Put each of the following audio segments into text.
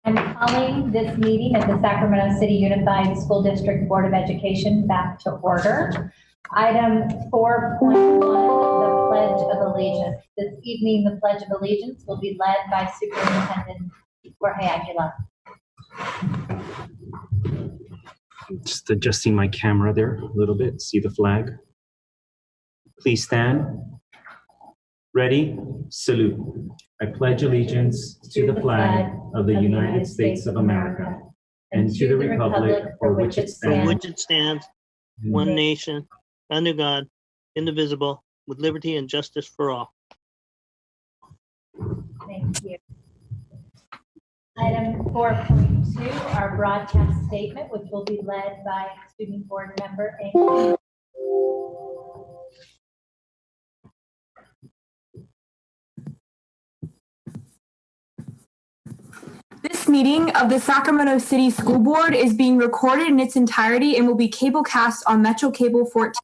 I'm calling this meeting of the Sacramento City Unified School District Board of Education back to order. Item 4.1, the Pledge of Allegiance. This evening, the Pledge of Allegiance will be led by Superintendent Jorge Aguilar. Just adjusting my camera there a little bit. See the flag? Please stand. Ready? Salute. I pledge allegiance to the flag of the United States of America and to the republic for which it stands, one nation, under God, indivisible, with liberty and justice for all. Thank you. Item 4.2, our broadcast statement, which will be led by Student Board Member Amy. This meeting of the Sacramento City School Board is being recorded in its entirety and will be cablecast on Metro Cable 14,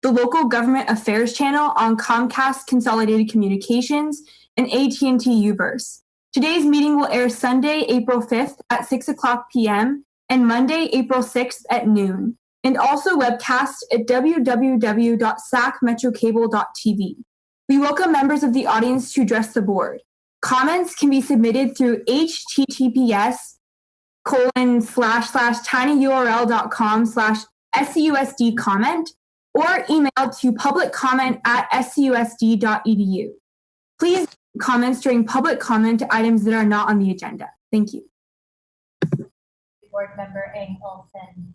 the local government affairs channel on Comcast Consolidated Communications, and AT&T Uverse. Today's meeting will air Sunday, April 5th at 6 o'clock p.m. and Monday, April 6th at noon, and also webcast at www.sacmetrocable.tv. We welcome members of the audience to address the board. Comments can be submitted through https://tinyurl.com/SCUSD comment or email to publiccomment@scusd.edu. Please comments during public comment to items that are not on the agenda. Thank you. Board Member Ang Olson.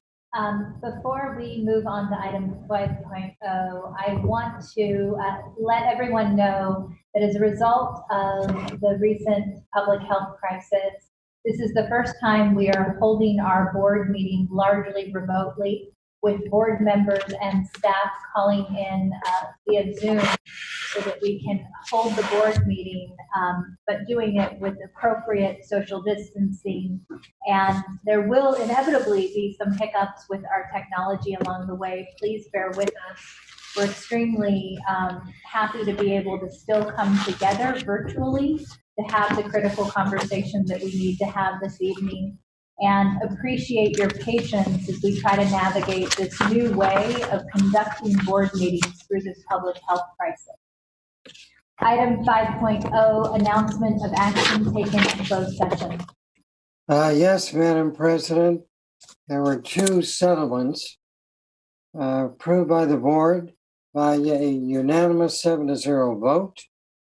Before we move on to item 5.0, I want to let everyone know that as a result of the recent public health crisis, this is the first time we are holding our board meeting largely remotely, with board members and staff calling in via Zoom so that we can hold the board meeting, but doing it with appropriate social distancing. And there will inevitably be some hiccups with our technology along the way. Please bear with us. We're extremely happy to be able to still come together virtually to have the critical conversation that we need to have this evening, and appreciate your patience as we try to navigate this new way of conducting board meetings through this public health crisis. Item 5.0, announcement of action taken in closed session. Yes, Madam President, there were two settlements approved by the board by a unanimous 7-0 vote.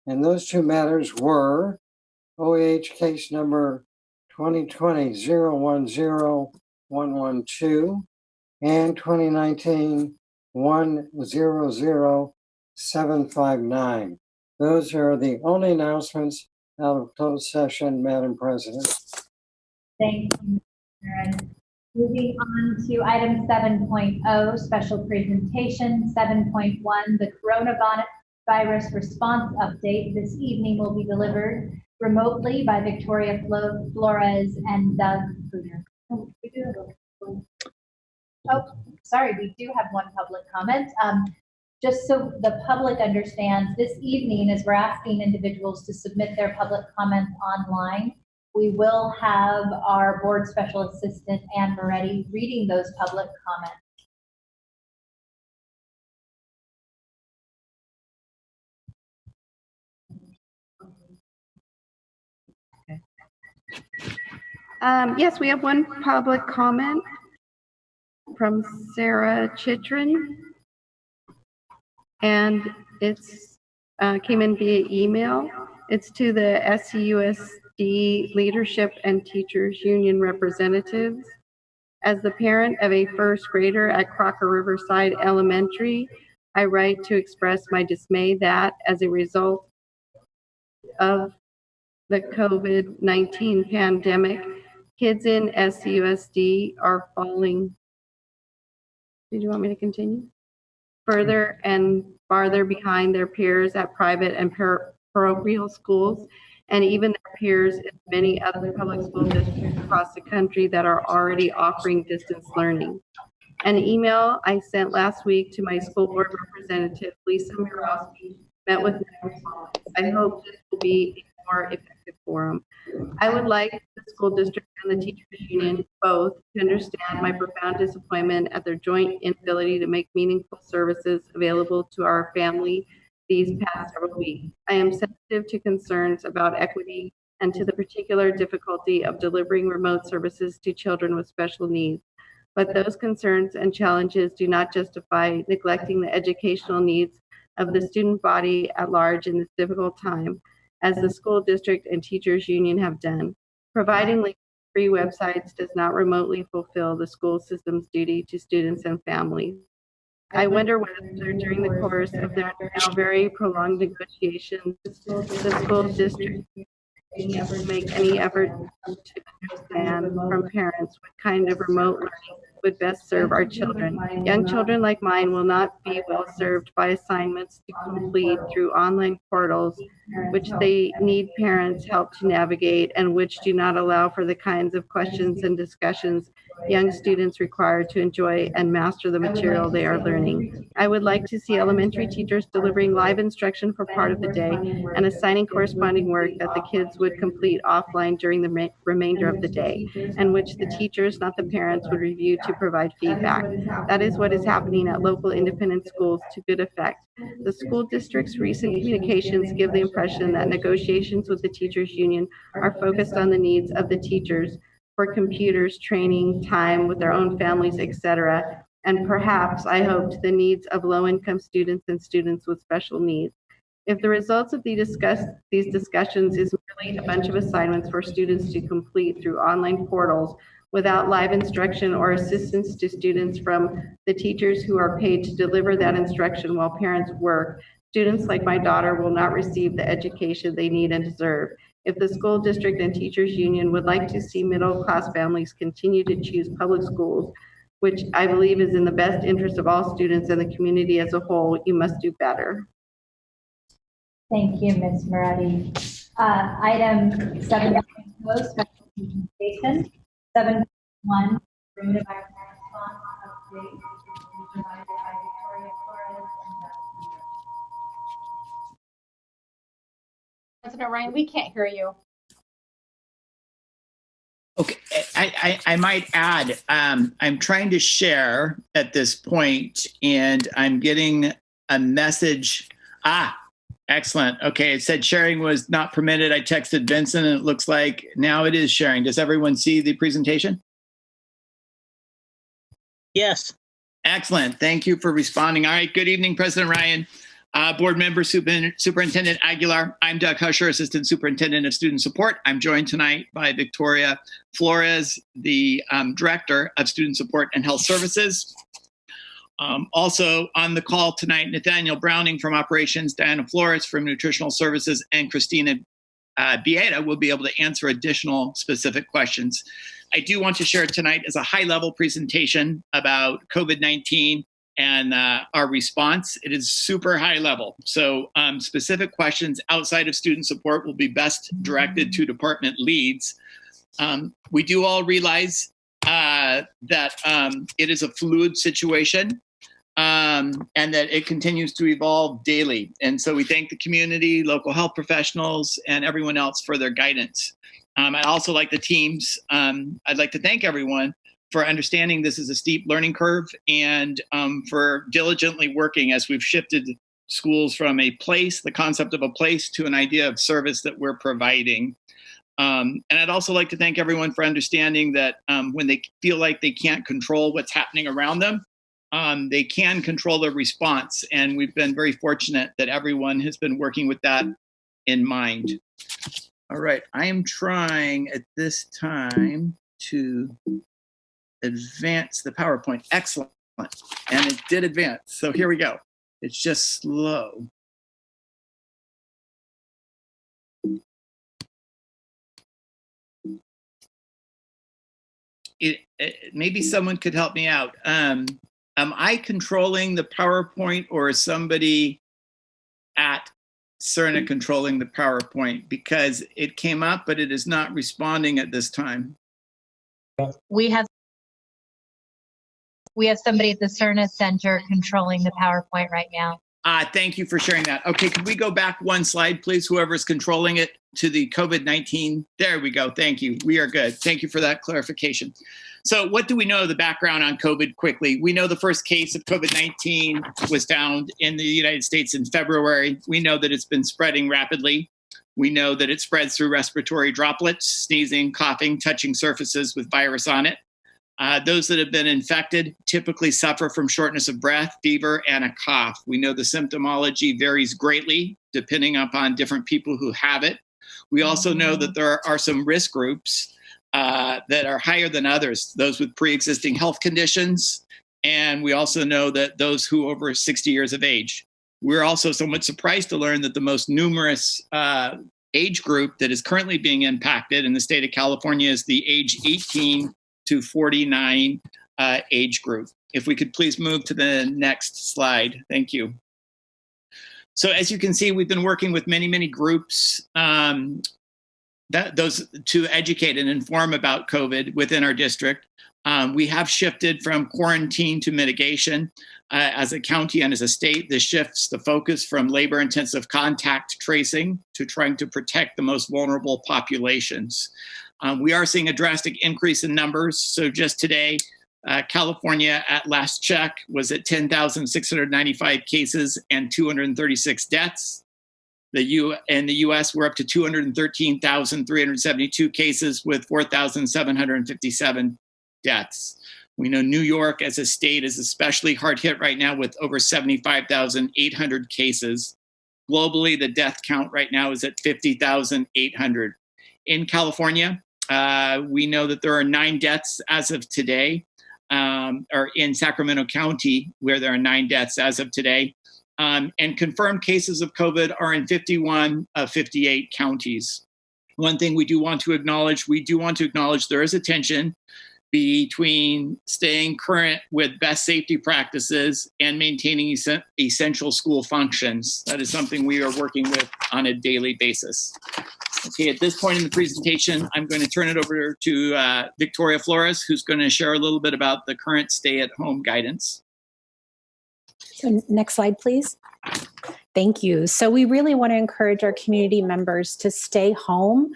And those two matters were OAH case number 2020-010-112 and 2019-100-759. Those are the only announcements out of closed session, Madam President. Thank you, Aaron. Moving on to item 7.0, special presentation. 7.1, the coronavirus response update. This evening will be delivered remotely by Victoria Flores and Doug Cooter. Oh, sorry, we do have one public comment. Just so the public understands, this evening, as we're asking individuals to submit their public comments online, we will have our board special assistant, Anne Moretti, reading those public comments. Yes, we have one public comment from Sarah Chitrin, and it's came in via email. It's to the SCUSD Leadership and Teachers Union representatives. As the parent of a first grader at Crocker Riverside Elementary, I write to express my dismay that as a result of the COVID-19 pandemic, kids in SCUSD are falling. Did you want me to continue? Further and farther behind their peers at private and parochial schools, and even their peers in many other public school districts across the country that are already offering distance learning. An email I sent last week to my school board representative, Lisa Mirowski, met with no response. I hope this will be a more effective forum. I would like the school district and the teachers union both to understand my profound disappointment at their joint inability to make meaningful services available to our family these past several weeks. I am sensitive to concerns about equity and to the particular difficulty of delivering remote services to children with special needs. But those concerns and challenges do not justify neglecting the educational needs of the student body at large in this difficult time, as the school district and teachers union have done. Providing free websites does not remotely fulfill the school system's duty to students and families. I wonder whether during the course of their now very prolonged negotiations, the school district will make any effort to understand from parents what kind of remote learning would best serve our children. Young children like mine will not be well served by assignments to complete through online portals, which they need parents' help to navigate and which do not allow for the kinds of questions and discussions young students require to enjoy and master the material they are learning. I would like to see elementary teachers delivering live instruction for part of the day and assigning corresponding work that the kids would complete offline during the remainder of the day, and which the teachers, not the parents, would review to provide feedback. That is what is happening at local independent schools to good effect. The school district's recent communications give the impression that negotiations with the teachers union are focused on the needs of the teachers for computers, training, time with their own families, etc., and perhaps, I hoped, the needs of low-income students and students with special needs. If the results of these discussions is merely a bunch of assignments for students to complete through online portals without live instruction or assistance to students from the teachers who are paid to deliver that instruction while parents work, students like my daughter will not receive the education they need and deserve. If the school district and teachers union would like to see middle-class families continue to choose public schools, which I believe is in the best interest of all students and the community as a whole, you must do better. Thank you, Ms. Moretti. Item 7, closed special presentation. 7.1, coronavirus response update provided by Victoria Flores and Doug Peters. President Ryan, we can't hear you. Okay, I might add, I'm trying to share at this point, and I'm getting a message. Excellent. Okay, it said sharing was not permitted. I texted Vincent, and it looks like now it is sharing. Does everyone see the presentation? Yes. Excellent. Thank you for responding. All right, good evening, President Ryan. Board member, Superintendent Aguilar. I'm Doug Husher, Assistant Superintendent of Student Support. I'm joined tonight by Victoria Flores, the Director of Student Support and Health Services. Also on the call tonight, Nathaniel Browning from Operations, Diana Flores from Nutritional Services, and Christina Bieda will be able to answer additional specific questions. I do want to share tonight as a high-level presentation about COVID-19 and our response. It is super high level. So specific questions outside of student support will be best directed to department leads. We do all realize that it is a fluid situation and that it continues to evolve daily. And so we thank the community, local health professionals, and everyone else for their guidance. I'd also like the teams, I'd like to thank everyone for understanding this is a steep learning curve and for diligently working as we've shifted schools from a place, the concept of a place, to an idea of service that we're providing. And I'd also like to thank everyone for understanding that when they feel like they can't control what's happening around them, they can control their response. And we've been very fortunate that everyone has been working with that in mind. All right, I am trying at this time to advance the PowerPoint. Excellent. And it did advance. So here we go. It's just slow. Maybe someone could help me out. Am I controlling the PowerPoint, or is somebody at Cerna controlling the PowerPoint? Because it came up, but it is not responding at this time. We have somebody at the Cerna Center controlling the PowerPoint right now. Thank you for sharing that. Okay, could we go back one slide, please? Whoever's controlling it, to the COVID-19. There we go. Thank you. We are good. Thank you for that clarification. So what do we know of the background on COVID quickly? We know the first case of COVID-19 was found in the United States in February. We know that it's been spreading rapidly. We know that it spreads through respiratory droplets, sneezing, coughing, touching surfaces with virus on it. Those that have been infected typically suffer from shortness of breath, fever, and a cough. We know the symptomology varies greatly depending upon different people who have it. We also know that there are some risk groups that are higher than others, those with pre-existing health conditions. And we also know that those who are over 60 years of age. We're also somewhat surprised to learn that the most numerous age group that is currently being impacted in the state of California is the age 18 to 49 age group. If we could please move to the next slide. Thank you. So as you can see, we've been working with many, many groups those to educate and inform about COVID within our district. We have shifted from quarantine to mitigation. As a county and as a state, this shifts the focus from labor-intensive contact tracing to trying to protect the most vulnerable populations. We are seeing a drastic increase in numbers. So just today, California at last check was at 10,695 cases and 236 deaths. In the US, we're up to 213,372 cases with 4,757 deaths. We know New York as a state is especially hard hit right now with over 75,800 cases. Globally, the death count right now is at 50,800. In California, we know that there are 9 deaths as of today, or in Sacramento County, where there are 9 deaths as of today. And confirmed cases of COVID are in 51 of 58 counties. One thing we do want to acknowledge there is a tension between staying current with best safety practices and maintaining essential school functions. That is something we are working with on a daily basis. Okay, at this point in the presentation, I'm going to turn it over to Victoria Flores, who's going to share a little bit about the current stay-at-home guidance. So next slide, please. Thank you. So we really want to encourage our community members to stay home,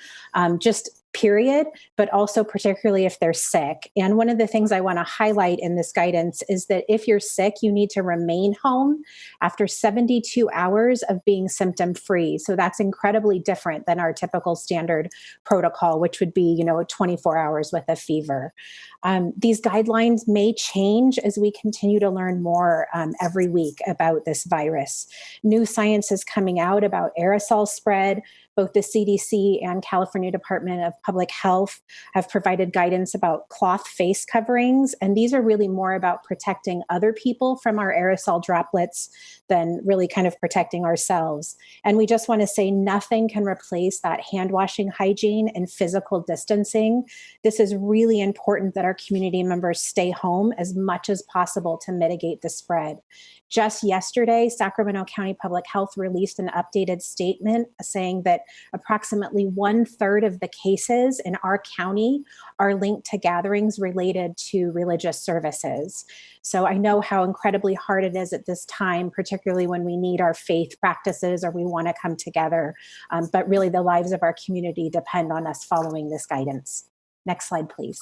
just period, but also particularly if they're sick. And one of the things I want to highlight in this guidance is that if you're sick, you need to remain home after 72 hours of being symptom-free. So that's incredibly different than our typical standard protocol, which would be, 24 hours with a fever. These guidelines may change as we continue to learn more every week about this virus. New science is coming out about aerosol spread. Both the CDC and California Department of Public Health have provided guidance about cloth face coverings, and these are really more about protecting other people from our aerosol droplets than really kind of protecting ourselves. And we just want to say nothing can replace that hand washing hygiene and physical distancing. This is really important that our community members stay home as much as possible to mitigate the spread. Just yesterday, Sacramento County Public Health released an updated statement saying that approximately 1/3 of the cases in our county are linked to gatherings related to religious services. So I know how incredibly hard it is at this time, particularly when we need our faith practices or we want to come together. But really the lives of our community depend on us following this guidance. Next slide, please.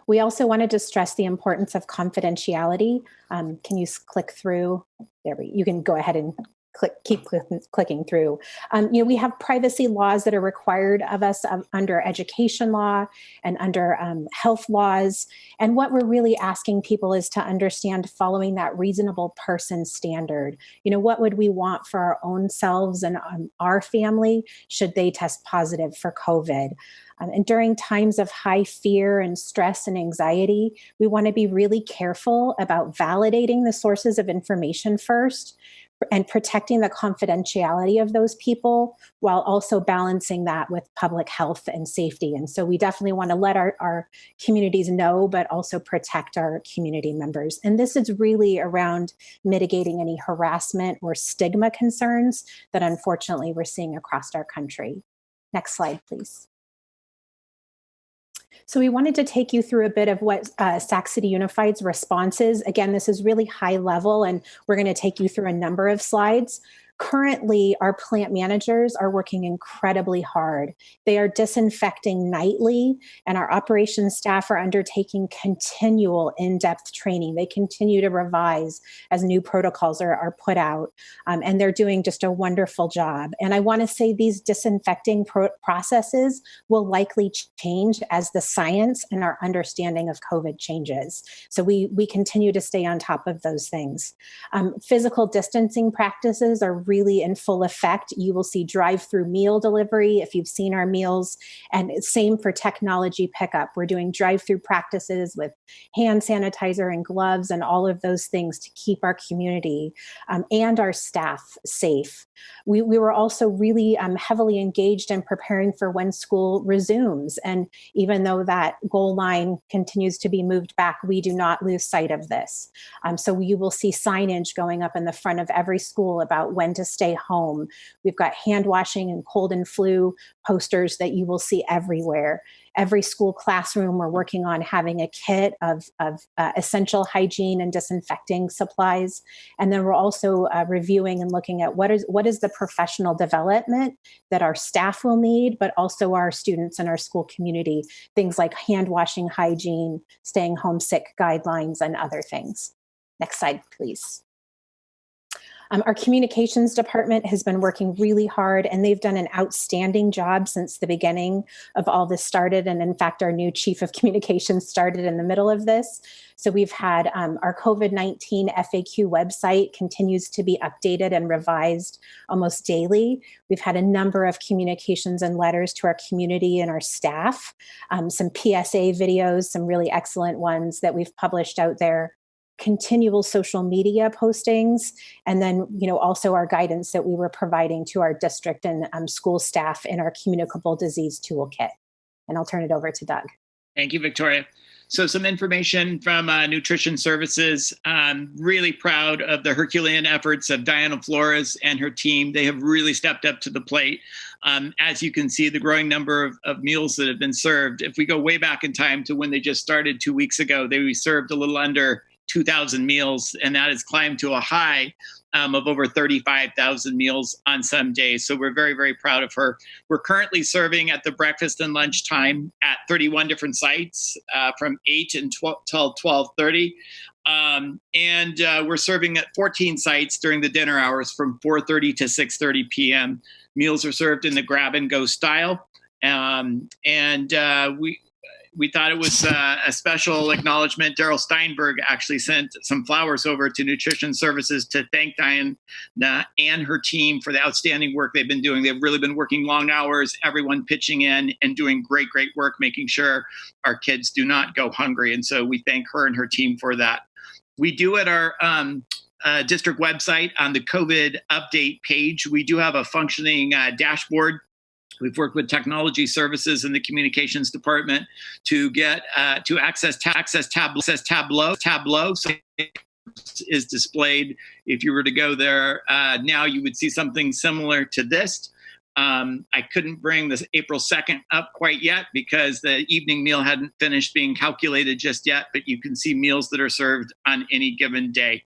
We also wanted to stress the importance of confidentiality. Can you click through? You can go ahead and keep clicking through. We have privacy laws that are required of us under education law and under health laws. And what we're really asking people is to understand following that reasonable person standard. What would we want for our own selves and our family should they test positive for COVID? And during times of high fear and stress and anxiety, we want to be really careful about validating the sources of information first and protecting the confidentiality of those people while also balancing that with public health and safety. And so we definitely want to let our communities know, but also protect our community members. And this is really around mitigating any harassment or stigma concerns that unfortunately we're seeing across our country. Next slide, please. So we wanted to take you through a bit of what Sac City Unified's response is. Again, this is really high level, and we're going to take you through a number of slides. Currently, our plant managers are working incredibly hard. They are disinfecting nightly, and our operations staff are undertaking continual in-depth training. They continue to revise as new protocols are put out, and they're doing just a wonderful job. And I want to say these disinfecting processes will likely change as the science and our understanding of COVID changes. So we continue to stay on top of those things. Physical distancing practices are really in full effect. You will see drive-through meal delivery if you've seen our meals, and same for technology pickup. We're doing drive-through practices with hand sanitizer and gloves and all of those things to keep our community and our staff safe. We were also really heavily engaged in preparing for when school resumes. And even though that goal line continues to be moved back, we do not lose sight of this. So you will see signage going up in the front of every school about when to stay home. We've got hand washing and cold and flu posters that you will see everywhere. Every school classroom, we're working on having a kit of essential hygiene and disinfecting supplies. And then we're also reviewing and looking at what is the professional development that our staff will need, but also our students and our school community, things like hand washing, hygiene, staying home sick guidelines, and other things. Next slide, please. Our communications department has been working really hard, and they've done an outstanding job since the beginning of all this started. And in fact, our new chief of communications started in the middle of this. So we've had our COVID-19 FAQ website continues to be updated and revised almost daily. We've had a number of communications and letters to our community and our staff, some PSA videos, some really excellent ones that we've published out there, continual social media postings, and then, also our guidance that we were providing to our district and school staff in our communicable disease toolkit. And I'll turn it over to Doug. Thank you, Victoria. So some information from Nutrition Services. Really proud of the Herculean efforts of Diana Flores and her team. They have really stepped up to the plate. As you can see, the growing number of meals that have been served. If we go way back in time to when they just started 2 weeks ago, they served a little under 2,000 meals, and that has climbed to a high of over 35,000 meals on some days. So we're very, very proud of her. We're currently serving at the breakfast and lunch time at 31 different sites from 8 until 12:30. And we're serving at 14 sites during the dinner hours from 4:30 to 6:30 p.m. Meals are served in the grab-and-go style. We thought it was a special acknowledgement. Daryl Steinberg actually sent some flowers over to Nutrition Services to thank Diana and her team for the outstanding work they've been doing. They've really been working long hours, everyone pitching in and doing great, great work, making sure our kids do not go hungry. And so we thank her and her team for that. We do at our district website on the COVID update page, we do have a functioning dashboard. We've worked with technology services in the communications department to get to access Tableau. Tableau is displayed. If you were to go there now, you would see something similar to this. I couldn't bring this April 2nd up quite yet because the evening meal hadn't finished being calculated just yet, but you can see meals that are served on any given day.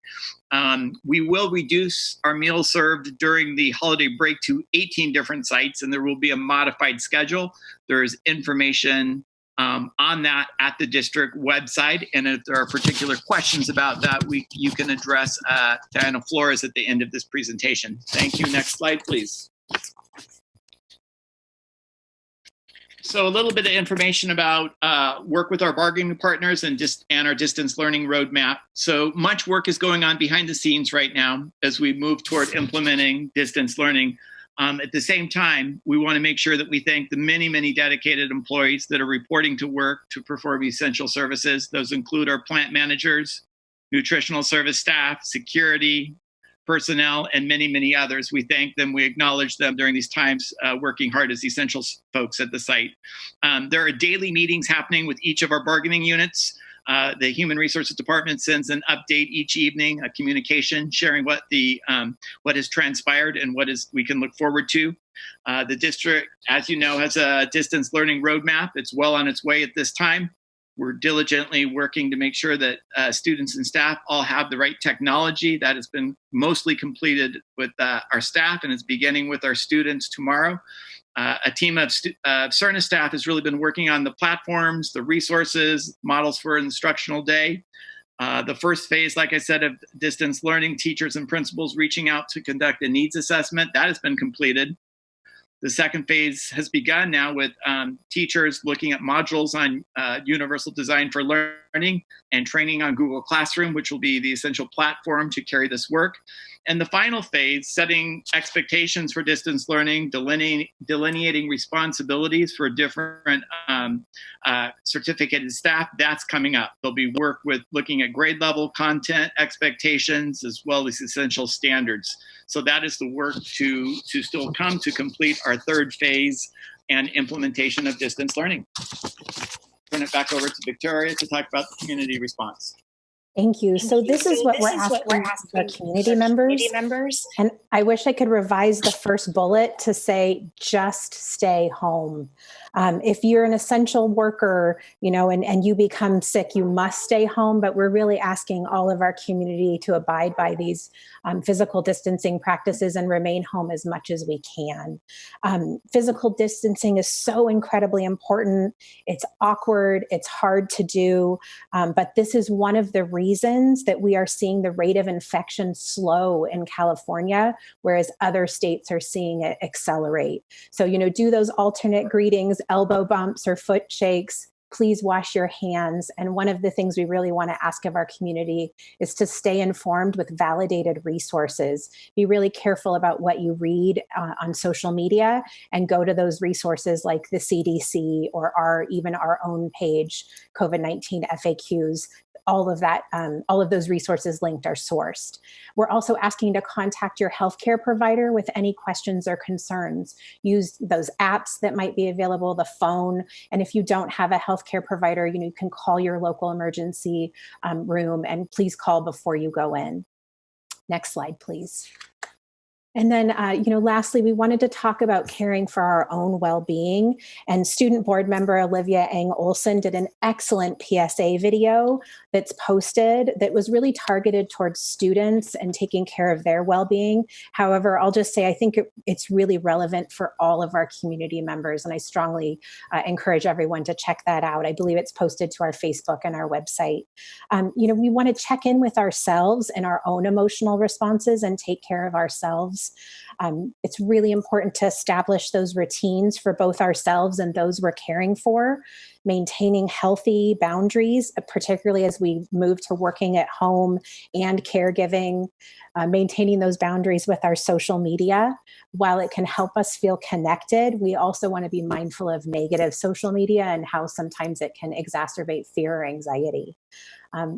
We will reduce our meals served during the holiday break to 18 different sites, and there will be a modified schedule. There is information on that at the district website, and if there are particular questions about that, you can address Diana Flores at the end of this presentation. Thank you. Next slide, please. So a little bit of information about work with our bargaining partners and our distance learning roadmap. So much work is going on behind the scenes right now as we move toward implementing distance learning. At the same time, we want to make sure that we thank the many, many dedicated employees that are reporting to work to perform essential services. Those include our plant managers, nutritional service staff, security, personnel, and many, many others. We thank them. We acknowledge them during these times, working hard as essential folks at the site. There are daily meetings happening with each of our bargaining units. The Human Resources Department sends an update each evening, a communication sharing what has transpired and we can look forward to. The district, as you know, has a distance learning roadmap. It's well on its way at this time. We're diligently working to make sure that students and staff all have the right technology. That has been mostly completed with our staff, and it's beginning with our students tomorrow. A team of Cerna staff has really been working on the platforms, the resources, models for instructional day. The first phase, like I said, of distance learning, teachers and principals reaching out to conduct a needs assessment, that has been completed. The second phase has begun now with teachers looking at modules on universal design for learning and training on Google Classroom, which will be the essential platform to carry this work. And the final phase, setting expectations for distance learning, delineating responsibilities for different certificated staff, that's coming up. There'll be work with looking at grade level content expectations as well as essential standards. So that is the work to still come to complete our third phase and implementation of distance learning. Turn it back over to Victoria to talk about the community response. Thank you. So this is what we're asking our community members. And I wish I could revise the first bullet to say, just stay home. If you're an essential worker, and you become sick, you must stay home. But we're really asking all of our community to abide by these physical distancing practices and remain home as much as we can. Physical distancing is so incredibly important. It's awkward. It's hard to do. But this is one of the reasons that we are seeing the rate of infection slow in California, whereas other states are seeing it accelerate. So, do those alternate greetings, elbow bumps or foot shakes. Please wash your hands. And one of the things we really want to ask of our community is to stay informed with validated resources. Be really careful about what you read on social media and go to those resources like the CDC or even our own page, COVID-19 FAQs. All of that, all of those resources linked are sourced. We're also asking to contact your healthcare provider with any questions or concerns. Use those apps that might be available, the phone. And if you don't have a healthcare provider, you can call your local emergency room, and please call before you go in. Next slide, please. And then, lastly, we wanted to talk about caring for our own well-being. And student board member Olivia Eng Olson did an excellent PSA video that's posted that was really targeted towards students and taking care of their well-being. However, I'll just say I think it's really relevant for all of our community members, and I strongly encourage everyone to check that out. I believe it's posted to our Facebook and our website. We want to check in with ourselves and our own emotional responses and take care of ourselves. It's really important to establish those routines for both ourselves and those we're caring for, maintaining healthy boundaries, particularly as we move to working at home and caregiving, maintaining those boundaries with our social media. While it can help us feel connected, we also want to be mindful of negative social media and how sometimes it can exacerbate fear or anxiety.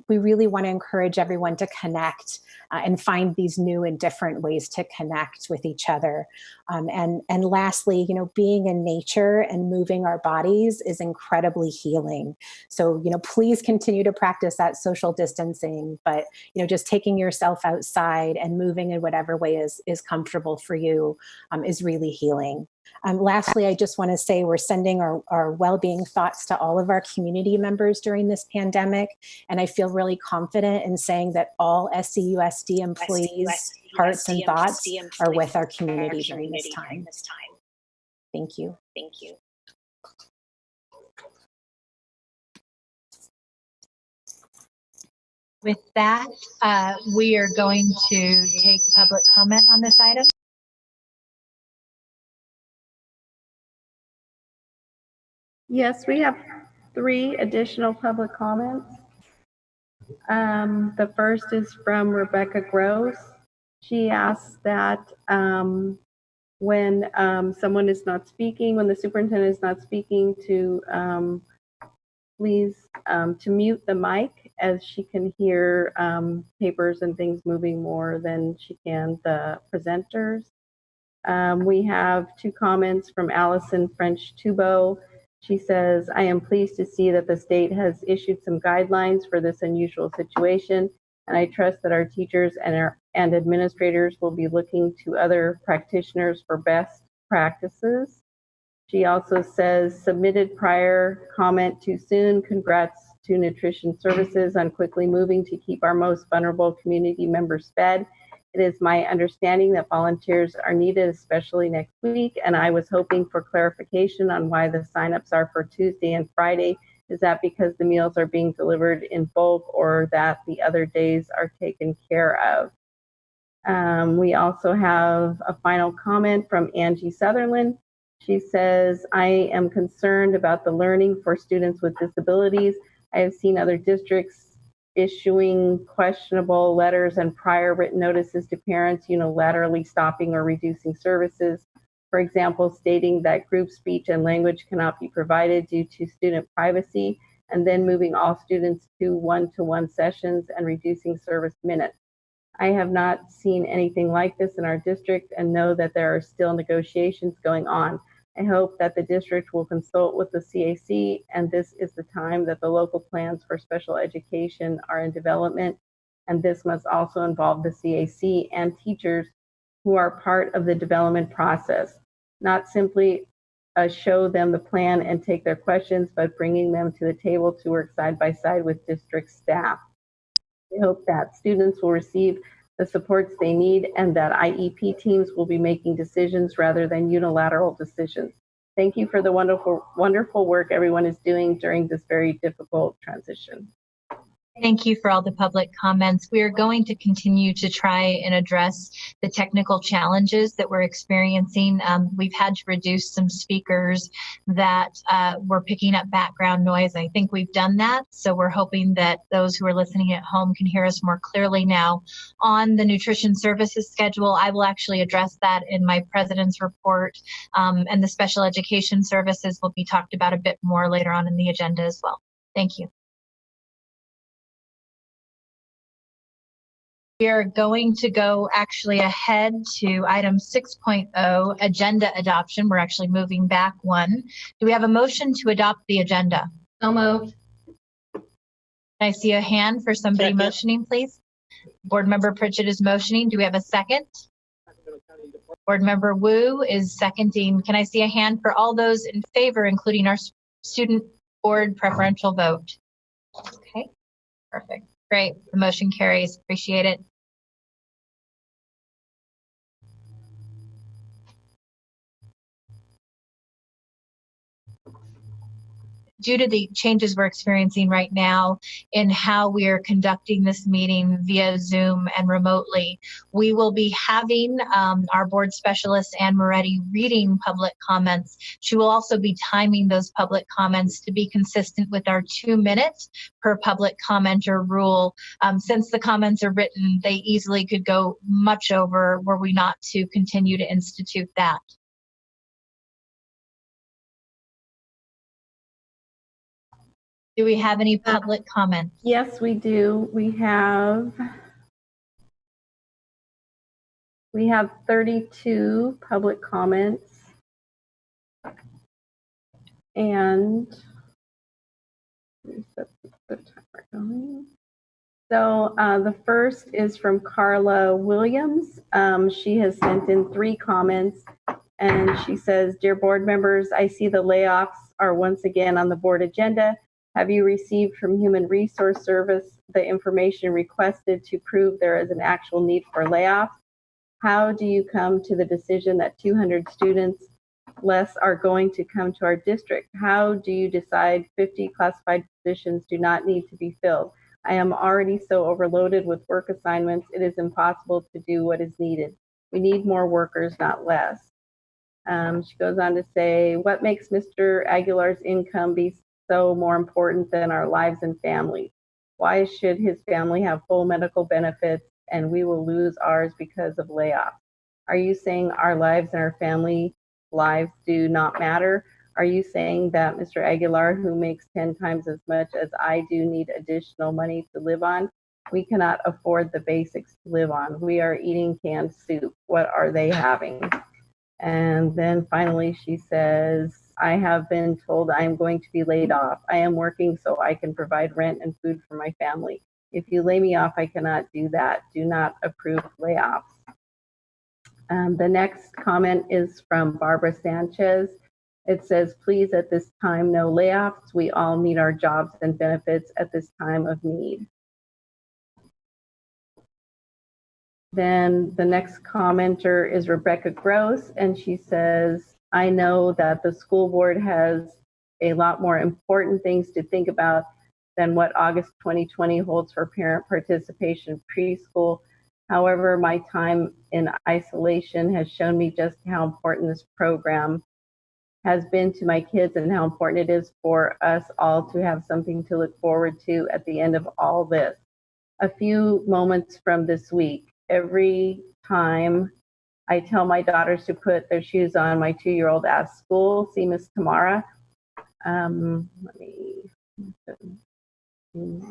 We really want to encourage everyone to connect and find these new and different ways to connect with each other. And lastly, being in nature and moving our bodies is incredibly healing. So, please continue to practice that social distancing, but, just taking yourself outside and moving in whatever way is comfortable for you is really healing. Lastly, I just want to say we're sending our well-being thoughts to all of our community members during this pandemic. And I feel really confident in saying that all SCUSD employees' hearts and thoughts are with our community during this time. Thank you. Thank you. With that, we are going to take public comment on this item. Yes, we have 3 additional public comments. The first is from Rebecca Gross. She asks that when someone is not speaking, when the superintendent is not speaking, to please to mute the mic, as she can hear papers and things moving more than she can the presenters. We have 2 comments from Allison French-Tubo. She says, I am pleased to see that the state has issued some guidelines for this unusual situation, and I trust that our teachers and administrators will be looking to other practitioners for best practices. She also says, submitted prior comment too soon. Congrats to nutrition services on quickly moving to keep our most vulnerable community members fed. It is my understanding that volunteers are needed, especially next week, and I was hoping for clarification on why the signups are for Tuesday and Friday. Is that because the meals are being delivered in bulk or that the other days are taken care of? We also have a final comment from Angie Sutherland. She says, I am concerned about the learning for students with disabilities. I have seen other districts issuing questionable letters and prior written notices to parents unilaterally stopping or reducing services. For example, stating that group speech and language cannot be provided due to student privacy, and then moving all students to one-to-one sessions and reducing service minutes. I have not seen anything like this in our district and know that there are still negotiations going on. I hope that the district will consult with the CAC, and this is the time that the local plans for special education are in development, and this must also involve the CAC and teachers who are part of the development process, not simply show them the plan and take their questions, but bringing them to the table to work side by side with district staff. I hope that students will receive the supports they need and that IEP teams will be making decisions rather than unilateral decisions. Thank you for the wonderful work everyone is doing during this very difficult transition. Thank you for all the public comments. We are going to continue to try and address the technical challenges that we're experiencing. We've had to reduce some speakers that were picking up background noise. I think we've done that. So we're hoping that those who are listening at home can hear us more clearly now. On the nutrition services schedule, I will actually address that in my president's report, and the special education services will be talked about a bit more later on in the agenda as well. Thank you. We are going to go actually ahead to item 6.0, agenda adoption. We're actually moving back one. Do we have a motion to adopt the agenda? So moved. Can I see a hand for somebody motioning, please? Board Member Pritchett is motioning. Do we have a second? Board Member Wu is seconding. Can I see a hand for all those in favor, including our student board preferential vote? Okay, perfect. Great. The motion carries. Appreciate it. Due to the changes we're experiencing right now in how we are conducting this meeting via Zoom and remotely, we will be having our board specialist, Anne Moretti, reading public comments. She will also be timing those public comments to be consistent with our 2 minutes per public commenter rule. Since the comments are written, they easily could go much over were we not to continue to institute that. Do we have any public comments? Yes, we do. We have 32 public comments. And set the timer going. So the first is from Carla Williams. She has sent in 3 comments, and she says, "Dear board members, I see the layoffs are once again on the board agenda. Have you received from Human Resource Service the information requested to prove there is an actual need for layoffs? How do you come to the decision that 200 students less are going to come to our district? How do you decide 50 classified positions do not need to be filled? I am already so overloaded with work assignments, it is impossible to do what is needed. We need more workers, not less." She goes on to say, "What makes Mr. Aguilar's income be so more important than our lives and families? Why should his family have full medical benefits and we will lose ours because of layoffs? Are you saying our lives and our family lives do not matter? Are you saying that Mr. Aguilar, who makes 10 times as much as I do, need additional money to live on? We cannot afford the basics to live on. We are eating canned soup. What are they having?" And then finally she says, "I have been told I am going to be laid off. I am working so I can provide rent and food for my family. If you lay me off, I cannot do that. Do not approve layoffs." The next comment is from Barbara Sanchez. It says, please, at this time, no layoffs. We all need our jobs and benefits at this time of need. Then the next commenter is Rebecca Gross, and she says, I know that the school board has a lot more important things to think about than what August 2020 holds for parent participation preschool. However, my time in isolation has shown me just how important this program has been to my kids and how important it is for us all to have something to look forward to at the end of all this. A few moments from this week. Every time I tell my daughters to put their shoes on, my 2-year-old asks, school, see Miss Tamara. Let me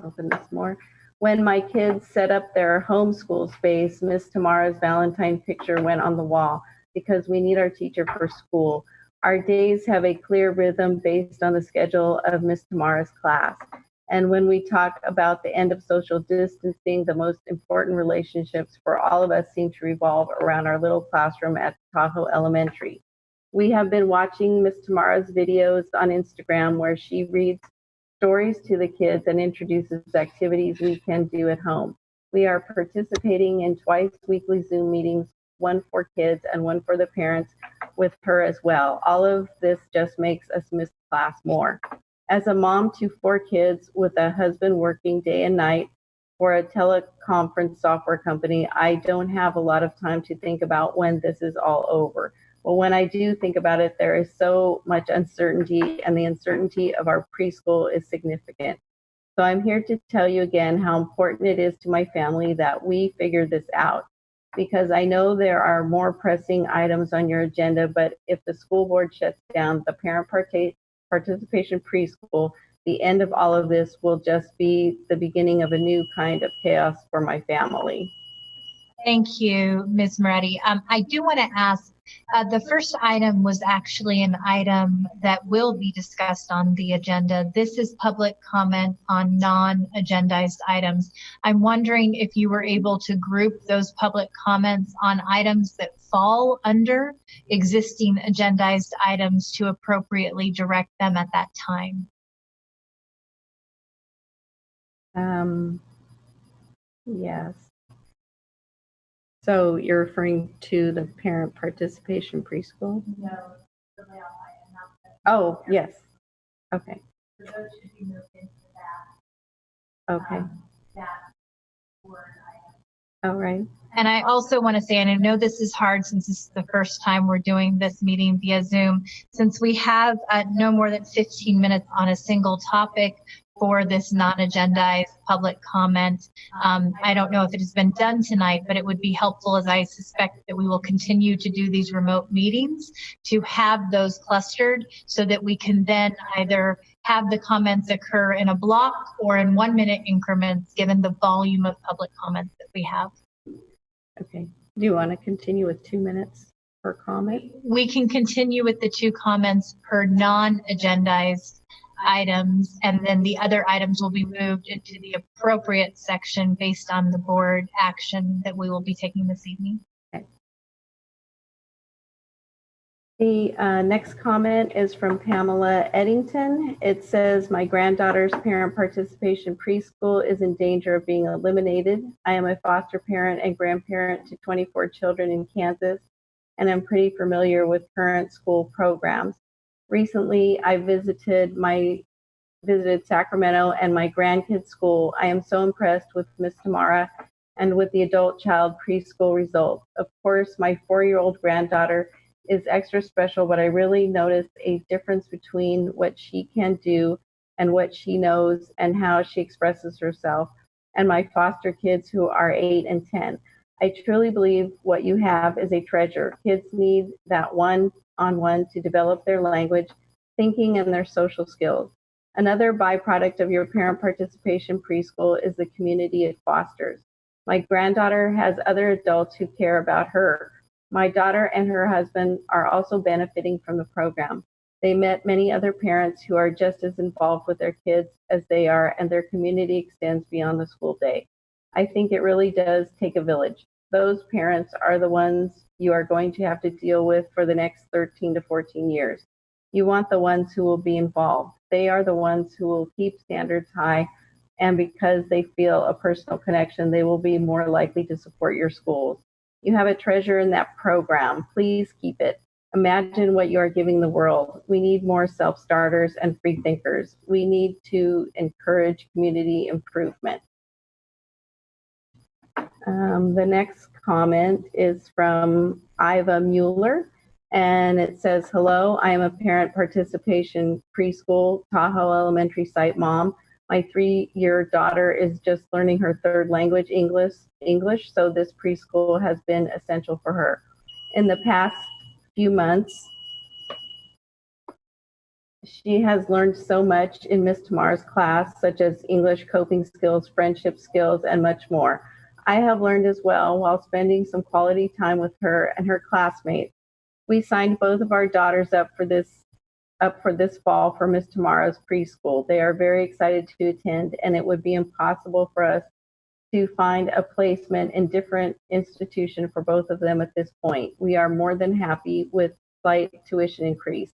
open this more. When my kids set up their homeschool space, Miss Tamara's Valentine picture went on the wall because we need our teacher for school. Our days have a clear rhythm based on the schedule of Miss Tamara's class. And when we talk about the end of social distancing, the most important relationships for all of us seem to revolve around our little classroom at Tahoe Elementary. We have been watching Miss Tamara's videos on Instagram where she reads stories to the kids and introduces activities we can do at home. We are participating in twice weekly Zoom meetings, one for kids and one for the parents with her as well. All of this just makes us miss class more. As a mom to 4 kids with a husband working day and night for a teleconference software company, I don't have a lot of time to think about when this is all over. But when I do think about it, there is so much uncertainty, and the uncertainty of our preschool is significant. So I'm here to tell you again how important it is to my family that we figure this out, because I know there are more pressing items on your agenda, but if the school board shuts down the parent participation preschool, the end of all of this will just be the beginning of a new kind of chaos for my family. Thank you, Ms. Moretti. I do want to ask, the first item was actually an item that will be discussed on the agenda. This is public comment on non-agendized items. I'm wondering if you were able to group those public comments on items that fall under existing agendized items to appropriately direct them at that time. Yes. So you're referring to the parent participation preschool? No, the layout item, not the. Oh, yes. Okay. So those should be moved into that. Okay. That word item. All right. And I also want to say, and I know this is hard since this is the first time we're doing this meeting via Zoom, since we have no more than 15 minutes on a single topic for this non-agendized public comment. I don't know if it has been done tonight, but it would be helpful, as I suspect that we will continue to do these remote meetings, to have those clustered so that we can then either have the comments occur in a block or in 1-minute increments, given the volume of public comments that we have. Okay. Do you want to continue with 2 minutes per comment? We can continue with the 2 comments per non-agendized items, and then the other items will be moved into the appropriate section based on the board action that we will be taking this evening. Okay. The next comment is from Pamela Eddington. It says, my granddaughter's parent participation preschool is in danger of being eliminated. I am a foster parent and grandparent to 24 children in Kansas, and I'm pretty familiar with current school programs. Recently, I visited Sacramento and my grandkids' school. I am so impressed with Miss Tamara and with the adult child preschool results. Of course, my 4-year-old granddaughter is extra special, but I really noticed a difference between what she can do and what she knows and how she expresses herself, and my foster kids who are 8 and 10. I truly believe what you have is a treasure. Kids need that one-on-one to develop their language, thinking, and their social skills. Another byproduct of your parent participation preschool is the community it fosters. My granddaughter has other adults who care about her. My daughter and her husband are also benefiting from the program. They met many other parents who are just as involved with their kids as they are, and their community extends beyond the school day. I think it really does take a village. Those parents are the ones you are going to have to deal with for the next 13 to 14 years. You want the ones who will be involved. They are the ones who will keep standards high, and because they feel a personal connection, they will be more likely to support your schools. You have a treasure in that program. Please keep it. Imagine what you are giving the world. We need more self-starters and free thinkers. We need to encourage community improvement. The next comment is from Iva Mueller, and it says, hello, I am a parent participation preschool Tahoe Elementary site mom. My 3-year daughter is just learning her third language, English, so this preschool has been essential for her. In the past few months, she has learned so much in Miss Tamar's class, such as English coping skills, friendship skills, and much more. I have learned as well while spending some quality time with her and her classmates. We signed both of our daughters up for this fall for Miss Tamara's preschool. They are very excited to attend, and it would be impossible for us to find a placement in different institution for both of them at this point. We are more than happy with slight tuition increase.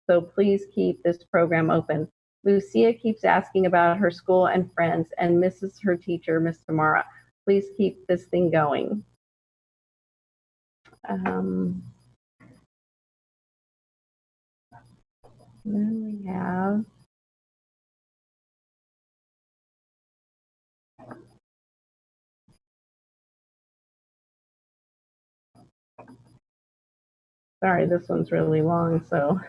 So please keep this program open. Lucia keeps asking about her school and friends and misses her teacher, Miss Tamara. Please keep this thing going. Then we have sorry, this one's really long, so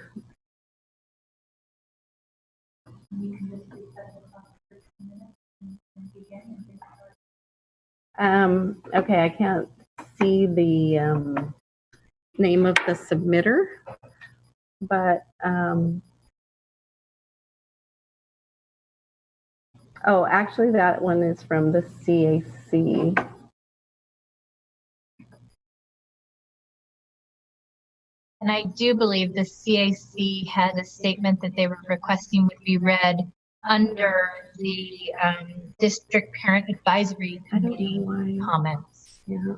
okay, I can't see the name of the submitter, but oh, actually that one is from the CAC. And I do believe the CAC had a statement that they were requesting would be read under the district parent advisory committee comments. Yeah.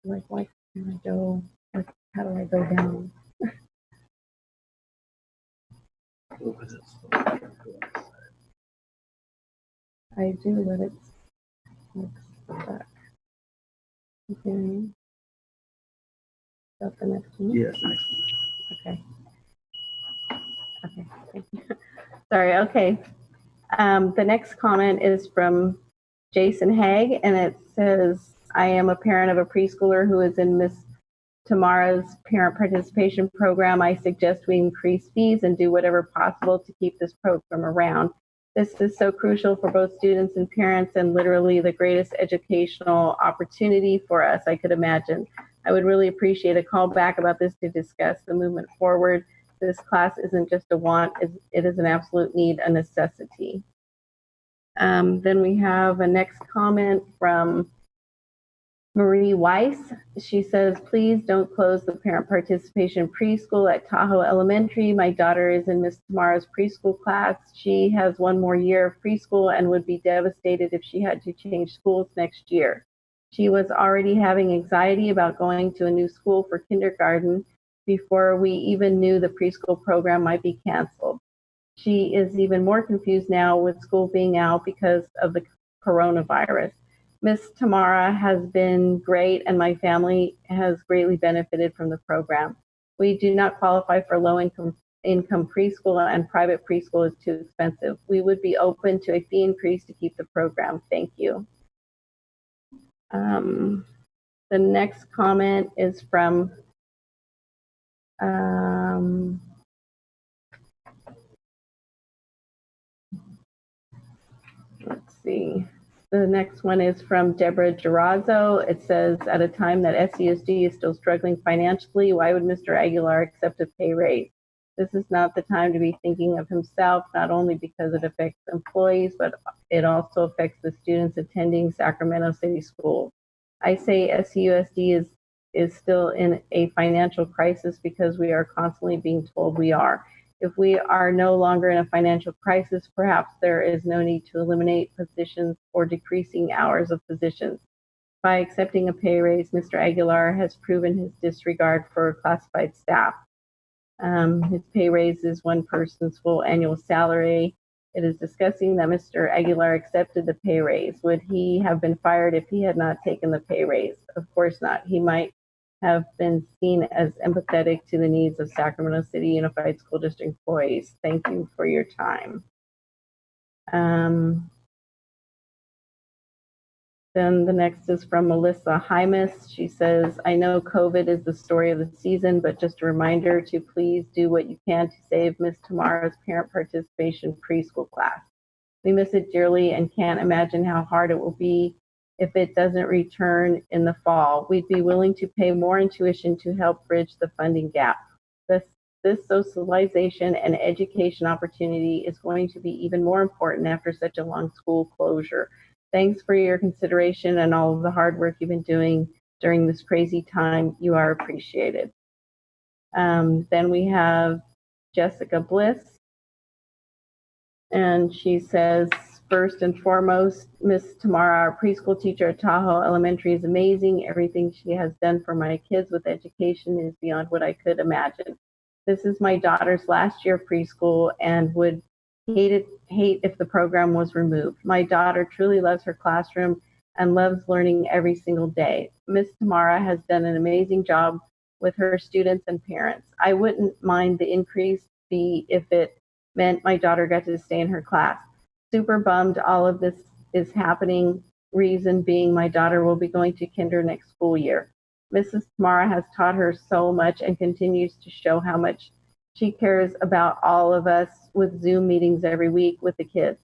Like, why can I go? Like, how do I go down? I do, but it's stuck. Okay. That's the next one? Yes. Okay. Okay. Sorry, okay. The next comment is from Jason Haig, and it says, I am a parent of a preschooler who is in Miss Tamara's parent participation program. I suggest we increase fees and do whatever possible to keep this program around. This is so crucial for both students and parents, and literally the greatest educational opportunity for us I could imagine. I would really appreciate a call back about this to discuss the movement forward. This class isn't just a want, it is an absolute need, a necessity. Then we have a next comment from Marie Weiss. She says, please don't close the parent participation preschool at Tahoe Elementary. My daughter is in Miss Tamara's preschool class. She has one more year of preschool and would be devastated if she had to change schools next year. She was already having anxiety about going to a new school for kindergarten before we even knew the preschool program might be canceled. She is even more confused now with school being out because of the coronavirus. Miss Tamara has been great, and my family has greatly benefited from the program. We do not qualify for low-income preschool, and private preschool is too expensive. We would be open to a fee increase to keep the program. Thank you. The next comment is from let's see. The next one is from Deborah Girazzo. It says, at a time that SUSD is still struggling financially, why would Mr. Aguilar accept a pay raise? This is not the time to be thinking of himself, not only because it affects employees, but it also affects the students attending Sacramento City Schools. I say SUSD is still in a financial crisis because we are constantly being told we are. If we are no longer in a financial crisis, perhaps there is no need to eliminate positions or decreasing hours of positions. By accepting a pay raise, Mr. Aguilar has proven his disregard for classified staff. His pay raise is one person's full annual salary. It is discussing that Mr. Aguilar accepted the pay raise. Would he have been fired if he had not taken the pay raise? Of course not. He might have been seen as empathetic to the needs of Sacramento City Unified School District employees. Thank you for your time. Then the next is from Melissa Hymas. She says, I know COVID is the story of the season, but just a reminder to please do what you can to save Miss Tamara's parent participation preschool class. We miss it dearly and can't imagine how hard it will be if it doesn't return in the fall. We'd be willing to pay more in tuition to help bridge the funding gap. This socialization and education opportunity is going to be even more important after such a long school closure. Thanks for your consideration and all of the hard work you've been doing during this crazy time. You are appreciated. Then we have Jessica Bliss. And she says, first and foremost, Miss Tamara, our preschool teacher at Tahoe Elementary, is amazing. Everything she has done for my kids with education is beyond what I could imagine. This is my daughter's last year of preschool and would hate if the program was removed. My daughter truly loves her classroom and loves learning every single day. Miss Tamara has done an amazing job with her students and parents. I wouldn't mind the increased fee if it meant my daughter got to stay in her class. Super bummed all of this is happening. Reason being my daughter will be going to kinder next school year. Mrs. Tamara has taught her so much and continues to show how much she cares about all of us with Zoom meetings every week with the kids,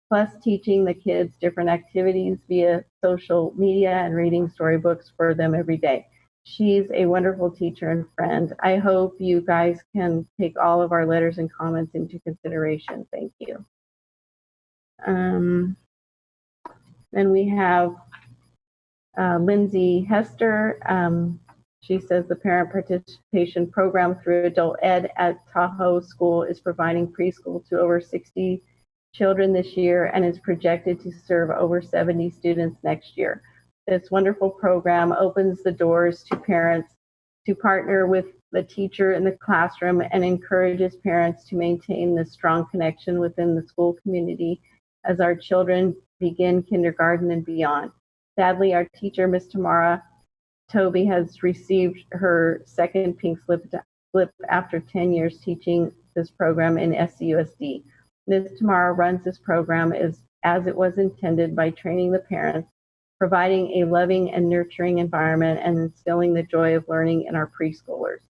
plus teaching the kids different activities via social media and reading storybooks for them every day. She's a wonderful teacher and friend. I hope you guys can take all of our letters and comments into consideration. Thank you. Then we have Lindsay Hester. She says the parent participation program through adult ed at Tahoe School is providing preschool to over 60 children this year and is projected to serve over 70 students next year. This wonderful program opens the doors to parents to partner with the teacher in the classroom and encourages parents to maintain this strong connection within the school community as our children begin kindergarten and beyond. Sadly, our teacher, Ms. Tamara Toby, has received her second pink slip after 10 years teaching this program in SCUSD. Ms. Tamara runs this program as it was intended by training the parents, providing a loving and nurturing environment, and instilling the joy of learning in our preschoolers.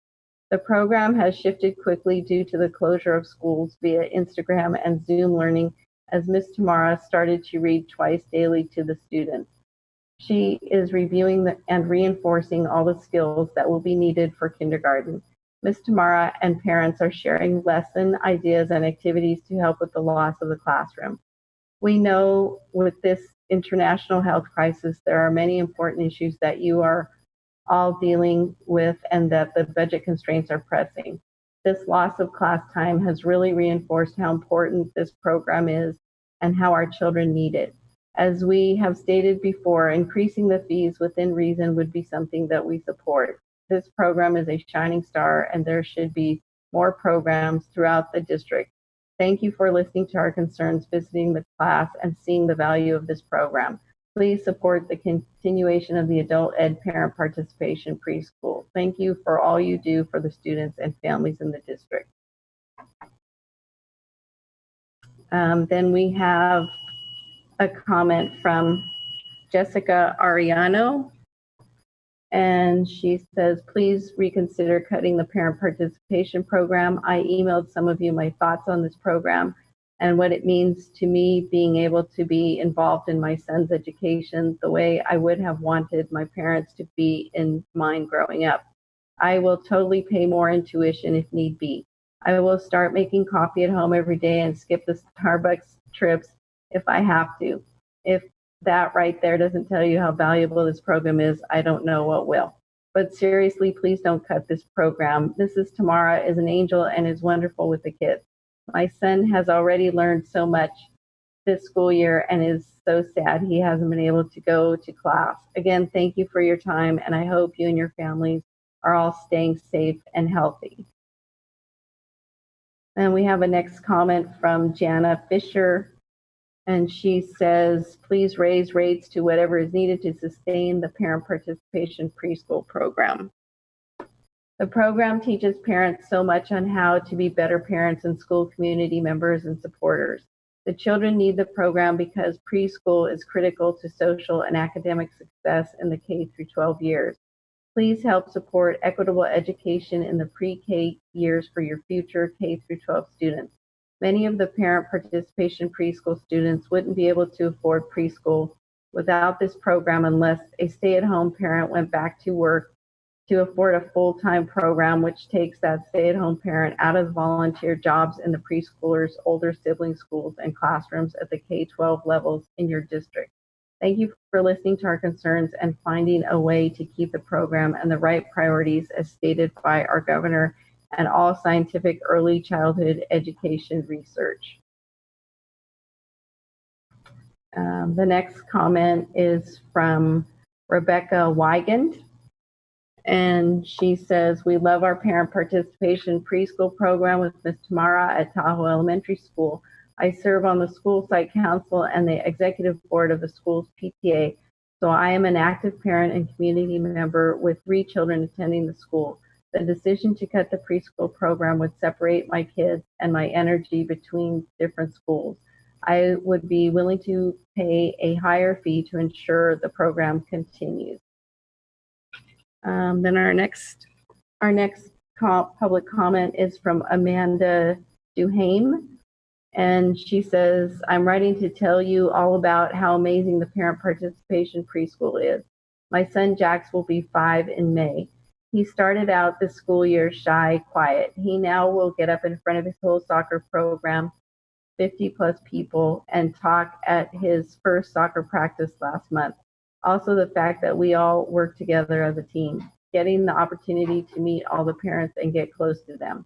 The program has shifted quickly due to the closure of schools via Instagram and Zoom learning as Ms. Tamara started to read twice daily to the students. She is reviewing and reinforcing all the skills that will be needed for kindergarten. Ms. Tamara and parents are sharing lesson ideas and activities to help with the loss of the classroom. We know with this international health crisis, there are many important issues that you are all dealing with and that the budget constraints are pressing. This loss of class time has really reinforced how important this program is and how our children need it. As we have stated before, increasing the fees within reason would be something that we support. This program is a shining star and there should be more programs throughout the district. Thank you for listening to our concerns, visiting the class, and seeing the value of this program. Please support the continuation of the adult ed parent participation preschool. Thank you for all you do for the students and families in the district. Then we have a comment from Jessica Ariano. And she says, please reconsider cutting the parent participation program. I emailed some of you my thoughts on this program and what it means to me being able to be involved in my son's education the way I would have wanted my parents to be in mine growing up. I will totally pay more in tuition if need be. I will start making coffee at home every day and skip the Starbucks trips if I have to. If that right there doesn't tell you how valuable this program is, I don't know what will. But seriously, please don't cut this program. Mrs. Tamara is an angel and is wonderful with the kids. My son has already learned so much this school year and is so sad he hasn't been able to go to class. Again, thank you for your time, and I hope you and your families are all staying safe and healthy. And we have a next comment from Jana Fisher. And she says, please raise rates to whatever is needed to sustain the parent participation preschool program. The program teaches parents so much on how to be better parents and school community members and supporters. The children need the program because preschool is critical to social and academic success in the K through 12 years. Please help support equitable education in the pre-K years for your future K through 12 students. Many of the parent participation preschool students wouldn't be able to afford preschool without this program unless a stay-at-home parent went back to work to afford a full-time program, which takes that stay-at-home parent out of volunteer jobs in the preschoolers' older sibling schools and classrooms at the K-12 levels in your district. Thank you for listening to our concerns and finding a way to keep the program and the right priorities as stated by our governor and all scientific early childhood education research. The next comment is from Rebecca Wigand. And she says, we love our parent participation preschool program with Ms. Tamara at Tahoe Elementary School. I serve on the school site council and the executive board of the school's PTA. So I am an active parent and community member with 3 children attending the school. The decision to cut the preschool program would separate my kids and my energy between different schools. I would be willing to pay a higher fee to ensure the program continues. Then our next public comment is from Amanda Duhame. And she says, I'm writing to tell you all about how amazing the parent participation preschool is. My son Jax will be 5 in May. He started out this school year shy, quiet. He now will get up in front of his whole soccer program, 50 plus people, and talk at his first soccer practice last month. Also, the fact that we all work together as a team, getting the opportunity to meet all the parents and get close to them.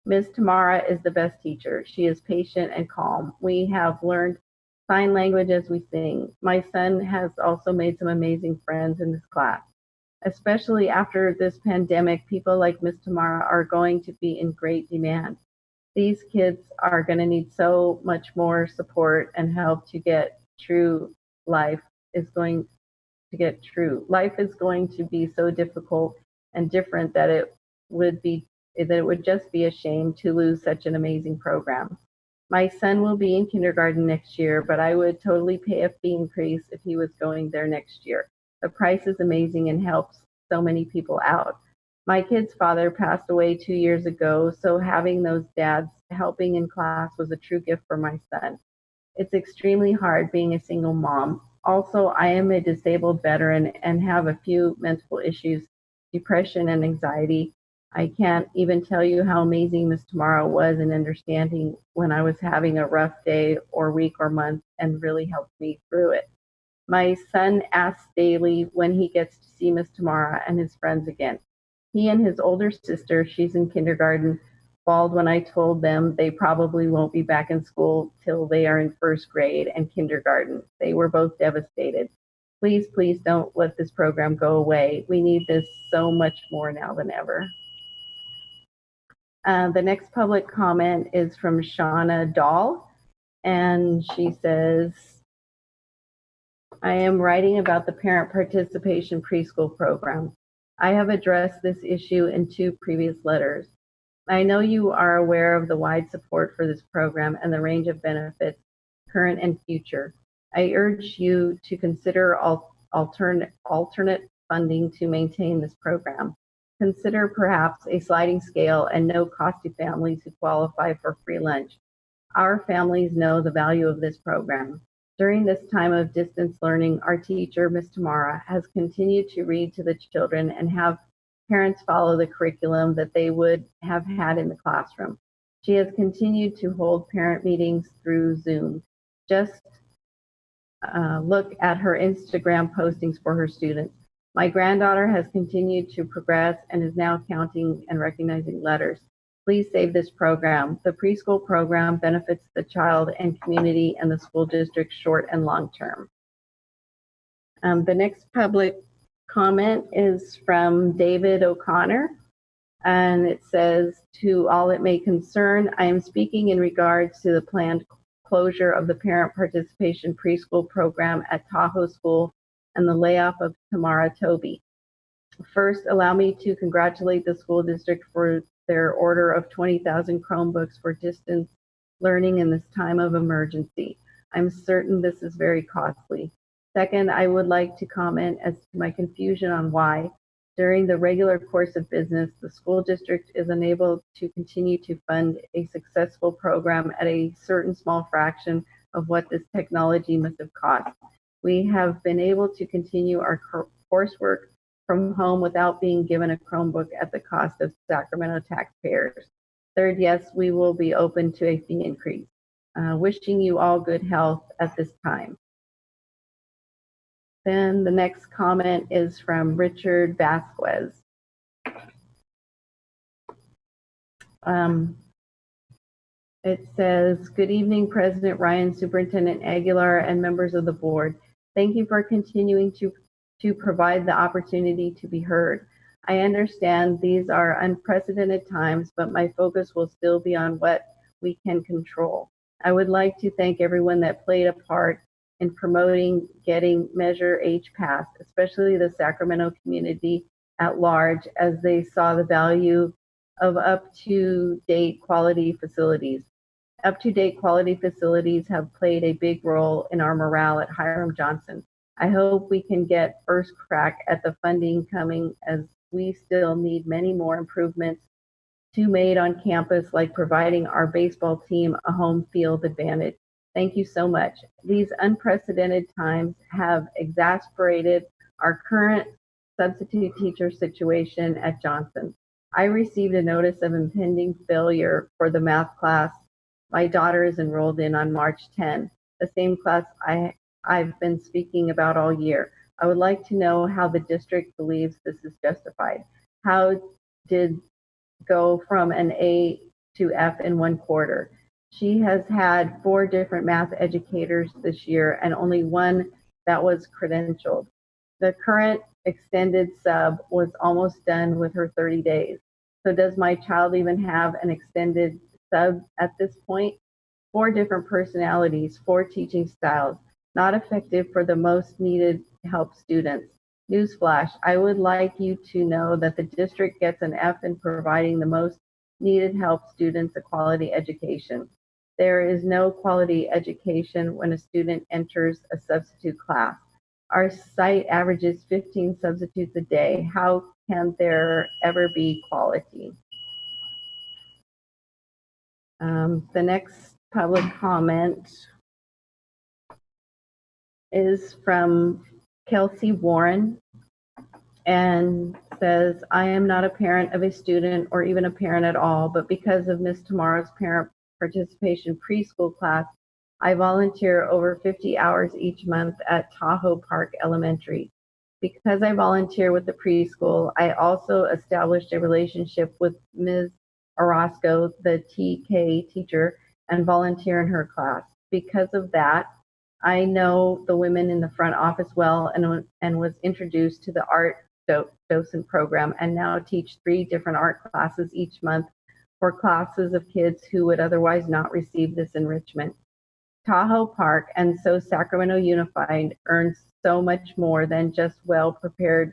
Ms. Tamara is the best teacher. She is patient and calm. We have learned sign language as we sing. My son has also made some amazing friends in this class. Especially after this pandemic, people like Ms. Tamara are going to be in great demand. These kids are going to need so much more support and help to get true. Life is going to be so difficult and different that it would just be a shame to lose such an amazing program. My son will be in kindergarten next year, but I would totally pay a fee increase if he was going there next year. The price is amazing and helps so many people out. My kid's father passed away 2 years ago, so having those dads helping in class was a true gift for my son. It's extremely hard being a single mom. Also, I am a disabled veteran and have a few mental issues, depression and anxiety. I can't even tell you how amazing Ms. Tamara was in understanding when I was having a rough day or week or month and really helped me through it. My son asks daily when he gets to see Ms. Tamara and his friends again. He and his older sister, she's in kindergarten, bawled when I told them they probably won't be back in school till they are in first grade and kindergarten. They were both devastated. Please, please don't let this program go away. We need this so much more now than ever. The next public comment is from Shauna Dahl, and she says, I am writing about the parent participation preschool program. I have addressed this issue in 2 previous letters. I know you are aware of the wide support for this program and the range of benefits, current and future. I urge you to consider alternate funding to maintain this program. Consider perhaps a sliding scale and no cost to families who qualify for free lunch. Our families know the value of this program. During this time of distance learning, our teacher, Ms. Tamara, has continued to read to the children and have parents follow the curriculum that they would have had in the classroom. She has continued to hold parent meetings through Zoom. Just look at her Instagram postings for her students. My granddaughter has continued to progress and is now counting and recognizing letters. Please save this program. The preschool program benefits the child and community and the school district short and long term. The next public comment is from David O'Connor. And it says, to all it may concern, I am speaking in regards to the planned closure of the parent participation preschool program at Tahoe School and the layoff of Tamara Toby. First, allow me to congratulate the school district for their order of 20,000 Chromebooks for distance learning in this time of emergency. I'm certain this is very costly. Second, I would like to comment as to my confusion on why, during the regular course of business, the school district is unable to continue to fund a successful program at a certain small fraction of what this technology must have cost. We have been able to continue our coursework from home without being given a Chromebook at the cost of Sacramento taxpayers. Third, yes, we will be open to a fee increase. Wishing you all good health at this time. Then the next comment is from Richard Vasquez. It says, good evening, President Ryan, Superintendent Aguilar, and members of the board. Thank you for continuing to provide the opportunity to be heard. I understand these are unprecedented times, but my focus will still be on what we can control. I would like to thank everyone that played a part in promoting getting Measure H passed, especially the Sacramento community at large, as they saw the value of up-to-date quality facilities. Up-to-date quality facilities have played a big role in our morale at Hiram Johnson. I hope we can get first crack at the funding coming, as we still need many more improvements to made on campus, like providing our baseball team a home field advantage. Thank you so much. These unprecedented times have exacerbated our current substitute teacher situation at Johnson. I received a notice of impending failure for the math class my daughter is enrolled in on March 10, the same class I've been speaking about all year. I would like to know how the district believes this is justified. How did go from an A to F in 1 quarter? She has had 4 different math educators this year and only 1 that was credentialed. The current extended sub was almost done with her 30 days. So does my child even have an extended sub at this point? 4 different personalities, 4 teaching styles, not effective for the most needed help students. Newsflash, I would like you to know that the district gets an F in providing the most needed help students a quality education. There is no quality education when a student enters a substitute class. Our site averages 15 substitutes a day. How can there ever be quality? The next public comment is from Kelsey Warren and says, I am not a parent of a student or even a parent at all, but because of Ms. Tamara's parent participation preschool class, I volunteer over 50 hours each month at Tahoe Park Elementary. Because I volunteer with the preschool, I also established a relationship with Ms. Orozco, the TK teacher, and volunteer in her class. Because of that, I know the women in the front office well and was introduced to the art docent program and now teach 3 different art classes each month for classes of kids who would otherwise not receive this enrichment. Tahoe Park and so Sacramento Unified earns so much more than just well-prepared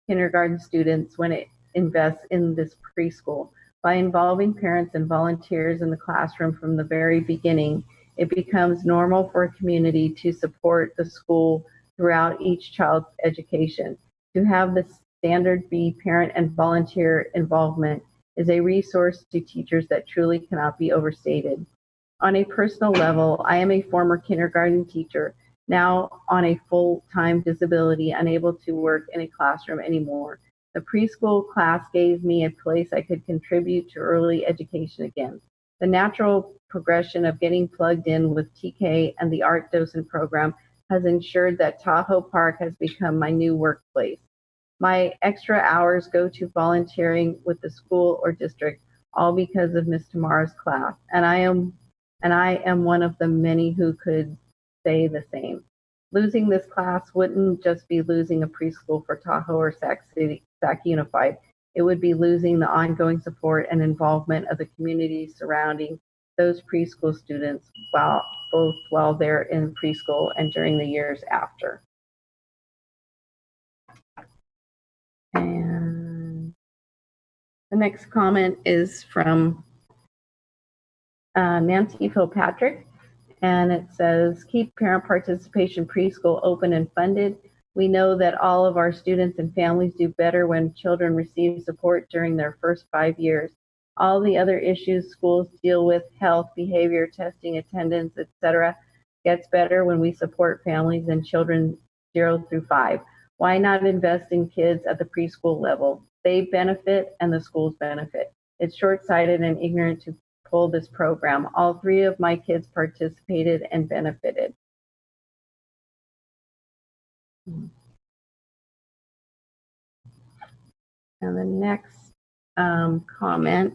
kindergarten students when it invests in this preschool. By involving parents and volunteers in the classroom from the very beginning, it becomes normal for a community to support the school throughout each child's education. To have the standard be parent and volunteer involvement is a resource to teachers that truly cannot be overstated. On a personal level, I am a former kindergarten teacher, now on a full-time disability, unable to work in a classroom anymore. The preschool class gave me a place I could contribute to early education again. The natural progression of getting plugged in with TK and the art docent program has ensured that Tahoe Park has become my new workplace. My extra hours go to volunteering with the school or district, all because of Ms. Tamara's class. And I am one of the many who could say the same. Losing this class wouldn't just be losing a preschool for Tahoe or Sac Unified. it would be losing the ongoing support and involvement of the community surrounding those preschool students both while they're in preschool and during the years after. And the next comment is from Nancy Kilpatrick, and it says, keep parent participation preschool open and funded. We know that all of our students and families do better when children receive support during their first 5 years. All the other issues schools deal with, health, behavior, testing, attendance, etc., gets better when we support families and children 0 through 5. Why not invest in kids at the preschool level? They benefit and the schools benefit. It's short-sighted and ignorant to pull this program. All 3 of my kids participated and benefited. And the next comment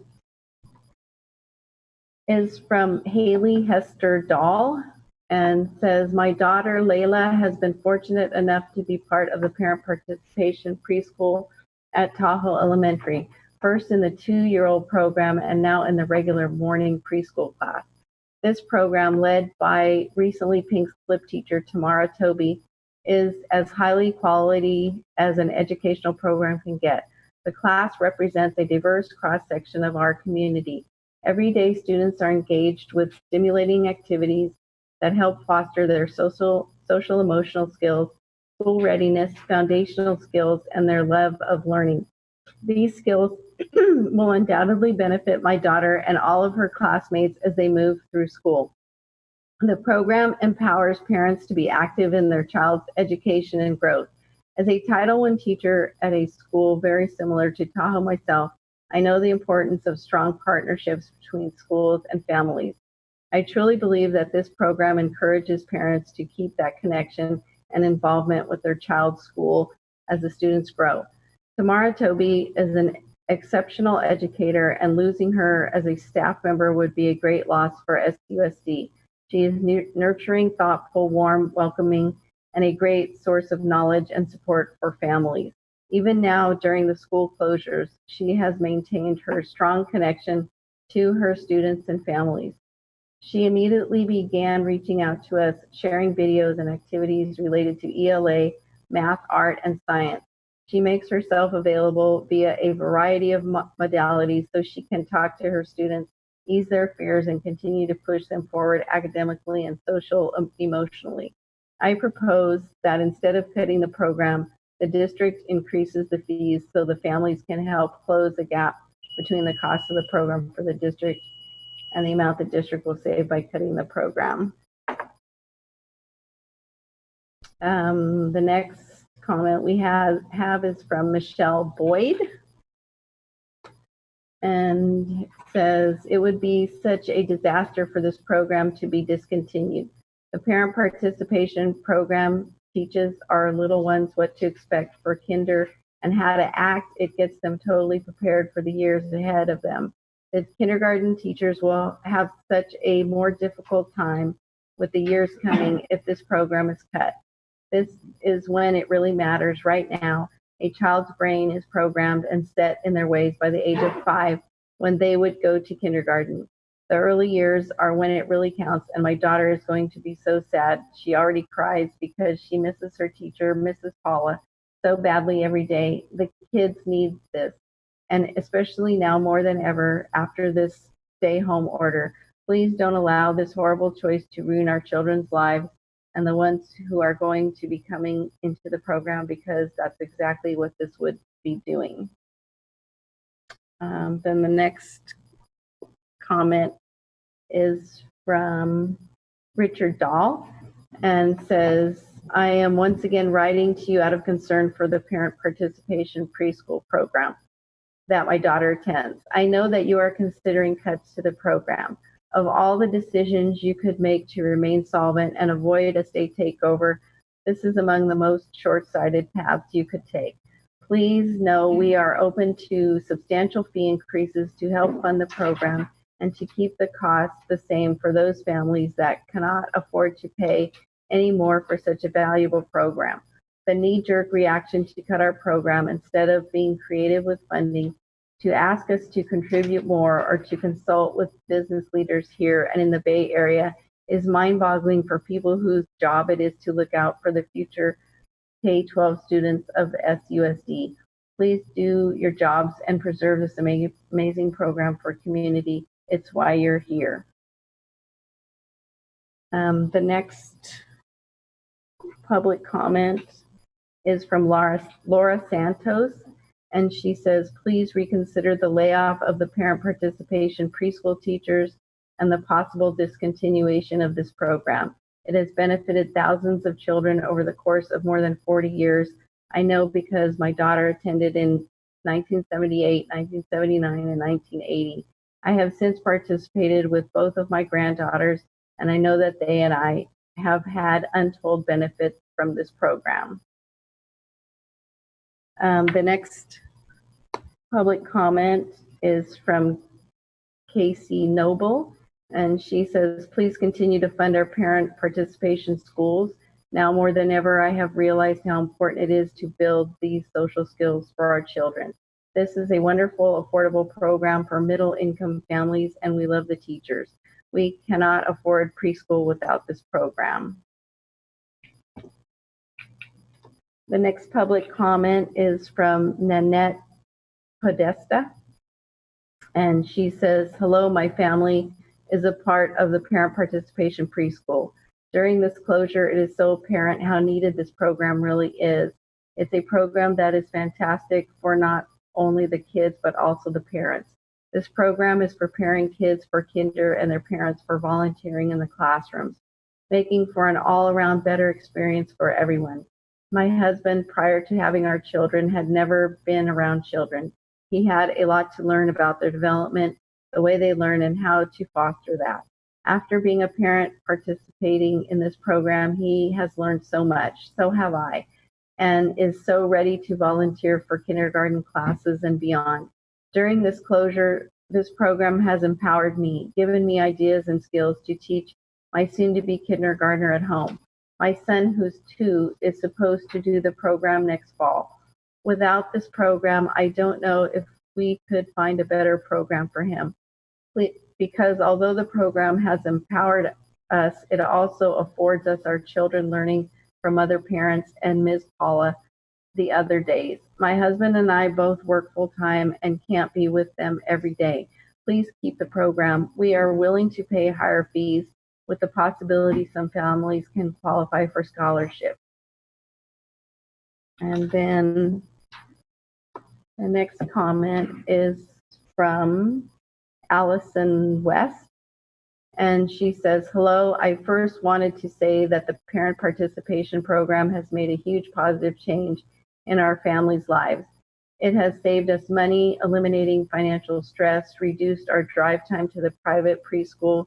is from Haley Hester Dahl and says, my daughter Layla has been fortunate enough to be part of the parent participation preschool at Tahoe Elementary, first in the 2-year-old program and now in the regular morning preschool class. This program, led by recently Pink Slip teacher Tamara Toby, is as highly quality as an educational program can get. The class represents a diverse cross-section of our community. Every day, students are engaged with stimulating activities that help foster their social emotional skills, school readiness, foundational skills, and their love of learning. These skills will undoubtedly benefit my daughter and all of her classmates as they move through school. The program empowers parents to be active in their child's education and growth. As a Title I teacher at a school very similar to Tahoe myself, I know the importance of strong partnerships between schools and families. I truly believe that this program encourages parents to keep that connection and involvement with their child's school as the students grow. Tamara Toby is an exceptional educator, and losing her as a staff member would be a great loss for SUSD. She is nurturing, thoughtful, warm, welcoming, and a great source of knowledge and support for families. Even now, during the school closures, she has maintained her strong connection to her students and families. She immediately began reaching out to us, sharing videos and activities related to ELA, math, art, and science. She makes herself available via a variety of modalities so she can talk to her students, ease their fears, and continue to push them forward academically and emotionally. I propose that instead of cutting the program, the district increases the fees so the families can help close the gap between the cost of the program for the district and the amount the district will save by cutting the program. The next comment we have is from Michelle Boyd, and says, it would be such a disaster for this program to be discontinued. The parent participation program teaches our little ones what to expect for kinder and how to act. It gets them totally prepared for the years ahead of them. The kindergarten teachers will have such a more difficult time with the years coming if this program is cut. This is when it really matters. Right now, a child's brain is programmed and set in their ways by the age of 5 when they would go to kindergarten. The early years are when it really counts, and my daughter is going to be so sad. She already cries because she misses her teacher, Mrs. Paula, so badly every day. The kids need this, and especially now more than ever after this stay-home order. Please don't allow this horrible choice to ruin our children's lives and the ones who are going to be coming into the program, because that's exactly what this would be doing. Then the next comment is from Richard Dahl and says, I am once again writing to you out of concern for the parent participation preschool program that my daughter attends. I know that you are considering cuts to the program. Of all the decisions you could make to remain solvent and avoid a state takeover, this is among the most short-sighted paths you could take. Please know we are open to substantial fee increases to help fund the program and to keep the costs the same for those families that cannot afford to pay any more for such a valuable program. the knee-jerk reaction to cut our program instead of being creative with funding, to ask us to contribute more or to consult with business leaders here and in the Bay Area is mind-boggling for people whose job it is to look out for the future K-12 students of SUSD. Please do your jobs and preserve this amazing program for community. It's why you're here. The next public comment is from Laura Santos, and she says, please reconsider the layoff of the parent participation preschool teachers and the possible discontinuation of this program. It has benefited thousands of children over the course of more than 40 years. I know because my daughter attended in 1978, 1979, and 1980. I have since participated with both of my granddaughters, and I know that they and I have had untold benefits from this program. The next public comment is from Casey Noble, and she says, please continue to fund our parent participation schools. Now more than ever, I have realized how important it is to build these social skills for our children. This is a wonderful, affordable program for middle-income families, and we love the teachers. We cannot afford preschool without this program. The next public comment is from Nanette Podesta, and she says, hello, my family is a part of the parent participation preschool. During this closure, it is so apparent how needed this program really is. It's a program that is fantastic for not only the kids, but also the parents. This program is preparing kids for kinder and their parents for volunteering in the classrooms, making for an all-around better experience for everyone. My husband, prior to having our children, had never been around children. He had a lot to learn about their development, the way they learn, and how to foster that. After being a parent participating in this program, he has learned so much, so have I, and is so ready to volunteer for kindergarten classes and beyond. During this closure, this program has empowered me, given me ideas and skills to teach my soon-to-be kindergartner at home. My son, who's 2, is supposed to do the program next fall. Without this program, I don't know if we could find a better program for him. Because although the program has empowered us, it also affords us our children learning from other parents and Ms. Paula the other days. My husband and I both work full-time and can't be with them every day. Please keep the program. We are willing to pay higher fees with the possibility some families can qualify for scholarship. And then the next comment is from Allison West, and she says, hello, I first wanted to say that the parent participation program has made a huge positive change in our families' lives. It has saved us money, eliminating financial stress, reduced our drive time to the private preschool,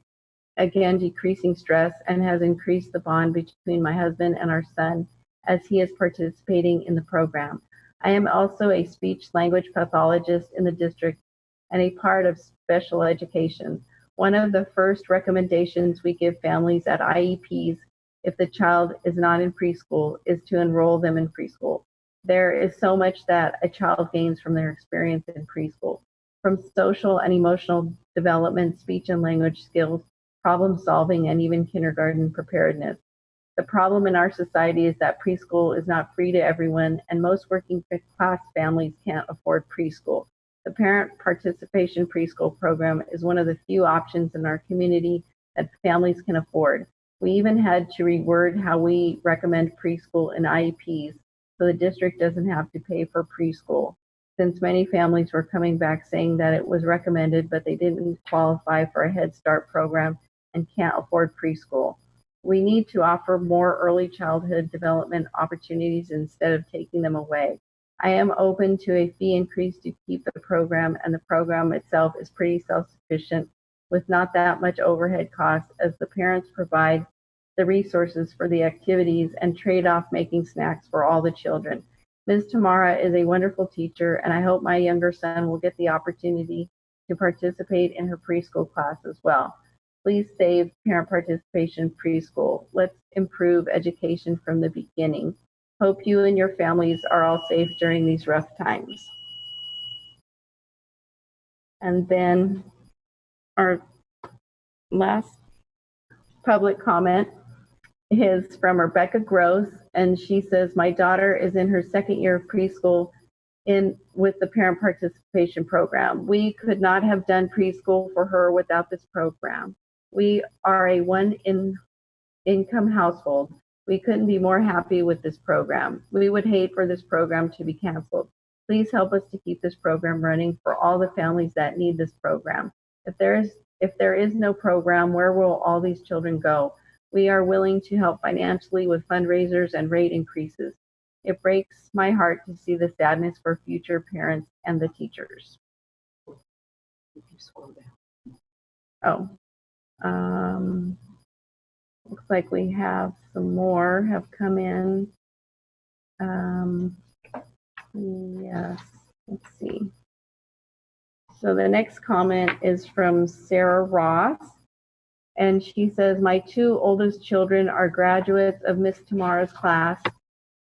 again decreasing stress, and has increased the bond between my husband and our son as he is participating in the program. I am also a speech language pathologist in the district and a part of special education. One of the first recommendations we give families at IEPs if the child is not in preschool is to enroll them in preschool. There is so much that a child gains from their experience in preschool, from social and emotional development, speech and language skills, problem solving, and even kindergarten preparedness. The problem in our society is that preschool is not free to everyone, and most working class families can't afford preschool. The parent participation preschool program is one of the few options in our community that families can afford. We even had to reword how we recommend preschool in IEPs so the district doesn't have to pay for preschool, since many families were coming back saying that it was recommended, but they didn't qualify for a Head Start program and can't afford preschool. We need to offer more early childhood development opportunities instead of taking them away. I am open to a fee increase to keep the program, and the program itself is pretty self-sufficient with not that much overhead costs, as the parents provide the resources for the activities and trade off making snacks for all the children. Ms. Tamara is a wonderful teacher, and I hope my younger son will get the opportunity to participate in her preschool class as well. Please save parent participation preschool. Let's improve education from the beginning. Hope you and your families are all safe during these rough times. And then our last public comment is from Rebecca Gross, and she says, my daughter is in her second year of preschool with the parent participation program. We could not have done preschool for her without this program. We are a one-income household. We couldn't be more happy with this program. We would hate for this program to be canceled. Please help us to keep this program running for all the families that need this program. If there is no program, where will all these children go? We are willing to help financially with fundraisers and rate increases. It breaks my heart to see the sadness for future parents and the teachers. Oh, looks like we have some more have come in. Yes, let's see. So the next comment is from Sarah Ross, and she says, my two oldest children are graduates of Miss Tamara's class.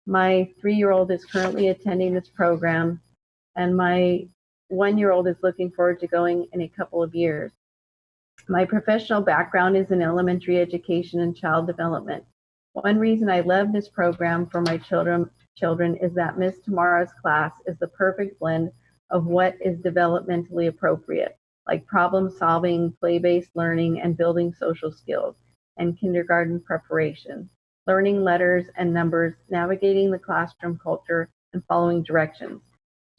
My 3-year-old is currently attending this program, and my 1-year-old is looking forward to going in a couple of years. My professional background is in elementary education and child development. One reason I love this program for my children is that Miss Tamara's class is the perfect blend of what is developmentally appropriate, like problem solving, play-based learning, and building social skills, and kindergarten preparation, learning letters and numbers, navigating the classroom culture, and following directions.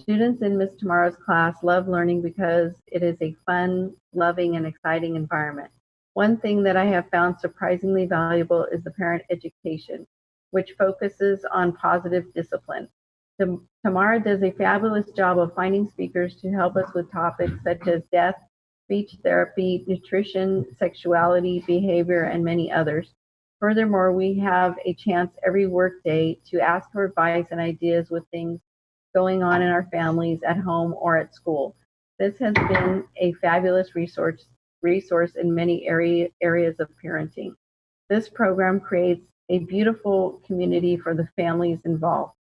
Students in Miss Tamara's class love learning because it is a fun, loving, and exciting environment. One thing that I have found surprisingly valuable is the parent education, which focuses on positive discipline. Tamara does a fabulous job of finding speakers to help us with topics such as death, speech therapy, nutrition, sexuality, behavior, and many others. Furthermore, we have a chance every workday to ask for advice and ideas with things going on in our families at home or at school. This has been a fabulous resource in many areas of parenting. This program creates a beautiful community for the families involved.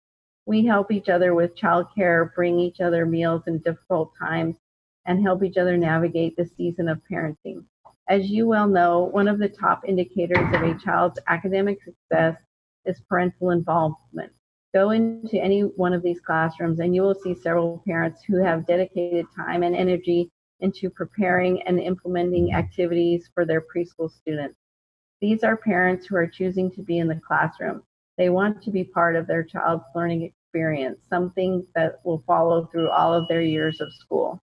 We help each other with childcare, bring each other meals in difficult times, and help each other navigate the season of parenting. As you well know, one of the top indicators of a child's academic success is parental involvement. Go into any one of these classrooms and you will see several parents who have dedicated time and energy into preparing and implementing activities for their preschool students. These are parents who are choosing to be in the classroom. They want to be part of their child's learning experience, something that will follow through all of their years of school.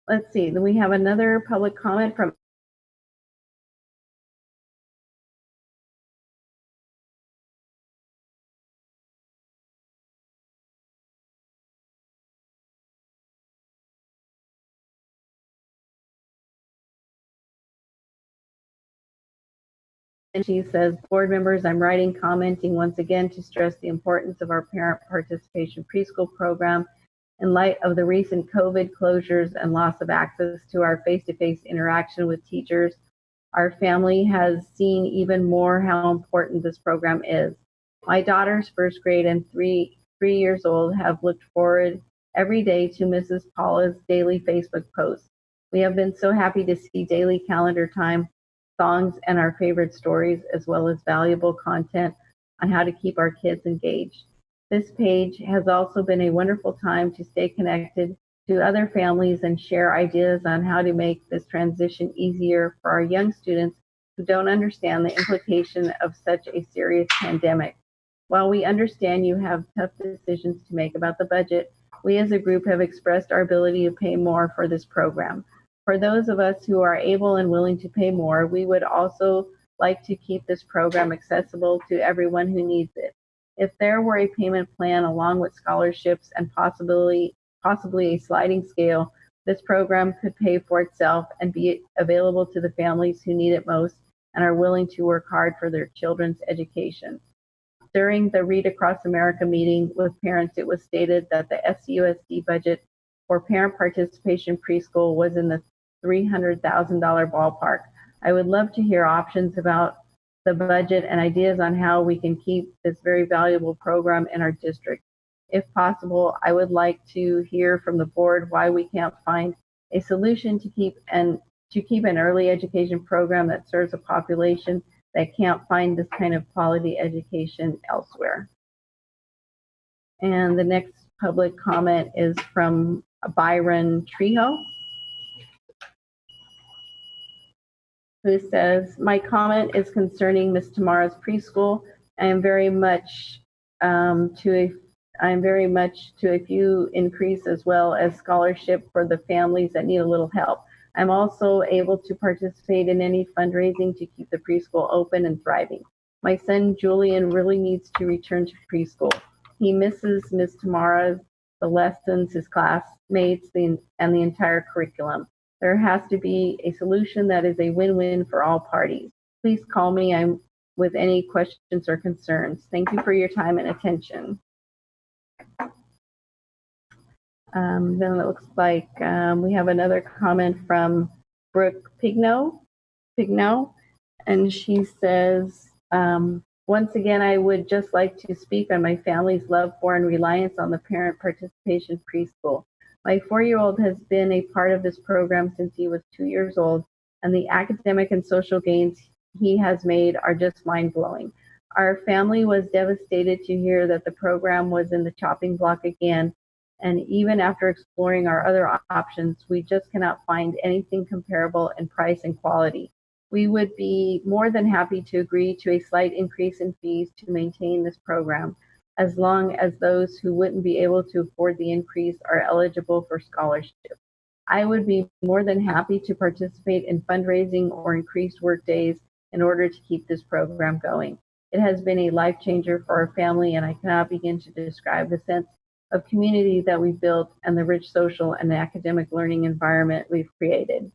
Let's see, then we have another public comment from and she says, board members, I'm commenting once again to stress the importance of our parent participation preschool program in light of the recent COVID closures and loss of access to our face-to-face interaction with teachers. Our family has seen even more how important this program is. My daughter's first grade and three years old have looked forward every day to Mrs. Paula's daily Facebook posts. We have been so happy to see daily calendar time, songs, and our favorite stories, as well as valuable content on how to keep our kids engaged. This page has also been a wonderful time to stay connected to other families and share ideas on how to make this transition easier for our young students who don't understand the implication of such a serious pandemic. While we understand you have tough decisions to make about the budget, we as a group have expressed our ability to pay more for this program. For those of us who are able and willing to pay more, we would also like to keep this program accessible to everyone who needs it. If there were a payment plan along with scholarships and possibly a sliding scale, this program could pay for itself and be available to the families who need it most and are willing to work hard for their children's education. During the Read Across America meeting with parents, it was stated that the SUSD budget for parent participation preschool was in the $300,000 ballpark. I would love to hear options about the budget and ideas on how we can keep this very valuable program in our district. If possible, I would like to hear from the board why we can't find a solution to keep an early education program that serves a population that can't find this kind of quality education elsewhere. And the next public comment is from Byron Trejo, who says, my comment is concerning Ms. Tamara's preschool. I am very much to a few increase as well as scholarship for the families that need a little help. I'm also able to participate in any fundraising to keep the preschool open and thriving. My son Julian really needs to return to preschool. He misses Ms. Tamara, the lessons, his classmates, and the entire curriculum. There has to be a solution that is a win-win for all parties. Please call me with any questions or concerns. Thank you for your time and attention. Then it looks like we have another comment from Brooke Pigno, and she says, once again, I would just like to speak on my family's love for and reliance on the parent participation preschool. My 4-year-old has been a part of this program since he was 2 years old, and the academic and social gains he has made are just mind-blowing. Our family was devastated to hear that the program was in the chopping block again, and even after exploring our other options, we just cannot find anything comparable in price and quality. We would be more than happy to agree to a slight increase in fees to maintain this program, as long as those who wouldn't be able to afford the increase are eligible for scholarship. I would be more than happy to participate in fundraising or increased work days in order to keep this program going. It has been a life changer for our family, and I cannot begin to describe the sense of community that we've built and the rich social and academic learning environment we've created.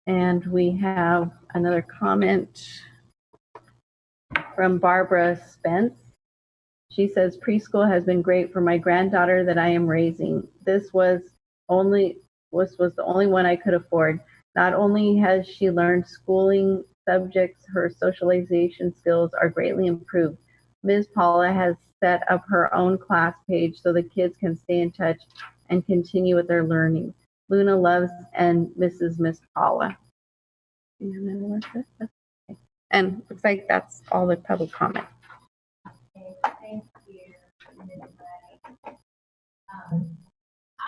And we have another comment from Barbara Spence. She says, preschool has been great for my granddaughter that I am raising. This was the only one I could afford. Not only has she learned schooling subjects, her socialization skills are greatly improved. Ms. Paula has set up her own class page so the kids can stay in touch and continue with their learning. Luna loves and misses Miss Paula. And looks like that's all the public comment. Okay, thank you.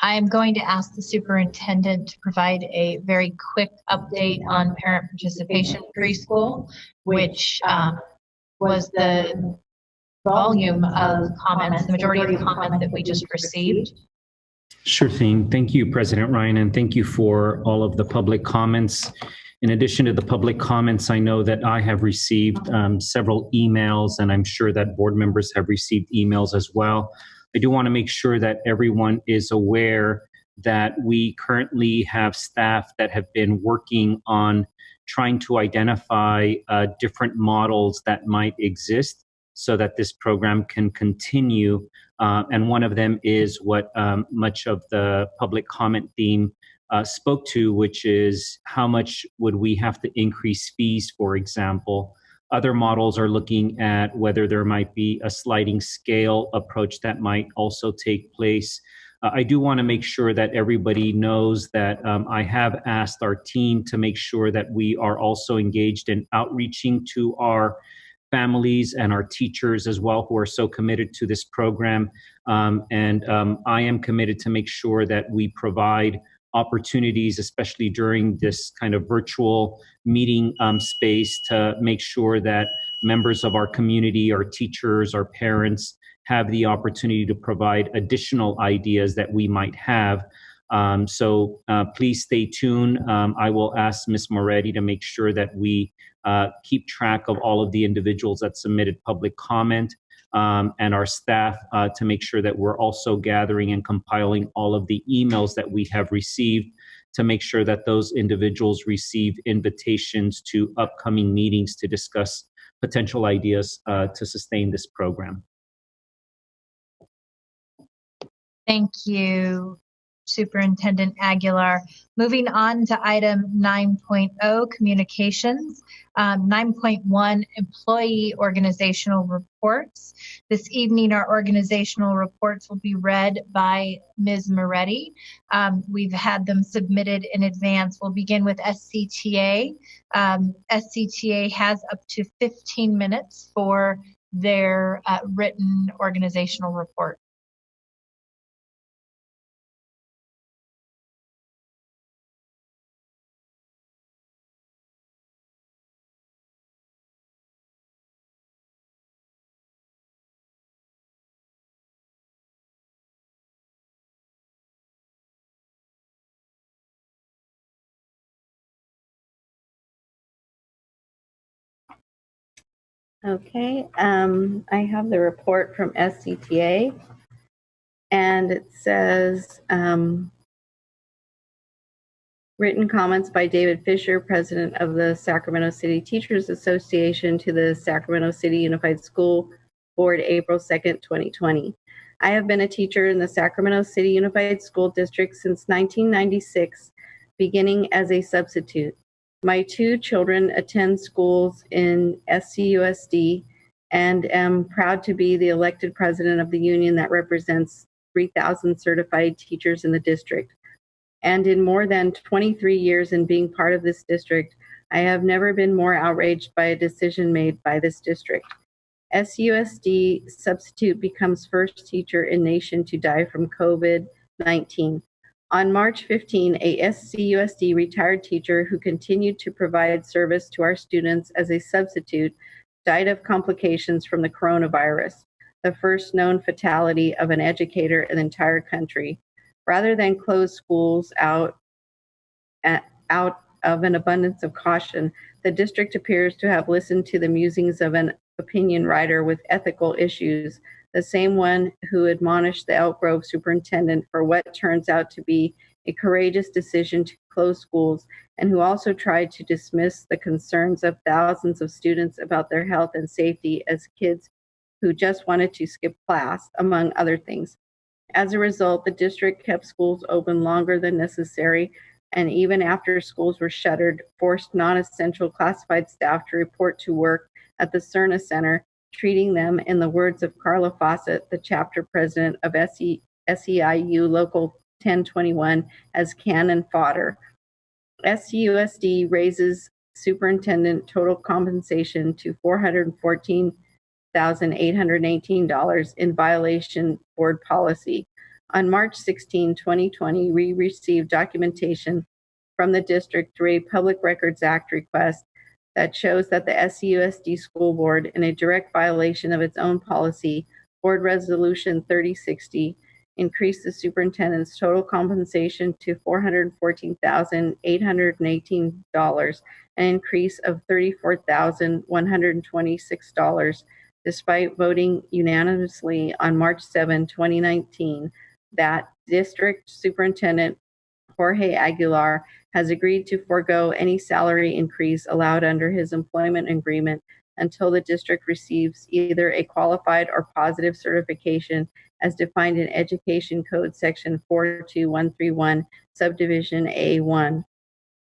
I'm going to ask the superintendent to provide a very quick update on parent participation preschool, which was the volume of comments, the majority of the comments that we just received. Sure thing. Thank you, President Ryan, and thank you for all of the public comments. In addition to the public comments, I know that I have received several emails, and I'm sure that board members have received emails as well. I do want to make sure that everyone is aware that we currently have staff that have been working on trying to identify different models that might exist so that this program can continue. And one of them is what much of the public comment theme spoke to, which is how much would we have to increase fees, for example. Other models are looking at whether there might be a sliding scale approach that might also take place. I do want to make sure that everybody knows that I have asked our team to make sure that we are also engaged in outreaching to our families and our teachers as well, who are so committed to this program. And I am committed to make sure that we provide opportunities, especially during this kind of virtual meeting space, to make sure that members of our community, our teachers, our parents have the opportunity to provide additional ideas that we might have. So please stay tuned. I will ask Ms. Moretti to make sure that we keep track of all of the individuals that submitted public comment, and our staff to make sure that we're also gathering and compiling all of the emails that we have received to make sure that those individuals receive invitations to upcoming meetings to discuss potential ideas to sustain this program. Thank you, Superintendent Aguilar. Moving on to item 9.0, communications. 9.1, employee organizational reports. This evening, our organizational reports will be read by Ms. Moretti. We've had them submitted in advance. We'll begin with SCTA. SCTA has up to 15 minutes for their written organizational report. Okay, I have the report from SCTA, and it says, written comments by David Fisher, president of the Sacramento City Teachers Association, to the Sacramento City Unified School Board, April 2nd, 2020. I have been a teacher in the Sacramento City Unified School District since 1996, beginning as a substitute. My two children attend schools in SCUSD and am proud to be the elected president of the union that represents 3,000 certified teachers in the district. And in more than 23 years in being part of this district, I have never been more outraged by a decision made by this district. SUSD substitute becomes first teacher in nation to die from COVID-19. On March 15, a SCUSD retired teacher who continued to provide service to our students as a substitute died of complications from the coronavirus, the first known fatality of an educator in the entire country. Rather than close schools out of an abundance of caution, the district appears to have listened to the musings of an opinion writer with ethical issues, the same one who admonished the Elk Grove superintendent for what turns out to be a courageous decision to close schools, and who also tried to dismiss the concerns of thousands of students about their health and safety as kids who just wanted to skip class, among other things. As a result, the district kept schools open longer than necessary, and even after schools were shuttered, forced non-essential classified staff to report to work at the Cerna Center, treating them, in the words of Carla Fawcett, the chapter president of SEIU Local 1021, as cannon fodder. SUSD raises superintendent total compensation to $414,818 in violation board policy. On March 16, 2020, we received documentation from the district through a Public Records Act request that shows that the SUSD school board, in a direct violation of its own policy, Board Resolution 3060, increased the superintendent's total compensation to $414,818, an increase of $34,126, despite voting unanimously on March 7, 2019, that District Superintendent Jorge Aguilar has agreed to forego any salary increase allowed under his employment agreement until the district receives either a qualified or positive certification as defined in Education Code Section 42131, Subdivision A1.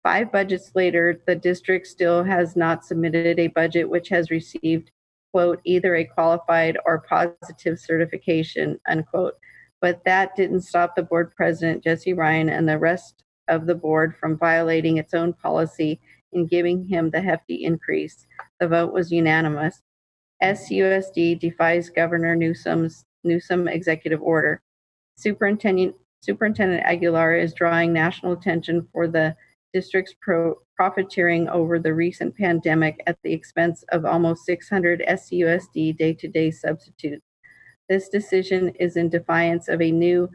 5 budgets later, the district still has not submitted a budget which has received, quote, either a qualified or positive certification, unquote. But that didn't stop the board president, Jesse Ryan, and the rest of the board from violating its own policy in giving him the hefty increase. The vote was unanimous. SUSD defies Governor Newsom executive order. Superintendent Aguilar is drawing national attention for the district's profiteering over the recent pandemic at the expense of almost 600 SUSD day-to-day substitutes. This decision is in defiance of a new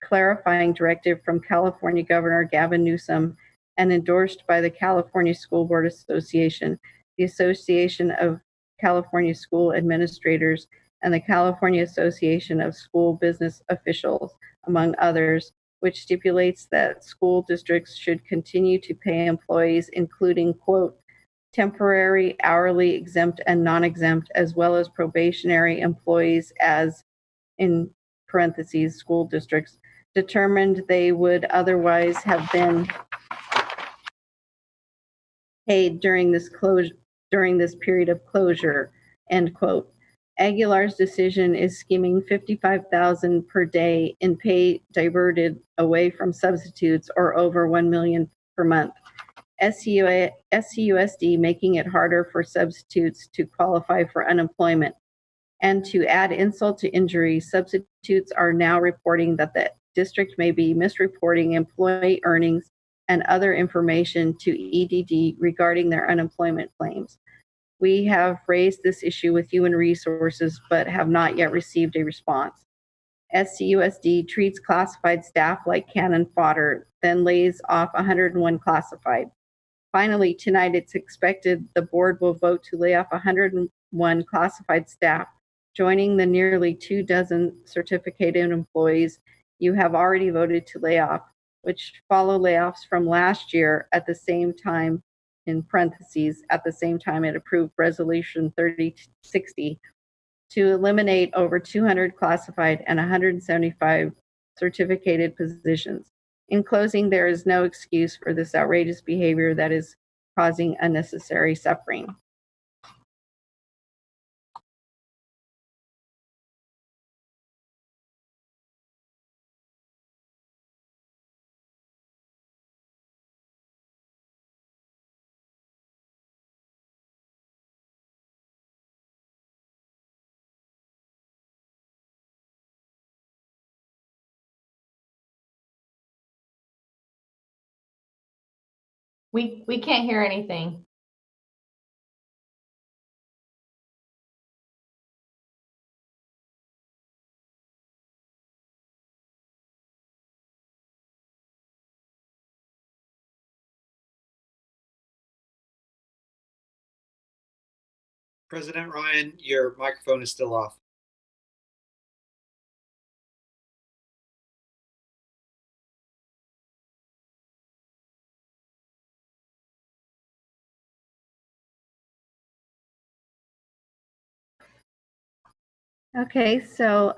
clarifying directive from California Governor Gavin Newsom and endorsed by the California School Board Association, the Association of California School Administrators, and the California Association of School Business Officials, among others, which stipulates that school districts should continue to pay employees, including, quote, temporary, hourly, exempt, and non-exempt, as well as probationary employees as, in parentheses, school districts, determined they would otherwise have been paid during this period of closure, end quote. Aguilar's decision is skimming $55,000 per day in pay diverted away from substitutes, or over $1 million per month. SCUSD making it harder for substitutes to qualify for unemployment. And to add insult to injury, substitutes are now reporting that the district may be misreporting employee earnings and other information to EDD regarding their unemployment claims. We have raised this issue with Human Resources, but have not yet received a response. SCUSD treats classified staff like cannon fodder, then lays off 101 classified. Finally, tonight it's expected the board will vote to lay off 101 classified staff, joining the nearly 24 certificated employees you have already voted to lay off, which follow layoffs from last year at the same time, in parentheses, at the same time it approved Resolution 3060 to eliminate over 200 classified and 175 certificated positions. In closing, there is no excuse for this outrageous behavior that is causing unnecessary suffering. We can't hear anything. President Ryan, your microphone is still off. Okay, so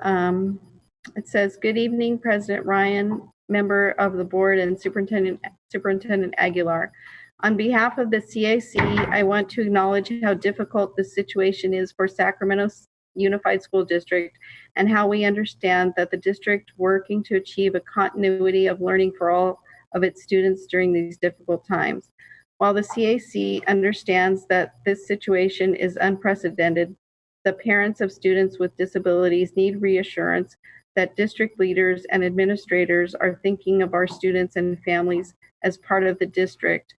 it says, good evening, President Ryan, member of the board, and Superintendent Aguilar. On behalf of the CAC, I want to acknowledge how difficult this situation is for Sacramento Unified School District, and how we understand that the district working to achieve a continuity of learning for all of its students during these difficult times. While the CAC understands that this situation is unprecedented, the parents of students with disabilities need reassurance that district leaders and administrators are thinking of our students and families as part of the district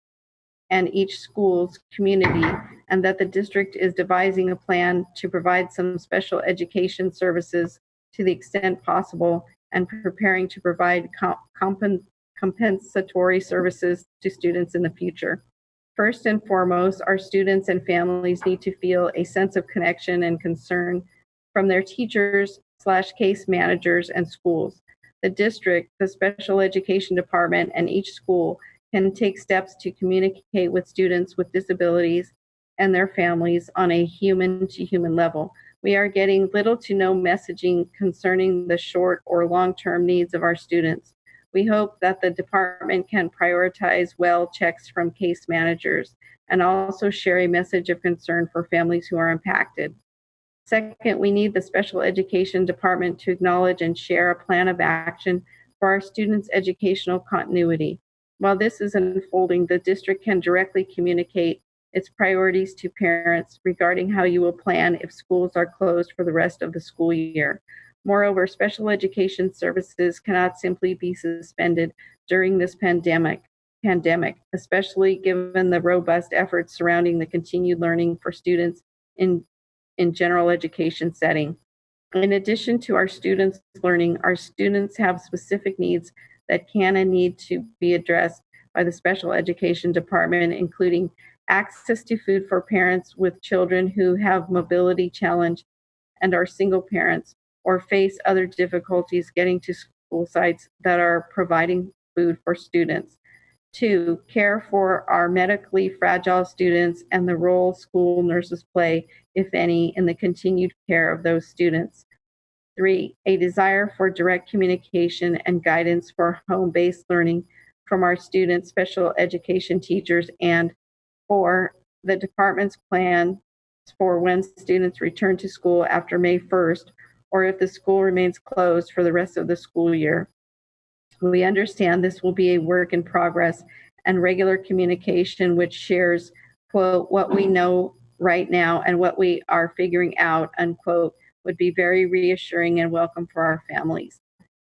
and each school's community, and that the district is devising a plan to provide some special education services to the extent possible, and preparing to provide compensatory services to students in the future. First and foremost, our students and families need to feel a sense of connection and concern from their teachers/case managers and schools. The district, the special education department, and each school can take steps to communicate with students with disabilities and their families on a human-to-human level. We are getting little to no messaging concerning the short or long-term needs of our students. We hope that the department can prioritize well checks from case managers and also share a message of concern for families who are impacted. Second, we need the special education department to acknowledge and share a plan of action for our students' educational continuity. While this is unfolding, the district can directly communicate its priorities to parents regarding how you will plan if schools are closed for the rest of the school year. Moreover, special education services cannot simply be suspended during this pandemic, especially given the robust efforts surrounding the continued learning for students in general education setting. In addition to our students' learning, our students have specific needs that can and need to be addressed by the special education department, including access to food for parents with children who have mobility challenge and are single parents, or face other difficulties getting to school sites that are providing food for students. 2, care for our medically fragile students and the role school nurses play, if any, in the continued care of those students. 3, a desire for direct communication and guidance for home-based learning from our students, special education teachers, and 4, the department's plan for when students return to school after May 1st, or if the school remains closed for the rest of the school year. We understand this will be a work in progress, and regular communication which shares, quote, what we know right now and what we are figuring out, unquote, would be very reassuring and welcome for our families.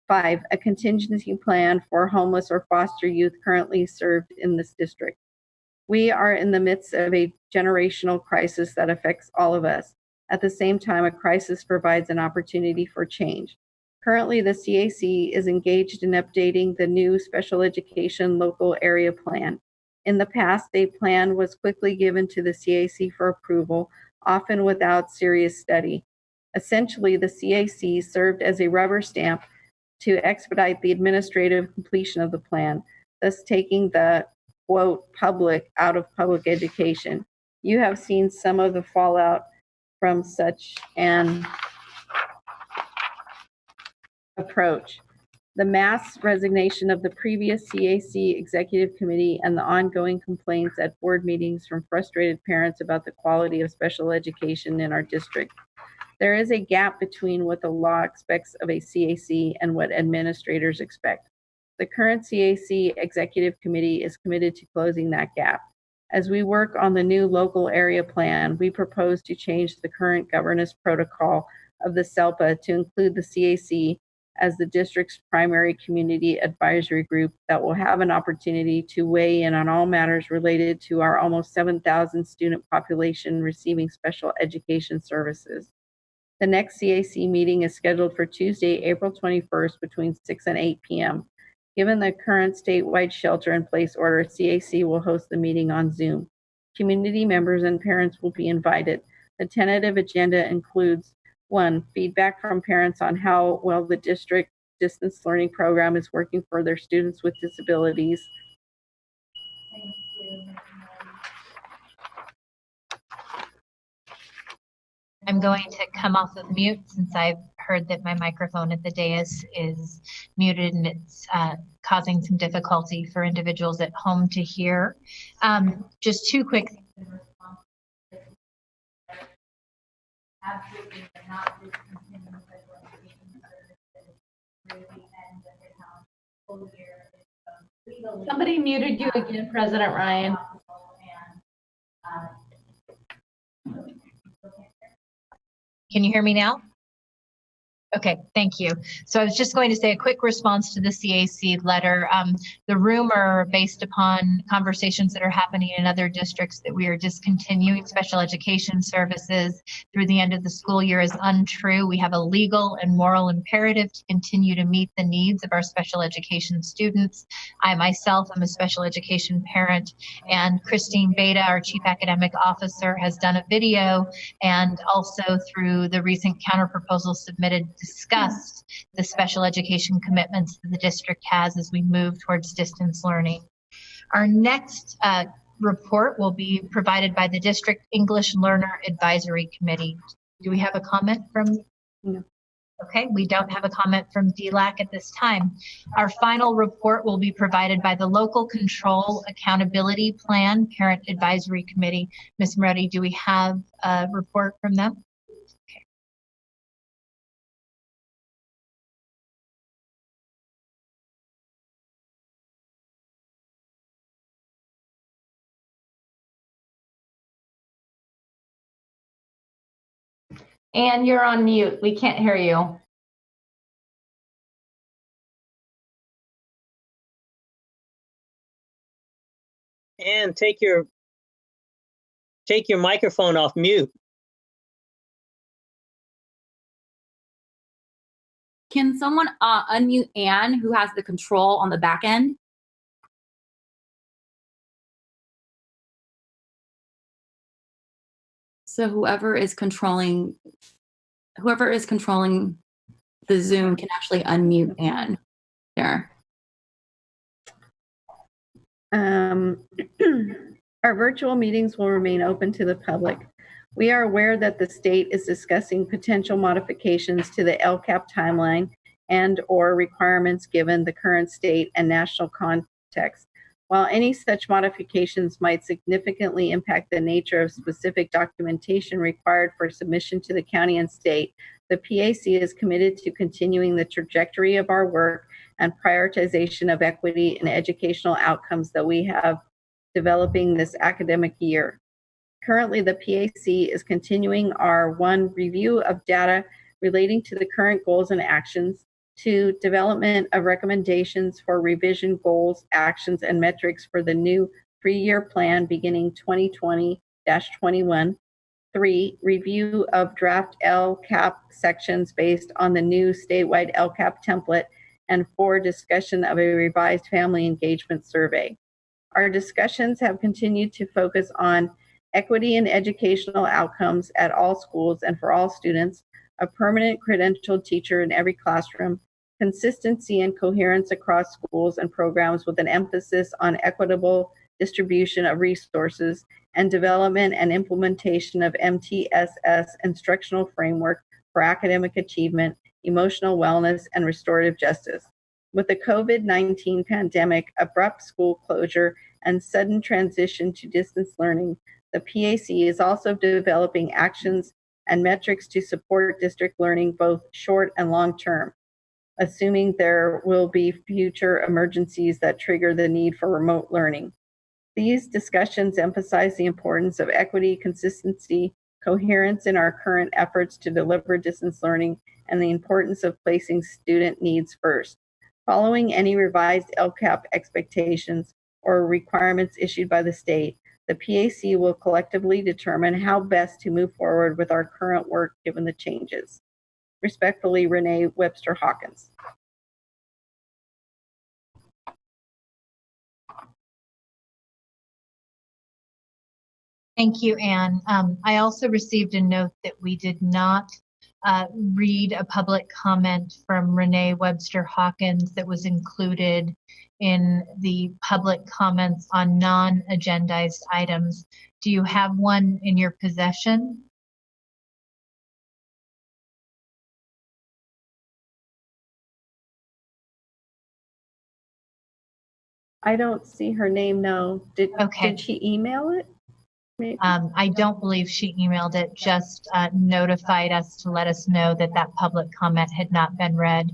5, a contingency plan for homeless or foster youth currently served in this district. We are in the midst of a generational crisis that affects all of us. At the same time, a crisis provides an opportunity for change. Currently, the CAC is engaged in updating the new special education local area plan. In the past, a plan was quickly given to the CAC for approval, often without serious study. Essentially, the CAC served as a rubber stamp to expedite the administrative completion of the plan, thus taking the, quote, public out of public education. You have seen some of the fallout from such an approach. The mass resignation of the previous CAC executive committee and the ongoing complaints at board meetings from frustrated parents about the quality of special education in our district. There is a gap between what the law expects of a CAC and what administrators expect. The current CAC executive committee is committed to closing that gap. As we work on the new local area plan, we propose to change the current governance protocol of the SELPA to include the CAC as the district's primary community advisory group that will have an opportunity to weigh in on all matters related to our almost 7,000 student population receiving special education services. The next CAC meeting is scheduled for Tuesday, April 21st between 6 and 8 p.m. Given the current statewide shelter-in-place order, CAC will host the meeting on Zoom. Community members and parents will be invited. The tentative agenda includes 1, feedback from parents on how well the district distance learning program is working for their students with disabilities. Thank you. I'm going to come off of mute since I've heard that my microphone at the dais is muted and it's causing some difficulty for individuals at home to hear. Just 2 quick things in response. Absolutely not discontinuing special education services through the end of the school year. Legally, Somebody muted you again, President Ryan. Can you hear me now? Okay, thank you. So I was just going to say a quick response to the CAC letter. The rumor based upon conversations that are happening in other districts that we are discontinuing special education services through the end of the school year is untrue. We have a legal and moral imperative to continue to meet the needs of our special education students. I myself am a special education parent, and Christine Beta, our Chief Academic Officer, has done a video and also through the recent counterproposal submitted discussed the special education commitments that the district has as we move towards distance learning. Our next report will be provided by the District English Learner Advisory Committee. Do we have a comment from? No. Okay, we don't have a comment from DLAC at this time. Our final report will be provided by the Local Control Accountability Plan Parent Advisory Committee. Ms. Moretti, do we have a report from them? And you're on mute. We can't hear you. And take your microphone off mute. Can someone unmute Anne, who has the control on the back end? So whoever is controlling the Zoom can actually unmute Anne there. Our virtual meetings will remain open to the public. We are aware that the state is discussing potential modifications to the LCAP timeline and/or requirements given the current state and national context. While any such modifications might significantly impact the nature of specific documentation required for submission to the county and state, the PAC is committed to continuing the trajectory of our work and prioritization of equity and educational outcomes that we have developing this academic year. Currently, the PAC is continuing our 1, review of data relating to the current goals and actions, 2, development of recommendations for revision goals, actions, and metrics for the new 3-year plan beginning 2020-21, 3, review of draft LCAP sections based on the new statewide LCAP template, and 4, discussion of a revised family engagement survey. Our discussions have continued to focus on equity and educational outcomes at all schools and for all students, a permanent credentialed teacher in every classroom, consistency and coherence across schools and programs with an emphasis on equitable distribution of resources, and development and implementation of MTSS instructional framework for academic achievement, emotional wellness, and restorative justice. With the COVID-19 pandemic, abrupt school closure, and sudden transition to distance learning, the PAC is also developing actions and metrics to support district learning both short and long term, assuming there will be future emergencies that trigger the need for remote learning. These discussions emphasize the importance of equity, consistency, coherence in our current efforts to deliver distance learning, and the importance of placing student needs first. Following any revised LCAP expectations or requirements issued by the state, the PAC will collectively determine how best to move forward with our current work given the changes. Respectfully, Renee Webster Hawkins. Thank you, Anne. I also received a note that we did not read a public comment from Renee Webster Hawkins that was included in the public comments on non-agendized items. Do you have one in your possession? I don't see her name, no. Did she email it? I don't believe she emailed it, just notified us to let us know that that public comment had not been read.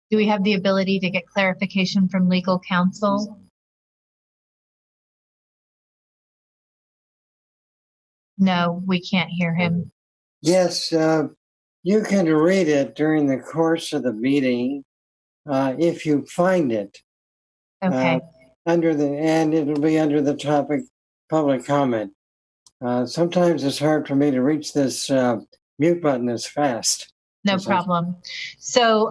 Do we have the ability to get clarification from legal counsel? No, we can't hear him. Yes, you can read it during the course of the meeting if you find it. Okay. And it'll be under the topic public comment. Sometimes it's hard for me to reach this mute button as fast. No problem. So,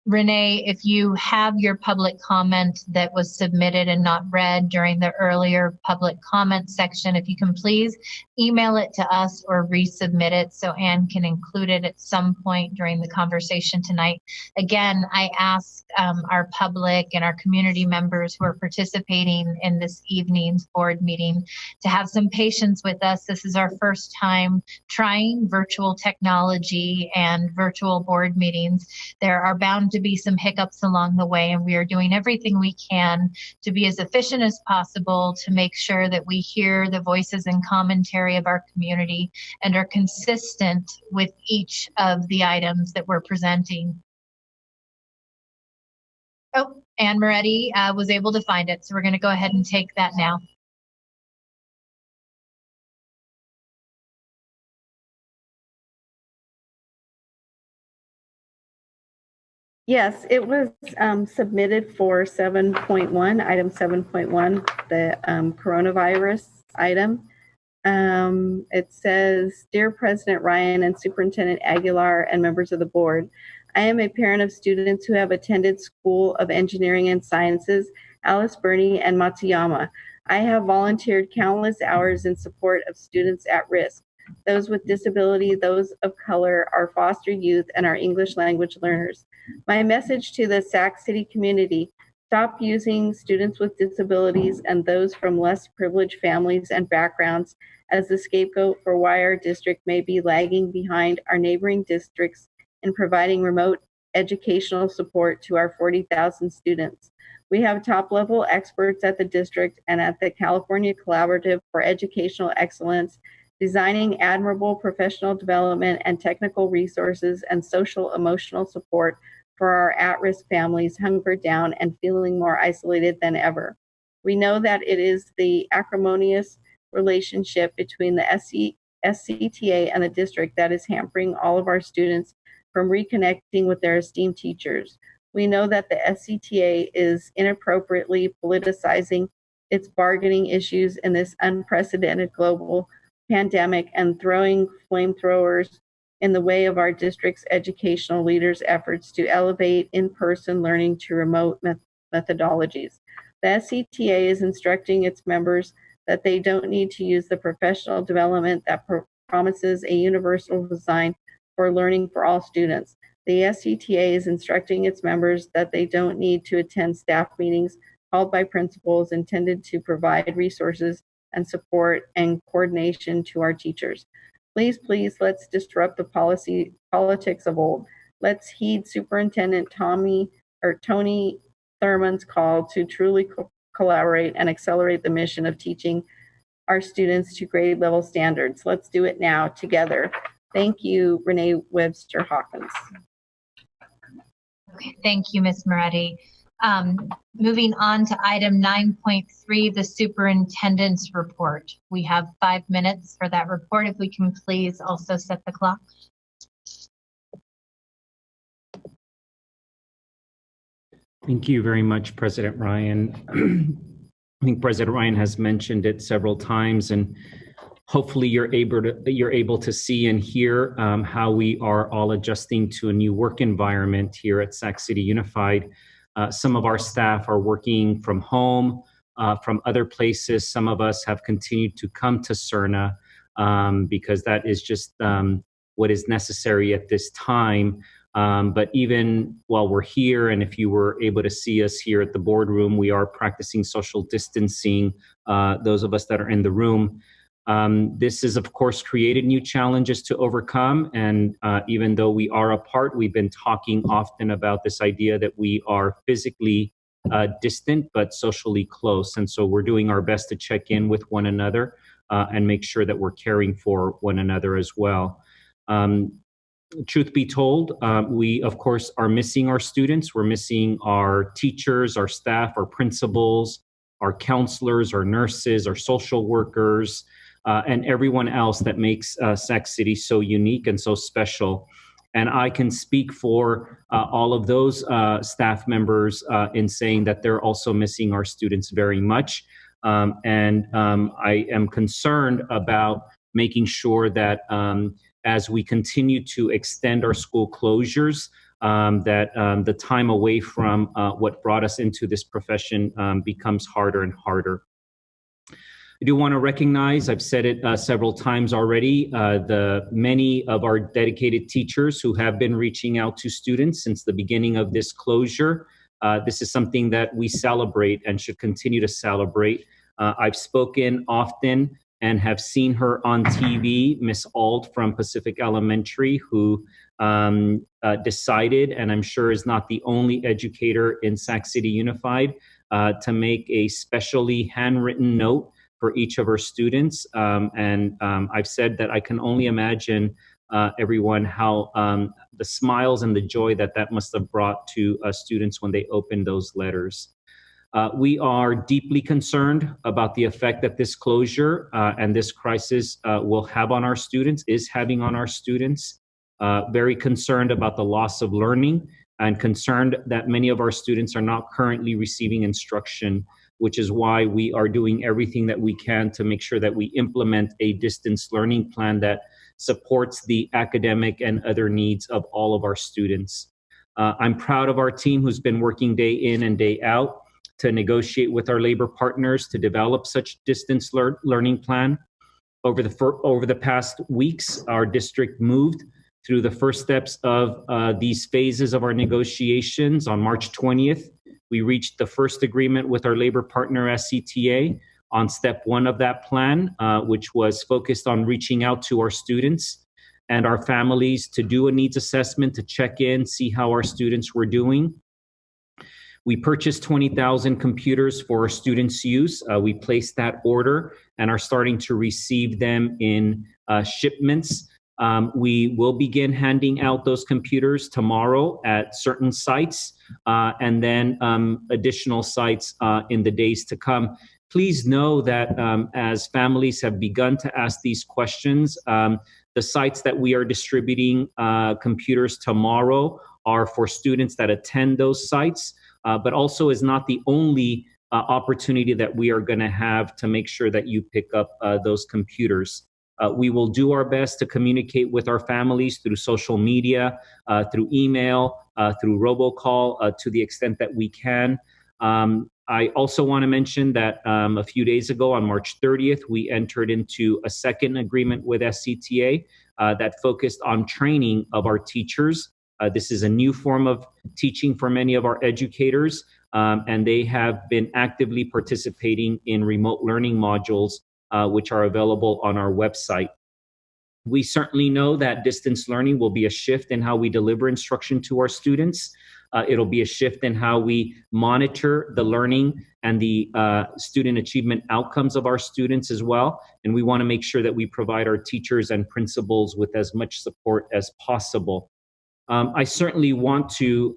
Renee, if you have your public comment that was submitted and not read during the earlier public comment section, if you can please email it to us or resubmit it so Anne can include it at some point during the conversation tonight. Again, I ask our public and our community members who are participating in this evening's board meeting to have some patience with us. This is our first time trying virtual technology and virtual board meetings. There are bound to be some hiccups along the way, and we are doing everything we can to be as efficient as possible to make sure that we hear the voices and commentary of our community and are consistent with each of the items that we're presenting. Oh, Anne Moretti was able to find it, so we're going to go ahead and take that now. Yes, it was submitted for 7.1, item 7.1, the coronavirus item. It says, Dear President Ryan and Superintendent Aguilar and members of the board, I am a parent of students who have attended School of Engineering and Sciences, Alice Burney and Matsuyama. I have volunteered countless hours in support of students at risk, those with disability, those of color, our foster youth, and our English language learners. My message to the Sac City community, Stop using students with disabilities and those from less privileged families and backgrounds as the scapegoat for why our district may be lagging behind our neighboring districts in providing remote educational support to our 40,000 students. We have top-level experts at the district and at the California Collaborative for Educational Excellence, designing admirable professional development and technical resources and social emotional support for our at-risk families hunkered down and feeling more isolated than ever. We know that it is the acrimonious relationship between the SCTA and the district that is hampering all of our students from reconnecting with their esteemed teachers. We know that the SCTA is inappropriately politicizing its bargaining issues in this unprecedented global pandemic and throwing flamethrowers in the way of our district's educational leaders' efforts to elevate in-person learning to remote methodologies. The SCTA is instructing its members that they don't need to use the professional development that promises a universal design for learning for all students. The SCTA is instructing its members that they don't need to attend staff meetings held by principals intended to provide resources and support and coordination to our teachers. Please, let's disrupt the politics of old. Let's heed Superintendent Tony Thurman's call to truly collaborate and accelerate the mission of teaching our students to grade level standards. Let's do it now together. Thank you, Renee Webster Hawkins. Okay, thank you, Ms. Moretti. Moving on to item 9.3, the superintendent's report. We have 5 minutes for that report. If we can please also set the clock. Thank you very much, President Ryan. I think President Ryan has mentioned it several times, and hopefully you're able to see and hear how we are all adjusting to a new work environment here at Sac City Unified. Some of our staff are working from home, from other places. Some of us have continued to come to CERNA because that is just what is necessary at this time. But even while we're here, and if you were able to see us here at the boardroom, we are practicing social distancing, those of us that are in the room. This has, of course, created new challenges to overcome. And even though we are apart, we've been talking often about this idea that we are physically distant, but socially close. And so we're doing our best to check in with one another and make sure that we're caring for one another as well. Truth be told, we, of course, are missing our students. We're missing our teachers, our staff, our principals, our counselors, our nurses, our social workers, and everyone else that makes Sac City so unique and so special. And I can speak for all of those staff members in saying that they're also missing our students very much. And I am concerned about making sure that as we continue to extend our school closures, that the time away from what brought us into this profession becomes harder and harder. I do want to recognize, I've said it several times already, the many of our dedicated teachers who have been reaching out to students since the beginning of this closure. This is something that we celebrate and should continue to celebrate. I've spoken often and have seen her on TV, Miss Auld from Pacific Elementary, who decided, and I'm sure is not the only educator in Sac City Unified, to make a specially handwritten note for each of her students. I've said that I can only imagine everyone how the smiles and the joy that must have brought to students when they opened those letters. We are deeply concerned about the effect that this closure and this crisis will have on our students, is having on our students. Very concerned about the loss of learning and concerned that many of our students are not currently receiving instruction, which is why we are doing everything that we can to make sure that we implement a distance learning plan that supports the academic and other needs of all of our students. I'm proud of our team who's been working day in and day out to negotiate with our labor partners to develop such distance learning plan. Over the past weeks, our district moved through the first steps of these phases of our negotiations. On March 20th, We reached the first agreement with our labor partner, SCTA, on step 1 of that plan, which was focused on reaching out to our students and our families to do a needs assessment, to check in, see how our students were doing. We purchased 20,000 computers for our students' use. We placed that order and are starting to receive them in shipments. We will begin handing out those computers tomorrow at certain sites and then additional sites in the days to come. Please know that as families have begun to ask these questions, the sites that we are distributing computers tomorrow are for students that attend those sites, but also is not the only opportunity that we are going to have to make sure that you pick up those computers. We will do our best to communicate with our families through social media, through email, through robocall, to the extent that we can. I also want to mention that a few days ago, on March 30th, we entered into a second agreement with SCTA that focused on training of our teachers. This is a new form of teaching for many of our educators, and they have been actively participating in remote learning modules, which are available on our website. We certainly know that distance learning will be a shift in how we deliver instruction to our students. It'll be a shift in how we monitor the learning and the student achievement outcomes of our students as well. And we want to make sure that we provide our teachers and principals with as much support as possible. I certainly want to,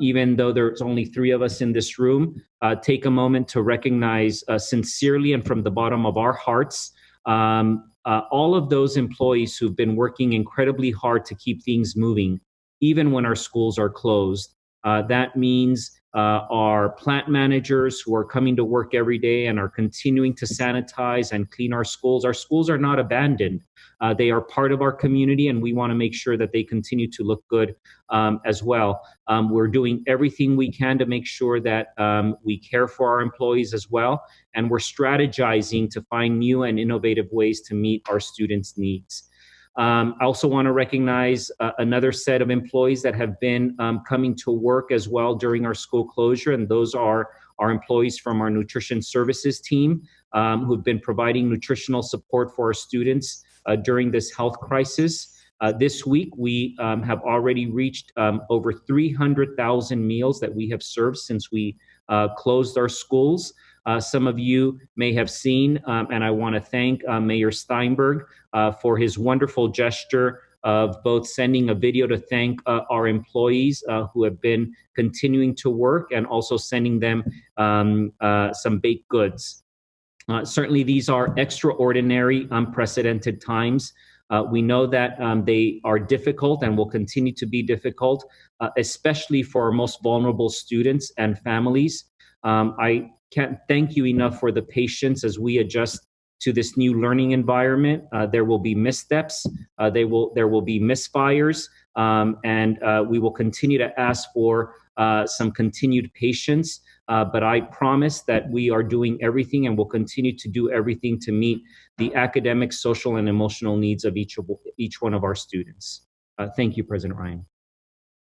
even though there's only 3 of us in this room, take a moment to recognize sincerely and from the bottom of our hearts all of those employees who've been working incredibly hard to keep things moving, even when our schools are closed. That means our plant managers who are coming to work every day and are continuing to sanitize and clean our schools. Our schools are not abandoned. They are part of our community, and we want to make sure that they continue to look good as well. We're doing everything we can to make sure that we care for our employees as well, and we're strategizing to find new and innovative ways to meet our students' needs. I also want to recognize another set of employees that have been coming to work as well during our school closure, and those are our employees from our nutrition services team who've been providing nutritional support for our students during this health crisis. This week, we have already reached over 300,000 meals that we have served since we closed our schools. Some of you may have seen, and I want to thank Mayor Steinberg for his wonderful gesture of both sending a video to thank our employees who have been continuing to work, and also sending them some baked goods. Certainly, these are extraordinary, unprecedented times. We know that they are difficult and will continue to be difficult, especially for our most vulnerable students and families. I can't thank you enough for the patience as we adjust to this new learning environment. There will be missteps, there will be misfires, and we will continue to ask for some continued patience. But I promise that we are doing everything and will continue to do everything to meet the academic, social, and emotional needs of each one of our students. Thank you, President Ryan.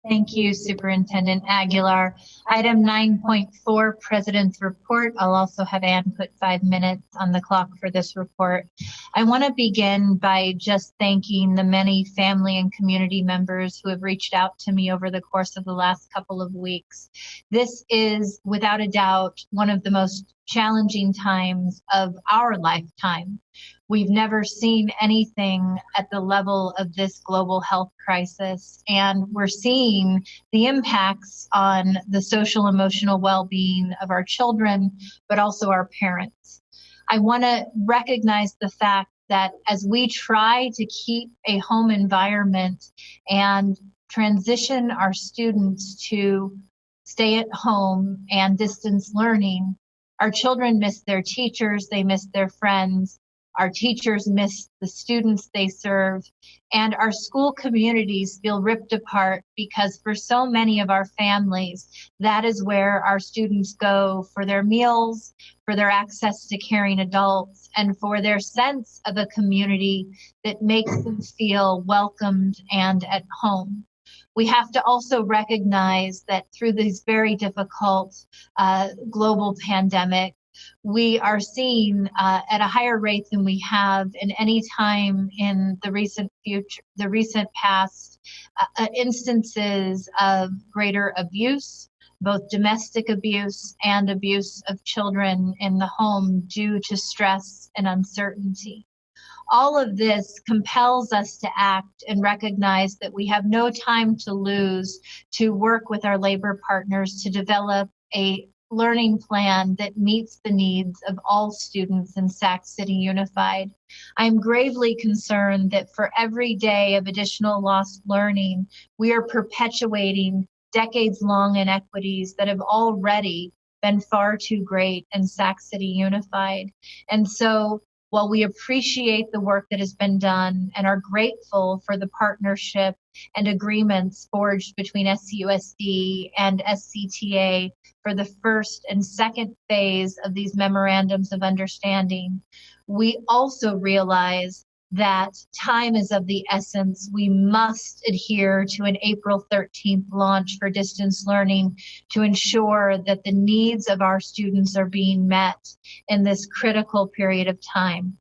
Thank you, Superintendent Aguilar. Item 9.4, President's Report. I'll also have Ann put 5 minutes on the clock for this report. I want to begin by just thanking the many family and community members who have reached out to me over the course of the last couple of weeks. This is, without a doubt, one of the most challenging times of our lifetime. We've never seen anything at the level of this global health crisis, and we're seeing the impacts on the social emotional well-being of our children, but also our parents. I want to recognize the fact that as we try to keep a home environment and transition our students to stay at home and distance learning, our children miss their teachers, they miss their friends. Our teachers miss the students they serve, and our school communities feel ripped apart because for so many of our families, that is where our students go for their meals, for their access to caring adults, and for their sense of a community that makes them feel welcomed and at home. We have to also recognize that through these very difficult global pandemic, we are seeing at a higher rate than we have in any time in the recent past, instances of greater abuse, both domestic abuse and abuse of children in the home due to stress and uncertainty. All of this compels us to act and recognize that we have no time to lose to work with our labor partners to develop a learning plan that meets the needs of all students in Sac City Unified. I'm gravely concerned that for every day of additional lost learning, we are perpetuating decades-long inequities that have already been far too great in Sac City Unified. And so while we appreciate the work that has been done and are grateful for the partnership and agreements forged between SCUSD and SCTA for the first and second phase of these memorandums of understanding, we also realize that time is of the essence. We must adhere to an April 13th launch for distance learning to ensure that the needs of our students are being met in this critical period of time.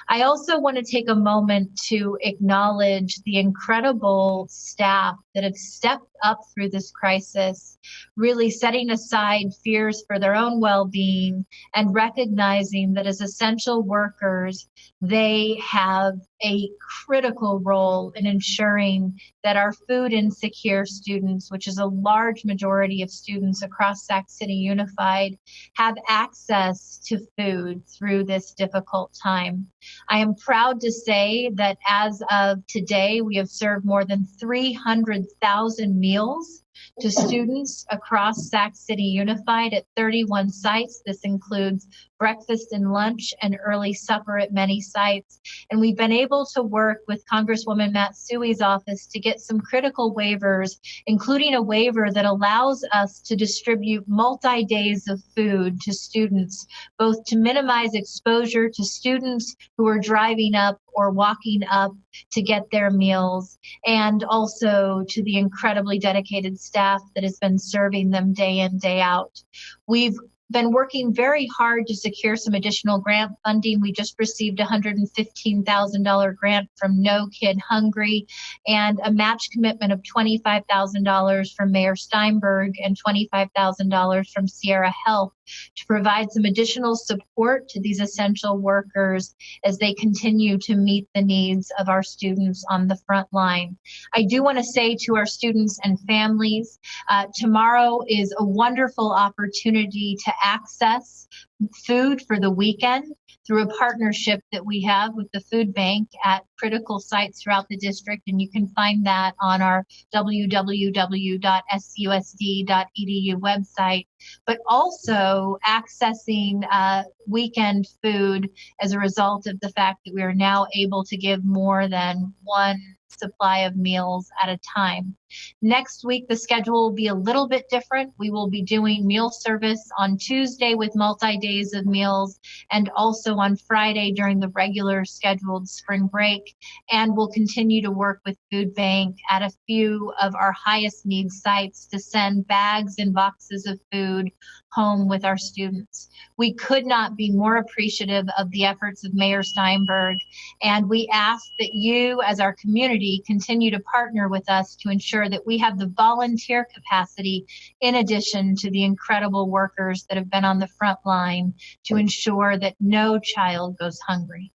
I also want to take a moment to acknowledge the incredible staff that have stepped up through this crisis, really setting aside fears for their own well-being and recognizing that as essential workers, they have a critical role in ensuring that our food insecure students, which is a large majority of students across Sac City Unified, have access to food through this difficult time. I am proud to say that as of today, we have served more than 300,000 meals to students across Sac City Unified at 31 sites. This includes breakfast and lunch and early supper at many sites. And we've been able to work with Congresswoman Matsui's office to get some critical waivers, including a waiver that allows us to distribute multi-days of food to students, both to minimize exposure to students who are driving up or walking up to get their meals, and also to the incredibly dedicated staff that has been serving them day in, day out. We've been working very hard to secure some additional grant funding. We just received a $115,000 grant from No Kid Hungry and a match commitment of $25,000 from Mayor Steinberg and $25,000 from Sierra Health to provide some additional support to these essential workers as they continue to meet the needs of our students on the front line. I do want to say to our students and families, tomorrow is a wonderful opportunity to access food for the weekend through a partnership that we have with the food bank at critical sites throughout the district. And you can find that on our www.susd.edu website, but also accessing weekend food as a result of the fact that we are now able to give more than one supply of meals at a time. Next week, the schedule will be a little bit different. We will be doing meal service on Tuesday with multi-days of meals, and also on Friday during the regular scheduled spring break. And we'll continue to work with Food Bank at a few of our highest need sites to send bags and boxes of food home with our students. We could not be more appreciative of the efforts of Mayor Steinberg, and we ask that you, as our community, continue to partner with us to ensure that we have the volunteer capacity in addition to the incredible workers that have been on the front line to ensure that no child goes hungry.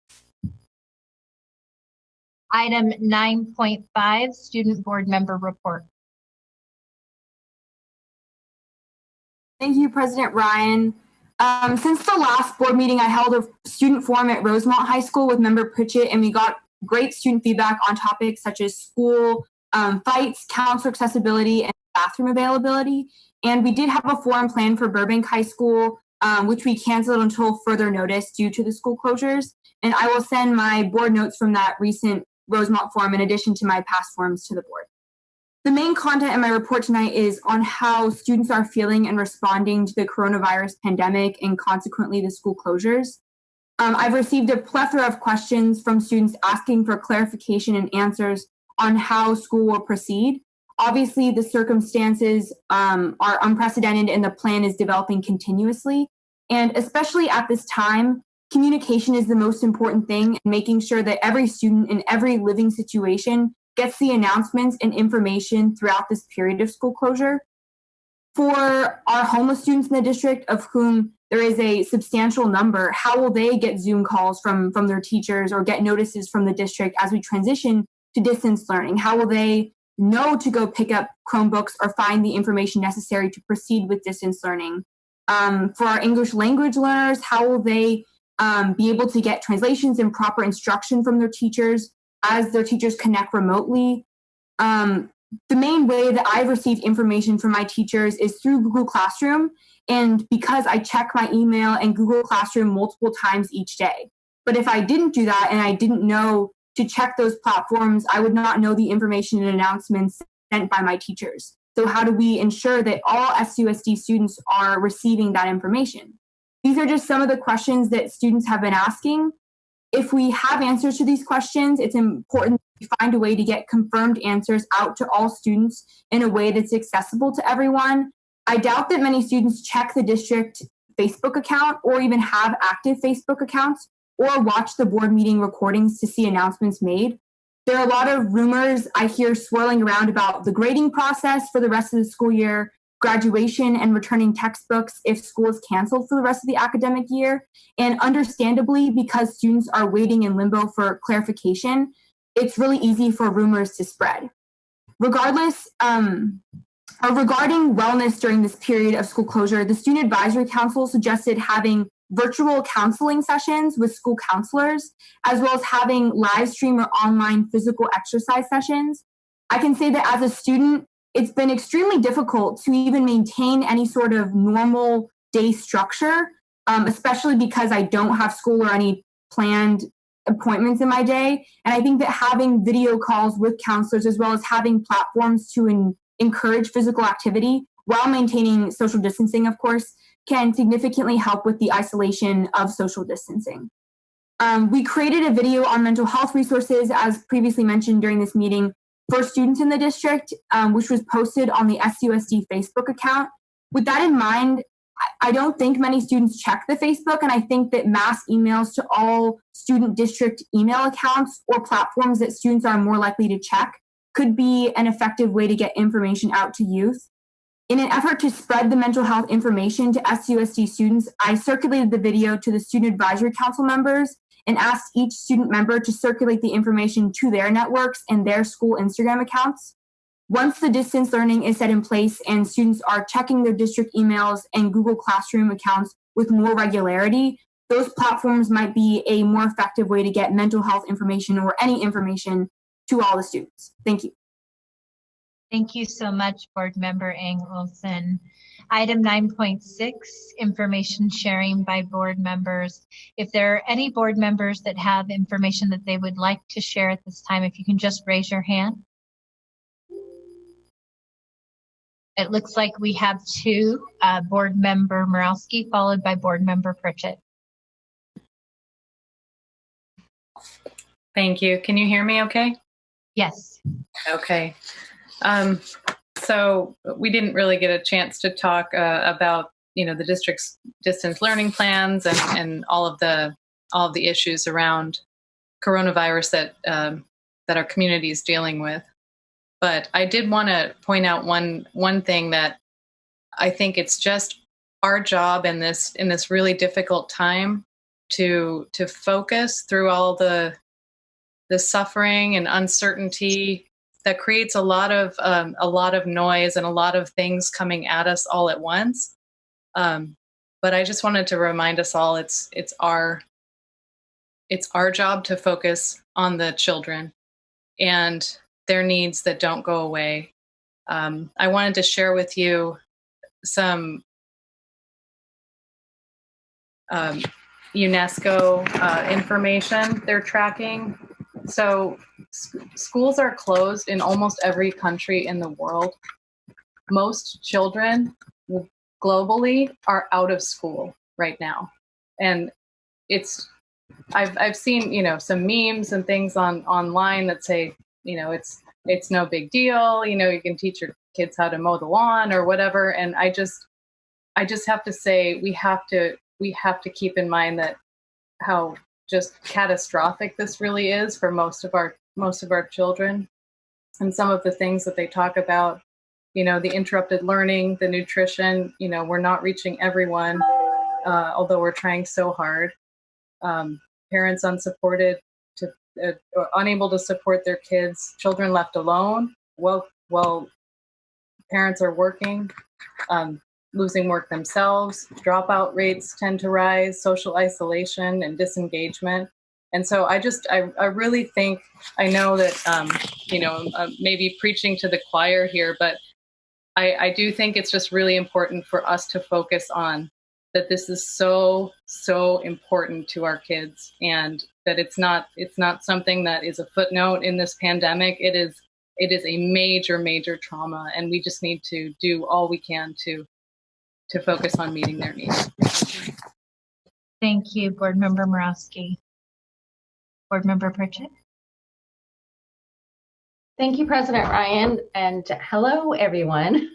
Item 9.5, Student Board Member Report. Thank you, President Ryan. Since the last board meeting, I held a student forum at Rosemont High School with Member Pritchett, and we got great student feedback on topics such as school fights, counselor accessibility, and bathroom availability. And we did have a forum planned for Burbank High School, which we canceled until further notice due to the school closures. And I will send my board notes from that recent Rosemont forum in addition to my past forums to the board. The main content in my report tonight is on how students are feeling and responding to the coronavirus pandemic and consequently the school closures. I've received a plethora of questions from students asking for clarification and answers on how school will proceed. Obviously, the circumstances are unprecedented and the plan is developing continuously. And especially at this time, communication is the most important thing, and making sure that every student in every living situation gets the announcements and information throughout this period of school closure. For our homeless students in the district, of whom there is a substantial number, how will they get Zoom calls from their teachers or get notices from the district as we transition to distance learning? How will they know to go pick up Chromebooks or find the information necessary to proceed with distance learning? For our English language learners, how will they be able to get translations and proper instruction from their teachers as their teachers connect remotely? The main way that I've received information from my teachers is through Google Classroom, and because I check my email and Google Classroom multiple times each day. But if I didn't do that and I didn't know to check those platforms, I would not know the information and announcements sent by my teachers. So how do we ensure that all SUSD students are receiving that information? These are just some of the questions that students have been asking. If we have answers to these questions, it's important to find a way to get confirmed answers out to all students in a way that's accessible to everyone. I doubt that many students check the district Facebook account or even have active Facebook accounts or watch the board meeting recordings to see announcements made. There are a lot of rumors I hear swirling around about the grading process for the rest of the school year, graduation and returning textbooks if school is canceled for the rest of the academic year. And understandably, because students are waiting in limbo for clarification, it's really easy for rumors to spread. Regardless, regarding wellness during this period of school closure, the Student Advisory Council suggested having virtual counseling sessions with school counselors, as well as having live stream or online physical exercise sessions. I can say that as a student, it's been extremely difficult to even maintain any sort of normal day structure, especially because I don't have school or any planned appointments in my day. And I think that having video calls with counselors, as well as having platforms to encourage physical activity while maintaining social distancing, of course, can significantly help with the isolation of social distancing. We created a video on mental health resources, as previously mentioned during this meeting, for students in the district, which was posted on the SUSD Facebook account. With that in mind, I don't think many students check the Facebook, and I think that mass emails to all student district email accounts or platforms that students are more likely to check could be an effective way to get information out to youth. In an effort to spread the mental health information to SUSD students, I circulated the video to the Student Advisory Council members and asked each student member to circulate the information to their networks and their school Instagram accounts. Once the distance learning is set in place and students are checking their district emails and Google Classroom accounts with more regularity, those platforms might be a more effective way to get mental health information or any information to all the students. Thank you. Thank you so much, Board Member Ang Olson. Item 9.6, information sharing by board members. If there are any board members that have information that they would like to share at this time, if you can just raise your hand. It looks like we have two, Board Member Morowski, followed by Board Member Pritchett. Thank you. Can you hear me okay? Yes. Okay. So we didn't really get a chance to talk about, the district's distance learning plans and all of the issues around coronavirus that our community is dealing with. But I did want to point out one thing that I think it's just our job in this really difficult time to focus through all the suffering and uncertainty that creates a lot of noise and a lot of things coming at us all at once. But I just wanted to remind us all it's our job to focus on the children and their needs that don't go away. I wanted to share with you some UNESCO information they're tracking. So schools are closed in almost every country in the world. Most children globally are out of school right now. And I've seen, some memes and things online that say, it's no big deal. You can teach your kids how to mow the lawn or whatever. And I just have to say, we have to keep in mind that how just catastrophic this really is for most of our children, and some of the things that they talk about, the interrupted learning, the nutrition, we're not reaching everyone, although we're trying so hard. Parents unsupported, unable to support their kids, children left alone while parents are working, losing work themselves, dropout rates tend to rise, social isolation and disengagement. And so I really think, I know that, maybe preaching to the choir here, but I do think it's just really important for us to focus on that this is so, so important to our kids, and that it's not something that is a footnote in this pandemic. It is a major, major trauma, and we just need to do all we can to focus on meeting their needs. Thank you, Board Member Morawski. Board Member Pritchett. Thank you, President Ryan, and hello, everyone.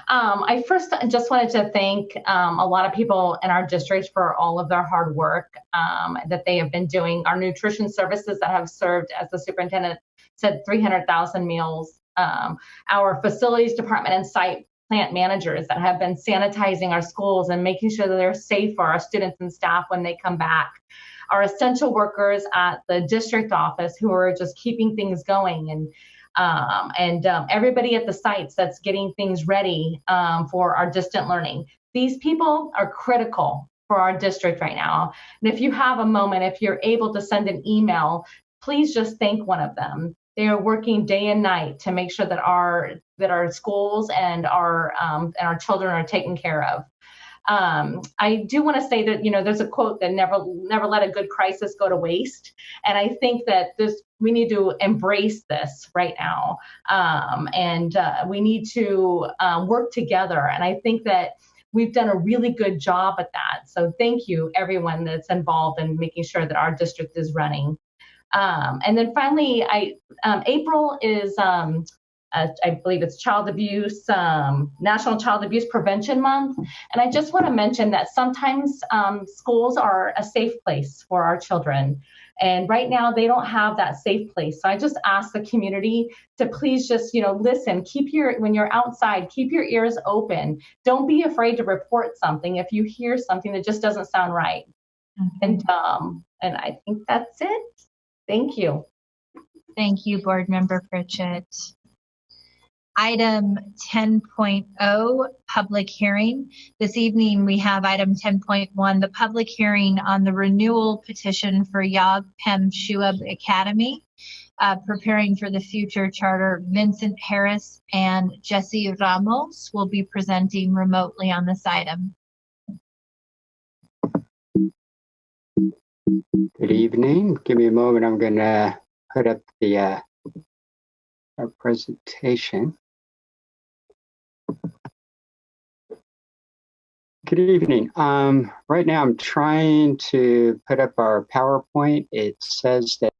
I first just wanted to thank a lot of people in our district for all of their hard work that they have been doing. Our nutrition services that have served, as the superintendent said, 300,000 meals. Our facilities department and site plant managers that have been sanitizing our schools and making sure that they're safe for our students and staff when they come back. Our essential workers at the district office who are just keeping things going, and everybody at the sites that's getting things ready for our distant learning. These people are critical for our district right now. And if you have a moment, if you're able to send an email, please just thank one of them. They are working day and night to make sure that our schools and our children are taken care of. I do want to say that, there's a quote that never let a good crisis go to waste. And I think that we need to embrace this right now. And we need to work together. And I think that we've done a really good job at that. So thank you, everyone that's involved in making sure that our district is running. And then finally, April is, I believe it's Child Abuse, National Child Abuse Prevention Month. And I just want to mention that sometimes schools are a safe place for our children. And right now they don't have that safe place. So I just ask the community to please just, listen, when you're outside, keep your ears open. Don't be afraid to report something if you hear something that just doesn't sound right. Mm-hmm. And I think that's it. Thank you. Thank you, Board Member Pritchett. Item 10.0, public hearing. This evening we have item 10.1, the public hearing on the renewal petition for Yag Pem Shuab Academy. Preparing for the future charter, Vincent Harris and Jesse Ramos will be presenting remotely on this item. Good evening. Give me a moment. I'm going to put up the our presentation. Good evening. Right now I'm trying to put up our PowerPoint. It says that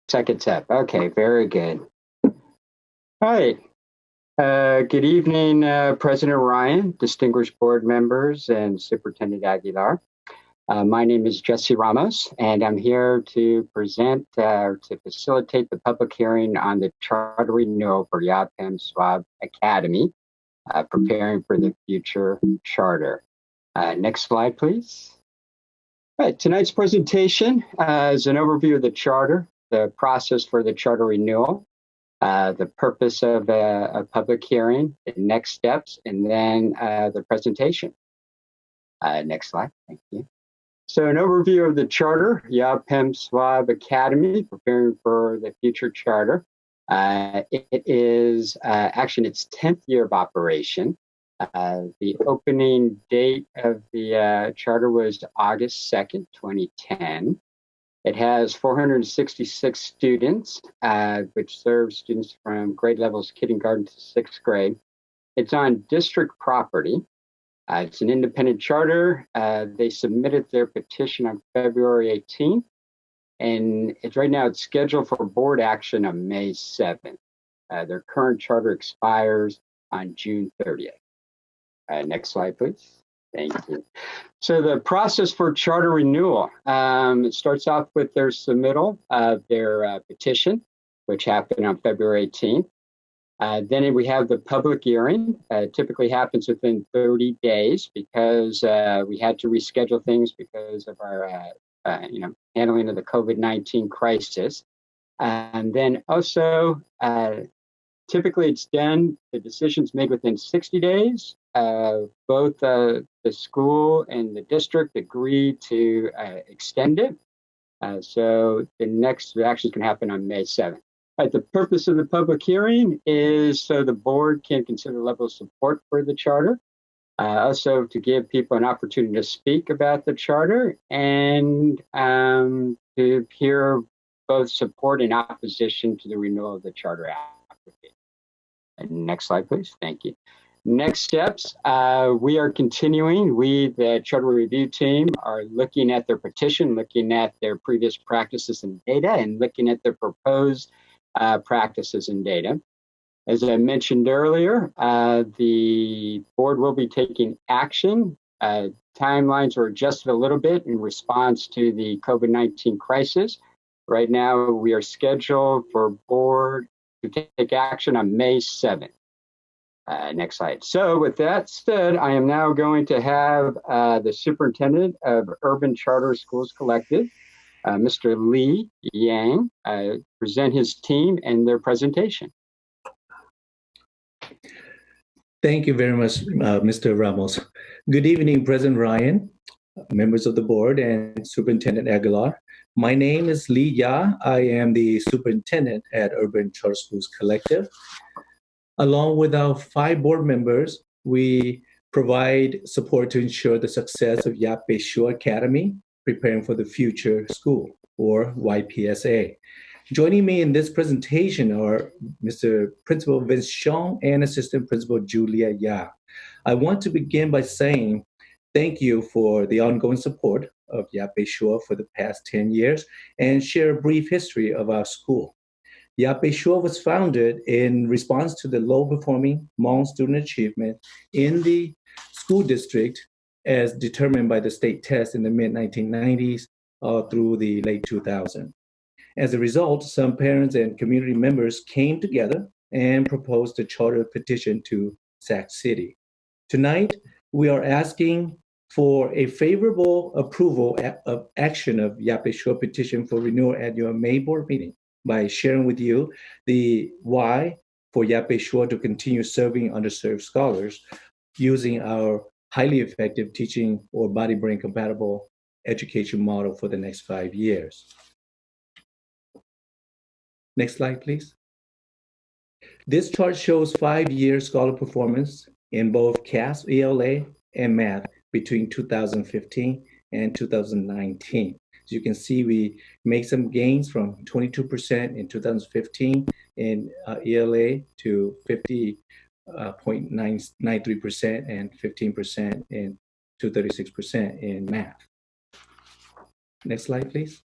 second step. Okay, very good. All right. Good evening, President Ryan, distinguished board members, and Superintendent Aguilar. My name is Jesse Ramos, and I'm here to present to facilitate the public hearing on the charter renewal for Yag Pem Shuab Academy, preparing for the future charter. Next slide, please. All right, tonight's presentation is an overview of the charter, the process for the charter renewal, the purpose of a public hearing, the next steps, and then the presentation. Next slide, thank you. So an overview of the charter, Yag Pem Shuab Academy, preparing for the future charter. It is actually in its 10th year of operation. The opening date of the charter was August 2nd, 2010. It has 466 students, which serves students from grade levels kindergarten to 6th grade. It's on district property. It's an independent charter. They submitted their petition on February 18th, and right now it's scheduled for board action on May 7th. Their current charter expires on June 30th. Next slide, please. Thank you. So the process for charter renewal, it starts off with their submittal of their petition, which happened on February 18th. Then we have the public hearing. Typically happens within 30 days because we had to reschedule things because of our handling of the COVID-19 crisis. And then also, typically it's done, the decision's made within 60 days. Both the school and the district agree to extend it. So the next action can happen on May 7th. The purpose of the public hearing is so the board can consider the level of support for the charter. Also to give people an opportunity to speak about the charter and to hear both support and opposition to the renewal of the charter application. Next slide, please. Thank you. Next steps, we are continuing. We, the charter review team, are looking at their petition, looking at their previous practices and data, and looking at their proposed practices and data. As I mentioned earlier, the board will be taking action. Timelines are adjusted a little bit in response to the COVID-19 crisis. Right now, we are scheduled for board to take action on May 7th. Next slide. So with that said, I am now going to have the superintendent of Urban Charter Schools Collective, Mr. Lee Yang, present his team and their presentation. Thank you very much, Mr. Ramos. Good evening, President Ryan, members of the board, and Superintendent Aguilar. My name is Lee Ya. I am the superintendent at Urban Charter Schools Collective. Along with our 5 board members, we provide support to ensure the success of Yape Shua Academy, Preparing for the Future School, or YPSA. Joining me in this presentation are Mr. Principal Vince Xiong and Assistant Principal Julia Ya. I want to begin by saying thank you for the ongoing support of Yape Shua for the past 10 years and share a brief history of our school. Yape Shua was founded in response to the low-performing Hmong student achievement in the school district as determined by the state test in the mid-1990s through the late 2000s. As a result, some parents and community members came together and proposed a charter petition to Sac City. Tonight, we are asking for a favorable approval of action of Yape Shua petition for renewal at your May board meeting by sharing with you the why for Yape Shua to continue serving underserved scholars using our highly effective teaching or body-brain compatible education model for the next 5 years. Next slide, please. This chart shows 5-year scholar performance in both CAS, ELA, and math between 2015 and 2019. As you can see, we make some gains from 22% in 2015 in ELA to 50.93% and 15% to 36% in math. Next slide, please.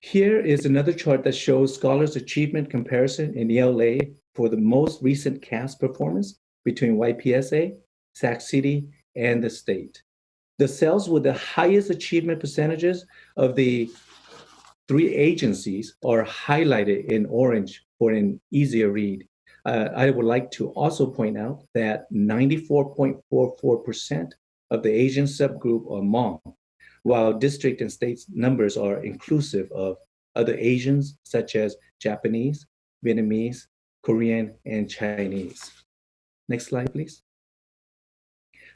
Here is another chart that shows scholars' achievement comparison in ELA for the most recent CAS performance between YPSA, Sac City, and the state. The cells with the highest achievement percentages of the 3 agencies are highlighted in orange for an easier read. I would like to also point out that 94.44% of the Asian subgroup are Hmong, while district and state numbers are inclusive of other Asians such as Japanese, Vietnamese, Korean, and Chinese. Next slide, please.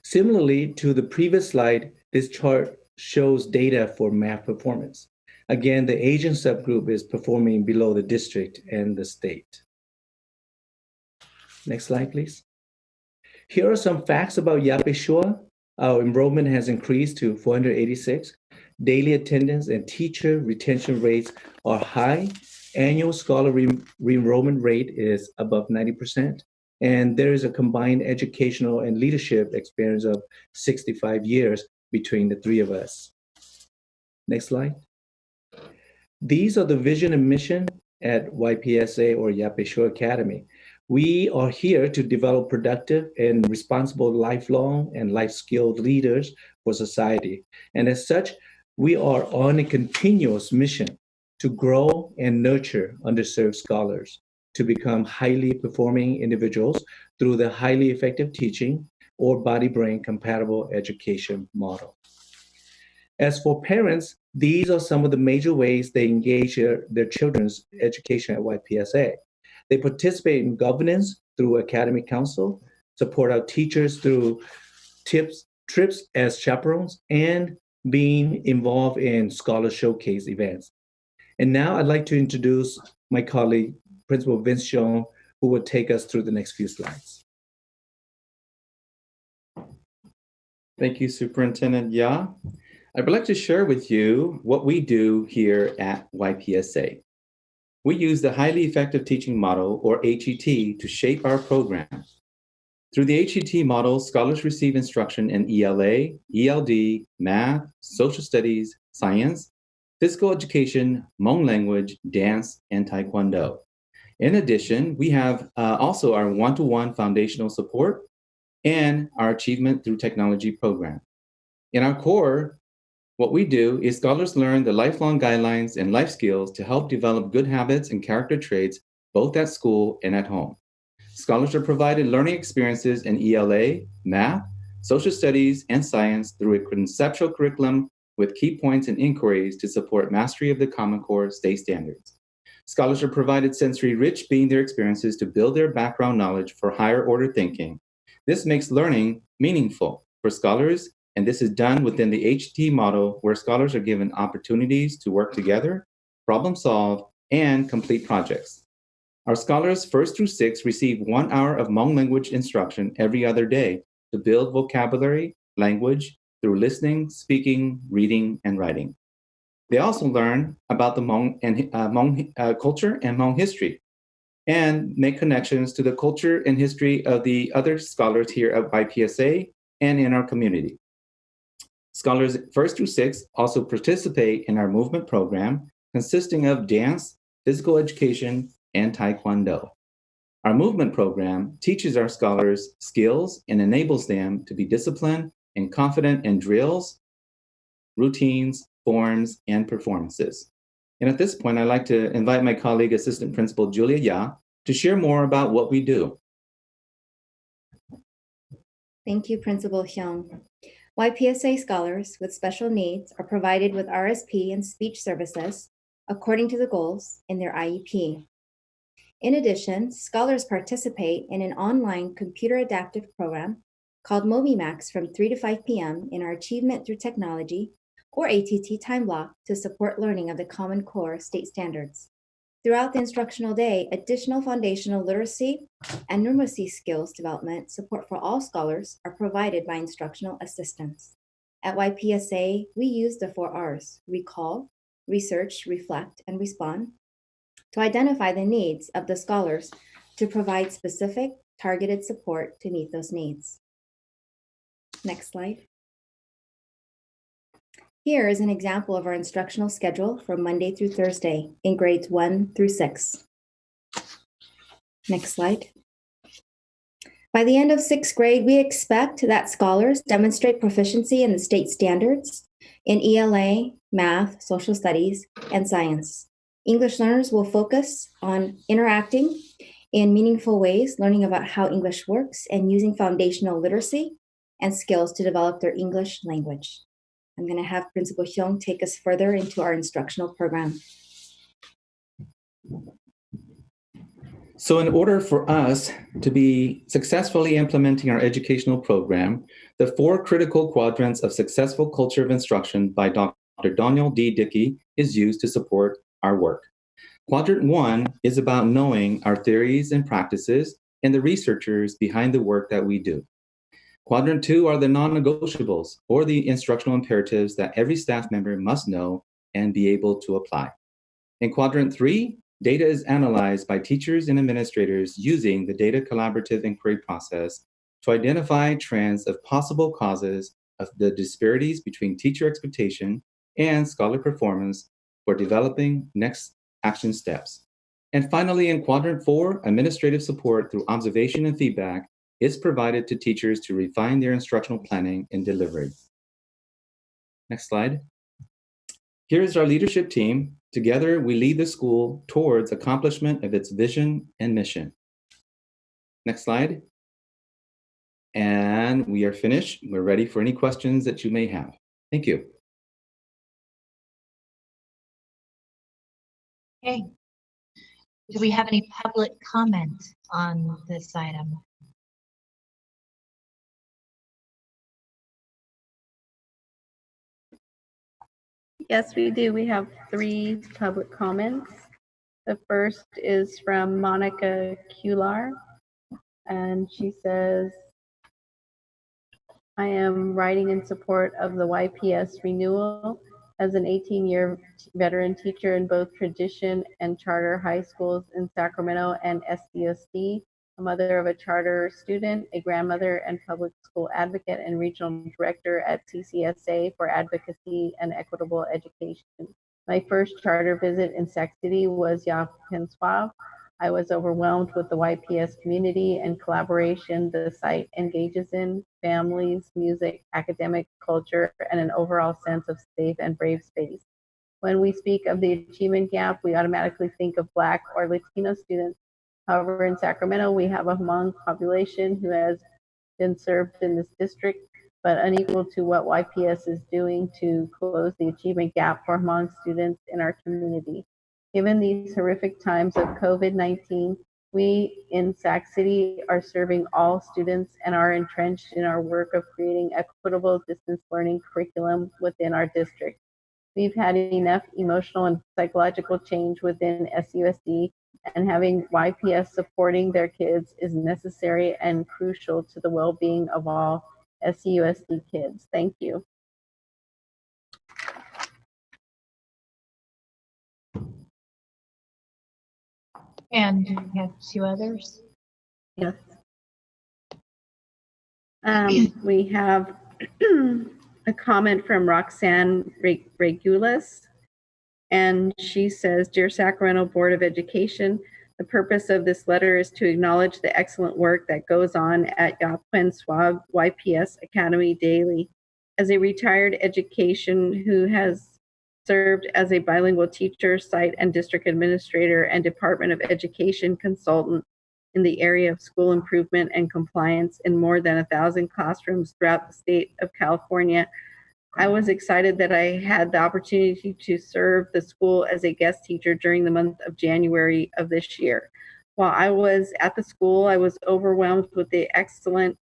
Similarly to the previous slide, this chart shows data for math performance. Again, the Asian subgroup is performing below the district and the state. Next slide, please. Here are some facts about Yape Shua. Our enrollment has increased to 486. Daily attendance and teacher retention rates are high. Annual scholar re-enrollment rate is above 90%. And there is a combined educational and leadership experience of 65 years between the three of us. Next slide. These are the vision and mission at YPSA or Yape Shua Academy. We are here to develop productive and responsible lifelong and life-skilled leaders for society. And as such, we are on a continuous mission to grow and nurture underserved scholars to become highly performing individuals through the highly effective teaching or body-brain compatible education model. As for parents, these are some of the major ways they engage their children's education at YPSA. They participate in governance through academic council, support our teachers through trips as chaperones, and being involved in scholar showcase events. And now I'd like to introduce my colleague, Principal Vince Xiong, who will take us through the next few slides. Thank you, Superintendent Ya. I would like to share with you what we do here at YPSA. We use the highly effective teaching model, or HET, to shape our program. Through the HET model, scholars receive instruction in ELA, ELD, math, social studies, science, physical education, Hmong language, dance, and Taekwondo. In addition, we have also our one-to-one foundational support and our Achievement Through Technology program. In our core, what we do is scholars learn the lifelong guidelines and life skills to help develop good habits and character traits both at school and at home. Scholars are provided learning experiences in ELA, math, social studies, and science through a conceptual curriculum with key points and inquiries to support mastery of the Common Core state standards. Scholars are provided sensory-rich being their experiences to build their background knowledge for higher order thinking. This makes learning meaningful for scholars, and this is done within the HT model, where scholars are given opportunities to work together, problem solve, and complete projects. Our scholars 1st through 6th receive 1 hour of Hmong language instruction every other day to build vocabulary, language, through listening, speaking, reading, and writing. They also learn about the Hmong culture and Hmong history, and make connections to the culture and history of the other scholars here at YPSA and in our community. Scholars 1st through 6th also participate in our movement program, consisting of dance, physical education, and Taekwondo. Our movement program teaches our scholars skills and enables them to be disciplined and confident in drills, routines, forms, and performances. And at this point, I'd like to invite my colleague, Assistant Principal Julia Ya, to share more about what we do. Thank you, Principal Xiong. YPSA scholars with special needs are provided with RSP and speech services according to the goals in their IEP. In addition, scholars participate in an online computer adaptive program called MobiMax from 3 to 5 p.m. in our Achievement Through Technology, or ATT time block, to support learning of the Common Core state standards. Throughout the instructional day, additional foundational literacy and numeracy skills development support for all scholars are provided by instructional assistants. At YPSA, we use the 4 R's: recall, research, reflect, and respond, to identify the needs of the scholars to provide specific, targeted support to meet those needs. Next slide. Here is an example of our instructional schedule from Monday through Thursday in grades 1 through 6. Next slide. By the end of 6th grade, we expect that scholars demonstrate proficiency in the state standards in ELA, math, social studies, and science. English learners will focus on interacting in meaningful ways, learning about how English works, and using foundational literacy and skills to develop their English language. I'm going to have Principal Xiong take us further into our instructional program. So in order for us to be successfully implementing our educational program, the 4 critical quadrants of successful culture of instruction by Dr. Dr. Daniel D. Dickey is used to support our work. Quadrant 1 is about knowing our theories and practices and the researchers behind the work that we do. Quadrant 2 are the non-negotiables or the instructional imperatives that every staff member must know and be able to apply. In Quadrant 3, data is analyzed by teachers and administrators using the data collaborative inquiry process to identify trends of possible causes of the disparities between teacher expectation and scholar performance for developing next action steps. And finally, in Quadrant 4, administrative support through observation and feedback is provided to teachers to refine their instructional planning and delivery. Next slide. Here's our leadership team. Together, we lead the school towards accomplishment of its vision and mission. Next slide. And we are finished. We're ready for any questions that you may have. Thank you. Okay. Do we have any public comment on this item? Yes, we do. We have 3 public comments. The first is from Monica Kular, and she says, I am writing in support of the YPS renewal. As an 18-year veteran teacher in both tradition and charter high schools in Sacramento and SDOC, a mother of a charter student, a grandmother and public school advocate, and regional director at CCSA for Advocacy and Equitable Education. My first charter visit in Sac City was Yaquinsuave. I was overwhelmed with the YPS community and collaboration the site engages in, families, music, academic culture, and an overall sense of safe and brave space. When we speak of the achievement gap, we automatically think of Black or Latino students. However, in Sacramento, we have a Hmong population who has been served in this district, but unequal to what YPS is doing to close the achievement gap for Hmong students in our community. Given these horrific times of COVID-19, we in Sac City are serving all students and are entrenched in our work of creating equitable distance learning curriculum within our district. We've had enough emotional and psychological change within SUSD, and having YPS supporting their kids is necessary and crucial to the well-being of all SUSD kids. Thank you. And we have 2 others. Yes. We have a comment from Roxanne Regulus, and she says, Dear Sacramento Board of Education, the purpose of this letter is to acknowledge the excellent work that goes on at Yaquinsuave YPS Academy daily. As a retired education who has served as a bilingual teacher, site and district administrator, and Department of Education consultant in the area of school improvement and compliance in more than 1,000 classrooms throughout the state of California, I was excited that I had the opportunity to serve the school as a guest teacher during the month of January of this year. While I was at the school, I was overwhelmed with the excellence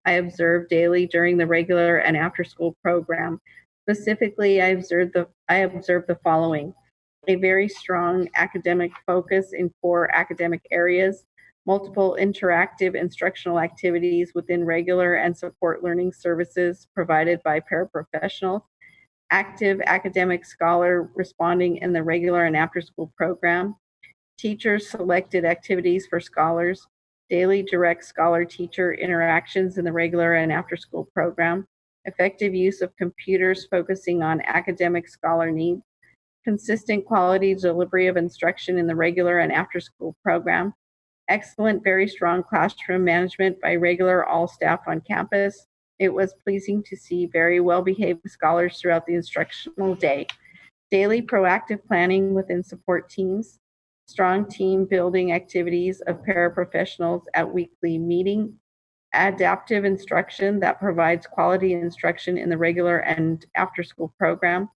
I observed daily during the regular and after-school program. Specifically, I observed the following: a very strong academic focus in 4 academic areas, multiple interactive instructional activities within regular and support learning services provided by paraprofessionals, active academic scholar responding in the regular and after-school program, teachers selected activities for scholars, daily direct scholar-teacher interactions in the regular and after-school program, effective use of computers focusing on academic scholar needs, consistent quality delivery of instruction in the regular and after-school program, excellent, very strong classroom management by regular all staff on campus. It was pleasing to see very well-behaved scholars throughout the instructional day. Daily proactive planning within support teams, strong team building activities of paraprofessionals at weekly meeting, adaptive instruction that provides quality instruction in the regular and after-school program,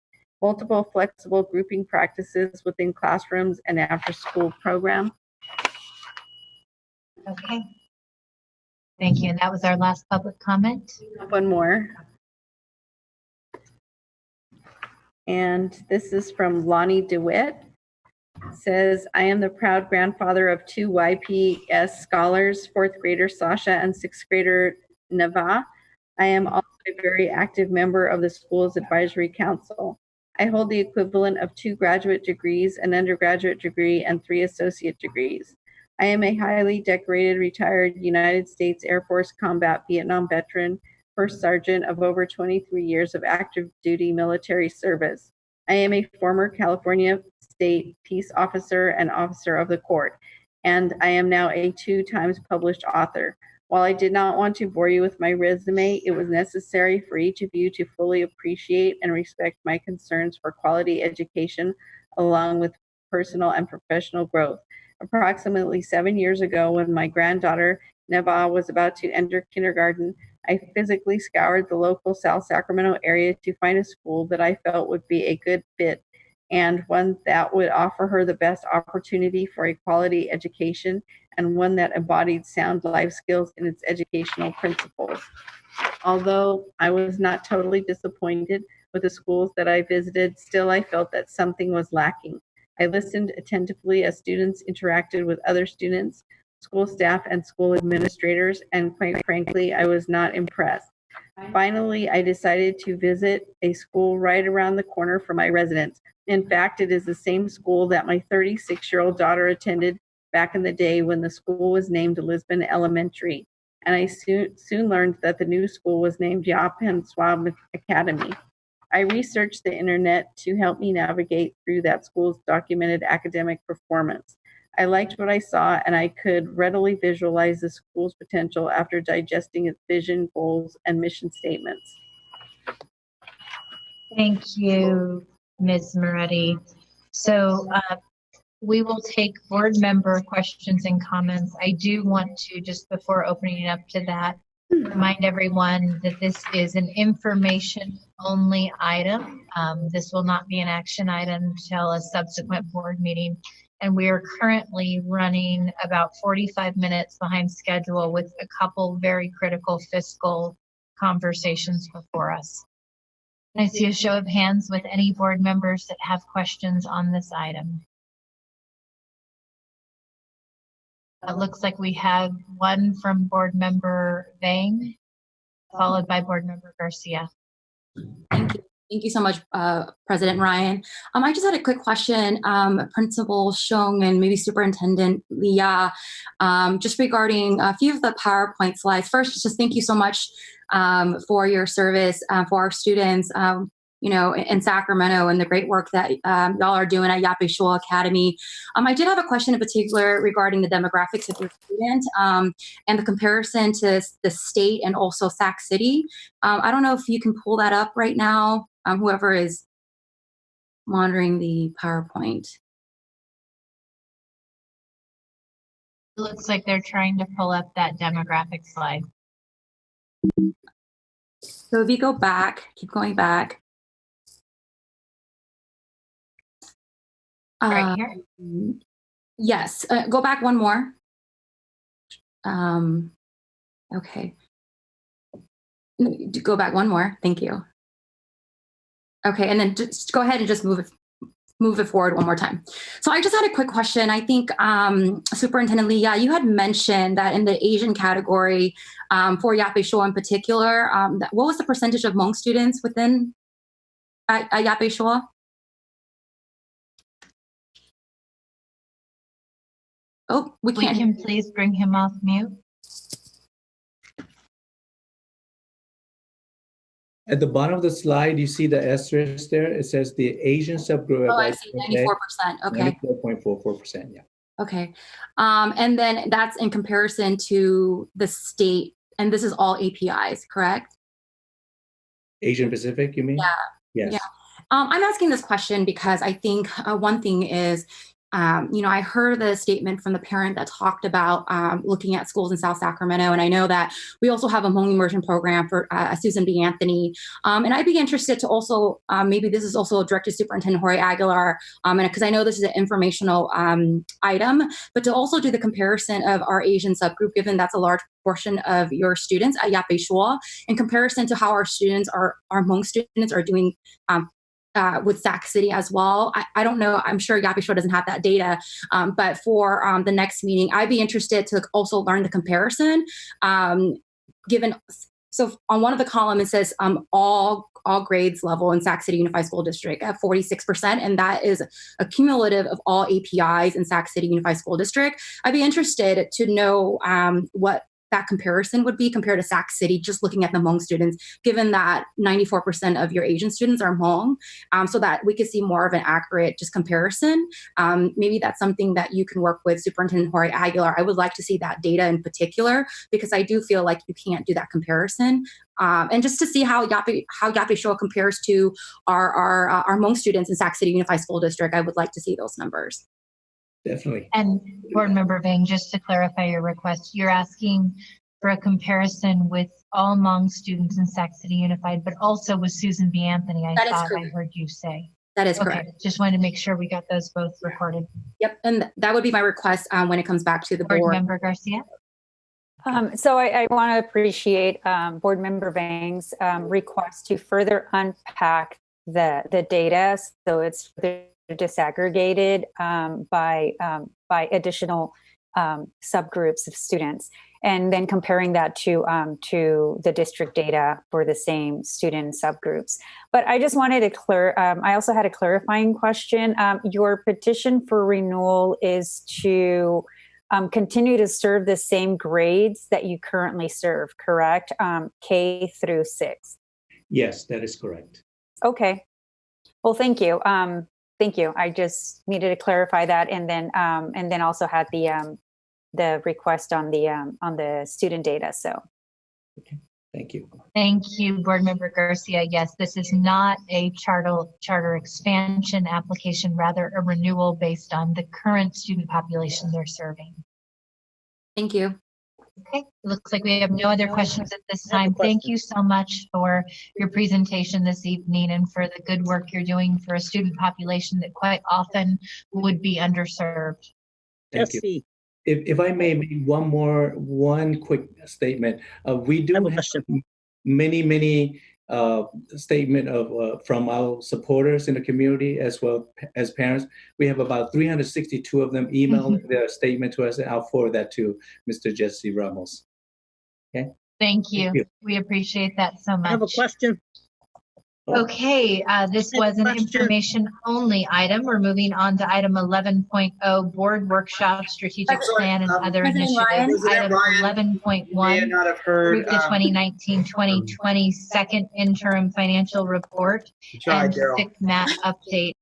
multiple flexible grouping practices within classrooms and after-school program. Okay. Thank you. And that was our last public comment. One more. And this is from Lonnie DeWitt. It says, I am the proud grandfather of 2 YPS scholars, 4th grader Sasha and 6th grader Nava. I am also a very active member of the school's advisory council. I hold the equivalent of 2 graduate degrees, an undergraduate degree, and 3 associate degrees. I am a highly decorated retired United States Air Force combat Vietnam veteran, first sergeant of over 23 years of active duty military service. I am a former California State Peace Officer and Officer of the Court, and I am now a 2 times published author. While I did not want to bore you with my resume, it was necessary for each of you to fully appreciate and respect my concerns for quality education, along with personal and professional growth. Approximately 7 years ago, when my granddaughter Neva was about to enter kindergarten, I physically scoured the local South Sacramento area to find a school that I felt would be a good fit and one that would offer her the best opportunity for a quality education and one that embodied sound life skills in its educational principles. Although I was not totally disappointed with the schools that I visited, still I felt that something was lacking. I listened attentively as students interacted with other students, school staff, and school administrators, and quite frankly, I was not impressed. Finally, I decided to visit a school right around the corner from my residence. In fact, it is the same school that my 36-year-old daughter attended back in the day when the school was named Lisbon Elementary. And I soon learned that the new school was named Yapen Swab Academy. I researched the internet to help me navigate through that school's documented academic performance. I liked what I saw, and I could readily visualize the school's potential after digesting its vision, goals, and mission statements. Thank you, Ms. Moretti. So we will take board member questions and comments. I do want to, just before opening it up to that, remind everyone that this is an information only item. This will not be an action item until a subsequent board meeting. And we are currently running about 45 minutes behind schedule with a couple very critical fiscal conversations before us. I see a show of hands with any board members that have questions on this item. It looks like we have one from board member Vang, followed by board member Garcia. Thank you. Thank you so much, President Ryan. I just had a quick question, Principal Xiong and maybe Superintendent Lia, just regarding a few of the PowerPoint slides. First, just thank you so much for your service for our students, in Sacramento and the great work that y'all are doing at Yape Shul Academy. I did have a question in particular regarding the demographics of your student and the comparison to the state and also Sac City. I don't know if you can pull that up right now, whoever is monitoring the PowerPoint. It looks like they're trying to pull up that demographic slide. So if you go back, keep going back. Right here? Yes, go back one more. Okay. Go back one more, thank you. Okay, and then just go ahead and just move it forward one more time. So I just had a quick question. I think Superintendent Lee, you had mentioned that in the Asian category for Yape Shul in particular, what was the percentage of Hmong students within Yape Shul? Oh, we can't. We can please bring him off mute. At the bottom of the slide, you see the asterisk there. It says the Asian subgroup. Oh, I see, 94%. Okay. 94.44%, yeah. Okay. And then that's in comparison to the state, and this is all APIs, correct? Asian Pacific, you mean? Yeah. Yes. Yeah. I'm asking this question because I think one thing is, I heard the statement from the parent that talked about looking at schools in South Sacramento. And I know that we also have a Hmong immersion program for Susan B. Anthony. And I'd be interested to also, maybe this is also directed to Superintendent Jorge Aguilar, and because I know this is an informational item, but to also do the comparison of our Asian subgroup, given that's a large portion of your students at Yape Shul, in comparison to how our students, our Hmong students are doing with Sac City as well. I don't know. I'm sure Yapisho doesn't have that data, but for the next meeting, I'd be interested to also learn the comparison. Given, so on one of the columns it says all grades level in Sac City Unified School District at 46%, and that is a cumulative of all APIs in Sac City Unified School District. I'd be interested to know what that comparison would be compared to Sac City, just looking at the Hmong students, given that 94% of your Asian students are Hmong, so that we could see more of an accurate just comparison. Maybe that's something that you can work with Superintendent Jorge Aguilar. I would like to see that data in particular, because I do feel like you can't do that comparison. And just to see how Yapisho compares to our Hmong students in Sac City Unified School District, I would like to see those numbers. Definitely. And Board Member Vang, just to clarify your request, you're asking for a comparison with all Hmong students in Sac City Unified, but also with Susan B. Anthony, I thought I heard you say. That is correct. Just wanted to make sure we got those both recorded. Yep, and that would be my request when it comes back to the board. Board Member Garcia? So I want to appreciate Board Member Vang's request to further unpack the data, so it's further disaggregated by additional subgroups of students, and then comparing that to the district data for the same student subgroups. But I just wanted to I also had a clarifying question. Your petition for renewal is to continue to serve the same grades that you currently serve, correct? K through 6. Yes, that is correct. Okay. Well, thank you. Thank you. I just needed to clarify that, and then also had the request on the student data. So, okay. Thank you. Thank you, Board Member Garcia. Yes, this is not a charter expansion application, rather a renewal based on the current student population they're serving. Thank you. Okay, looks like we have no other questions at this time. Thank you so much for your presentation this evening and for the good work you're doing for a student population that quite often would be underserved. Thank you. If I may make one quick statement, we do have many statement from our supporters in the community as well as parents. We have about 362 of them email their statement to us, and I'll forward that to Mr. Jesse Ramos. Okay. Thank you. We appreciate that so much. I have a question. Okay, this was an information only item. We're moving on to item 11.0, board workshop, strategic plan, and other initiatives. Item 11.1, approve the 2019-2020 second interim financial report and SICMAT update.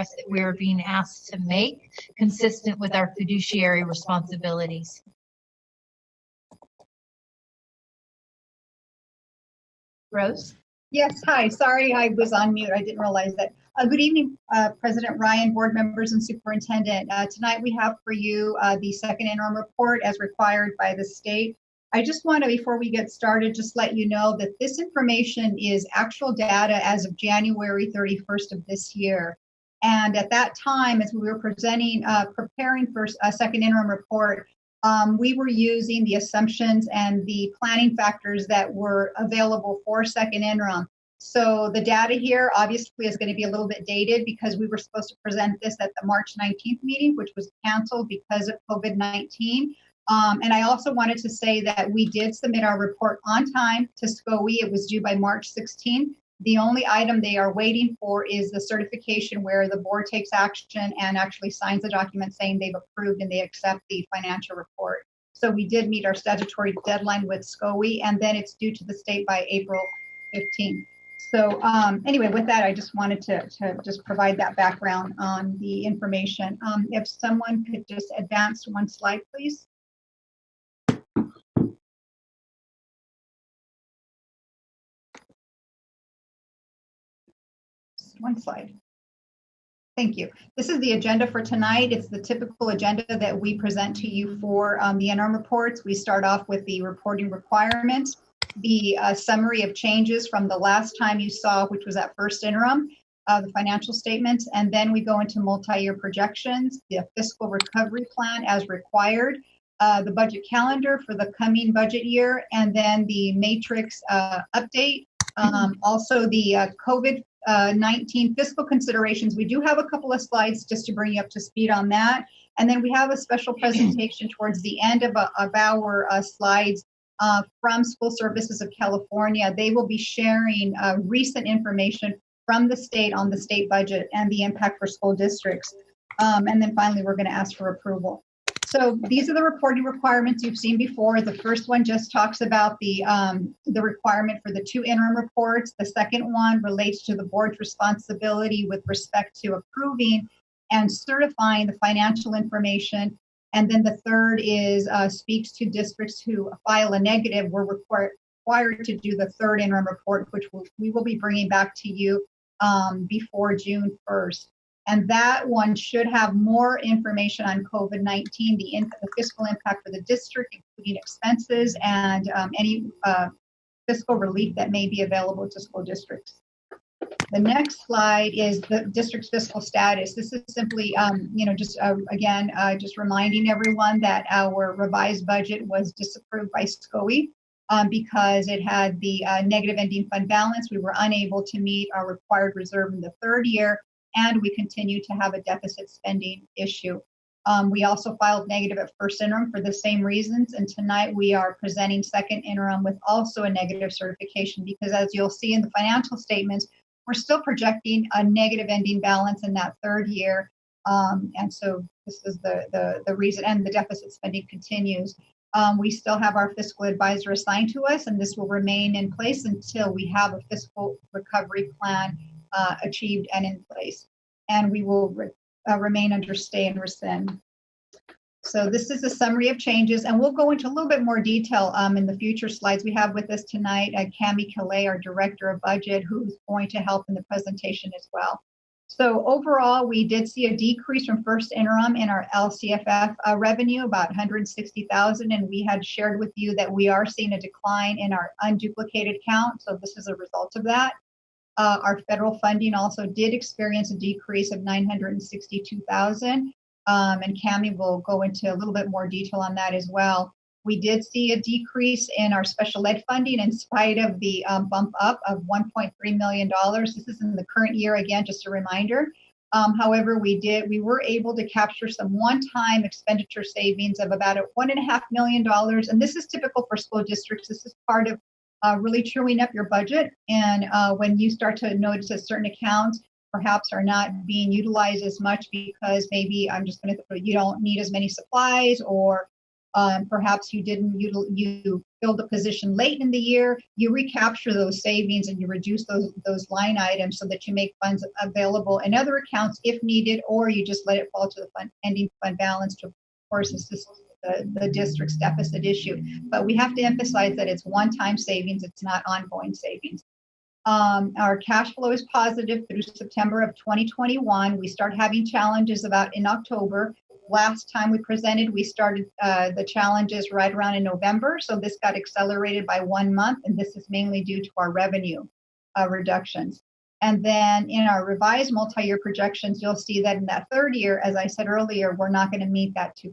That we are being asked to make consistent with our fiduciary responsibilities. Rose? Yes, hi. Sorry, I was on mute. I didn't realize that. Good evening, President Ryan, board members, and superintendent. Tonight we have for you the second interim report as required by the state. I just want to, before we get started, just let you know that this information is actual data as of January 31st of this year. And at that time, as we were preparing for a second interim report, we were using the assumptions and the planning factors that were available for second interim. So the data here obviously is going to be a little bit dated because we were supposed to present this at the March 19th meeting, which was canceled because of COVID-19. And I also wanted to say that we did submit our report on time to SCOE. It was due by March 16th. The only item they are waiting for is the certification where the board takes action and actually signs the document saying they've approved and they accept the financial report. So we did meet our statutory deadline with SCOE, and then it's due to the state by April 15th. So anyway, with that, I just wanted to just provide that background on the information. If someone could just advance one slide, please. One slide. Thank you. This is the agenda for tonight. It's the typical agenda that we present to you for the interim reports. We start off with the reporting requirements. the summary of changes from the last time you saw, which was that first interim, the financial statements, and then we go into multi-year projections, the fiscal recovery plan as required, the budget calendar for the coming budget year, and then the matrix update. Also the COVID-19 fiscal considerations. We do have a couple of slides just to bring you up to speed on that. And then we have a special presentation towards the end of our slides from School Services of California. They will be sharing recent information from the state on the state budget and the impact for school districts. And then finally, we're going to ask for approval. So these are the reporting requirements you've seen before. The first one just talks about the requirement for the 2 interim reports. The second one relates to the board's responsibility with respect to approving and certifying the financial information. And then the third is speaks to districts who file a negative. We're required to do the third interim report, which we will be bringing back to you before June 1st. And that one should have more information on COVID-19, the fiscal impact for the district, including expenses and any fiscal relief that may be available to school districts. The next slide is the district's fiscal status. This is simply, just reminding everyone that our revised budget was disapproved by SCOE because it had the negative ending fund balance. We were unable to meet our required reserve in the third year, and we continue to have a deficit spending issue. We also filed negative at first interim for the same reasons, and tonight we are presenting second interim with also a negative certification because, as you'll see in the financial statements, we're still projecting a negative ending balance in that third year, and so this is the reason, and the deficit spending continues. We still have our fiscal advisor assigned to us, and this will remain in place until we have a fiscal recovery plan achieved and in place, and we will remain under stay and rescind. So this is a summary of changes, and we'll go into a little bit more detail in the future slides. We have with us tonight Cami Calais, our Director of Budget, who's going to help in the presentation as well. So overall, we did see a decrease from first interim in our LCFF revenue, about 160,000, and we had shared with you that we are seeing a decline in our unduplicated count, so this is a result of that. Our federal funding also did experience a decrease of 962,000, and Cami will go into a little bit more detail on that as well. We did see a decrease in our special ed funding in spite of the bump up of $1.3 million. This is in the current year, again, just a reminder. However, we were able to capture some one-time expenditure savings of about $1.5 million, and this is typical for school districts. This is part of really truing up your budget, and when you start to notice that certain accounts perhaps are not being utilized as much because maybe you don't need as many supplies, or perhaps you filled a position late in the year, you recapture those savings and you reduce those line items so that you make funds available in other accounts if needed, or you just let it fall to the ending fund balance to, of course, assist the district's deficit issue. But we have to emphasize that it's one-time savings, it's not ongoing savings. Our cash flow is positive through September of 2021. We start having challenges about in October. Last time we presented, we started the challenges right around in November, so this got accelerated by 1 month, and this is mainly due to our revenue reductions. And then in our revised multi-year projections, you'll see that in that third year, as I said earlier, we're not going to meet that 2%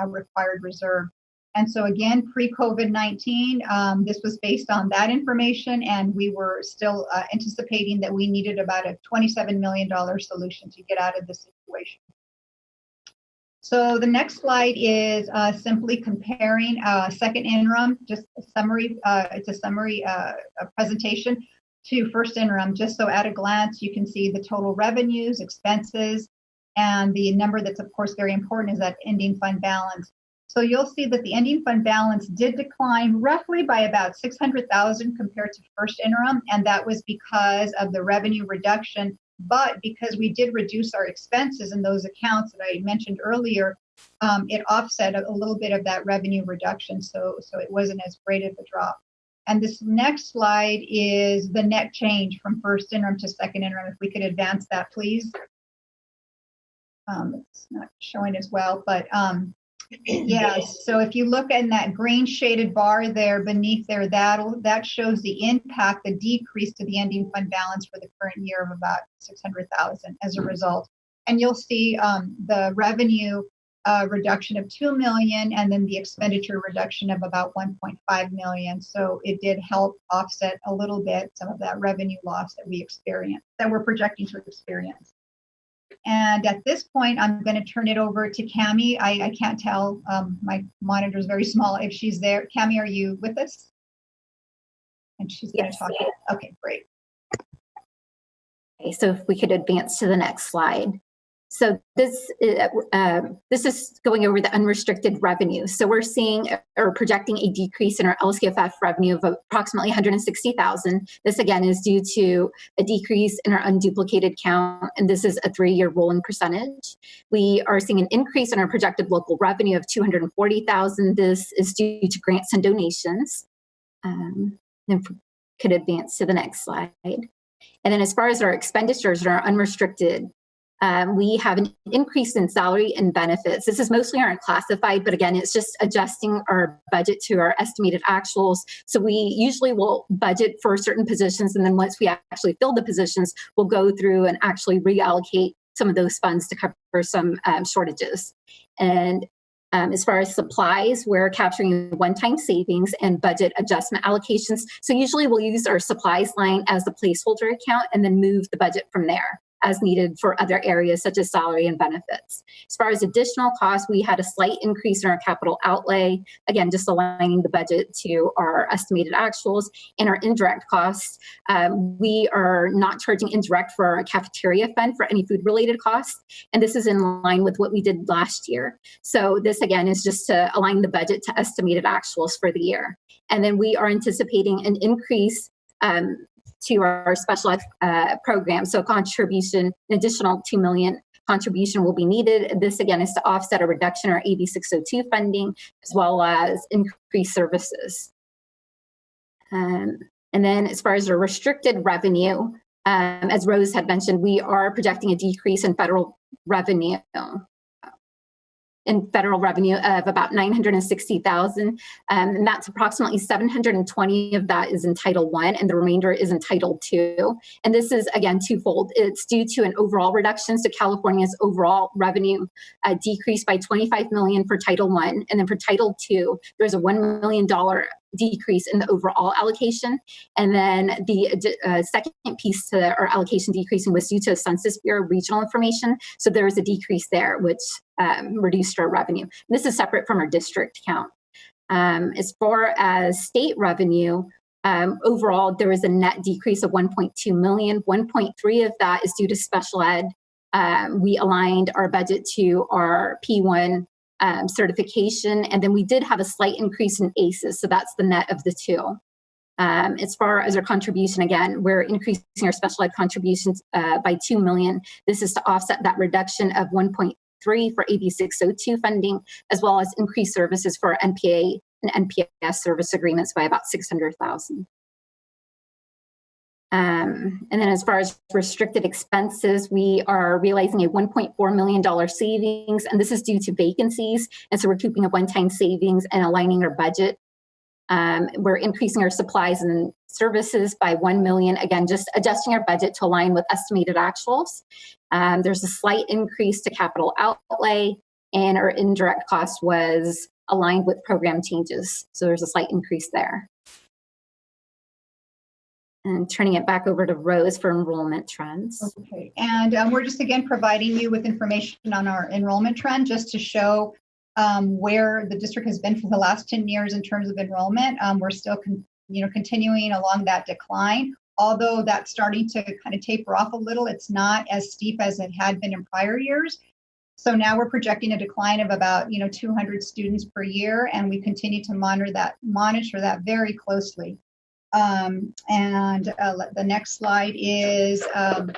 required reserve. And so again, pre-COVID-19, this was based on that information, and we were still anticipating that we needed about a $27 million solution to get out of this situation. So the next slide is simply comparing second interim, just a summary. It's a summary presentation to first interim, just so at a glance you can see the total revenues, expenses, and the number that's of course very important is that ending fund balance. So you'll see that the ending fund balance did decline roughly by about 600,000 compared to first interim, and that was because of the revenue reduction. But because we did reduce our expenses in those accounts that I mentioned earlier, it offset a little bit of that revenue reduction, so it wasn't as great of a drop. And this next slide is the net change from first interim to second interim. If we could advance that, please. It's not showing as well, but Yes. So if you look in that green shaded bar there beneath there, that shows the impact, the decrease to the ending fund balance for the current year of about 600,000 as a result. And you'll see the revenue reduction of 2 million and then the expenditure reduction of about 1.5 million. So it did help offset a little bit some of that revenue loss that we experienced, that we're projecting to experience. And at this point, I'm going to turn it over to Cami. I can't tell. My monitor is very small if she's there. Cami, are you with us? And she's going to talk. Okay, great. Okay, so if we could advance to the next slide. So this is going over the unrestricted revenue. So we're seeing or projecting a decrease in our LCFF revenue of approximately 160,000. This again is due to a decrease in our unduplicated count, and this is a 3-year rolling percentage. We are seeing an increase in our projected local revenue of 240,000. This is due to grants and donations. Then could advance to the next slide. And then as far as our expenditures and our unrestricted, we have an increase in salary and benefits. This is mostly our unclassified, but again, it's just adjusting our budget to our estimated actuals. So we usually will budget for certain positions, and then once we actually fill the positions, we'll go through and actually reallocate some of those funds to cover some shortages. And as far as supplies, we're capturing one-time savings and budget adjustment allocations. So usually we'll use our supplies line as the placeholder account and then move the budget from there as needed for other areas such as salary and benefits. As far as additional costs, we had a slight increase in our capital outlay, again, just aligning the budget to our estimated actuals. And our indirect costs, we are not charging indirect for our cafeteria fund for any food-related costs. And this is in line with what we did last year. So this, again, is just to align the budget to estimated actuals for the year. And then we are anticipating an increase to our special ed program. So contribution, an additional 2 million contribution will be needed. This again is to offset a reduction in our AB 602 funding, as well as increased services. And then as far as our restricted revenue, as Rose had mentioned, we are projecting a decrease in federal revenue. Of about 960,000, and that's approximately 720 of that is in Title I, and the remainder is in Title II. And this is again twofold. It's due to an overall reduction, so California's overall revenue decreased by 25 million for Title I, and then for Title II, there's a $1 million decrease in the overall allocation. And then the second piece to our allocation decreasing was due to Census Bureau regional information. So there was a decrease there, which reduced our revenue. And this is separate from our district count. As far as state revenue, overall, there was a net decrease of 1.2 million. 1.3 of that is due to special ed. We aligned our budget to our P1 certification, and then we did have a slight increase in ACEs, so that's the net of the two. As far as our contribution, again, we're increasing our special ed contributions by 2 million. This is to offset that reduction of 1.3 for AB 602 funding, as well as increased services for NPA and NPS service agreements by about 600,000. And then as far as restricted expenses, we are realizing a $1.4 million savings, and this is due to vacancies. And so we're keeping a one-time savings and aligning our budget. We're increasing our supplies and services by 1 million, again, just adjusting our budget to align with estimated actuals. There's a slight increase to capital outlay, and our indirect cost was aligned with program changes. So there's a slight increase there. And turning it back over to Rose for enrollment trends. Okay, and we're just again providing you with information on our enrollment trend just to show where the district has been for the last 10 years in terms of enrollment. We're still continuing along that decline, although that's starting to kind of taper off a little. It's not as steep as it had been in prior years. So now we're projecting a decline of about 200 students per year, and we continue to monitor that very closely. The next slide is an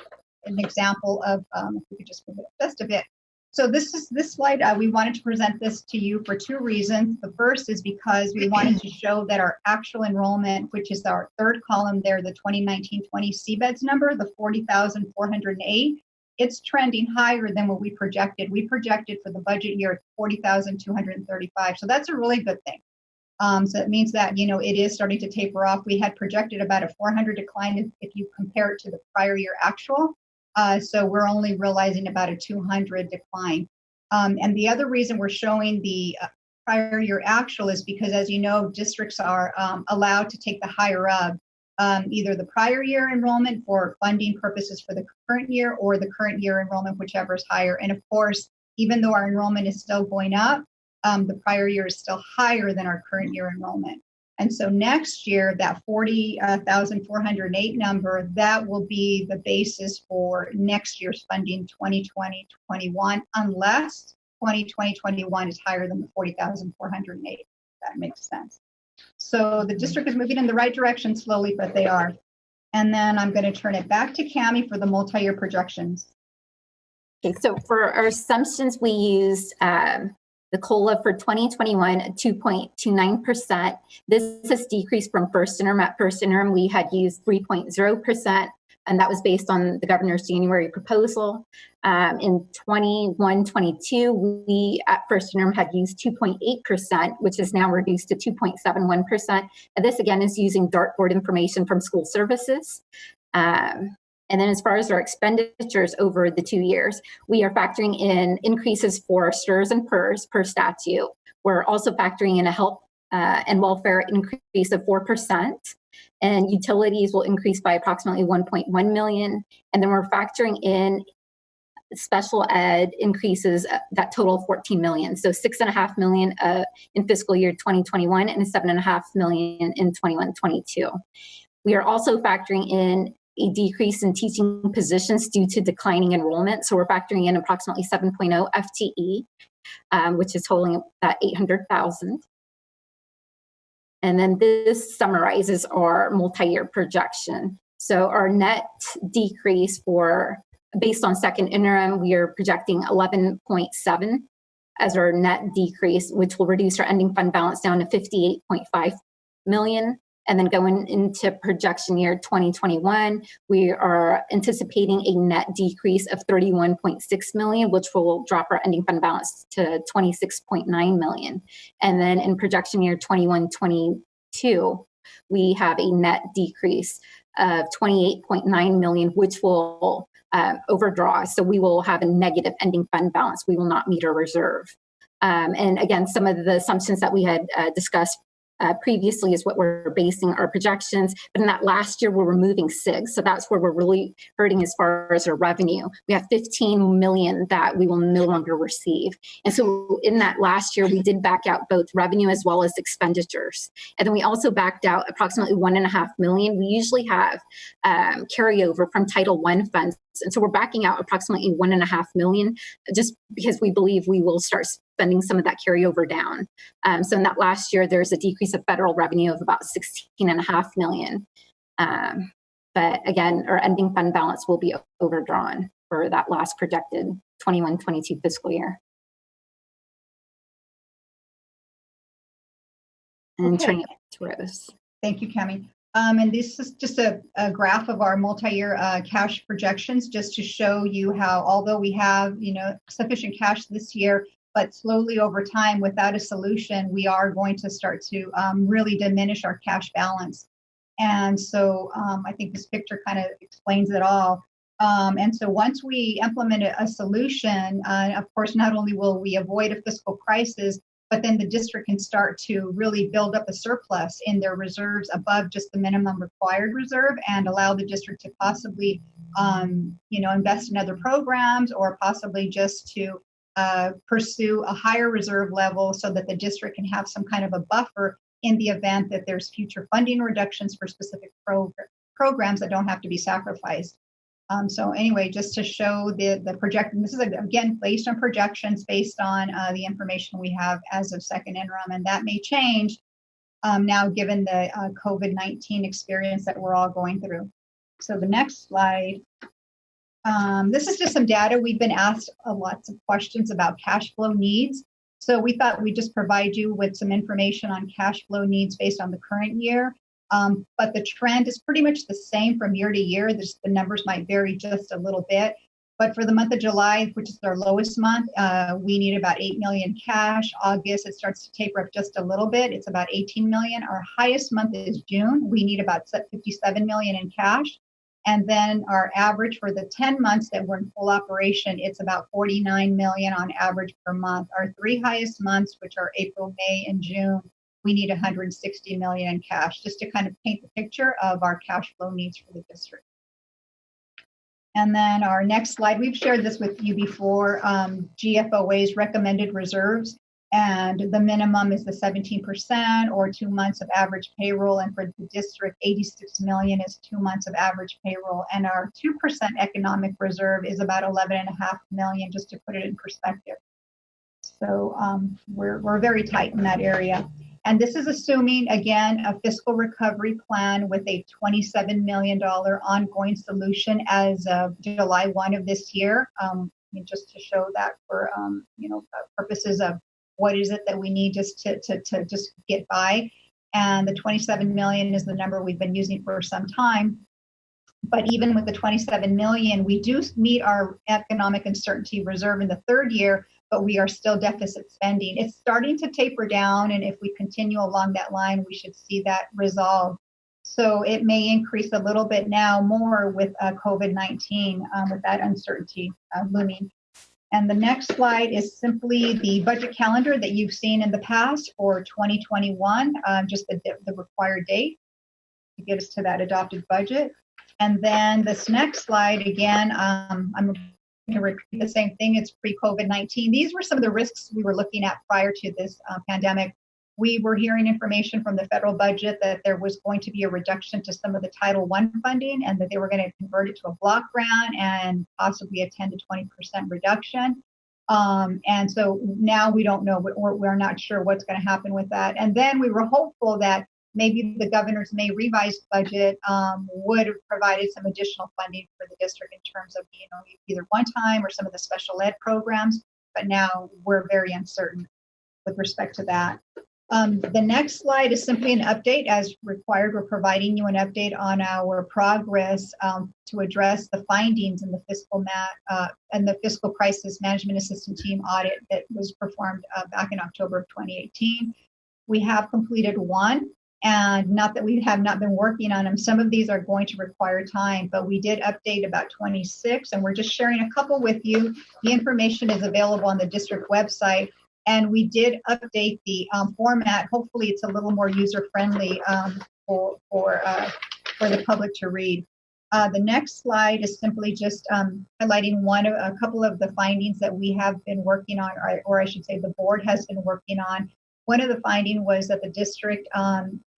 example of, if we could just move it just a bit. So this slide, we wanted to present this to you for two reasons. The first is because we wanted to show that our actual enrollment, which is our third column there, the 2019-20 CBEDS number, the 40,408, it's trending higher than what we projected. We projected for the budget year 40,235. So that's a really good thing. So it means that, you know, it is starting to taper off. We had projected about a 400 decline if you compare it to the prior year actual. So we're only realizing about a 200 decline. And the other reason we're showing the prior year actual is because, as you know, districts are allowed to take the higher of either the prior year enrollment for funding purposes for the current year or the current year enrollment, whichever is higher. And of course, even though our enrollment is still going up, the prior year is still higher than our current year enrollment. And so next year, that 40,408 number, that will be the basis for next year's funding 2020-21, unless 2020-21 is higher than the 40,408. That makes sense. So the district is moving in the right direction slowly, but they are. And then I'm going to turn it back to Cami for the multi-year projections. Okay, so for our assumptions, we used the COLA for 2021 at 2.29%. This has decreased from first interim. At first interim, we had used 3.0%, and that was based on the governor's January proposal. In 21-22, we at first interim had used 2.8%, which is now reduced to 2.71%. And this again is using dartboard information from school services. And then as far as our expenditures over the 2 years, we are factoring in increases for STRS and PERS per statute. We're also factoring in a health and welfare increase of 4%. And utilities will increase by approximately 1.1 million. And then we're factoring in special ed increases that total 14 million. So 6.5 million in fiscal year 2021 and 7.5 million in 21-22. We are also factoring in a decrease in teaching positions due to declining enrollment. So we're factoring in approximately 7.0 FTE, which is totaling about 800,000. And then this summarizes our multi-year projection. So our net decrease based on second interim, we are projecting 11.7 as our net decrease, which will reduce our ending fund balance down to 58.5 million. And then going into projection year 2021, we are anticipating a net decrease of 31.6 million, which will drop our ending fund balance to 26.9 million. And then in projection year 21-22, we have a net decrease of 28.9 million, which will overdraw. So we will have a negative ending fund balance. We will not meet our reserve. And again, some of the assumptions that we had discussed previously is what we're basing our projections. But in that last year, we're removing SIG. So that's where we're really hurting as far as our revenue. We have 15 million that we will no longer receive. And so in that last year, we did back out both revenue as well as expenditures. And then we also backed out approximately 1.5 million. We usually have carryover from Title I funds. And so we're backing out approximately 1.5 million just because we believe we will start spending some of that carryover down. So in that last year, there's a decrease of federal revenue of about 16.5 million. But again, our ending fund balance will be overdrawn for that last projected 21-22 fiscal year. And turning it to Rose. Thank you, Cami. And this is just a graph of our multi-year cash projections, just to show you how, although we have, sufficient cash this year, but slowly over time, without a solution, we are going to start to really diminish our cash balance. And so I think this picture kind of explains it all. And so once we implement a solution, of course, not only will we avoid a fiscal crisis, but then the district can start to really build up a surplus in their reserves above just the minimum required reserve and allow the district to possibly, invest in other programs or possibly just to pursue a higher reserve level so that the district can have some kind of a buffer in the event that there's future funding reductions for specific programs that don't have to be sacrificed. So anyway, just to show the projection, this is again based on projections, based on the information we have as of second interim, and that may change now given the COVID-19 experience that we're all going through. So the next slide, this is just some data. We've been asked lots of questions about cash flow needs. So we thought we'd just provide you with some information on cash flow needs based on the current year. But the trend is pretty much the same from year to year. The numbers might vary just a little bit. But for the month of July, which is our lowest month, we need about 8 million cash. August, it starts to taper up just a little bit. It's about 18 million. Our highest month is June. We need about 57 million in cash. And then our average for the 10 months that we're in full operation, it's about 49 million on average per month. Our three highest months, which are April, May, and June, we need 160 million in cash, just to kind of paint the picture of our cash flow needs for the district. And then our next slide, we've shared this with you before, GFOA's recommended reserves, and the minimum is the 17% or 2 months of average payroll. And for the district, 86 million is 2 months of average payroll. And our 2% economic reserve is about 11.5 million, just to put it in perspective. So we're very tight in that area. And this is assuming, again, a fiscal recovery plan with a $27 million ongoing solution as of July 1 of this year, just to show that for purposes of what is it that we need just to just get by. And the 27 million is the number we've been using for some time. But even with the 27 million, we do meet our economic uncertainty reserve in the third year, but we are still deficit spending. It's starting to taper down, and if we continue along that line, we should see that resolve. So it may increase a little bit now more with COVID-19, with that uncertainty looming. And the next slide is simply the budget calendar that you've seen in the past for 2021, just the required date to get us to that adopted budget. And then this next slide, again, I'm going to repeat the same thing. It's pre-COVID-19. These were some of the risks we were looking at prior to this pandemic. We were hearing information from the federal budget that there was going to be a reduction to some of the Title I funding, and that they were going to convert it to a block grant and possibly a 10 to 20% reduction. And so now we don't know, we're not sure what's going to happen with that. And then we were hopeful that maybe the governor's May revised budget would have provided some additional funding for the district in terms of, either one time or some of the special ed programs. But now we're very uncertain with respect to that. The next slide is simply an update. As required, we're providing you an update on our progress to address the findings in the fiscal crisis management assistant team audit that was performed back in October of 2018. We have completed one. And not that we have not been working on them. Some of these are going to require time, but we did update about 26, and we're just sharing a couple with you. The information is available on the district website, and we did update the format. Hopefully it's a little more user-friendly for the public to read. The next slide is simply just highlighting a couple of the findings that we have been working on, or I should say the board has been working on. One of the findings was that the district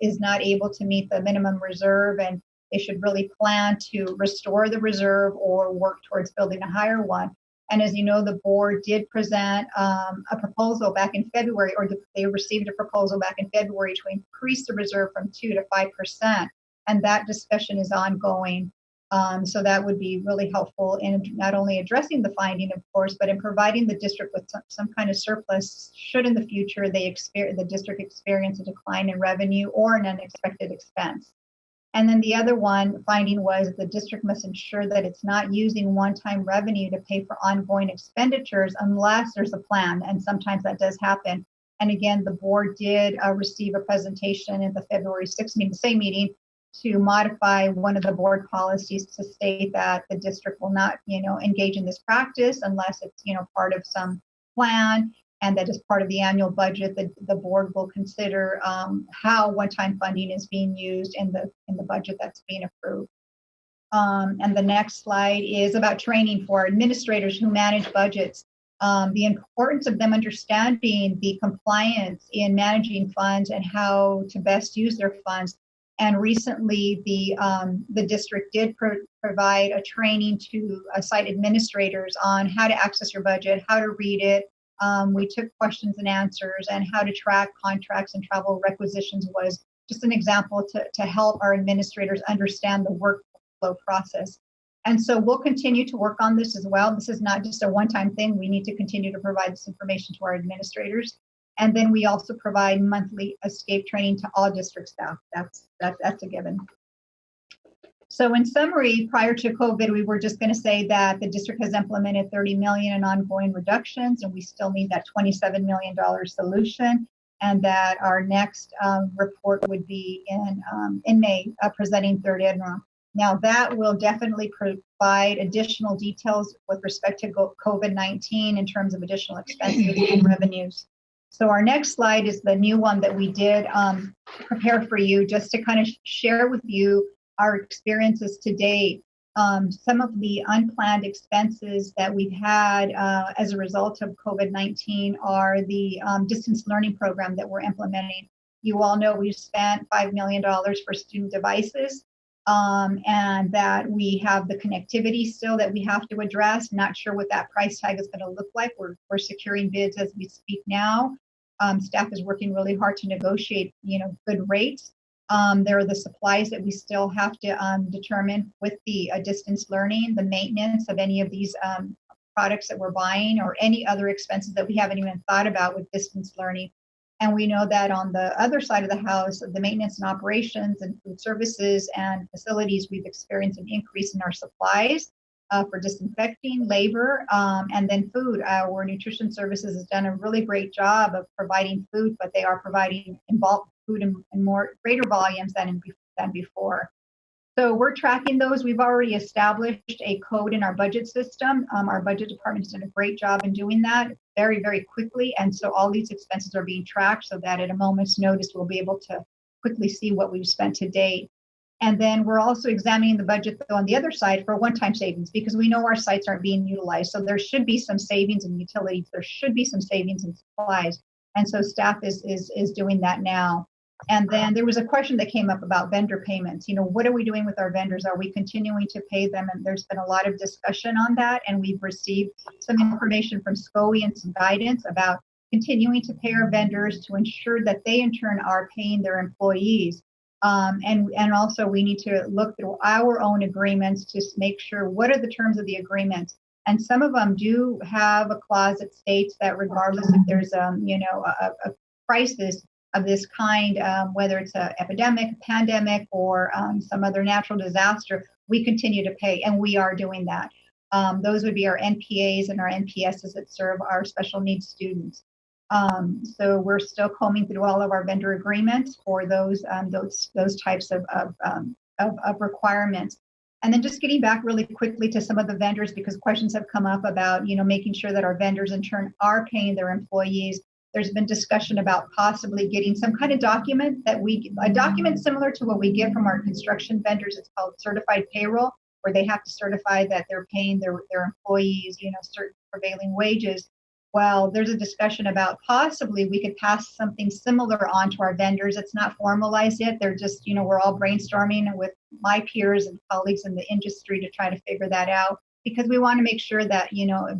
is not able to meet the minimum reserve, and they should really plan to restore the reserve or work towards building a higher one. And as you know, the board did present a proposal back in February, or they received a proposal back in February to increase the reserve from 2 to 5%. And that discussion is ongoing. So that would be really helpful in not only addressing the finding, of course, but in providing the district with some kind of surplus should in the future the district experience a decline in revenue or an unexpected expense. And then the other finding was the district must ensure that it's not using one-time revenue to pay for ongoing expenditures unless there's a plan, and sometimes that does happen. And again, the board did receive a presentation at the February 6th meeting, the same meeting, to modify one of the board policies to state that the district will not, engage in this practice unless it's, part of some plan, and that as part of the annual budget, the board will consider how one-time funding is being used in the budget that's being approved. And the next slide is about training for administrators who manage budgets. The importance of them understanding the compliance in managing funds and how to best use their funds. And recently, the district did provide a training to site administrators on how to access your budget, how to read it. We took questions and answers, and how to track contracts and travel requisitions was just an example to help our administrators understand the workflow process. And so we'll continue to work on this as well. This is not just a one-time thing. We need to continue to provide this information to our administrators. And then we also provide monthly escape training to all district staff. That's a given. So in summary, prior to COVID, we were just going to say that the district has implemented 30 million in ongoing reductions, and we still need that $27 million solution, and that our next report would be in May, presenting third interim. Now that will definitely provide additional details with respect to COVID-19 in terms of additional expenses and revenues. So our next slide is the new one that we did prepare for you, just to kind of share with you our experiences to date. Some of the unplanned expenses that we've had as a result of COVID-19 are the distance learning program that we're implementing. You all know we've spent $5 million for student devices, and that we have the connectivity still that we have to address. Not sure what that price tag is going to look like. We're securing bids as we speak now. Staff is working really hard to negotiate, good rates. There are the supplies that we still have to determine with the distance learning, the maintenance of any of these products that we're buying, or any other expenses that we haven't even thought about with distance learning. And we know that on the other side of the house, the maintenance and operations and food services and facilities, we've experienced an increase in our supplies for disinfecting, labor, and then food. Our nutrition services has done a really great job of providing food, but they are providing in bulk food in greater volumes than before. So we're tracking those. We've already established a code in our budget system. Our budget department has done a great job in doing that very, very quickly. And so all these expenses are being tracked so that at a moment's notice, we'll be able to quickly see what we've spent to date. And then we're also examining the budget though, on the other side for one-time savings, because we know our sites aren't being utilized. So there should be some savings in utilities. There should be some savings in supplies. And so staff is doing that now. And then there was a question that came up about vendor payments. What are we doing with our vendors? Are we continuing to pay them? And there's been a lot of discussion on that. And we've received some information from SCOE and some guidance about continuing to pay our vendors to ensure that they in turn are paying their employees. And also we need to look through our own agreements to make sure what are the terms of the agreement. And some of them do have a clause that states that regardless if there's a crisis of this kind, whether it's an epidemic, pandemic, or some other natural disaster, we continue to pay, and we are doing that. Those would be our NPAs and our NPSs that serve our special needs students. So we're still combing through all of our vendor agreements for those types of requirements. And then just getting back really quickly to some of the vendors, because questions have come up about making sure that our vendors in turn are paying their employees. There's been discussion about possibly getting some kind of document a document similar to what we get from our construction vendors. It's called certified payroll, where they have to certify that they're paying their employees, certain prevailing wages. Well, there's a discussion about possibly we could pass something similar on to our vendors. It's not formalized yet. They're just, we're all brainstorming with my peers and colleagues in the industry to try to figure that out, because we want to make sure that,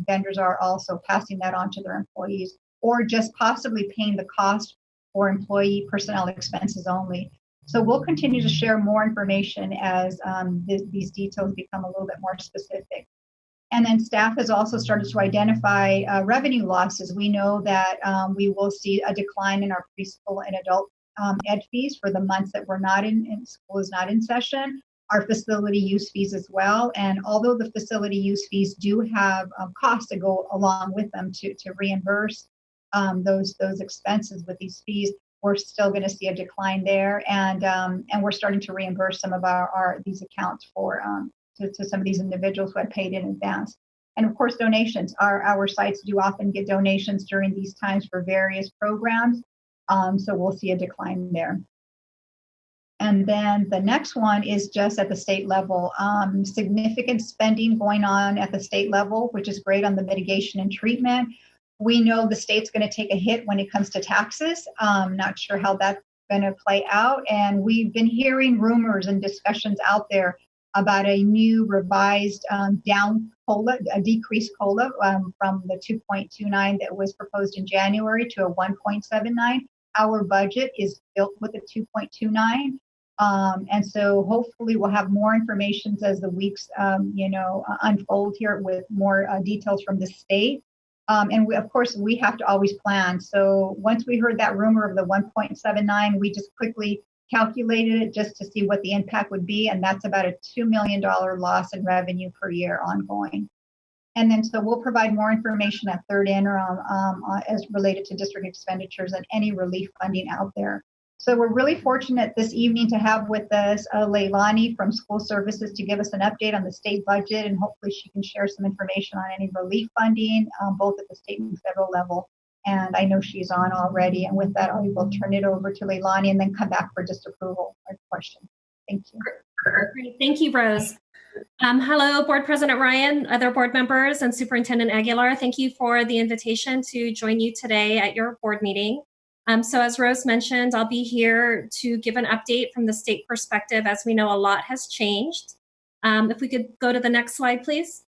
vendors are also passing that on to their employees, or just possibly paying the cost for employee personnel expenses only. So we'll continue to share more information as these details become a little bit more specific. And then staff has also started to identify revenue losses. We know that we will see a decline in our preschool and adult ed fees for the months that we're not in school is not in session. Our facility use fees as well. And although the facility use fees do have costs that go along with them to reimburse those expenses with these fees, we're still going to see a decline there, and we're starting to reimburse some of these accounts for to some of these individuals who had paid in advance. And of course, donations. Our sites do often get donations during these times for various programs, so we'll see a decline there. And then the next one is just at the state level. Significant spending going on at the state level, which is great on the mitigation and treatment. We know the state's going to take a hit when it comes to taxes. Not sure how that's going to play out. And we've been hearing rumors and discussions out there about a new revised down COLA, a decreased COLA from the 2.29 that was proposed in January to a 1.79. Our budget is built with a 2.29. And so hopefully we'll have more information as the weeks, unfold here with more details from the state. And of course, we have to always plan. So once we heard that rumor of the 1.79, we just quickly calculated it just to see what the impact would be, and that's about a $2 million loss in revenue per year ongoing. And then so we'll provide more information at third interim as related to district expenditures and any relief funding out there. So we're really fortunate this evening to have with us Leilani from School Services to give us an update on the state budget, and hopefully she can share some information on any relief funding, both at the state and federal level. And I know she's on already. And with that, I will turn it over to Leilani and then come back for just approval or question. Thank you. Great. Thank you, Rose. Hello, Board President Ryan, other board members, and Superintendent Aguilar. Thank you for the invitation to join you today at your board meeting. So as Rose mentioned, I'll be here to give an update from the state perspective. As we know, a lot has changed. If we could go to the next slide, please.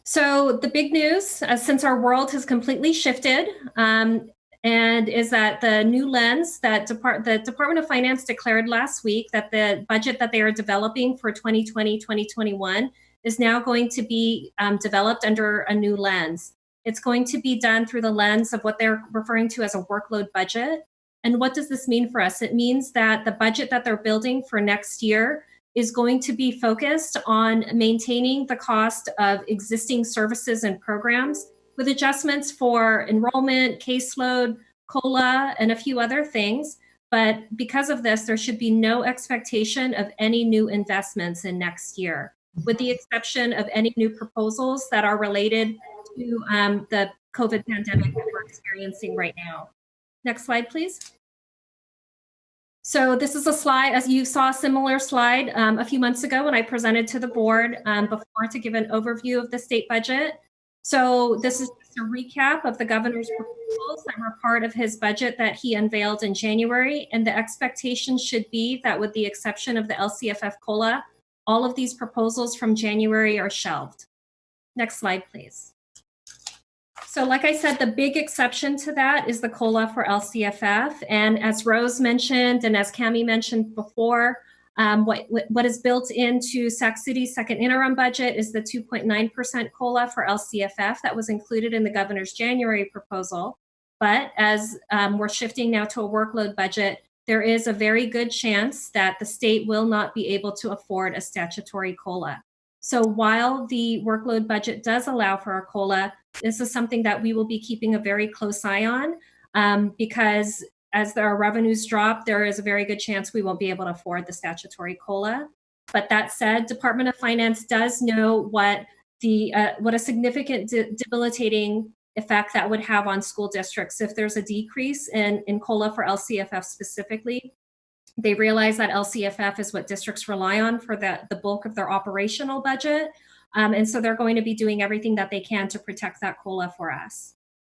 So the big news, since our world has completely shifted, and is that the new lens that the Department of Finance declared last week that the budget that they are developing for 2020-2021 is now going to be developed under a new lens. It's going to be done through the lens of what they're referring to as a workload budget. And what does this mean for us? It means that the budget that they're building for next year is going to be focused on maintaining the cost of existing services and programs with adjustments for enrollment, caseload, COLA, and a few other things. But because of this, there should be no expectation of any new investments in next year, with the exception of any new proposals that are related to the COVID pandemic that we're experiencing right now. Next slide, please. So this is a slide, as you saw a similar slide a few months ago when I presented to the board before to give an overview of the state budget. So this is just a recap of the governor's proposals that were part of his budget that he unveiled in January. And the expectation should be that with the exception of the LCFF COLA, all of these proposals from January are shelved. Next slide, please. So like I said, the big exception to that is the COLA for LCFF. And as Rose mentioned, and as Cami mentioned before, what is built into Sac City's second interim budget is the 2.9% COLA for LCFF that was included in the governor's January proposal. But as we're shifting now to a workload budget, there is a very good chance that the state will not be able to afford a statutory COLA. So while the workload budget does allow for a COLA, this is something that we will be keeping a very close eye on because as our revenues drop, there is a very good chance we won't be able to afford the statutory COLA. But that said, Department of Finance does know what a significant debilitating effect that would have on school districts if there's a decrease in COLA for LCFF specifically. They realize that LCFF is what districts rely on for the bulk of their operational budget. And so they're going to be doing everything that they can to protect that COLA for us.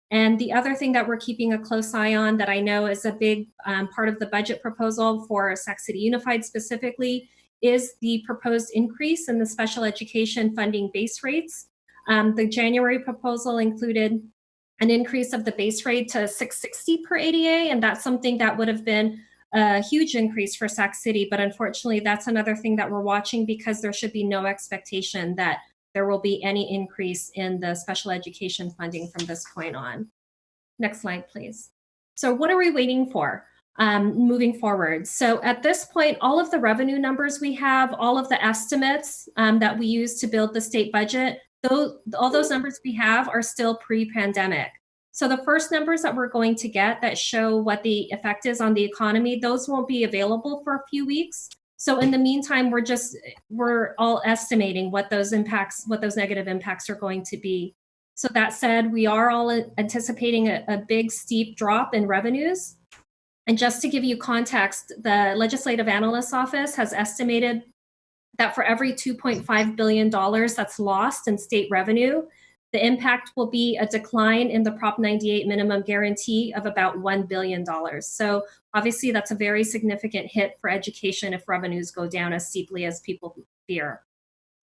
And the other thing that we're keeping a close eye on that I know is a big part of the budget proposal for Sac City Unified specifically is the proposed increase in the special education funding base rates. The January proposal included an increase of the base rate to $660 per ADA, and that's something that would have been a huge increase for Sac City, but unfortunately that's another thing that we're watching because there should be no expectation that there will be any increase in the special education funding from this point on. Next slide, please. So what are we waiting for moving forward? So at this point, all of the revenue numbers we have, all of the estimates that we use to build the state budget, all those numbers we have are still pre-pandemic. So the first numbers that we're going to get that show what the effect is on the economy, those won't be available for a few weeks. So in the meantime, we're all estimating what those negative impacts are going to be. So that said, we are all anticipating a big steep drop in revenues. And just to give you context, the Legislative Analyst's Office has estimated that for every $2.5 billion that's lost in state revenue, the impact will be a decline in the Prop 98 minimum guarantee of about $1 billion. So obviously that's a very significant hit for education if revenues go down as steeply as people fear.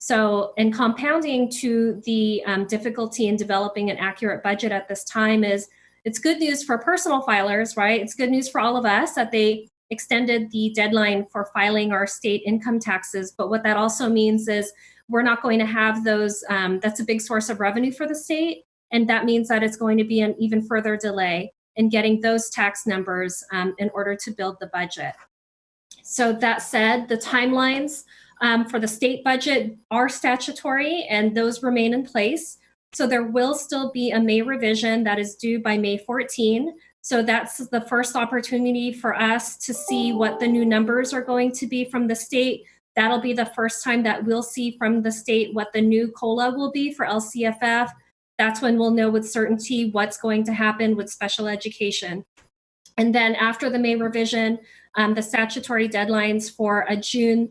So, and compounding to the difficulty in developing an accurate budget at this time is, it's good news for personal filers, right? It's good news for all of us that they extended the deadline for filing our state income taxes. But what that also means is we're not going to have those, that's a big source of revenue for the state. And that means that it's going to be an even further delay. and getting those tax numbers in order to build the budget. So that said, the timelines for the state budget are statutory and those remain in place. So there will still be a May revision that is due by May 14. So that's the first opportunity for us to see what the new numbers are going to be from the state. That'll be the first time that we'll see from the state what the new COLA will be for LCFF. That's when we'll know with certainty what's going to happen with special education. And then after the May revision, the statutory deadlines for June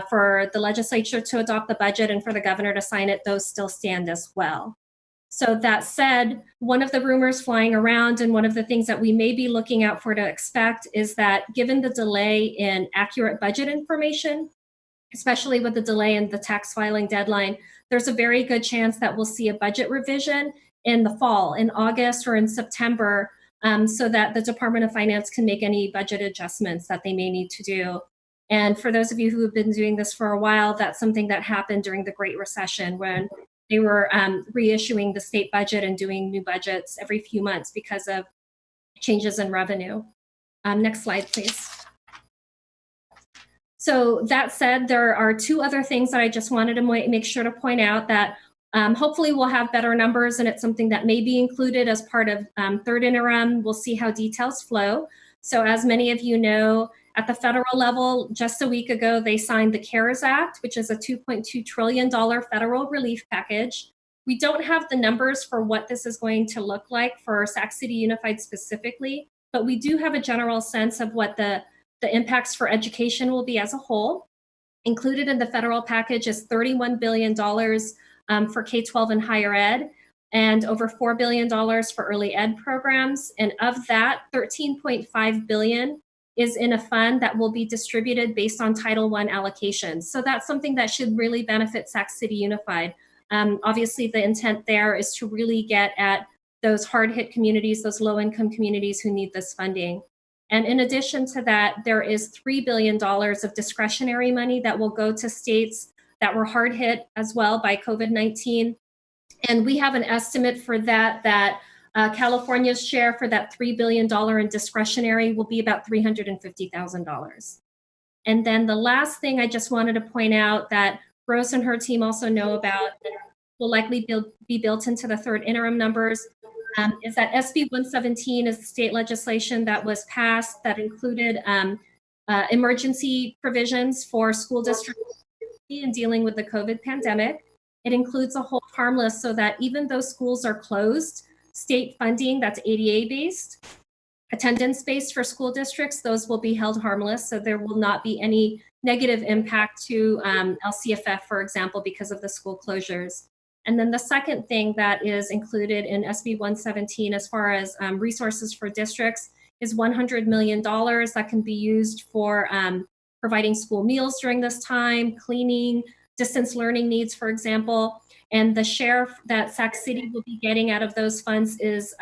for the legislature to adopt the budget and for the governor to sign it, those still stand as well. So that said, one of the rumors flying around and one of the things that we may be looking out for to expect is that given the delay in accurate budget information, especially with the delay in the tax filing deadline, there's a very good chance that we'll see a budget revision in the fall, in August or in September, so that the Department of Finance can make any budget adjustments that they may need to do. And for those of you who have been doing this for a while, that's something that happened during the Great Recession when they were reissuing the state budget and doing new budgets every few months because of changes in revenue. Next slide, please. So that said, there are two other things that I just wanted to make sure to point out that hopefully we'll have better numbers, and it's something that may be included as part of third interim. We'll see how details flow. So as many of you know, at the federal level, just a week ago, they signed the CARES Act, which is a $2.2 trillion federal relief package. We don't have the numbers for what this is going to look like for Sac City Unified specifically, but we do have a general sense of what the impacts for education will be as a whole. Included in the federal package is $31 billion for K-12 and higher ed, and over $4 billion for early ed programs. And of that, $13.5 billion is in a fund that will be distributed based on Title I allocations. So that's something that should really benefit Sac City Unified. Obviously, the intent there is to really get at those hard-hit communities, those low-income communities who need this funding. And in addition to that, there is $3 billion of discretionary money that will go to states that were hard hit as well by COVID-19. And we have an estimate for that California's share for that $3 billion in discretionary will be about $350,000. And then the last thing I just wanted to point out that Rose and her team also know about and will likely be built into the third interim numbers is that SB 117 is the state legislation that was passed that included emergency provisions for school districts in dealing with the COVID pandemic. It includes a hold harmless so that even though schools are closed, state funding that's ADA based, attendance based for school districts, those will be held harmless. So there will not be any negative impact to LCFF, for example, because of the school closures. And then the second thing that is included in SB 117 as far as resources for districts is $100 million that can be used for providing school meals during this time, cleaning, distance learning needs, for example. And the share that Sac City will be getting out of those funds is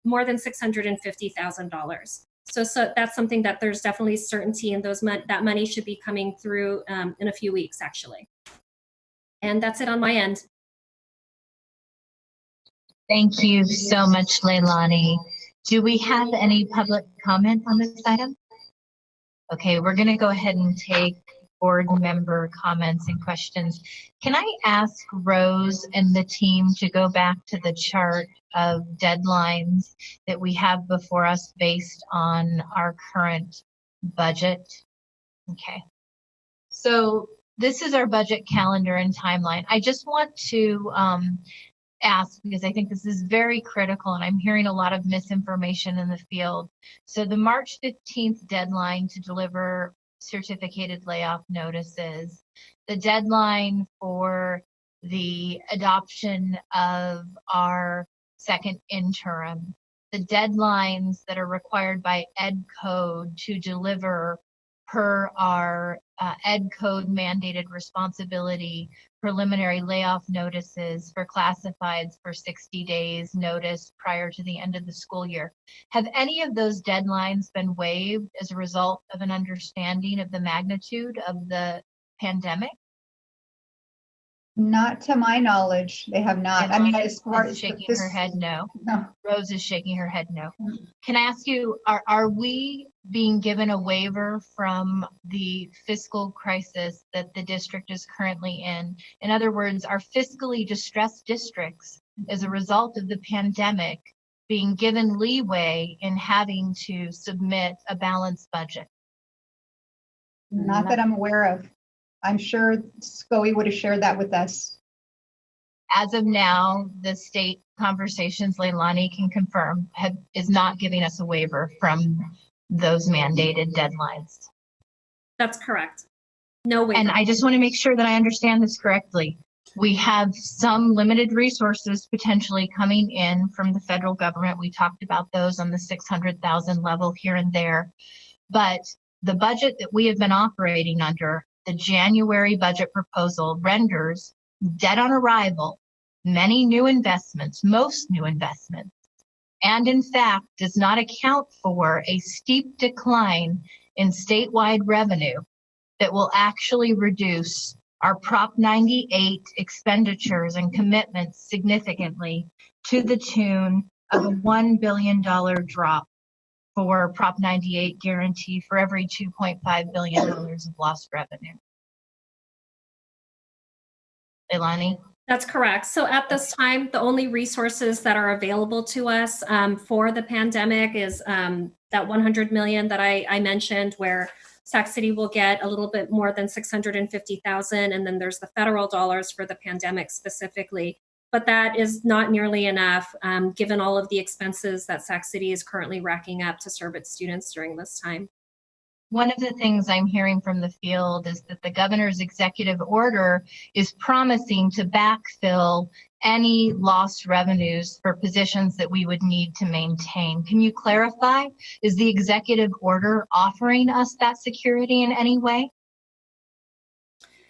more than $650,000. So that's something that there's definitely certainty in that money should be coming through in a few weeks, actually. And that's it on my end. Thank you so much, Leilani. Do we have any public comment on this item? Okay, we're going to go ahead and take board member comments and questions. Can I ask Rose and the team to go back to the chart of deadlines that we have before us based on our current budget? Okay. So this is our budget calendar and timeline. I just want to ask, because I think this is very critical and I'm hearing a lot of misinformation in the field. So the March 15th deadline to deliver certificated layoff notices, the deadline for the adoption of our second interim, the deadlines that are required by Ed Code to deliver per our Ed Code mandated responsibility, preliminary layoff notices for classifieds for 60 days notice prior to the end of the school year. Have any of those deadlines been waived as a result of an understanding of the magnitude of the pandemic? Not to my knowledge, they have not. I mean, as far as shaking this, her head no. no. Rose is shaking her head no. Can I ask you, are we being given a waiver from the fiscal crisis that the district is currently in? In other words, are fiscally distressed districts, as a result of the pandemic, being given leeway in having to submit a balanced budget? Not that I'm aware of. I'm sure SCOE would have shared that with us. As of now, the state conversations, Leilani can confirm, is not giving us a waiver from those mandated deadlines. That's correct. No waiver. And I just want to make sure that I understand this correctly. We have some limited resources potentially coming in from the federal government. We talked about those on the 600,000 level here and there. But the budget that we have been operating under, the January budget proposal, renders dead on arrival many new investments, most new investments, and in fact does not account for a steep decline in statewide revenue that will actually reduce our Prop 98 expenditures and commitments significantly, to the tune of a $1 billion drop for Prop 98 guarantee for every $2.5 billion of lost revenue. Leilani? That's correct. So at this time, the only resources that are available to us for the pandemic is that 100 million that I mentioned, where Sac City will get a little bit more than 650,000, and then there's the federal dollars for the pandemic specifically. But that is not nearly enough, given all of the expenses that Sac City is currently racking up to serve its students during this time. One of the things I'm hearing from the field is that the governor's executive order is promising to backfill any lost revenues for positions that we would need to maintain. Can you clarify? Is the executive order offering us that security in any way?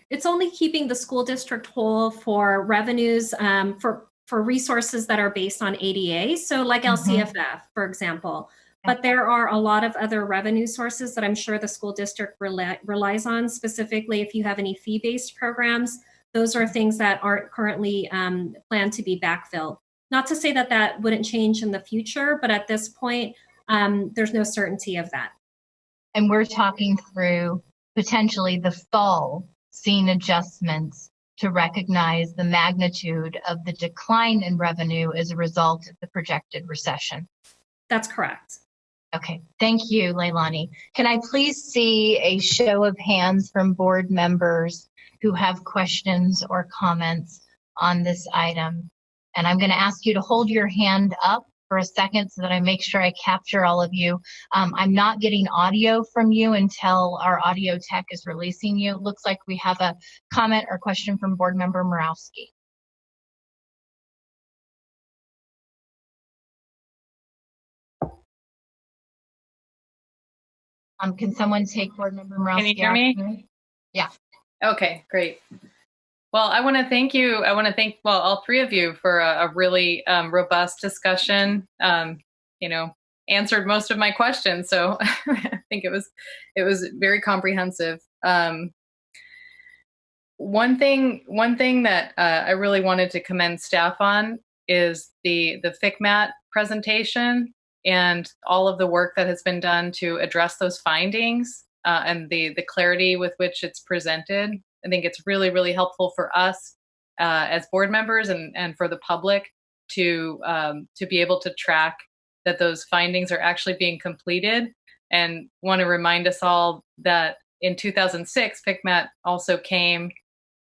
It's only keeping the school district whole for revenues for resources that are based on ADA. So like LCFF, for example. But there are a lot of other revenue sources that I'm sure the school district relies on. Specifically, if you have any fee-based programs, those are things that aren't currently planned to be backfilled. Not to say that that wouldn't change in the future, but at this point, there's no certainty of that. And we're talking through potentially the fall seeing adjustments to recognize the magnitude of the decline in revenue as a result of the projected recession. That's correct. Okay, thank you, Leilani. Can I please see a show of hands from board members who have questions or comments on this item? And I'm going to ask you to hold your hand up for a second so that I make sure I capture all of you. I'm not getting audio from you until our audio tech is releasing you. It looks like we have a comment or question from board member Morawski. Can someone take board member Morawski? Can you hear me? Yeah. Okay, great. Well, I want to thank you. I want to thank, well, all three of you for a really robust discussion. Answered most of my questions, so I think it was very comprehensive. One thing that I really wanted to commend staff on is the FCMAT presentation and all of the work that has been done to address those findings and the clarity with which it's presented. I think it's really, really helpful for us as board members and for the public to be able to track that those findings are actually being completed. And want to remind us all that in 2006, FCMAT also came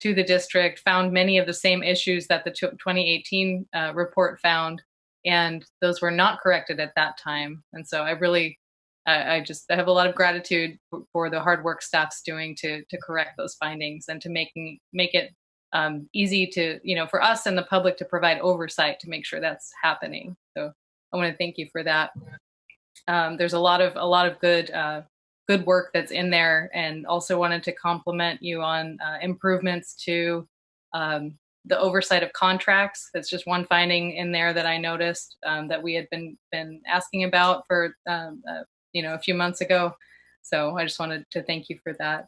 to the district, found many of the same issues that the 2018 report found, and those were not corrected at that time. And so I really, I have a lot of gratitude for the hard work staff's doing to correct those findings and to make it easy to, for us and the public to provide oversight to make sure that's happening. So I want to thank you for that. There's a lot of good work that's in there, and also wanted to compliment you on improvements to the oversight of contracts. That's just one finding in there that I noticed that we had been asking about for a few months ago. So I just wanted to thank you for that.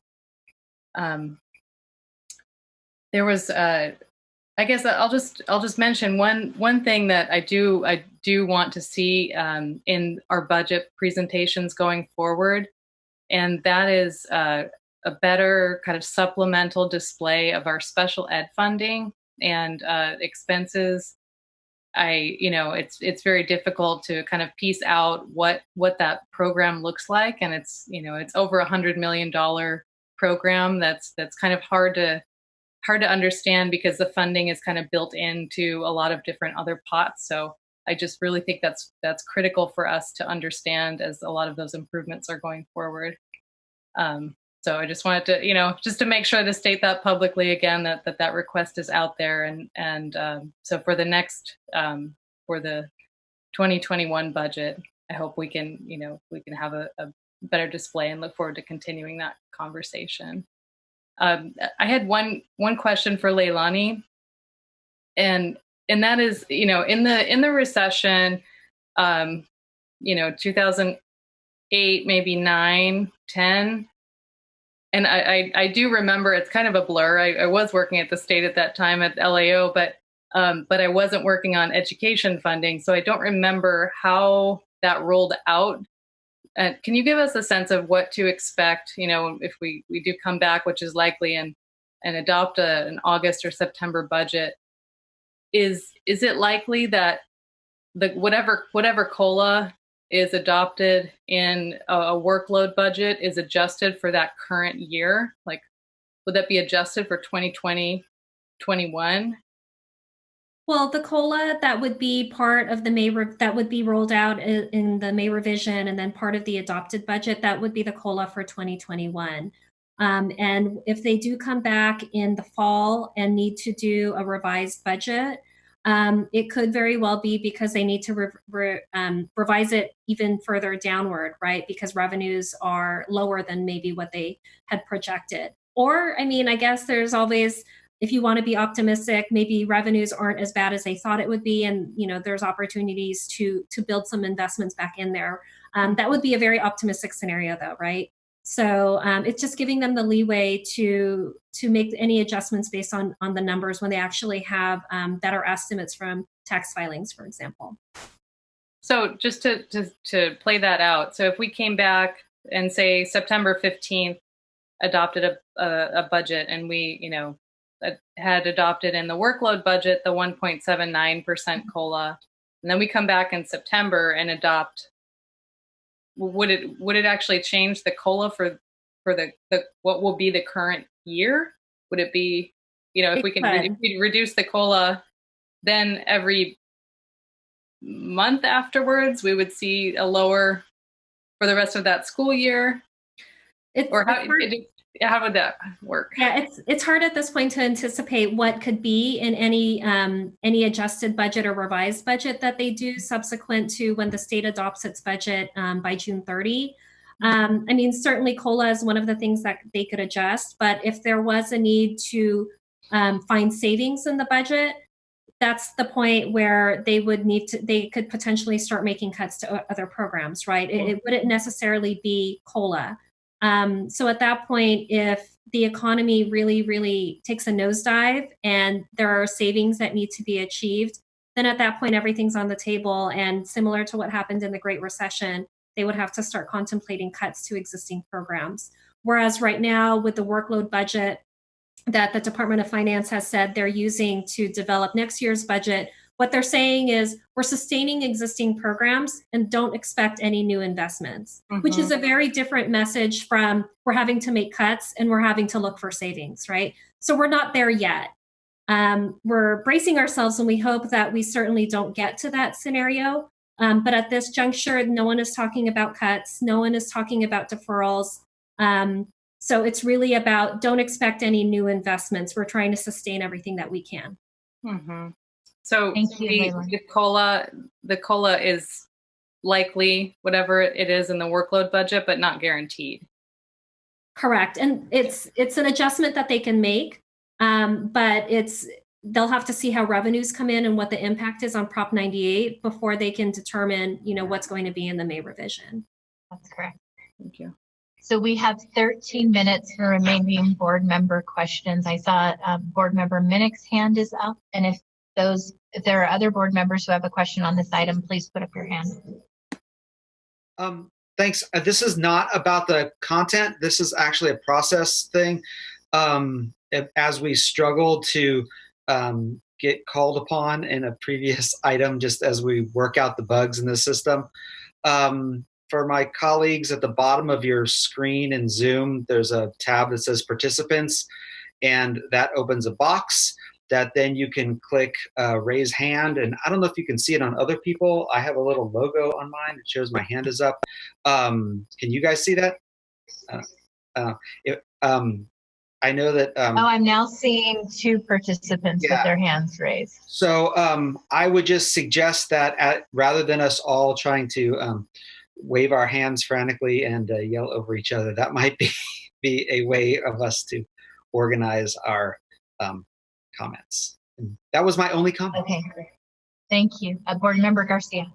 There was, I guess I'll just mention one thing that I do want to see in our budget presentations going forward, and that is a better kind of supplemental display of our special ed funding and expenses. It's very difficult to kind of piece out what that program looks like, and it's over $100 million program that's kind of hard to understand because the funding is kind of built into a lot of different other pots. So I just really think that's critical for us to understand as a lot of those improvements are going forward. So I just wanted to, just to make sure to state that publicly again, that request is out there. And so for the next, for the 2021 budget, I hope we can have a better display and look forward to continuing that conversation. I had one question for Leilani, and that is, in the recession, 2008, maybe 9, 10. And I do remember, it's kind of a blur. I was working at the state at that time at LAO, but I wasn't working on education funding, so I don't remember how that rolled out. Can you give us a sense of what to expect, if we do come back, which is likely, and adopt an August or September budget? Is it likely that the whatever COLA is adopted in a workload budget is adjusted for that current year? Like, would that be adjusted for 2020, 21? Well, the COLA, that would be part of the May, that would be rolled out in the May revision, and then part of the adopted budget, that would be the COLA for 2021. And if they do come back in the fall and need to do a revised budget, it could very well be because they need to revise it even further downward, right? Because revenues are lower than maybe what they had projected. Or, I guess there's always, if you want to be optimistic, maybe revenues aren't as bad as they thought it would be, and there's opportunities to build some investments back in there. That would be a very optimistic scenario, though, right? So it's just giving them the leeway to make any adjustments based on the numbers when they actually have that are estimates from tax filings, for example. So just to play that out, so if we came back and say September 15th adopted a budget, and we had adopted in the workload budget the 1.79% COLA, and then we come back in September and adopt, would it actually change the COLA for the what will be the current year? Would it be, if we reduce the COLA, then every month afterwards we would see a lower for the rest of that school year? How would that work? Yeah, it's hard at this point to anticipate what could be in any adjusted budget or revised budget that they do subsequent to when the state adopts its budget by June 30. Certainly COLA is one of the things that they could adjust, but if there was a need to find savings in the budget, that's the point where they could potentially start making cuts to other programs, right? It wouldn't necessarily be COLA. So at that point, if the economy really, really takes a nosedive and there are savings that need to be achieved, then at that point, everything's on the table. And similar to what happened in the Great Recession, they would have to start contemplating cuts to existing programs. Whereas right now, with the workload budget that the Department of Finance has said they're using to develop next year's budget, what they're saying is we're sustaining existing programs and don't expect any new investments, which is a very different message from we're having to make cuts and we're having to look for savings, right? So we're not there yet. We're bracing ourselves, and we hope that we certainly don't get to that scenario. But at this juncture, no one is talking about cuts. No one is talking about deferrals. So it's really about don't expect any new investments. We're trying to sustain everything that we can. Mm-hmm. So the COLA is likely whatever it is in the workload budget, but not guaranteed. Correct. And it's an adjustment that they can make, but they'll have to see how revenues come in and what the impact is on Prop 98 before they can determine, what's going to be in the May revision. That's correct. Thank you. So we have 13 minutes for remaining board member questions. I saw board member Minnick's hand is up, and if there are other board members who have a question on this item, please put up your hand. Thanks. This is not about the content. This is actually a process thing. As we struggle to get called upon in a previous item, just as we work out the bugs in the system. For my colleagues, at the bottom of your screen in Zoom, there's a tab that says participants, and that opens a box that then you can click raise hand. And I don't know if you can see it on other people. I have a little logo on mine that shows my hand is up. Can you guys see that? I know that. I'm now seeing 2 participants with their hands raised. So I would just suggest that rather than us all trying to wave our hands frantically and yell over each other, that might be a way of us to organize our comments. And that was my only comment. Okay, great. Thank you. Board Member Garcia.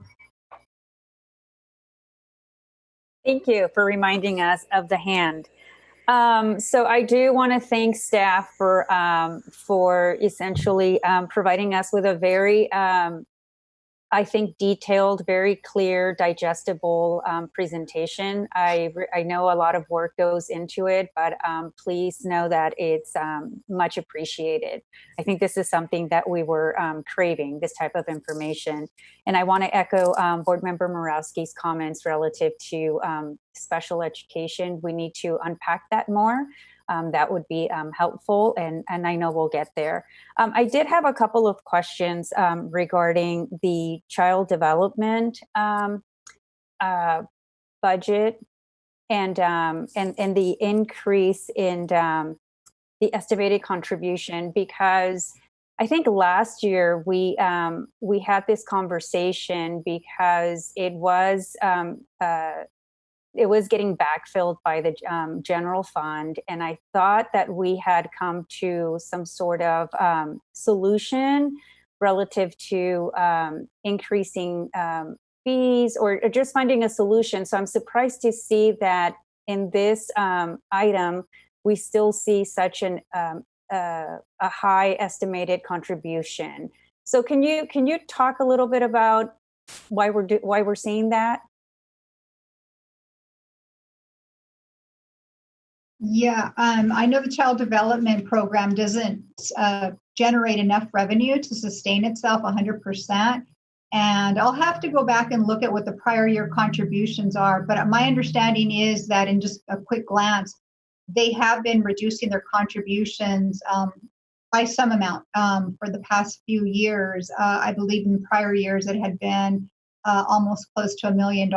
Thank you for reminding us of the hand. So I do want to thank staff for essentially providing us with a very, I think, detailed, very clear, digestible presentation. I know a lot of work goes into it, but please know that it's much appreciated. I think this is something that we were craving, this type of information. And I want to echo Board Member Morawski's comments relative to special education. We need to unpack that more. That would be helpful, and I know we'll get there. I did have a couple of questions regarding the child development budget and the increase in the estimated contribution, because I think last year we had this conversation because it was getting backfilled by the general fund. And I thought that we had come to some sort of solution relative to increasing fees or just finding a solution. So I'm surprised to see that in this item, we still see such a high estimated contribution. So can you talk a little bit about why we're seeing that? Yeah, I know the child development program doesn't generate enough revenue to sustain itself 100%. And I'll have to go back and look at what the prior year contributions are. But my understanding is that in just a quick glance, they have been reducing their contributions by some amount for the past few years. I believe in prior years it had been almost close to $1 million.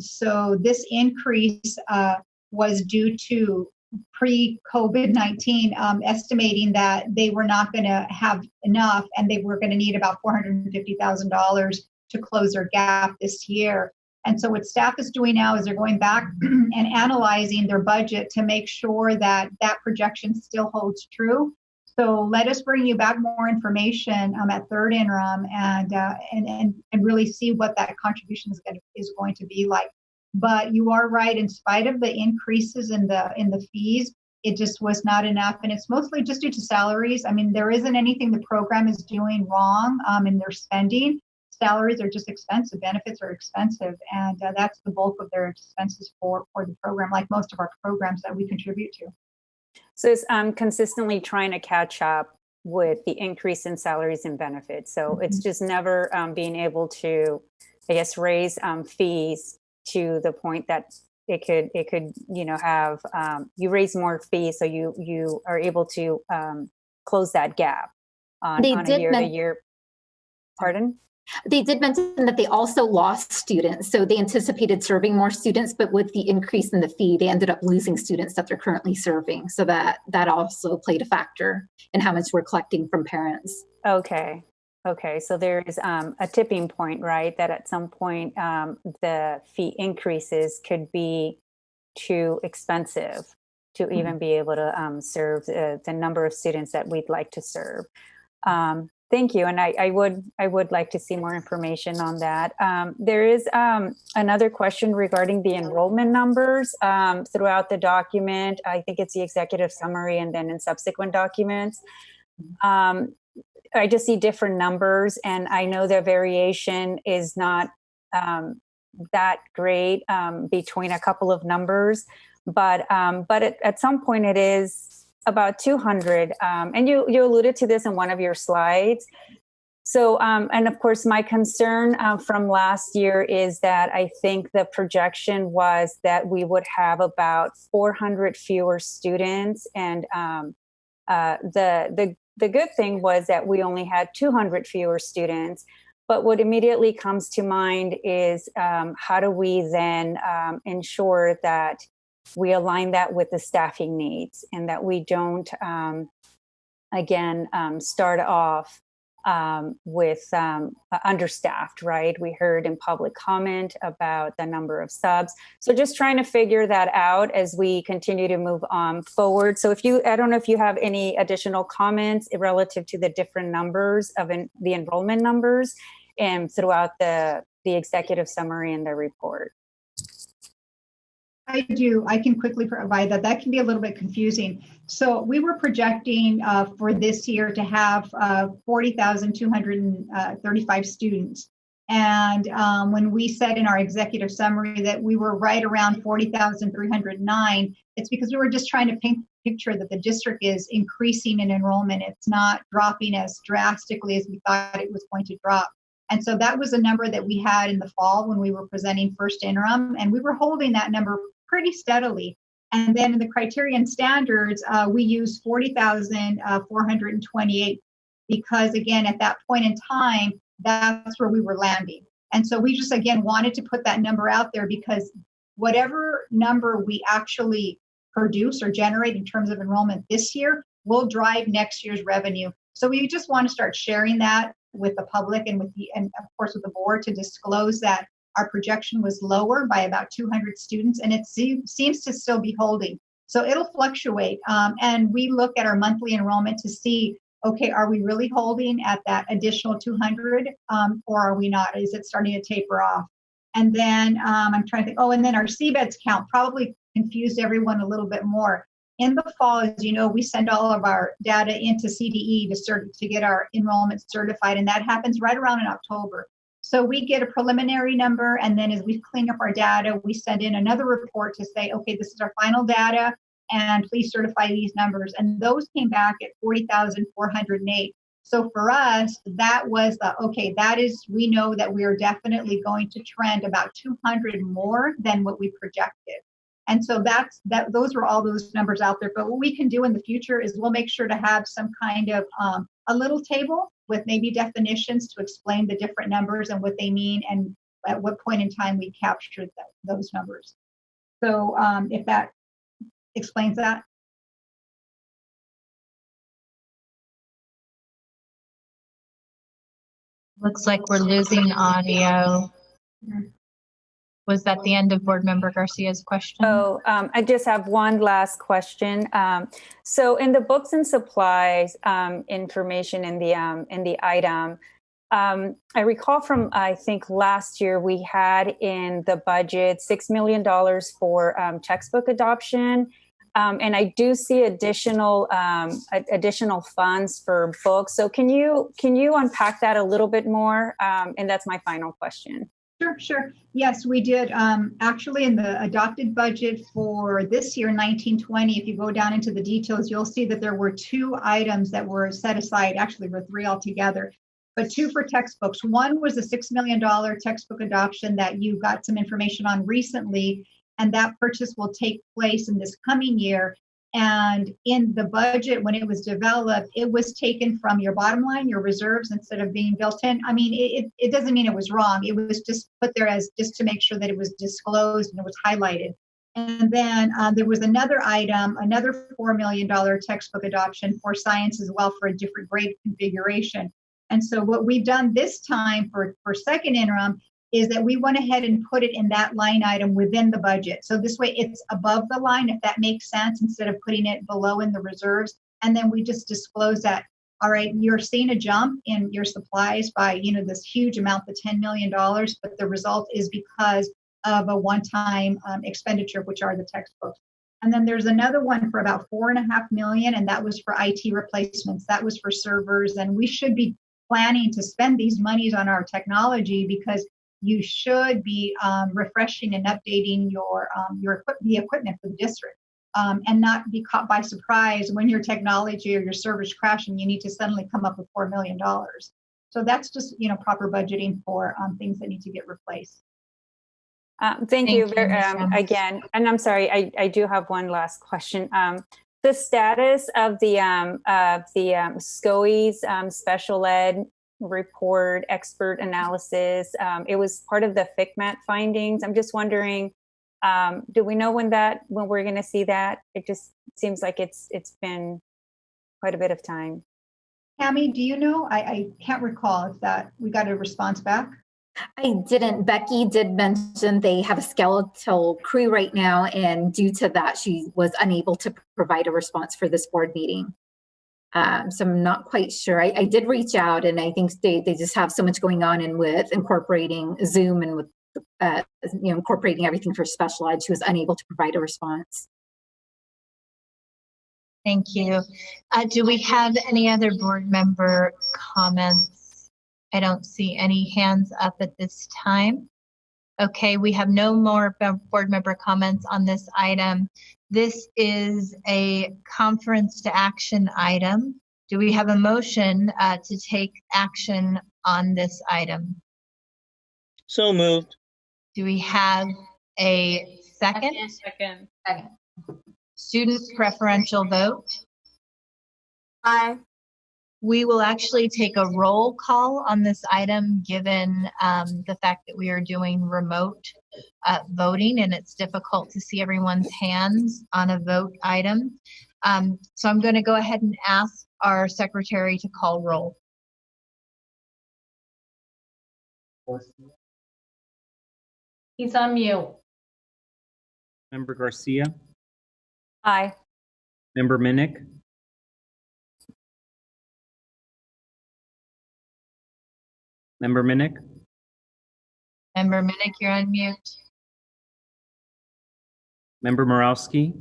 So this increase was due to pre-COVID-19 estimating that they were not going to have enough and they were going to need about $450,000 to close their gap this year. And so what staff is doing now is they're going back and analyzing their budget to make sure that that projection still holds true. So let us bring you back more information at third interim and really see what that contribution is going to be like. But you are right, in spite of the increases in the fees, it just was not enough. And it's mostly just due to salaries. I mean, there isn't anything the program is doing wrong in their spending. Salaries are just expensive. Benefits are expensive. And that's the bulk of their expenses for the program, like most of our programs that we contribute to. So it's consistently trying to catch up with the increase in salaries and benefits. So it's just never being able to, I guess, raise fees to the point that it could have you raise more fees, so you are able to close that gap on a year-to-year. Pardon? They did mention that they also lost students. So they anticipated serving more students, but with the increase in the fee, they ended up losing students that they're currently serving. So that also played a factor in how much we're collecting from parents. Okay, so there is a tipping point, right? That at some point the fee increases could be too expensive to even be able to serve the number of students that we'd like to serve. Thank you, and I would like to see more information on that. There is another question regarding the enrollment numbers throughout the document. I think it's the executive summary, and then in subsequent documents. I just see different numbers, and I know the variation is not that great between a couple of numbers, but at some point it is about 200, and you alluded to this in one of your slides. So, and of course, my concern from last year is that I think the projection was that we would have about 400 fewer students, and the good thing was that we only had 200 fewer students. But what immediately comes to mind is how do we then ensure that we align that with the staffing needs, and that we don't, start off with understaffed, right? We heard in public comment about the number of subs. So just trying to figure that out as we continue to move forward. So I don't know if you have any additional comments relative to the different numbers of the enrollment numbers and throughout the executive summary and the report. I do. I can quickly provide that. That can be a little bit confusing. So we were projecting for this year to have 40,235 students. And when we said in our executive summary that we were right around 40,309, it's because we were just trying to picture that the district is increasing in enrollment. It's not dropping as drastically as we thought it was going to drop. And so that was a number that we had in the fall when we were presenting first interim, and we were holding that number pretty steadily. And then in the criterion standards, we used 40,428 because, again, at that point in time, that's where we were landing. And so we just, again, wanted to put that number out there because whatever number we actually produce or generate in terms of enrollment this year will drive next year's revenue. So we just want to start sharing that with the public and and of course with the board to disclose that our projection was lower by about 200 students, and it seems to still be holding. So it'll fluctuate, and we look at our monthly enrollment to see, okay, are we really holding at that additional 200, or are we not? Is it starting to taper off? And then I'm trying to think. Oh, and then our CBEDS count probably confused everyone a little bit more. In the fall, as you know, we send all of our data into CDE to get our enrollment certified, and that happens right around in October. So we get a preliminary number, and then as we clean up our data, we send in another report to say, okay, this is our final data, and please certify these numbers. And those came back at 40,408. So for us, that was we know that we are definitely going to trend about 200 more than what we projected. And so those were all those numbers out there. But what we can do in the future is we'll make sure to have some kind of a little table with maybe definitions to explain the different numbers and what they mean and at what point in time we captured those numbers. So if that explains that. Looks like we're losing audio. Was that the end of Board Member Garcia's question? Oh, I just have one last question. So in the books and supplies information in the item, I recall from, I think last year we had in the budget $6 million for textbook adoption. And I do see additional funds for books. So can you unpack that a little bit more? And that's my final question. Sure. Yes, we did. Actually, in the adopted budget for this year, 1920, if you go down into the details, you'll see that there were 2 items that were set aside. Actually, there were 3 altogether, but 2 for textbooks. One was a $6 million textbook adoption that you got some information on recently, and that purchase will take place in this coming year. And in the budget, when it was developed, it was taken from your bottom line, your reserves, instead of being built in. I mean, it doesn't mean it was wrong. It was just put there as just to make sure that it was disclosed and it was highlighted. And then there was another item, another $4 million textbook adoption for science as well for a different grade configuration. And so what we've done this time for second interim is that we went ahead and put it in that line item within the budget. So this way it's above the line, if that makes sense, instead of putting it below in the reserves. And then we just disclose that All right, you're seeing a jump in your supplies by, this huge amount, the $10 million, but the result is because of a one-time expenditure, which are the textbooks. And then there's another one for about $4.5 million, and that was for IT replacements. That was for servers, and we should be planning to spend these monies on our technology because you should be refreshing and updating the equipment for the district. And not be caught by surprise when your technology or your servers crash and you need to suddenly come up with $4 million. So that's just, proper budgeting for things that need to get replaced. Thank you again. And I'm sorry, I do have one last question. The status of the SCOE's special ed report, expert analysis, it was part of the FCMAT findings. I'm just wondering, do we know when we're going to see that? It just seems like it's been quite a bit of time. Tammy, do you know? I can't recall if that we got a response back. I didn't. Becky did mention they have a skeletal crew right now, and due to that, she was unable to provide a response for this board meeting. So I'm not quite sure. I did reach out, and I think they just have so much going on, and with incorporating Zoom and with incorporating everything for special ed, she was unable to provide a response. Thank you. Do we have any other board member comments? I don't see any hands up at this time. Okay, we have no more board member comments on this item. This is a conference to action item. Do we have a motion to take action on this item? So moved. Do we have a second? Second. Student preferential vote? Aye. We will actually take a roll call on this item given the fact that we are doing remote voting and it's difficult to see everyone's hands on a vote item. So I'm going to go ahead and ask our secretary to call roll. He's on mute. Member Garcia? Aye. Member Minnick? Member Minnick? Member Minnick, you're on mute. Member Morowski?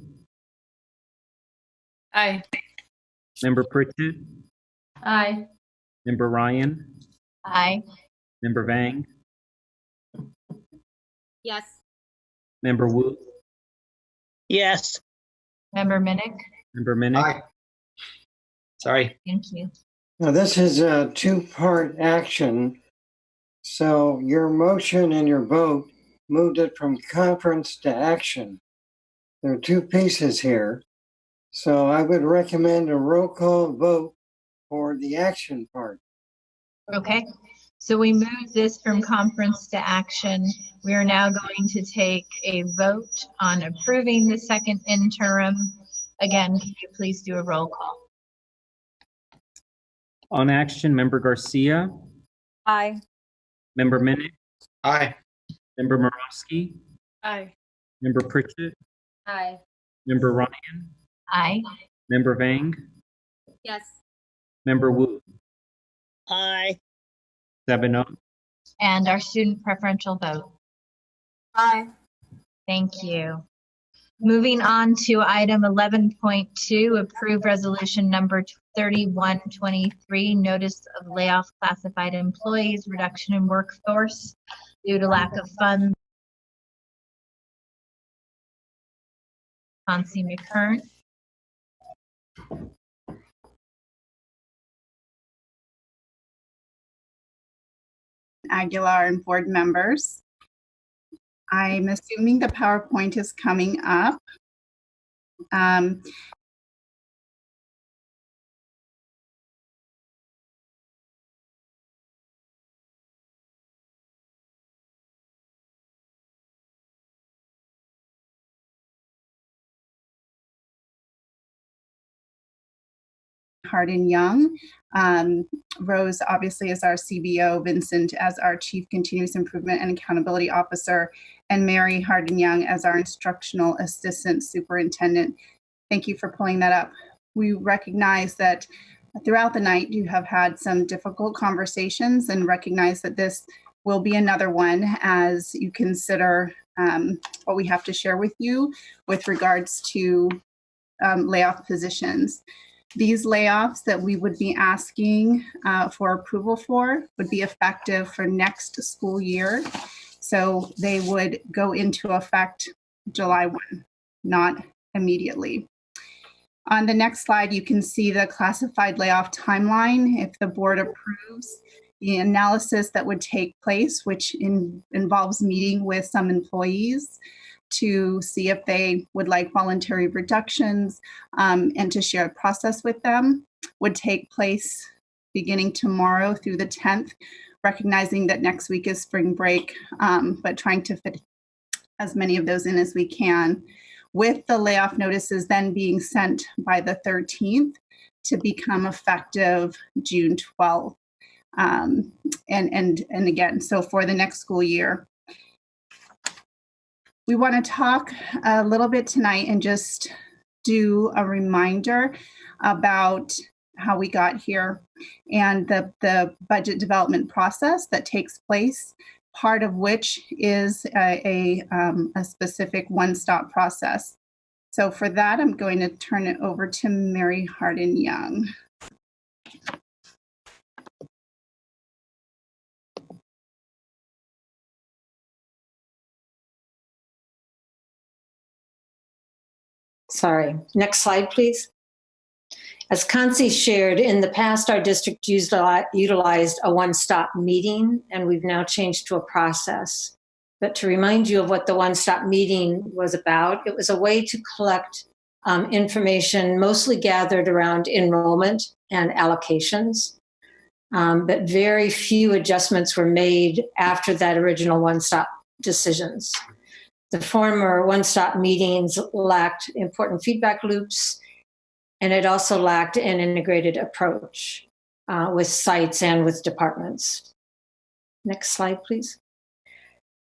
Aye. Member Pritchett? Aye. Member Ryan? Aye. Member Vang? Yes. Member Wu? Yes. Member Minnick? Member Minnick? Aye. Sorry. Thank you. Now, this is a two-part action. So your motion and your vote moved it from conference to action. There are two pieces here. So I would recommend a roll call vote for the action part. Okay. So we moved this from conference to action. We are now going to take a vote on approving the second interim. Again, can you please do a roll call? On action, Member Garcia? Aye. Member Minnick? Aye. Member Morowski? Aye. Member Pritchett? Aye. Member Ryan? Aye. Member Vang? Yes. Member Wu? Aye. 7-0. And our student preferential vote? Aye. Thank you. Moving on to item 11.2, approve resolution number 3123, notice of layoff classified employees, reduction in workforce due to lack of funds. Chauncey McKern. Aguilar and board members. I'm assuming the PowerPoint is coming up. Hardin Young. Rose obviously is our CBO, Vincent as our Chief Continuous Improvement and Accountability Officer, and Mary Hardin Young as our Instructional Assistant Superintendent. Thank you for pulling that up. We recognize that throughout the night, you have had some difficult conversations and recognize that this will be another one as you consider what we have to share with you with regards to layoff positions. These layoffs that we would be asking for approval for would be effective for next school year. So they would go into effect July 1, not immediately. On the next slide, you can see the classified layoff timeline. If the board approves the analysis that would take place, which involves meeting with some employees to see if they would like voluntary reductions and to share a process with them, would take place beginning tomorrow through the 10th, recognizing that next week is spring break, but trying to fit as many of those in as we can, with the layoff notices then being sent by the 13th to become effective June 12th. And again, so for the next school year. We want to talk a little bit tonight and just do a reminder about how we got here and the budget development process that takes place, part of which is a specific one-stop process. So for that, I'm going to turn it over to Mary Hardin-Young. Sorry, next slide, please. As Kansi shared, in the past, our district utilized a one-stop meeting, and we've now changed to a process. But to remind you of what the one-stop meeting was about, it was a way to collect information mostly gathered around enrollment and allocations. But very few adjustments were made after that original one-stop decisions. The former one-stop meetings lacked important feedback loops, and it also lacked an integrated approach with sites and with departments. Next slide, please.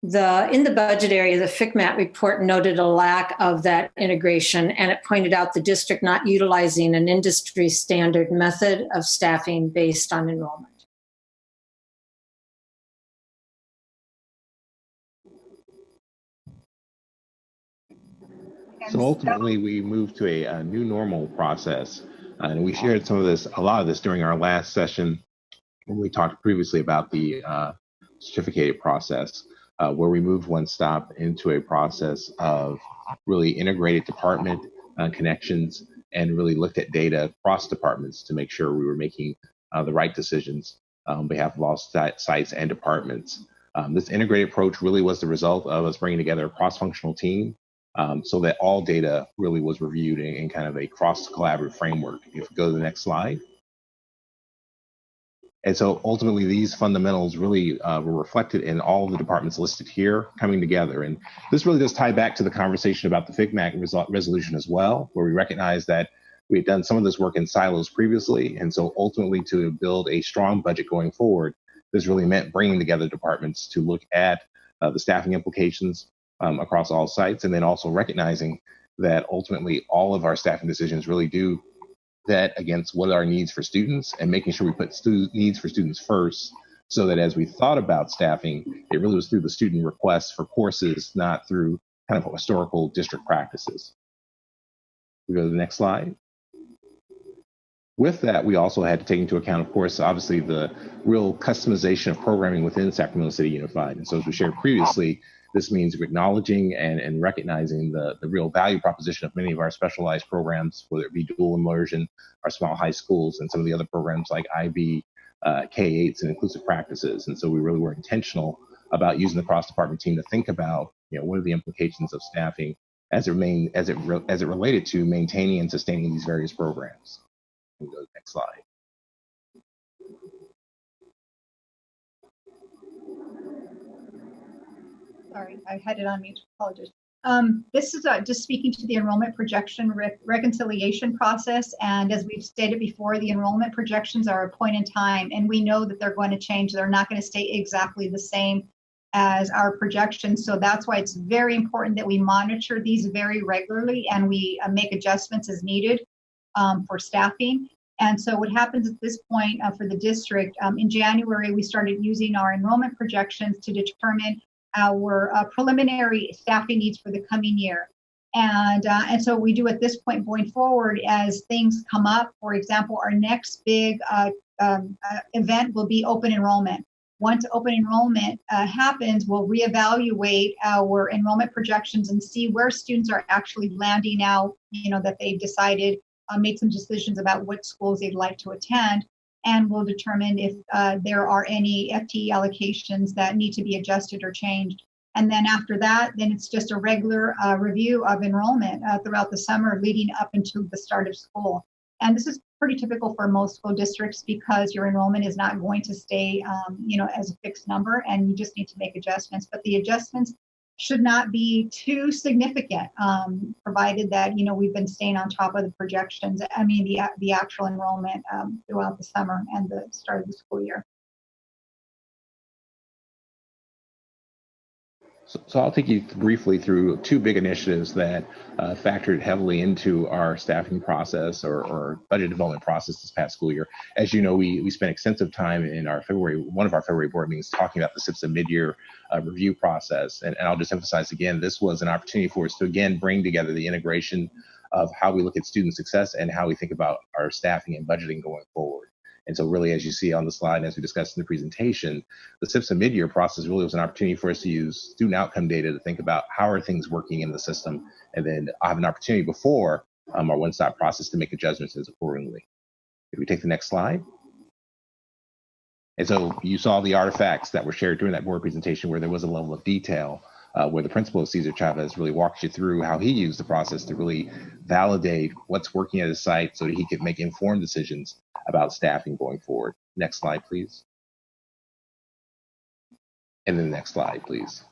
In the budget area, the FCMAT report noted a lack of that integration, and it pointed out the district not utilizing an industry standard method of staffing based on enrollment. So ultimately, we moved to a new normal process, and we shared a lot of this during our last session when we talked previously about the certificated process, where we moved one stop into a process of really integrated department connections and really looked at data across departments to make sure we were making the right decisions on behalf of all sites and departments. This integrated approach really was the result of us bringing together a cross-functional team so that all data really was reviewed in kind of a cross-collaborative framework. If we go to the next slide. And so ultimately, these fundamentals really were reflected in all of the departments listed here coming together. And this really does tie back to the conversation about the FCMAT resolution as well, where we recognize that we had done some of this work in silos previously. And so ultimately, to build a strong budget going forward, this really meant bringing together departments to look at the staffing implications across all sites, and then also recognizing that ultimately all of our staffing decisions really do that against what are our needs for students and making sure we put needs for students first, so that as we thought about staffing, it really was through the student requests for courses, not through kind of historical district practices. We go to the next slide. With that, we also had to take into account, of course, obviously the real customization of programming within Sacramento City Unified. And so as we shared previously, this means acknowledging and recognizing the real value proposition of many of our specialized programs, whether it be dual immersion, our small high schools, and some of the other programs like IB, K-8s, and inclusive practices. And so we really were intentional about using the cross-department team to think about, what are the implications of staffing as it related to maintaining and sustaining these various programs. We'll go to the next slide. Sorry, I had it on mute. Apologies. This is just speaking to the enrollment projection reconciliation process. And as we've stated before, the enrollment projections are a point in time, and we know that they're going to change. They're not going to stay exactly the same as our projections. So that's why it's very important that we monitor these very regularly and we make adjustments as needed for staffing. And so what happens at this point for the district, in January, we started using our enrollment projections to determine our preliminary staffing needs for the coming year. And so we do at this point going forward as things come up. For example, our next big event will be open enrollment. Once open enrollment happens, we'll reevaluate our enrollment projections and see where students are actually landing now, that they've decided, made some decisions about what schools they'd like to attend. And we'll determine if there are any FTE allocations that need to be adjusted or changed. And then after that, then it's just a regular review of enrollment throughout the summer leading up into the start of school. And this is pretty typical for most school districts because your enrollment is not going to stay, as a fixed number, and you just need to make adjustments. But the adjustments should not be too significant, provided that, we've been staying on top of the projections. The actual enrollment throughout the summer and the start of the school year. So I'll take you briefly through two big initiatives that factored heavily into our staffing process or budget development process this past school year. As you know, we spent extensive time in one of our February board meetings talking about the SIPSA mid-year review process. And I'll just emphasize again, this was an opportunity for us to again bring together the integration of how we look at student success and how we think about our staffing and budgeting going forward. And so really, as you see on the slide, and as we discussed in the presentation, the SIPSA mid-year process really was an opportunity for us to use student outcome data to think about how are things working in the system, and then I have an opportunity before our one-stop process to make adjustments as accordingly. If we take the next slide. And so you saw the artifacts that were shared during that board presentation where there was a level of detail where the principal of Cesar Chavez really walked you through how he used the process to really validate what's working at his site so that he could make informed decisions about staffing going forward. Next slide, please. And then the next slide, please.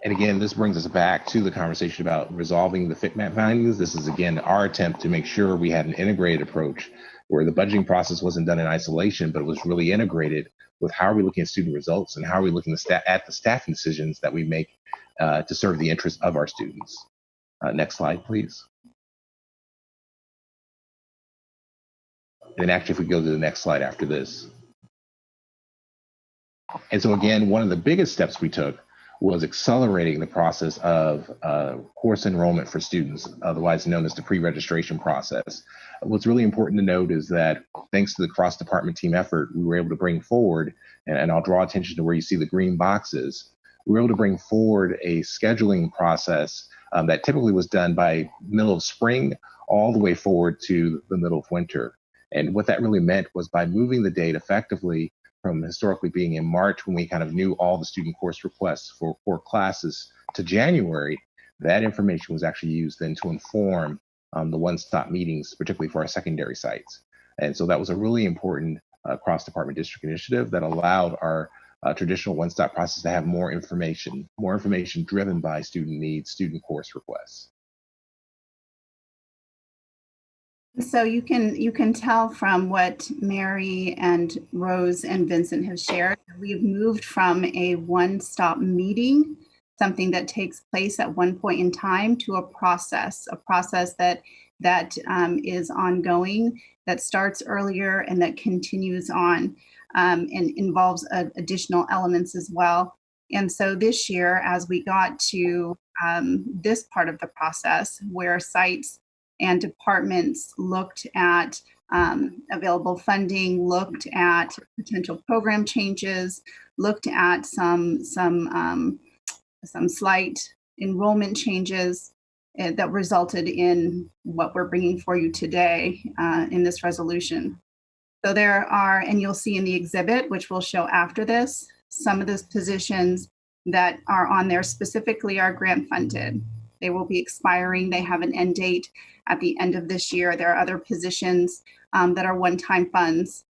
And again, this brings us back to the conversation about resolving the FICMAT findings. This is, again, our attempt to make sure we had an integrated approach where the budgeting process wasn't done in isolation, but it was really integrated with how are we looking at student results and how are we looking at the staffing decisions that we make to serve the interests of our students. Next slide, please. And actually, if we go to the next slide after this. And so again, one of the biggest steps we took was accelerating the process of course enrollment for students, otherwise known as the pre-registration process. What's really important to note is that thanks to the cross-department team effort, we were able to bring forward, and I'll draw attention to where you see the green boxes, we were able to bring forward a scheduling process that typically was done by middle of spring all the way forward to the middle of winter. And what that really meant was by moving the date effectively from historically being in March when we kind of knew all the student course requests for core classes to January, that information was actually used then to inform the one-stop meetings, particularly for our secondary sites. And so that was a really important cross-department district initiative that allowed our traditional one-stop process to have more information driven by student needs, student course requests. So you can tell from what Mary and Rose and Vincent have shared, we've moved from a one-stop meeting, something that takes place at one point in time, to a process that is ongoing, that starts earlier and that continues on and involves additional elements as well. And so this year, as we got to this part of the process where sites and departments looked at available funding, looked at potential program changes, looked at some slight enrollment changes that resulted in what we're bringing for you today in this resolution. So there are, and you'll see in the exhibit, which we'll show after this, some of those positions that are on there specifically are grant funded. They will be expiring. They have an end date at the end of this year. There are other positions that are one-time funds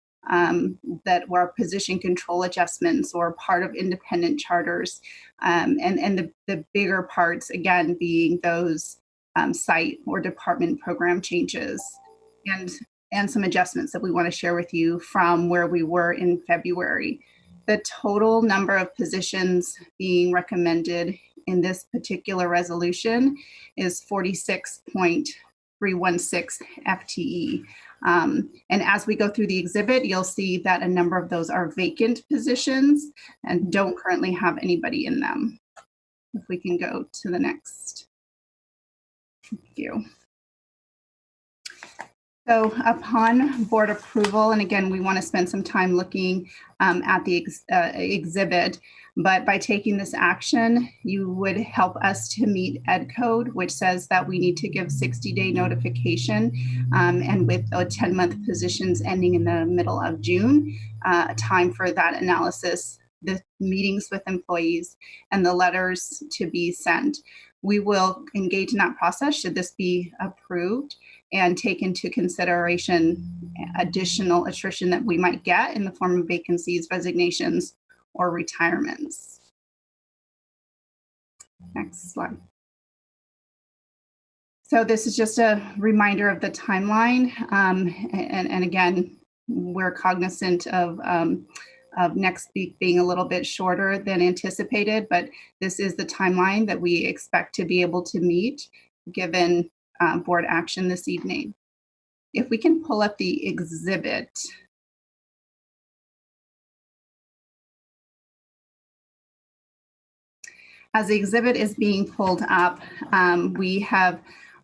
that were position control adjustments or part of independent charters. And the bigger parts, again, being those site or department program changes and some adjustments that we want to share with you from where we were in February. The total number of positions being recommended in this particular resolution is 46.2 316 FTE. And as we go through the exhibit, you'll see that a number of those are vacant positions and don't currently have anybody in them. If we can go to the next. Thank you. So upon board approval, and again, we want to spend some time looking at the exhibit, but by taking this action, you would help us to meet Ed Code, which says that we need to give 60-day notification, and with 10-month positions ending in the middle of June, time for that analysis, the meetings with employees, and the letters to be sent. We will engage in that process should this be approved and take into consideration additional attrition that we might get in the form of vacancies, resignations, or retirements. Next slide. So this is just a reminder of the timeline. And again, we're cognizant of next week being a little bit shorter than anticipated, but this is the timeline that we expect to be able to meet given board action this evening. If we can pull up the exhibit. As the exhibit is being pulled up, we have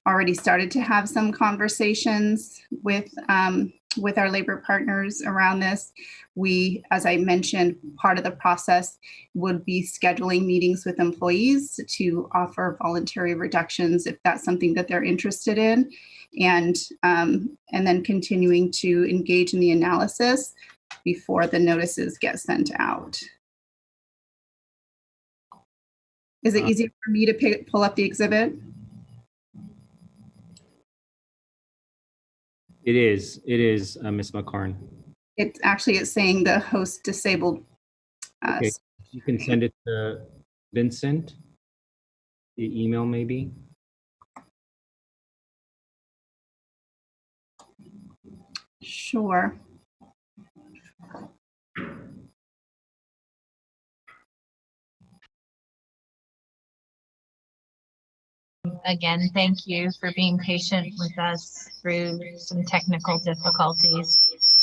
already started to have some conversations with our labor partners around this. We, as I mentioned, part of the process would be scheduling meetings with employees to offer voluntary reductions if that's something that they're interested in, and then continuing to engage in the analysis before the notices get sent out. Is it easier for me to pull up the exhibit? It is, Ms. McCarn. It's saying the host disabled. Okay. You can send it to Vincent, the email maybe. Sure. Again, thank you for being patient with us through some technical difficulties.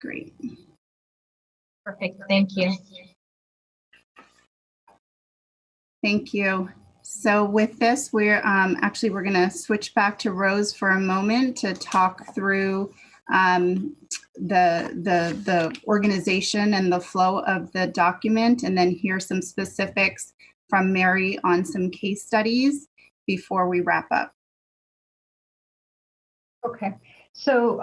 Great. Perfect. Thank you. Thank you. So with this, we're we're going to switch back to Rose for a moment to talk through the organization and the flow of the document, and then hear some specifics from Mary on some case studies before we wrap up. Okay. So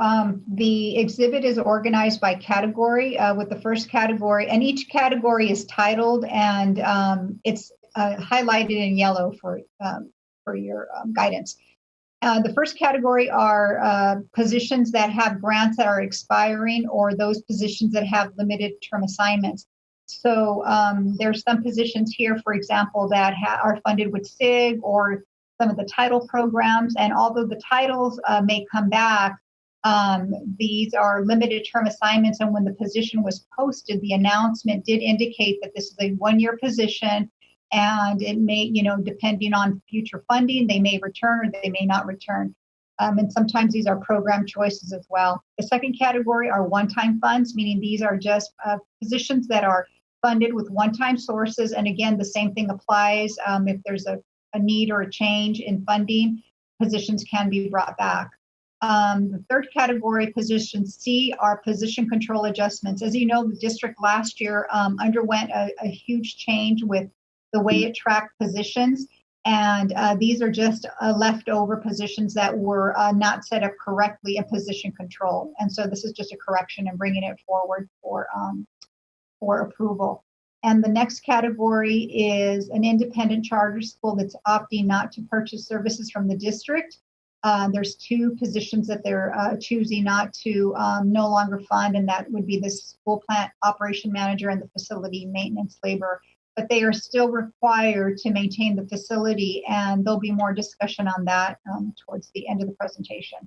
the exhibit is organized by category, with the first category, and each category is titled, and it's highlighted in yellow for your guidance. The first category are positions that have grants that are expiring, or those positions that have limited term assignments. So there's some positions here, for example, that are funded with SIG or some of the title programs. And although the titles may come back, these are limited term assignments. And when the position was posted, the announcement did indicate that this is a one-year position, and it may, depending on future funding, they may return or they may not return. And sometimes these are program choices as well. The second category are one-time funds, meaning these are just positions that are funded with one-time sources. And again, the same thing applies. If there's a need or a change in funding, positions can be brought back. The third category, position C, are position control adjustments. As you know, the district last year underwent a huge change with the way it tracked positions. And these are just leftover positions that were not set up correctly in position control. And so this is just a correction and bringing it forward for approval. And the next category is an independent charter school that's opting not to purchase services from the district. There's two positions that they're choosing not to no longer fund, and that would be the school plant operation manager and the facility maintenance labor. But they are still required to maintain the facility, and there'll be more discussion on that towards the end of the presentation.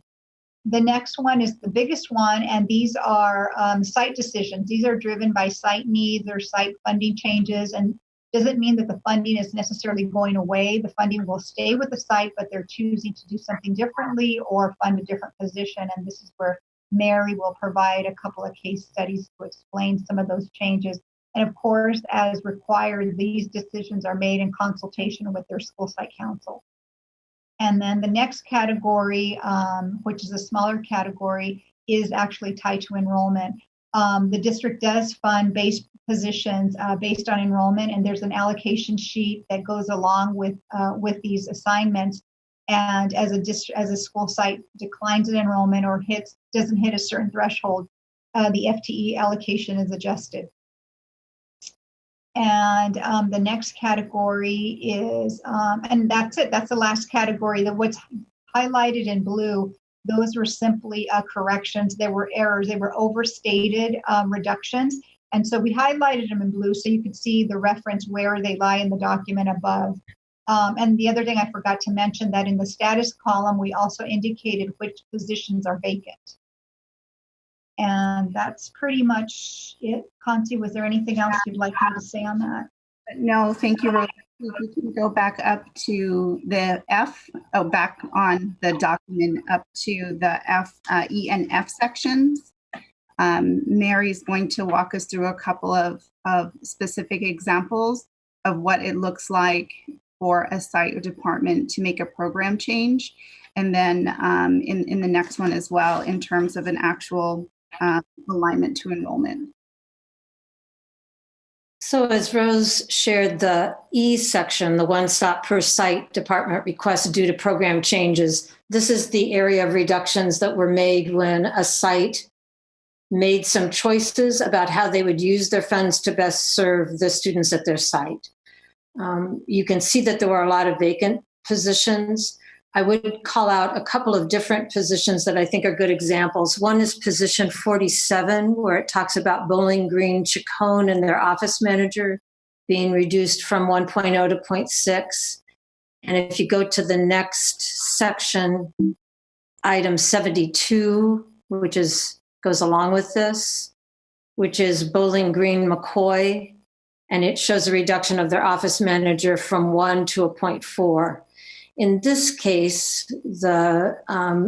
The next one is the biggest one, and these are site decisions. These are driven by site needs or site funding changes, and doesn't mean that the funding is necessarily going away. The funding will stay with the site, but they're choosing to do something differently or fund a different position. And this is where Mary will provide a couple of case studies to explain some of those changes. And of course, as required, these decisions are made in consultation with their school site council. And then the next category, which is a smaller category, is actually tied to enrollment. The district does fund base positions based on enrollment, and there's an allocation sheet that goes along with these assignments. And as a school site declines in enrollment or doesn't hit a certain threshold, the FTE allocation is adjusted. And the next category is, and that's it. That's the last category. What's highlighted in blue, those were simply corrections. There were errors. They were overstated reductions. And so we highlighted them in blue so you could see the reference where they lie in the document above. And the other thing I forgot to mention, that in the status column, we also indicated which positions are vacant. And that's pretty much it. Conti, was there anything else you'd like me to say on that? No, thank you, Rose. We can go back up to the F, back on the document up to the F, E, and F sections. Mary's going to walk us through a couple of specific examples of what it looks like for a site or department to make a program change. And then in the next one as well, in terms of an actual alignment to enrollment. So as Rose shared, the E section, the one stop per site department request due to program changes, this is the area of reductions that were made when a site made some choices about how they would use their funds to best serve the students at their site. You can see that there were a lot of vacant positions. I would call out a couple of different positions that I think are good examples. One is position 47, where it talks about Bowling Green, Chacon, and their office manager being reduced from 1.0 to 0.6. And if you go to the next section, item 72, which goes along with this, which is Bowling Green, McCoy, and it shows a reduction of their office manager from 1 to a 0.4. In this case, the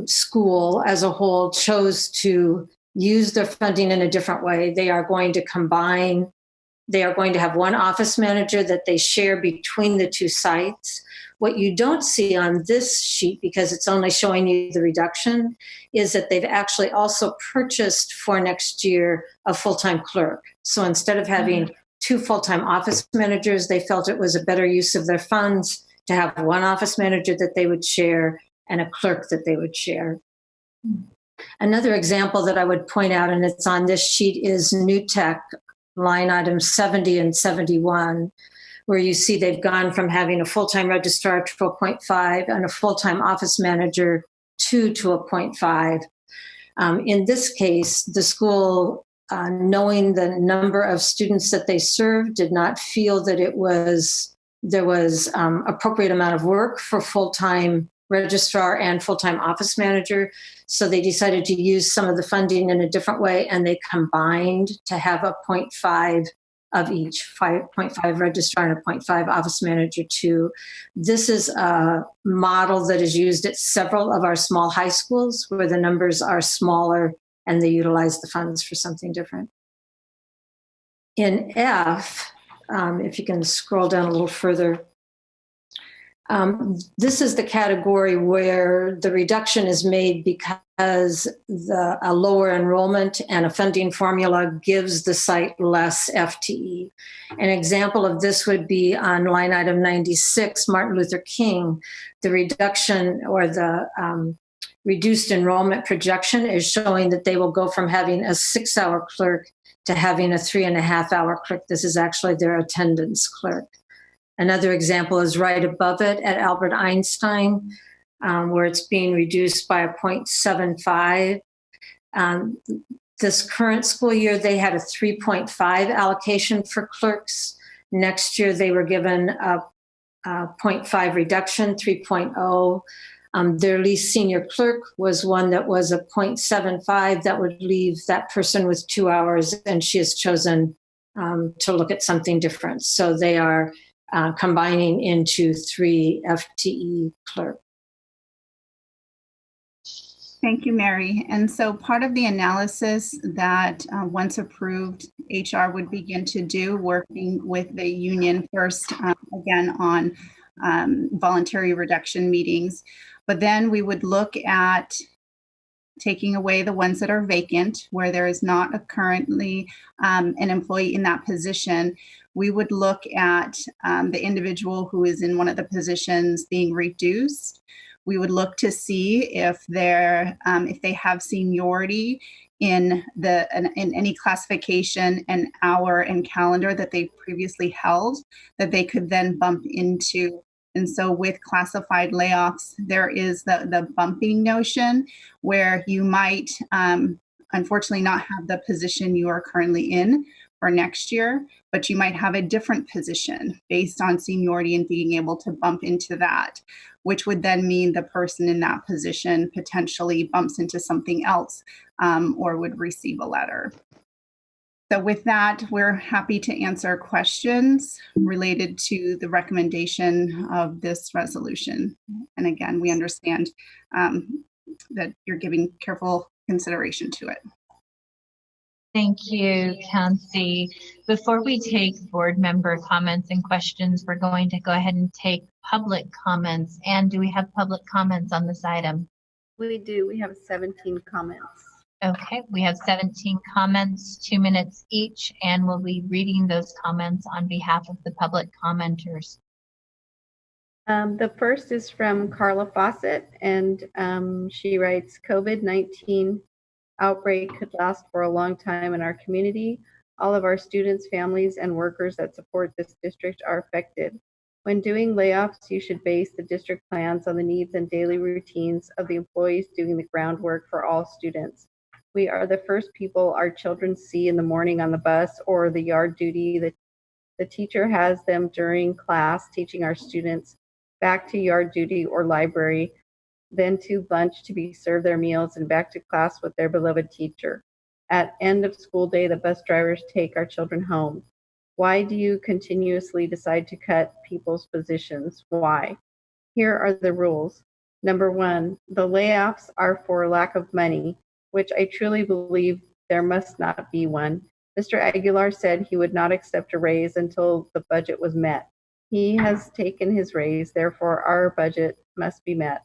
school as a whole chose to use their funding in a different way. They are going to combine, they are going to have one office manager that they share between the two sites. What you don't see on this sheet, because it's only showing you the reduction, is that they've actually also purchased for next year a full-time clerk. So instead of having two full-time office managers, they felt it was a better use of their funds to have one office manager that they would share and a clerk that they would share. Another example that I would point out, and it's on this sheet, is New Tech, line items 70 and 71, where you see they've gone from having a full-time registrar to a 0.5 and a full-time office manager 2 to a 0.5. In this case, the school, knowing the number of students that they serve, did not feel that there was appropriate amount of work for full-time registrar and full-time office manager. So they decided to use some of the funding in a different way, and they combined to have a 0.5 of each, 0.5 registrar and a 0.5 office manager too. This is a model that is used at several of our small high schools where the numbers are smaller and they utilize the funds for something different. In F, if you can scroll down a little further, this is the category where the reduction is made because as a lower enrollment and a funding formula gives the site less FTE. An example of this would be on line item 96, Martin Luther King. The reduction or the reduced enrollment projection is showing that they will go from having a 6-hour clerk to having a 3.5-hour clerk. This is actually their attendance clerk. Another example is right above it at Albert Einstein, where it's being reduced by a 0.75. This current school year, they had a 3.5 allocation for clerks. Next year, they were given a 0.5 reduction, 3.0. Their least senior clerk was one that was a 0.75 that would leave that person with 2 hours, and she has chosen to look at something different. So they are combining into 3 FTE clerks. Thank you, Mary. And so part of the analysis that once approved, HR would begin to do, working with the union first, again, on voluntary reduction meetings. But then we would look at taking away the ones that are vacant, where there is not currently an employee in that position. We would look at the individual who is in one of the positions being reduced. We would look to see if they have seniority in any classification and hour and calendar that they previously held, that they could then bump into. And so with classified layoffs, there is the bumping notion where you might unfortunately not have the position you are currently in for next year, but you might have a different position based on seniority and being able to bump into that, which would then mean the person in that position potentially bumps into something else or would receive a letter. So with that, we're happy to answer questions related to the recommendation of this resolution. And again, we understand that you're giving careful consideration to it. Thank you, Kansi. Before we take board member comments and questions, we're going to go ahead and take public comments. And do we have public comments on this item? We do. We have 17 comments. Okay, we have 17 comments, 2 minutes each, and we'll be reading those comments on behalf of the public commenters. The first is from Carla Fawcett, and she writes, COVID-19 outbreak could last for a long time in our community. All of our students, families, and workers that support this district are affected. When doing layoffs, you should base the district plans on the needs and daily routines of the employees doing the groundwork for all students. We are the first people our children see in the morning on the bus or the yard duty that the teacher has them during class teaching our students, back to yard duty or library, then to lunch to be served their meals, and back to class with their beloved teacher. At end of school day, the bus drivers take our children home. Why do you continuously decide to cut people's positions? Why? Here are the rules. Number 1, the layoffs are for lack of money, which I truly believe there must not be one. Mr. Aguilar said he would not accept a raise until the budget was met. He has taken his raise, therefore our budget must be met.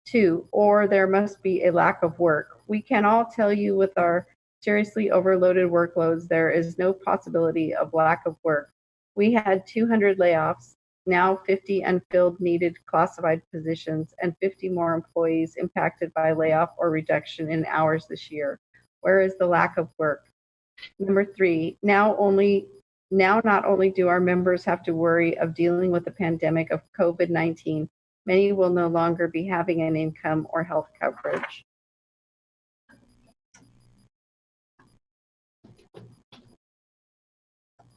2, or there must be a lack of work. We can all tell you with our seriously overloaded workloads, there is no possibility of lack of work. We had 200 layoffs, now 50 unfilled needed classified positions, and 50 more employees impacted by layoff or reduction in hours this year. Where is the lack of work? Number 3, now not only do our members have to worry of dealing with the pandemic of COVID-19, many will no longer be having an income or health coverage.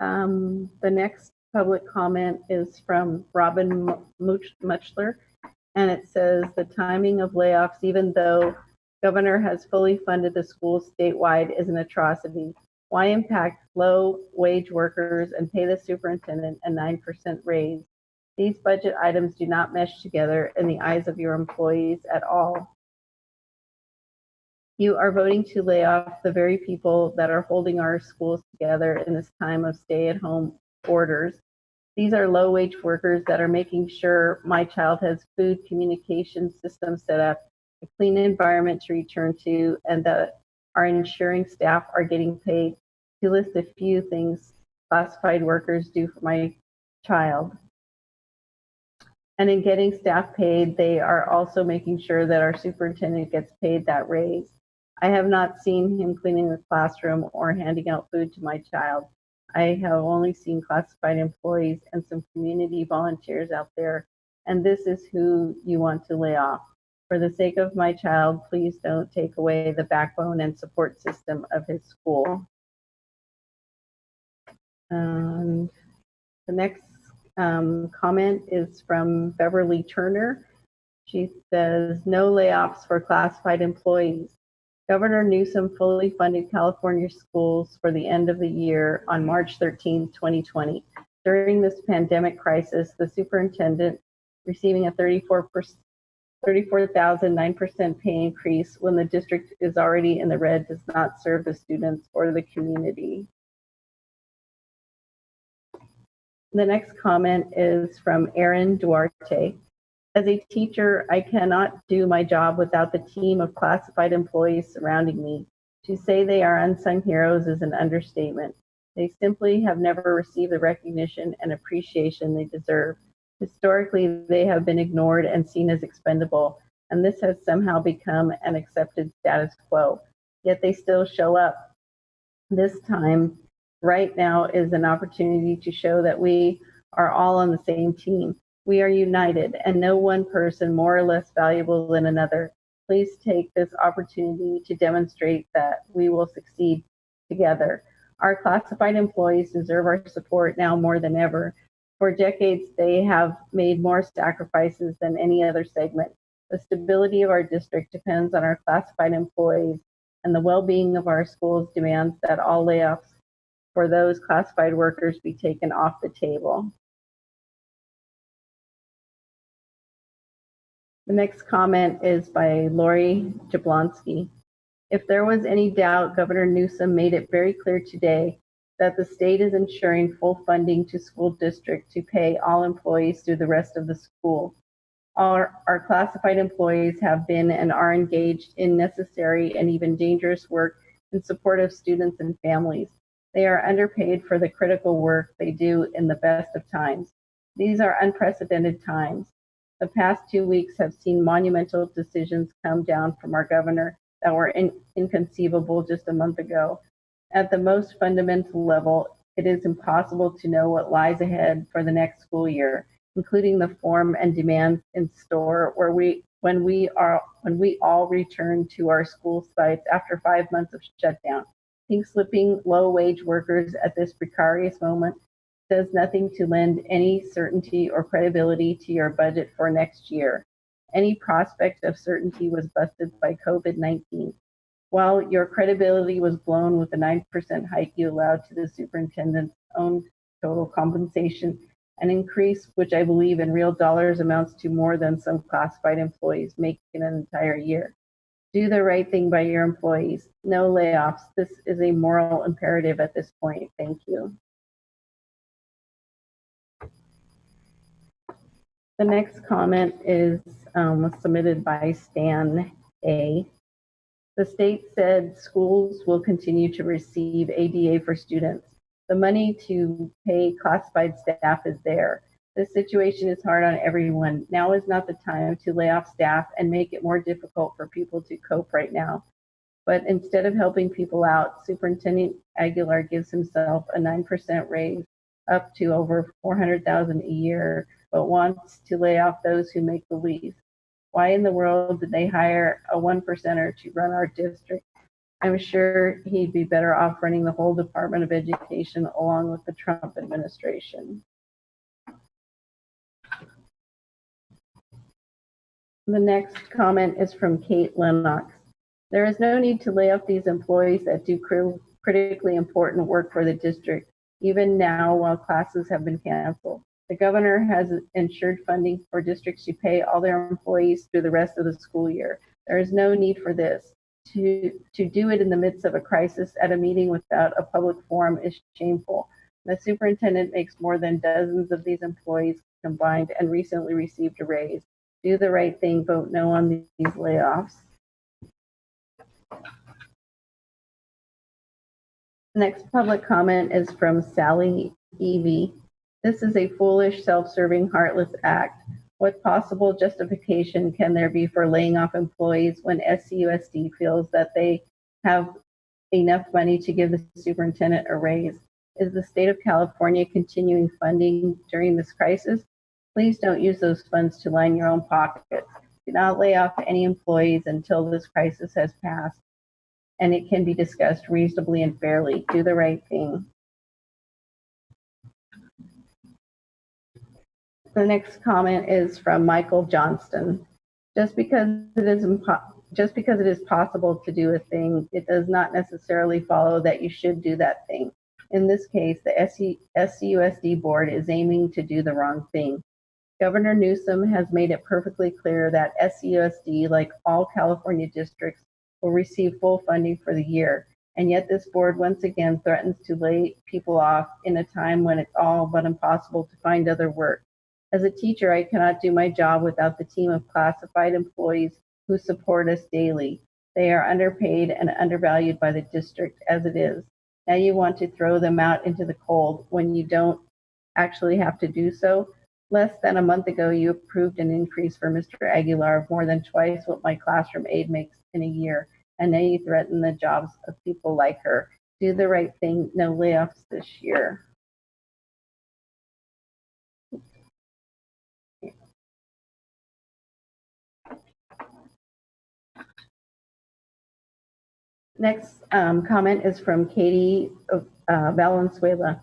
The next public comment is from Robin Muchler, and it says the timing of layoffs, even though governor has fully funded the schools statewide, is an atrocity. Why impact low-wage workers and pay the superintendent a 9% raise? These budget items do not mesh together in the eyes of your employees at all. You are voting to lay off the very people that are holding our schools together in this time of stay-at-home orders. These are low-wage workers that are making sure my child has food, communication systems set up, a clean environment to return to, and that our ensuring staff are getting paid. To list a few things classified workers do for my child. And in getting staff paid, they are also making sure that our superintendent gets paid that raise. I have not seen him cleaning the classroom or handing out food to my child. I have only seen classified employees and some community volunteers out there, and this is who you want to lay off. For the sake of my child, please don't take away the backbone and support system of his school. And the next comment is from Beverly Turner. She says, no layoffs for classified employees. Governor Newsom fully funded California schools for the end of the year on March 13, 2020. During this pandemic crisis, the superintendent receiving a 34,009% pay increase when the district is already in the red does not serve the students or the community. The next comment is from Erin Duarte. As a teacher, I cannot do my job without the team of classified employees surrounding me. To say they are unsung heroes is an understatement. They simply have never received the recognition and appreciation they deserve. Historically, they have been ignored and seen as expendable, and this has somehow become an accepted status quo. Yet they still show up. This time, right now, is an opportunity to show that we are all on the same team. We are united, and no one person more or less valuable than another. Please take this opportunity to demonstrate that we will succeed together. Our classified employees deserve our support now more than ever. For decades, they have made more sacrifices than any other segment. The stability of our district depends on our classified employees, and the well-being of our schools demands that all layoffs for those classified workers be taken off the table. The next comment is by Lori Jablonski. If there was any doubt, Governor Newsom made it very clear today that the state is ensuring full funding to school district to pay all employees through the rest of the school. Our classified employees have been and are engaged in necessary and even dangerous work in support of students and families. They are underpaid for the critical work they do in the best of times. These are unprecedented times. The past 2 weeks have seen monumental decisions come down from our governor that were inconceivable just a month ago. At the most fundamental level, it is impossible to know what lies ahead for the next school year, including the form and demands in store when we all return to our school sites after 5 months of shutdown. Pink-slipping low-wage workers at this precarious moment does nothing to lend any certainty or credibility to your budget for next year. Any prospect of certainty was busted by COVID-19. While your credibility was blown with the 9% hike you allowed to the superintendent's own total compensation, an increase which I believe in real dollars amounts to more than some classified employees make in an entire year. Do the right thing by your employees. No layoffs. This is a moral imperative at this point. Thank you. The next comment was submitted by Stan A. The state said schools will continue to receive ADA for students. The money to pay classified staff is there. This situation is hard on everyone. Now is not the time to lay off staff and make it more difficult for people to cope right now. But instead of helping people out, Superintendent Aguilar gives himself a 9% raise up to over $400,000 a year, but wants to lay off those who make the least. Why in the world did they hire a 1%er to run our district? I'm sure he'd be better off running the whole Department of Education along with the Trump administration. The next comment is from Kate Lennox. There is no need to lay off these employees that do critically important work for the district, even now while classes have been canceled. The governor has ensured funding for districts to pay all their employees through the rest of the school year. There is no need for this. To do it in the midst of a crisis at a meeting without a public forum is shameful. The superintendent makes more than dozens of these employees combined and recently received a raise. Do the right thing, vote no on these layoffs. Next public comment is from Sally Evie. This is a foolish, self-serving, heartless act. What possible justification can there be for laying off employees when SCUSD feels that they have enough money to give the superintendent a raise? Is the state of California continuing funding during this crisis? Please don't use those funds to line your own pockets. Do not lay off any employees until this crisis has passed and it can be discussed reasonably and fairly. Do the right thing. The next comment is from Michael Johnston. Just because it is possible to do a thing, it does not necessarily follow that you should do that thing. In this case, the SCUSD board is aiming to do the wrong thing. Governor Newsom has made it perfectly clear that SCUSD, like all California districts, will receive full funding for the year. And yet this board once again threatens to lay people off in a time when it's all but impossible to find other work. As a teacher, I cannot do my job without the team of classified employees who support us daily. They are underpaid and undervalued by the district as it is. Now you want to throw them out into the cold when you don't actually have to do so. Less than a month ago, you approved an increase for Mr. Aguilar of more than twice what my classroom aide makes in a year. And now you threaten the jobs of people like her. Do the right thing, no layoffs this year. Next comment is from Katie Valenzuela.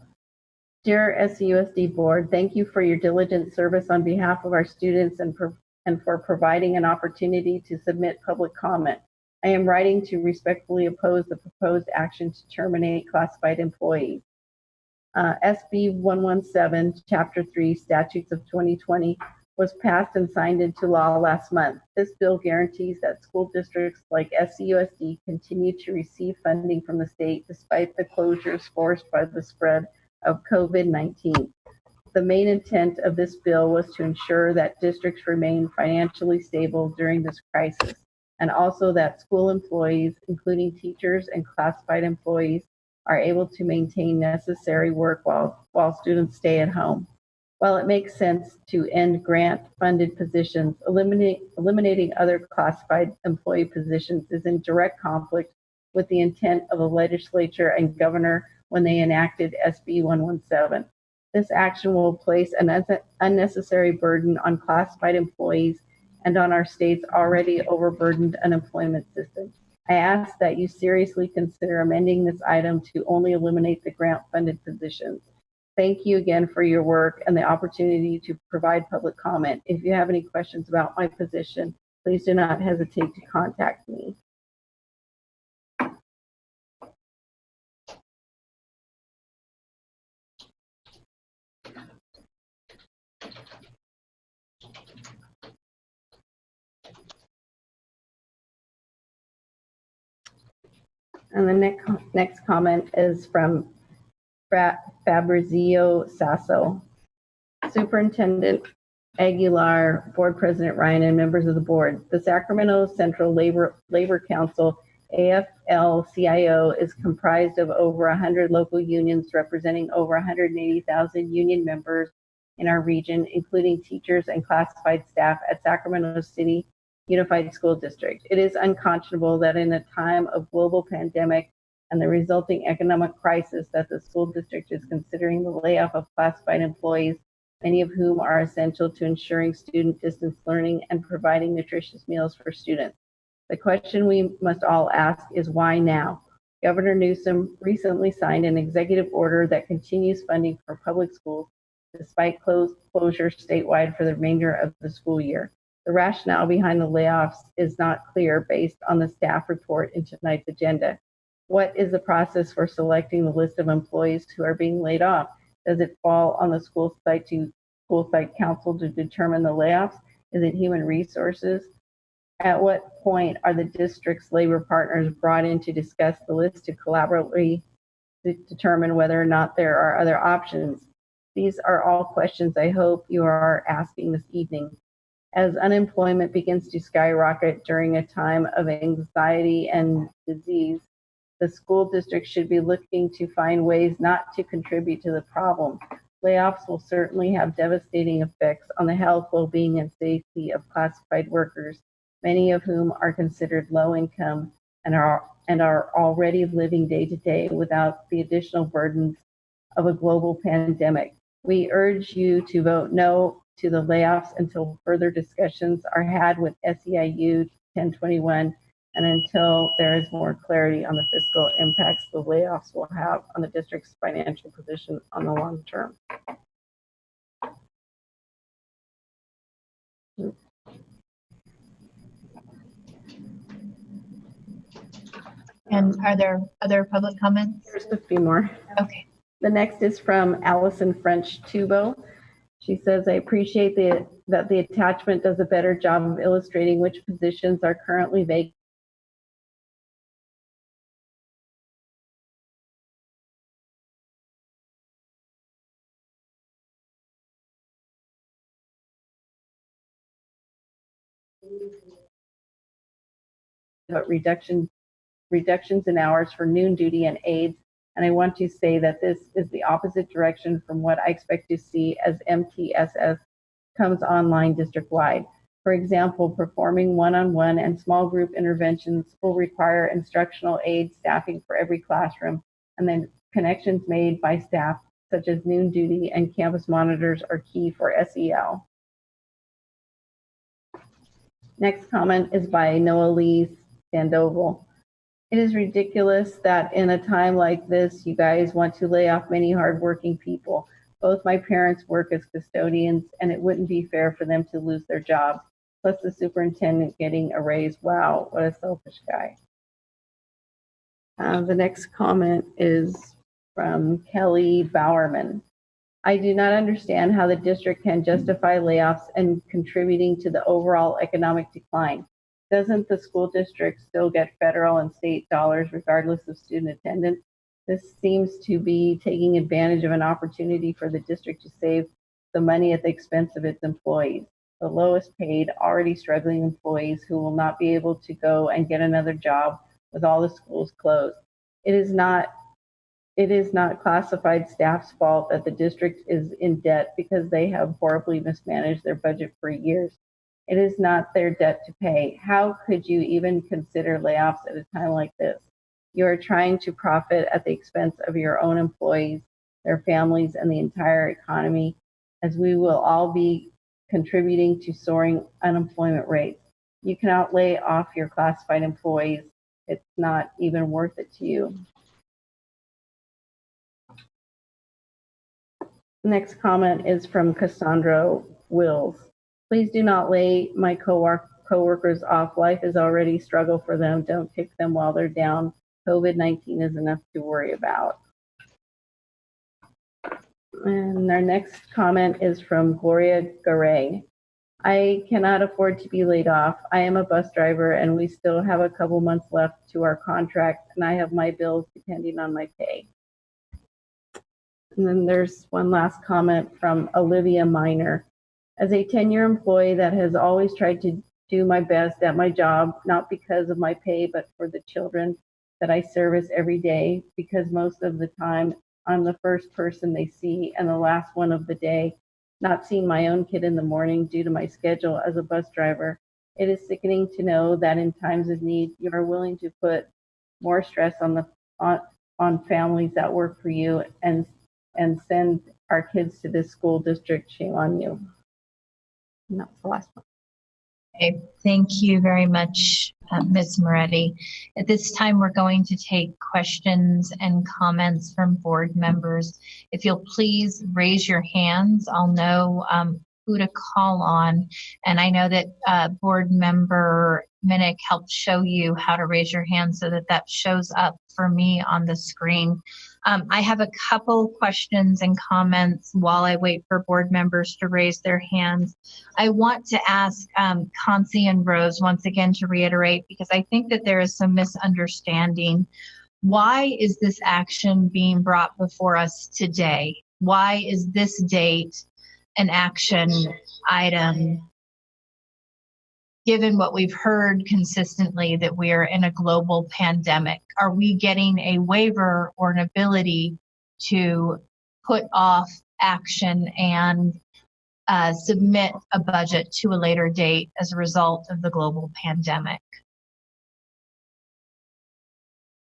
Dear SCUSD board, thank you for your diligent service on behalf of our students and for providing an opportunity to submit public comment. I am writing to respectfully oppose the proposed action to terminate classified employees. SB 117, Chapter 3, Statutes of 2020 was passed and signed into law last month. This bill guarantees that school districts like SCUSD continue to receive funding from the state despite the closures forced by the spread of COVID-19. The main intent of this bill was to ensure that districts remain financially stable during this crisis, and also that school employees, including teachers and classified employees, are able to maintain necessary work while students stay at home. While it makes sense to end grant-funded positions, eliminating other classified employee positions is in direct conflict with the intent of the legislature and governor when they enacted SB 117. This action will place an unnecessary burden on classified employees and on our state's already overburdened unemployment system. I ask that you seriously consider amending this item to only eliminate the grant-funded positions. Thank you again for your work and the opportunity to provide public comment. If you have any questions about my position, please do not hesitate to contact me. And the next comment is from Fabrizio Sasso. Superintendent Aguilar, Board President Ryan, and members of the board. The Sacramento Central Labor Council, AFL-CIO, is comprised of over 100 local unions representing over 180,000 union members in our region, including teachers and classified staff at Sacramento City Unified School District. It is unconscionable that in a time of global pandemic and the resulting economic crisis that the school district is considering the layoff of classified employees, many of whom are essential to ensuring student distance learning and providing nutritious meals for students. The question we must all ask is why now? Governor Newsom recently signed an executive order that continues funding for public schools despite closures statewide for the remainder of the school year. The rationale behind the layoffs is not clear based on the staff report in tonight's agenda. What is the process for selecting the list of employees who are being laid off? Does it fall on the school site council to determine the layoffs? Is it human resources? At what point are the district's labor partners brought in to discuss the list to collaboratively determine whether or not there are other options? These are all questions I hope you are asking this evening. As unemployment begins to skyrocket during a time of anxiety and disease, the school district should be looking to find ways not to contribute to the problem. Layoffs will certainly have devastating effects on the health, well-being, and safety of classified workers, many of whom are considered low income and are already living day to day without the additional burdens of a global pandemic. We urge you to vote no to the layoffs until further discussions are had with SEIU 1021 and until there is more clarity on the fiscal impacts the layoffs will have on the district's financial position on the long term. And are there other public comments? There's a few more. Okay. The next is from Allison French Tubo. She says, I appreciate that the attachment does a better job of illustrating which positions are currently vacant. But reductions in hours for noon duty and aides. And I want to say that this is the opposite direction from what I expect to see as MTSS comes online district-wide. For example, performing one-on-one and small group interventions will require instructional aid staffing for every classroom, and then connections made by staff such as noon duty and campus monitors are key for SEL. Next comment is by Noah Lee Sandoval. It is ridiculous that in a time like this, you guys want to lay off many hardworking people. Both my parents work as custodians, and it wouldn't be fair for them to lose their jobs. Plus the superintendent getting a raise. Wow, what a selfish guy. The next comment is from Kelly Bowerman. I do not understand how the district can justify layoffs and contributing to the overall economic decline. Doesn't the school district still get federal and state dollars regardless of student attendance? This seems to be taking advantage of an opportunity for the district to save the money at the expense of its employees, the lowest paid, already struggling employees who will not be able to go and get another job with all the schools closed. It is not classified staff's fault that the district is in debt because they have horribly mismanaged their budget for years. It is not their debt to pay. How could you even consider layoffs at a time like this? You are trying to profit at the expense of your own employees, their families, and the entire economy, as we will all be contributing to soaring unemployment rates. You cannot lay off your classified employees. It's not even worth it to you. Next comment is from Cassandra Wills. Please do not lay my coworkers off. Life is already a struggle for them. Don't pick them while they're down. COVID-19 is enough to worry about. And our next comment is from Gloria Garay. I cannot afford to be laid off. I am a bus driver and we still have a couple months left to our contract, and I have my bills depending on my pay. And then there's one last comment from Olivia Miner. As a 10-year employee that has always tried to do my best at my job, not because of my pay, but for the children that I service every day, because most of the time I'm the first person they see and the last one of the day, not seeing my own kid in the morning due to my schedule as a bus driver. It is sickening to know that in times of need, you are willing to put more stress on families that work for you and send our kids to this school district. Shame on you. And that's the last one. Okay, thank you very much, Ms. Moretti. At this time, we're going to take questions and comments from board members. If you'll please raise your hands, I'll know who to call on. And I know that board member Minnick helped show you how to raise your hand so that shows up for me on the screen. I have a couple questions and comments while I wait for board members to raise their hands. I want to ask Concy and Rose once again to reiterate, because I think that there is some misunderstanding. Why is this action being brought before us today? Why is this date an action item given what we've heard consistently that we are in a global pandemic? Are we getting a waiver or an ability to put off action and submit a budget to a later date as a result of the global pandemic?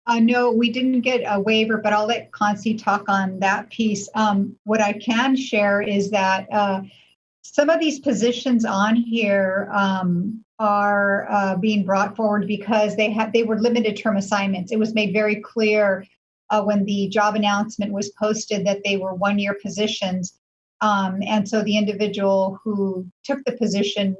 No, we didn't get a waiver, but I'll let Concy talk on that piece. What I can share is that some of these positions on here are being brought forward because they were limited term assignments. It was made very clear when the job announcement was posted that they were one-year positions. And so the individual who took the position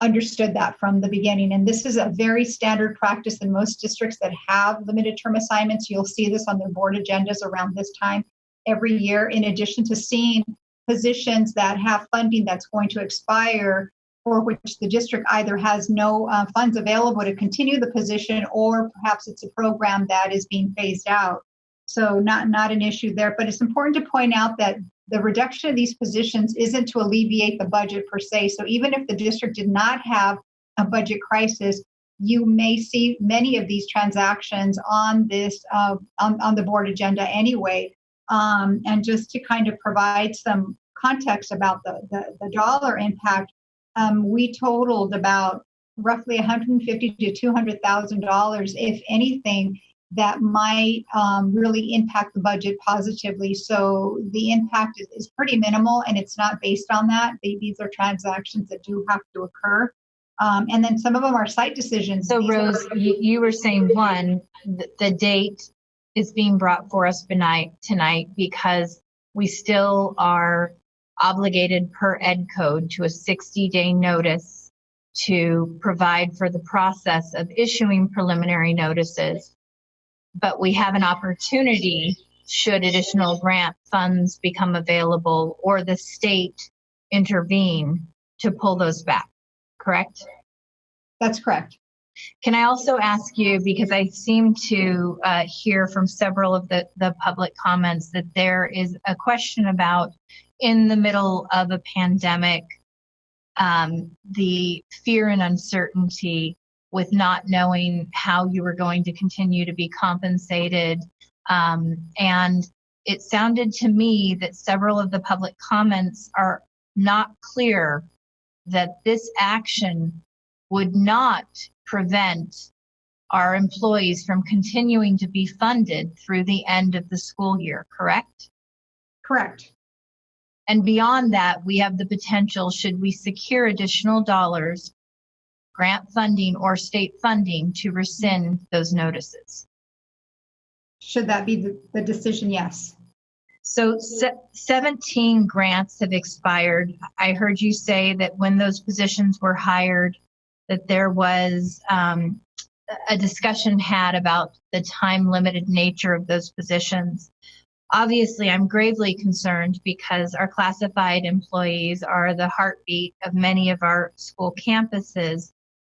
understood that from the beginning. And this is a very standard practice in most districts that have limited term assignments. You'll see this on their board agendas around this time every year, in addition to seeing positions that have funding that's going to expire, for which the district either has no funds available to continue the position, or perhaps it's a program that is being phased out. So not an issue there, but it's important to point out that the reduction of these positions isn't to alleviate the budget per se. So even if the district did not have a budget crisis, you may see many of these transactions on this on the board agenda anyway. And just to kind of provide some context about the dollar impact, we totaled about roughly $150,000 to $200,000, if anything, that might really impact the budget positively. So the impact is pretty minimal, and it's not based on that. These are transactions that do have to occur. And then some of them are site decisions. So Rose, you were saying the date is being brought for us tonight because we still are obligated per ed code to a 60-day notice to provide for the process of issuing preliminary notices. But we have an opportunity, should additional grant funds become available or the state intervene, to pull those back, correct? That's correct. Can I also ask you, because I seem to hear from several of the public comments that there is a question about, in the middle of a pandemic, the fear and uncertainty with not knowing how you were going to continue to be compensated. And it sounded to me that several of the public comments are not clear that this action would not prevent our employees from continuing to be funded through the end of the school year, correct? Correct. And beyond that, we have the potential, should we secure additional dollars, grant funding or state funding, to rescind those notices. Should that be the decision? Yes. So 17 grants have expired. I heard you say that when those positions were hired, that there was a discussion had about the time-limited nature of those positions. Obviously, I'm gravely concerned because our classified employees are the heartbeat of many of our school campuses.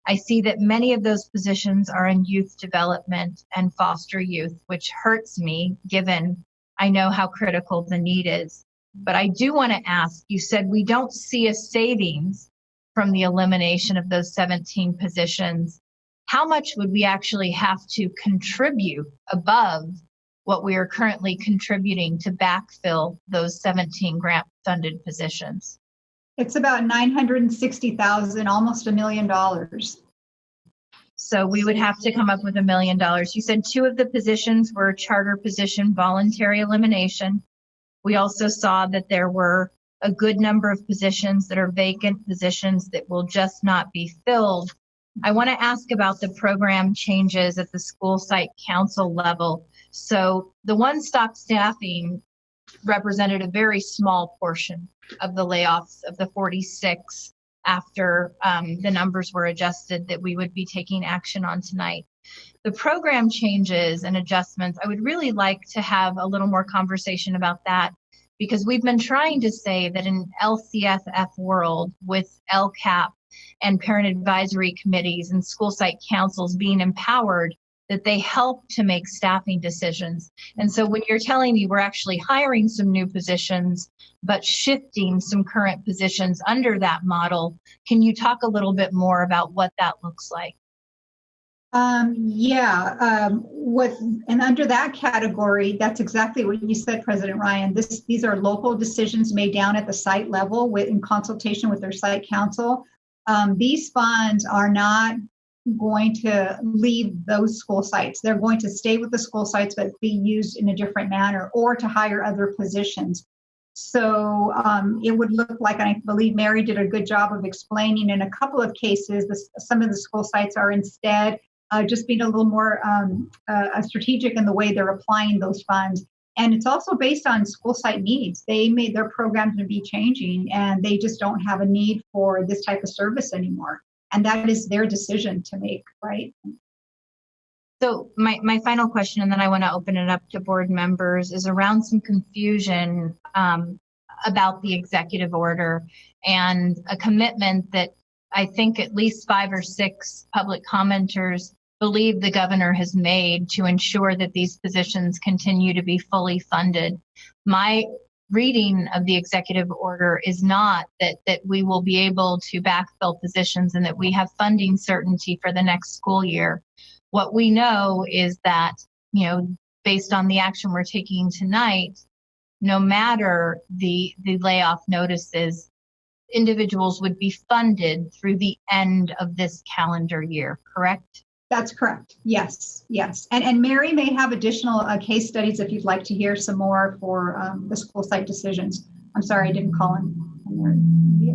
I see that many of those positions are in youth development and foster youth, which hurts me given I know how critical the need is. But I do want to ask, you said we don't see a savings from the elimination of those 17 positions. How much would we actually have to contribute above what we are currently contributing to backfill those 17 grant funded positions? It's about $960,000, almost $1 million. So we would have to come up with $1 million. You said 2 of the positions were charter position voluntary elimination. We also saw that there were a good number of positions that are vacant positions that will just not be filled. I want to ask about the program changes at the school site council level. So the one-stop staffing represented a very small portion of the layoffs of the 46 after the numbers were adjusted that we would be taking action on tonight. The program changes and adjustments, I would really like to have a little more conversation about that, because we've been trying to say that in LCFF world, with LCAP and parent advisory committees and school site councils being empowered, that they help to make staffing decisions. And so when you're telling me we're actually hiring some new positions, but shifting some current positions under that model, can you talk a little bit more about what that looks like? And under that category, that's exactly what you said, President Ryan. These are local decisions made down at the site level in consultation with their site council. These funds are not going to leave those school sites. They're going to stay with the school sites, but be used in a different manner or to hire other positions. So it would look like, and I believe Mary did a good job of explaining in a couple of cases, some of the school sites are instead just being a little more strategic in the way they're applying those funds. And it's also based on school site needs. They made their programs to be changing, and they just don't have a need for this type of service anymore. And that is their decision to make, right? So my final question, and then I want to open it up to board members, is around some confusion about the executive order and a commitment that I think at least 5 or 6 public commenters believe the governor has made to ensure that these positions continue to be fully funded. My reading of the executive order is not that we will be able to backfill positions and that we have funding certainty for the next school year. What we know is that, based on the action we're taking tonight, no matter the layoff notices, individuals would be funded through the end of this calendar year, correct? That's correct. Yes. And Mary may have additional case studies if you'd like to hear some more for the school site decisions. I'm sorry, I didn't call on Mary.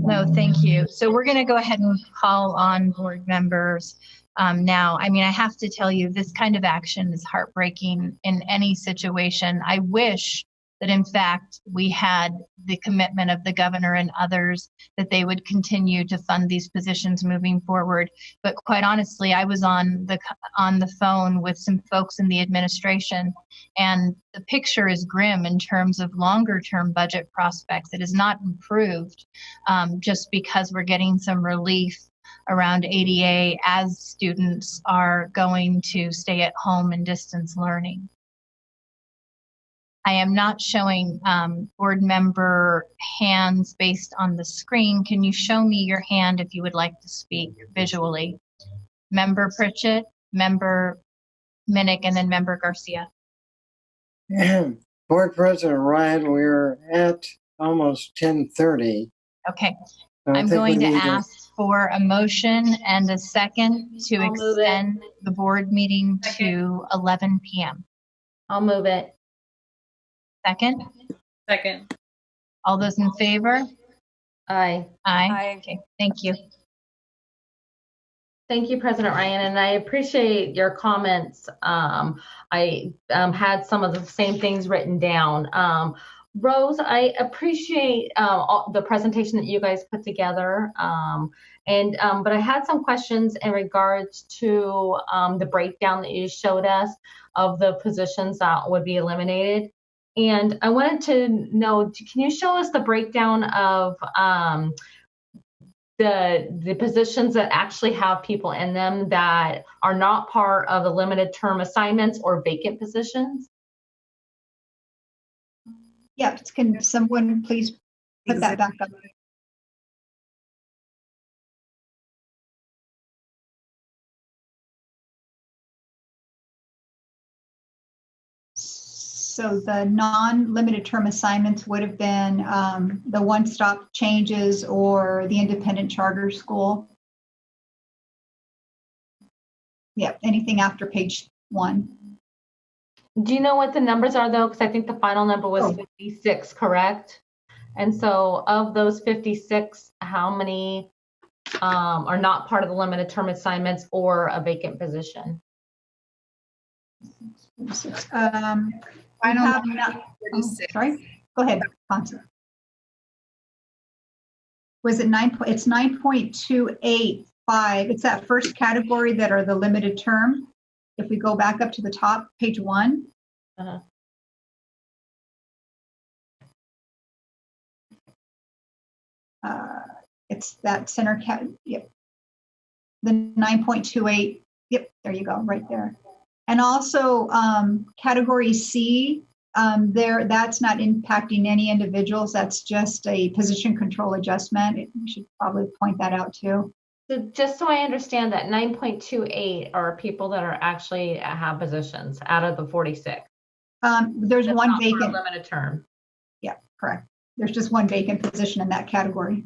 No, thank you. So we're going to go ahead and call on board members now. I mean, I have to tell you, this kind of action is heartbreaking in any situation. I wish that in fact we had the commitment of the governor and others that they would continue to fund these positions moving forward. But quite honestly, I was on the phone with some folks in the administration, and the picture is grim in terms of longer term budget prospects. It is not improved just because we're getting some relief around ADA as students are going to stay at home and distance learning. I am not showing board member hands based on the screen. Can you show me your hand if you would like to speak visually? Member Pritchett, Member Minnick, and then Member Garcia. Board President Ryan, we're at almost 10:30. Okay. So I'm going to ask for a motion and a second to extend the board meeting to 11 p.m. I'll move it. Second? Second. All those in favor? Aye. Aye. Okay, thank you. Thank you, President Ryan, and I appreciate your comments. I had some of the same things written down. Rose, I appreciate the presentation that you guys put together, but I had some questions in regards to the breakdown that you showed us of the positions that would be eliminated. And I wanted to know, can you show us the breakdown of the positions that actually have people in them that are not part of the limited term assignments or vacant positions? Yeah, can someone please put that back up? So the non-limited term assignments would have been the one-stop changes or the independent charter school. Yep, anything after page 1. Do you know what the numbers are though? Because I think the final number was 56, correct? And so of those 56, how many are not part of the limited term assignments or a vacant position? I don't have sorry, go ahead, Constance. Was it 9? It's 9.285. It's that first category that are the limited term. If we go back up to the top, page 1. It's that center cat. Yep. The 9.28. Yep, there you go, right there. And also category C, that's not impacting any individuals. That's just a position control adjustment. We should probably point that out too. So just so I understand that 9.28 are people that are actually have positions out of the 46. There's That's one not for a vacant. limited term. Yeah, correct. There's just one vacant position in that category.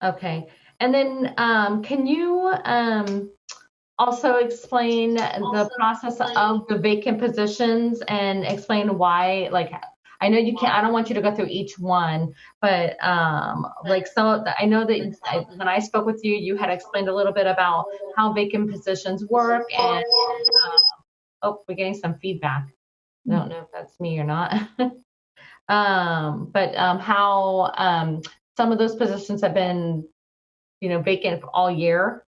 Okay. And then can you also explain the process of the vacant positions and explain why, like, I know you can't, I don't want you to go through each one, but like some of the, I know that when I spoke with you, you had explained a little bit about how vacant positions work and, oh, we're getting some feedback. I don't know if that's me or not. But how some of those positions have been, vacant all year.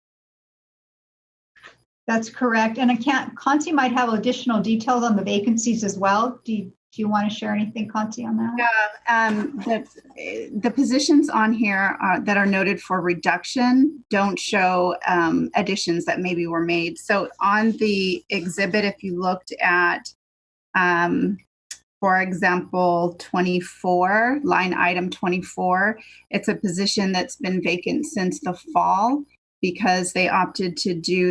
That's correct. And Conti might have additional details on the vacancies as well. Do you want to share anything, Conti, on that? Yeah, the positions on here that are noted for reduction don't show additions that maybe were made. So on the exhibit, if you looked at, for example, 24, line item 24, it's a position that's been vacant since the fall, because the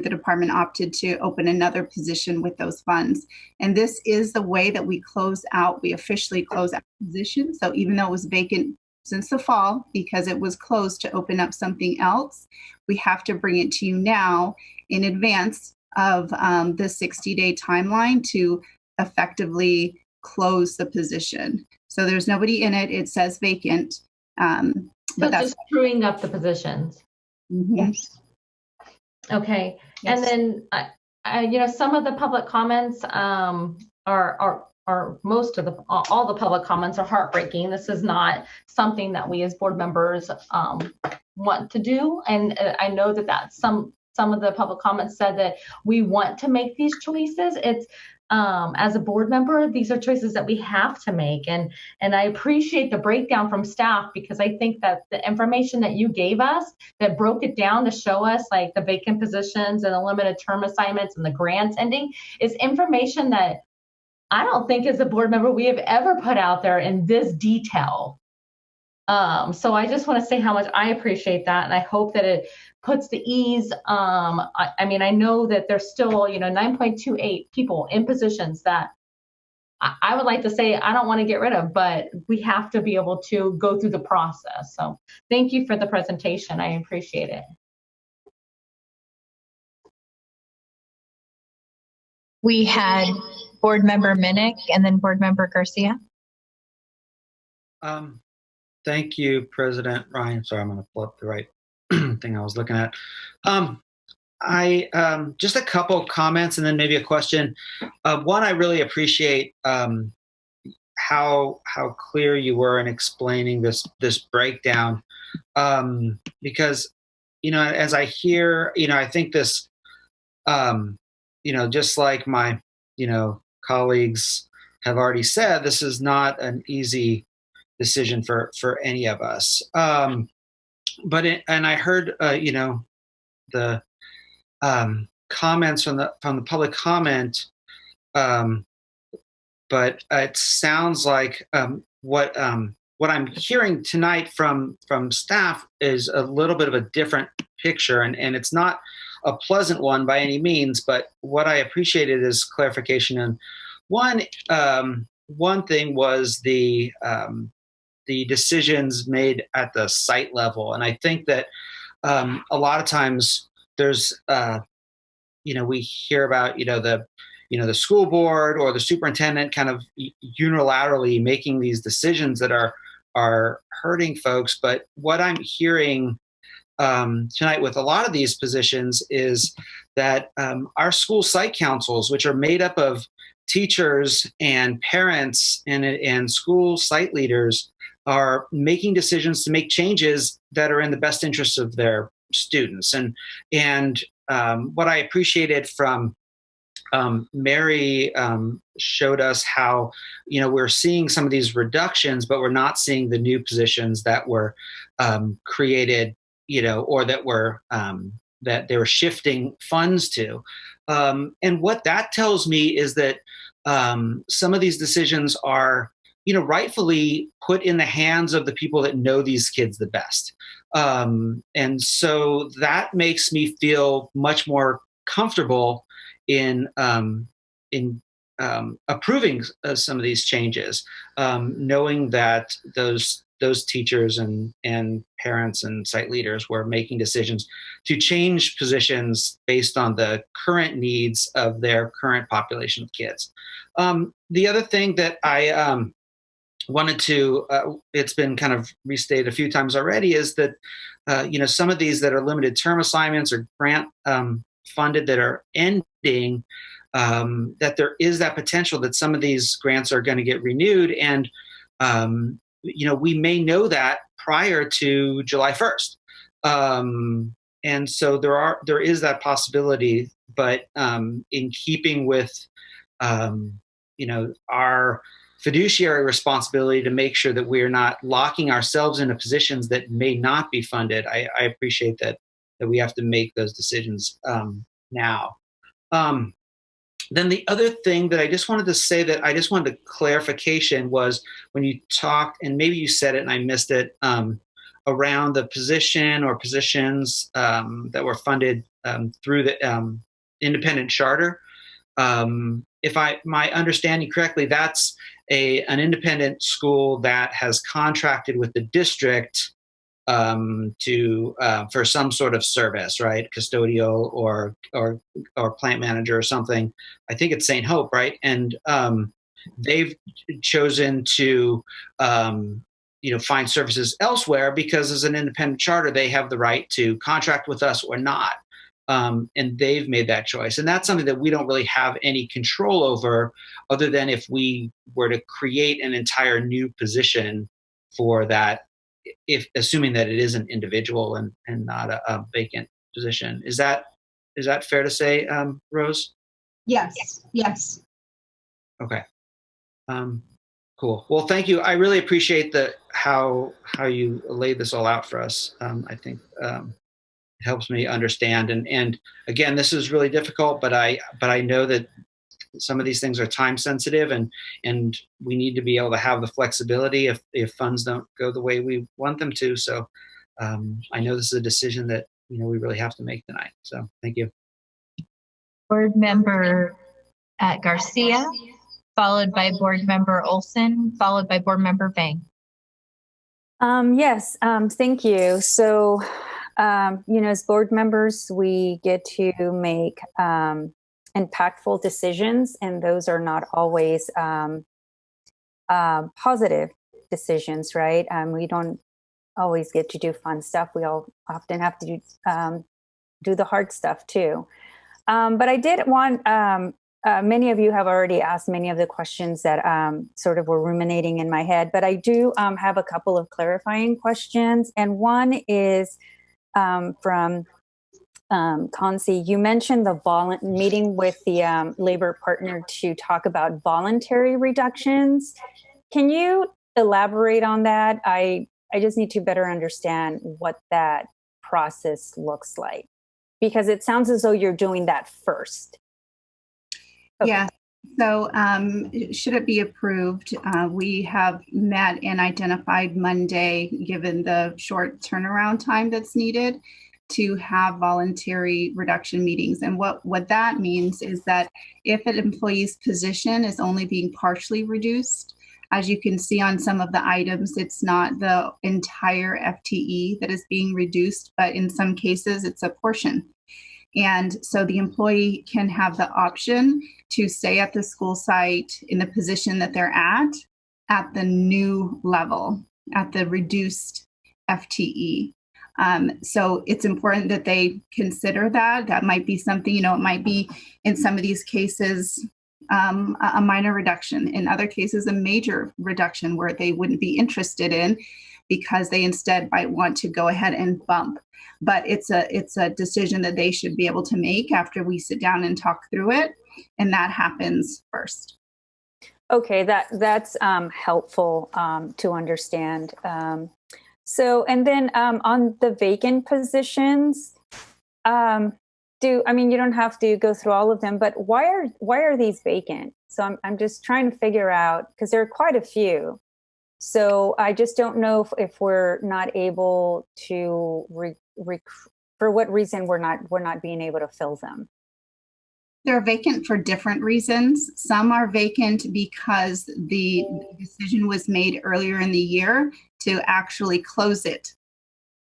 department opted to open another position with those funds. And this is the way that we officially close out positions. So even though it was vacant since the fall, because it was closed to open up something else, we have to bring it to you now in advance of the 60-day timeline to effectively close the position. So there's nobody in it. It says vacant. So but that's just screwing up the positions. Mm-hmm. Yes. Okay. Yes. And then, some of the public comments are most of all the public comments are heartbreaking. This is not something that we as board members want to do. And I know that some of the public comments said that we want to make these choices. It's as a board member, these are choices that we have to make. And I appreciate the breakdown from staff, because I think that the information that you gave us that broke it down to show us like the vacant positions and the limited term assignments and the grants ending is information that I don't think as a board member we have ever put out there in this detail. So I just want to say how much I appreciate that. And I hope that it puts the ease. I know that there's still, 9.28 people in positions that I would like to say I don't want to get rid of, but we have to be able to go through the process. So thank you for the presentation. I appreciate it. We had Board Member Minnick and then Board Member Garcia. Thank you, President Ryan. Sorry, I'm going to pull up the right thing I was looking at. I just a couple of comments and then maybe a question. One, I really appreciate how clear you were in explaining this breakdown, because as I hear, I think this, just like my colleagues have already said, this is not an easy decision for any of us. And I heard the comments from the public comment, but it sounds like what I'm hearing tonight from staff is a little bit of a different picture, and it's not a pleasant one by any means. But what I appreciated is clarification. And one thing was the decisions made at the site level, and I think that a lot of times there's we hear about the school board or the superintendent kind of unilaterally making these decisions that are hurting folks. But what I'm hearing tonight with a lot of these positions is that our school site councils, which are made up of teachers and parents and school site leaders, are making decisions to make changes that are in the best interests of their students. And what I appreciated from Mary showed us how we're seeing some of these reductions, but we're not seeing the new positions that were created, or that were that they were shifting funds to. And what that tells me is that some of these decisions are, rightfully put in the hands of the people that know these kids the best. And so that makes me feel much more comfortable in approving some of these changes, knowing that those teachers and parents and site leaders were making decisions to change positions based on the current needs of their current population of kids. The other thing that I wanted to, it's been kind of restated a few times already, is that some of these that are limited term assignments or grant funded that are ending, that there is that potential that some of these grants are going to get renewed, and we may know that prior to July 1st. And so there is that possibility, but in keeping with our fiduciary responsibility to make sure that we're not locking ourselves into positions that may not be funded, I appreciate that we have to make those decisions now. Then the other thing that I just wanted to say that I just wanted clarification was when you talked, and maybe you said it and I missed it, around the position or positions that were funded through the independent charter. If my understanding correctly, that's an independent school that has contracted with the district for some sort of service, right? Custodial or plant manager or something. I think it's St. Hope, right? And they've chosen to find services elsewhere because as an independent charter, they have the right to contract with us or not. And they've made that choice. And that's something that we don't really have any control over, other than if we were to create an entire new position for that, if assuming that it is an individual and not a vacant position. Is that fair to say, Rose? Yes. Okay. Cool. Well, thank you. I really appreciate how you laid this all out for us. I think it helps me understand. And again, this is really difficult, but I know that some of these things are time sensitive, and we need to be able to have the flexibility if funds don't go the way we want them to. So I know this is a decision that we really have to make tonight. So thank you. Board Member Garcia, followed by Board Member Olson, followed by Board Member Vang. Yes, thank you. So, as board members, we get to make impactful decisions, and those are not always positive decisions, right? We don't always get to do fun stuff. We all often have to do the hard stuff too. But I did want, many of you have already asked many of the questions that sort of were ruminating in my head, but I do have a couple of clarifying questions. And one is from Kansi. You mentioned the meeting with the labor partner to talk about voluntary reductions. Can you elaborate on that? I just need to better understand what that process looks like, because it sounds as though you're doing that first. Okay. Yeah. So should it be approved, we have met and identified Monday, given the short turnaround time that's needed, to have voluntary reduction meetings. And what that means is that if an employee's position is only being partially reduced, as you can see on some of the items, it's not the entire FTE that is being reduced, but in some cases it's a portion. And so the employee can have the option to stay at the school site in the position that they're at the new level, at the reduced FTE. So it's important that they consider that. That might be something, it might be in some of these cases a minor reduction, in other cases a major reduction where they wouldn't be interested in, because they instead might want to go ahead and bump. But it's a decision that they should be able to make after we sit down and talk through it, and that happens first. Okay, that's helpful to understand. So, and then on the vacant positions, do, I mean, you don't have to go through all of them, but why are these vacant? So I'm just trying to figure out, because there are quite a few. So I just don't know if we're not able to, for what reason we're not being able to fill them. They're vacant for different reasons. Some are vacant because the decision was made earlier in the year to actually close it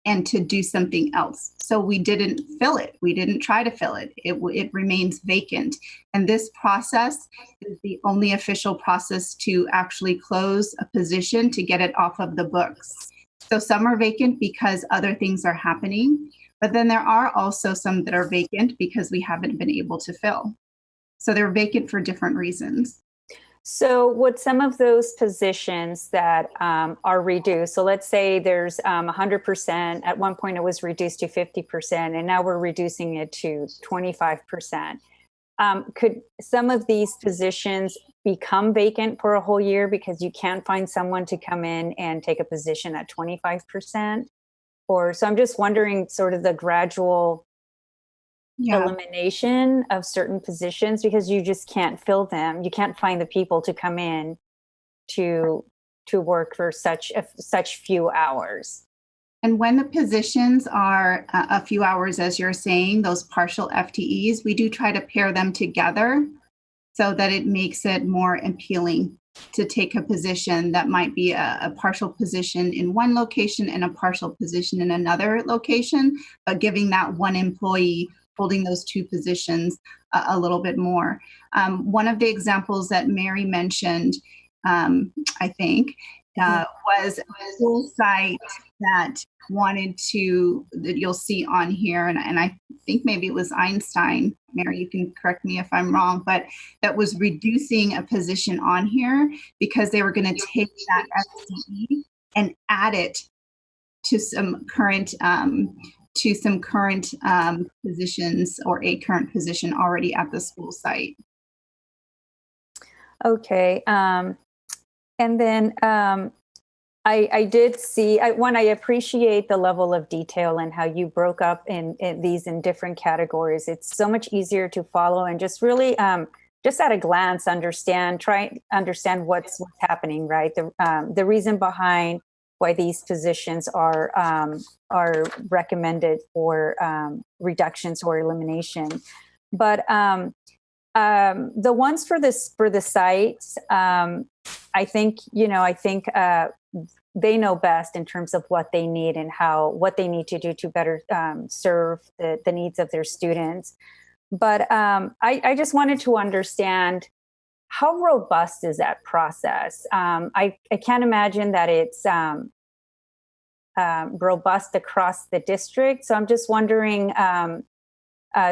and to do something else. So we didn't fill it. We didn't try to fill it. It remains vacant. And this process is the only official process to actually close a position to get it off of the books. So some are vacant because other things are happening. But then there are also some that are vacant because we haven't been able to fill. So they're vacant for different reasons. So would some of those positions that are reduced, so let's say there's 100%, at one point it was reduced to 50%, and now we're reducing it to 25%. Could some of these positions become vacant for a whole year because you can't find someone to come in and take a position at 25%? Or so I'm just wondering sort of the gradual elimination of certain positions because you just can't fill them. You can't find the people to come in to work for such few hours. And when the positions are a few hours, as you're saying, those partial FTEs, we do try to pair them together so that it makes it more appealing to take a position that might be a partial position in one location and a partial position in another location, but giving that one employee holding those two positions a little bit more. One of the examples that Mary mentioned, I think, was a school site that wanted to, that you'll see on here, and I think maybe it was Einstein. Mary, you can correct me if I'm wrong, but that was reducing a position on here because they were going to take that FTE and add it to some current positions or a current position already at the school site. Okay, and then I did see, I appreciate the level of detail and how you broke up in these in different categories. It's so much easier to follow and just really, just at a glance, try to understand what's happening, right? The reason behind why these positions are recommended for reductions or elimination. But the ones for the sites, I think they know best in terms of what they need and what they need to do to better serve the needs of their students. But I just wanted to understand, how robust is that process? I can't imagine that it's robust across the district. So I'm just wondering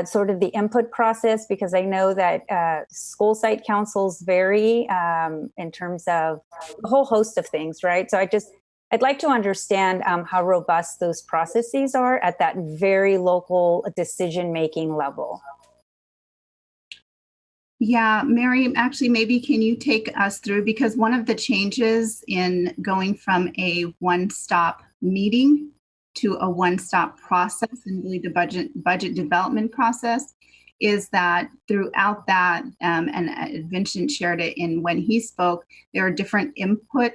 sort of the input process, because I know that school site councils vary in terms of a whole host of things, right? So I'd like to understand how robust those processes are at that very local decision-making level. Yeah, Mary, actually, maybe can you take us through, because one of the changes in going from a one-stop meeting to a one-stop process and really the budget development process is that throughout that, and Vincent shared it in when he spoke, there are different input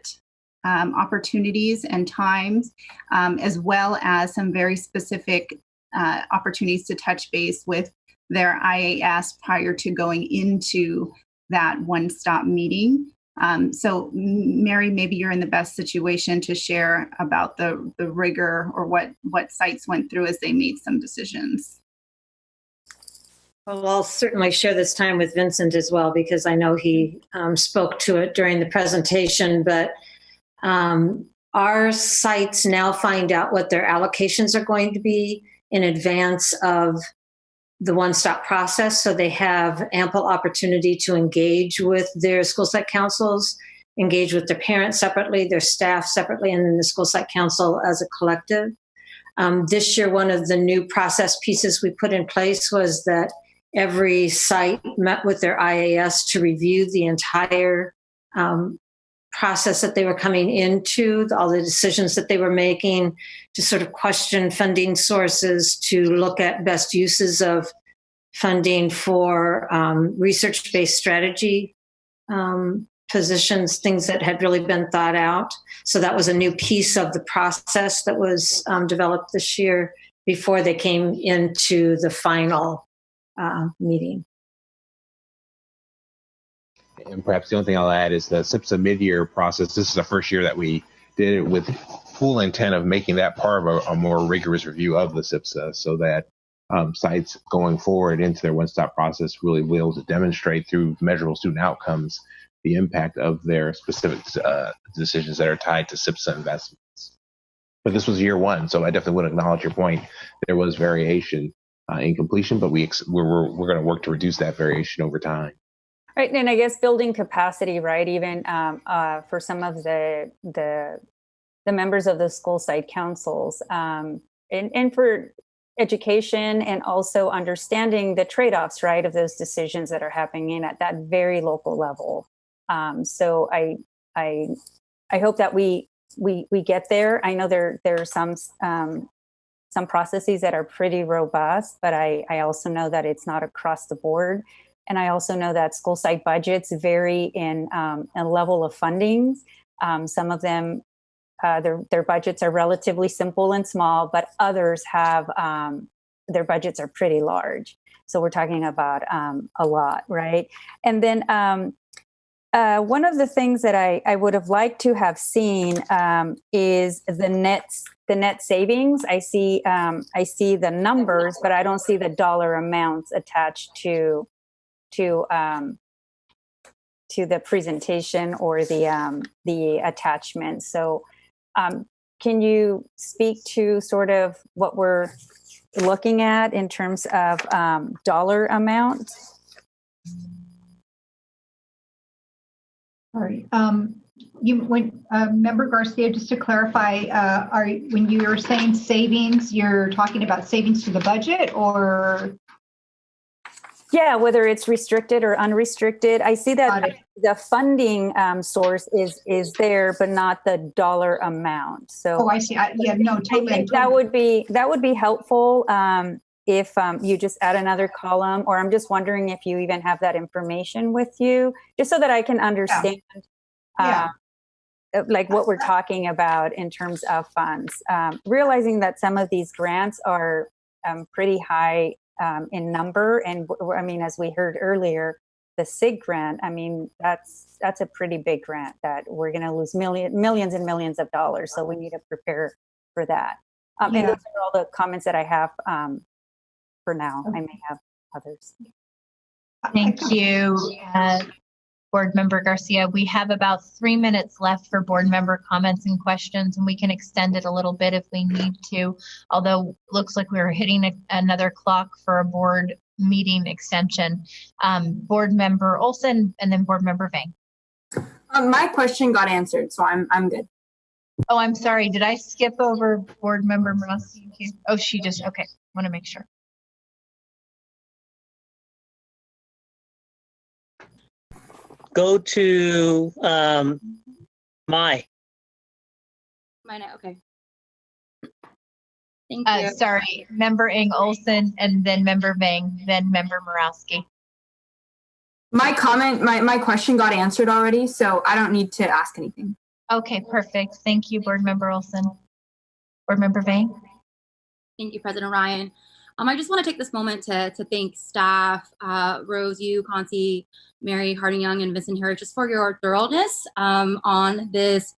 opportunities and times, as well as some very specific opportunities to touch base with their IAS prior to going into that one-stop meeting. So Mary, maybe you're in the best situation to share about the rigor or what sites went through as they made some decisions. Well, I'll certainly share this time with Vincent as well, because I know he spoke to it during the presentation, but our sites now find out what their allocations are going to be in advance of the one-stop process, so they have ample opportunity to engage with their school site councils, engage with their parents separately, their staff separately, and then the school site council as a collective. This year, one of the new process pieces we put in place was that every site met with their IAS to review the entire process that they were coming into, all the decisions that they were making, to sort of question funding sources, to look at best uses of funding for research-based strategy positions, things that had really been thought out. So that was a new piece of the process that was developed this year before they came into the final meeting. And perhaps the only thing I'll add is the SIPSA mid-year process. This is the first year that we did it with full intent of making that part of a more rigorous review of the SIPSA, so that sites going forward into their one-stop process really will be able to demonstrate through measurable student outcomes the impact of their specific decisions that are tied to SIPSA investments. But this was year one, so I definitely would acknowledge your point. There was variation in completion, but we're going to work to reduce that variation over time. Right, and I guess building capacity, right? Even for some of the members of the school site councils, and for education, and also understanding the trade-offs, right, of those decisions that are happening at that very local level. So I hope that we get there. I know there are some processes that are pretty robust, but I also know that it's not across the board. And I also know that school site budgets vary in a level of funding. Some of them, their budgets are relatively simple and small, but others have, their budgets are pretty large. So we're talking about a lot, right? And then one of the things that I would have liked to have seen is the net savings. I see the numbers, but I don't see the dollar amounts attached to the presentation or the attachment. So can you speak to sort of what we're looking at in terms of dollar amount? All right. Member Garcia, just to clarify, when you're saying savings, you're talking about savings to the budget, or? Yeah, whether it's restricted or unrestricted. I see that the funding source is there, but not the dollar amount. So I see. Totally. I think that would be helpful if you just add another column, or I'm just wondering if you even have that information with you, just so that I can understand like what we're talking about in terms of funds. Realizing that some of these grants are pretty high in number, and I mean, as we heard earlier, the SIG grant, I mean, that's a pretty big grant that we're going to lose millions and millions of dollars. So we need to prepare for that. And those are all the comments that I have for now. I may have others. Thank you, Board Member Garcia. We have about 3 minutes left for board member comments and questions, and we can extend it a little bit if we need to, although looks like we're hitting another clock for a board meeting extension. Board Member Olson and then Board Member Vang. My question got answered, so I'm good. Oh, I'm sorry. Did I skip over Board Member Morosky? Oh, she just, okay. Want to make sure. Go to my. Okay. Thank you. Sorry, Member Ng Olson, and then Member Vang, then Member Morosky. My comment, my question got answered already, so I don't need to ask anything. Okay, perfect. Thank you, Board Member Olson. Board Member Vang. Thank you, President Ryan. I just want to take this moment to thank staff, Rose, you, Concy, Mary Harding-Young, and Vincent Harris, just for your thoroughness on this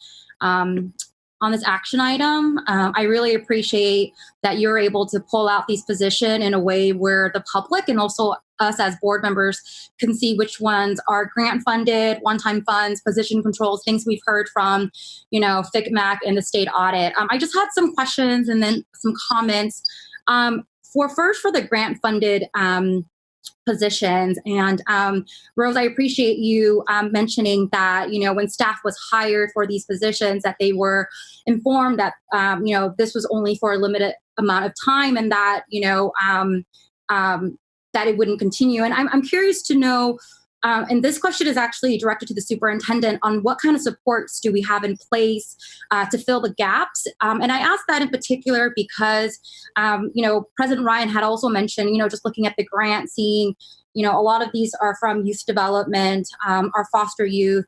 action item. I really appreciate that you're able to pull out these positions in a way where the public and also us as board members can see which ones are grant funded, one-time funds, position controls, things we've heard from, FICMAC and the state audit. I just had some questions and then some comments. For the grant funded positions. And Rose, I appreciate you mentioning that, when staff was hired for these positions, that they were informed that, this was only for a limited amount of time, and that, that it wouldn't continue. And I'm curious to know, And this question is actually directed to the superintendent on what kind of supports do we have in place to fill the gaps. And I asked that in particular because, President Ryan had also mentioned, just looking at the grant, seeing, a lot of these are from youth development, our foster youth.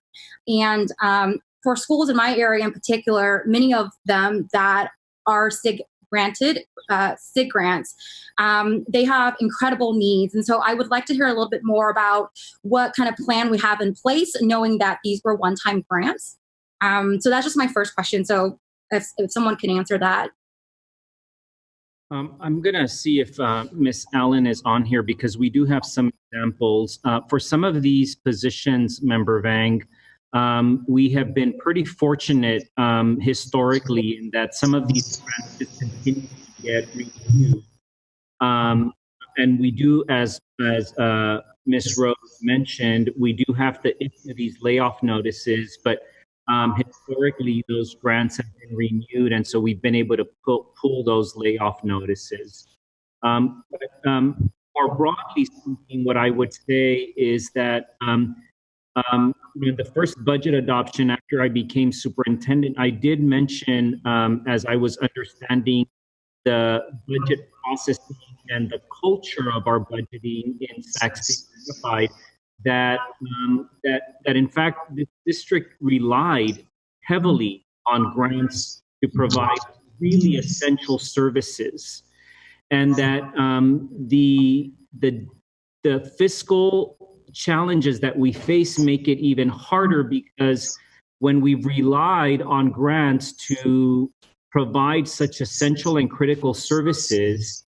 And for schools in my area in particular, many of them that are SIG granted, SIG grants, they have incredible needs. And so I would like to hear a little bit more about what kind of plan we have in place, knowing that these were one-time grants. So that's just my first question. So if someone can answer that. I'm going to see if Ms. Allen is on here, because we do have some examples. For some of these positions, Member Vang, we have been pretty fortunate historically in that some of these grants just continue to get renewed. And we do, as Ms. Rose mentioned, we do have to issue these layoff notices, but historically those grants have been renewed, and so we've been able to pull those layoff notices. More broadly speaking, what I would say is that the first budget adoption after I became superintendent, I did mention, as I was understanding the budget processing and the culture of our budgeting in Sac State Unified, that in fact the district relied heavily on grants to provide really essential services, and that the fiscal challenges that we face make it even harder, because when we've relied on grants to provide such essential and critical services,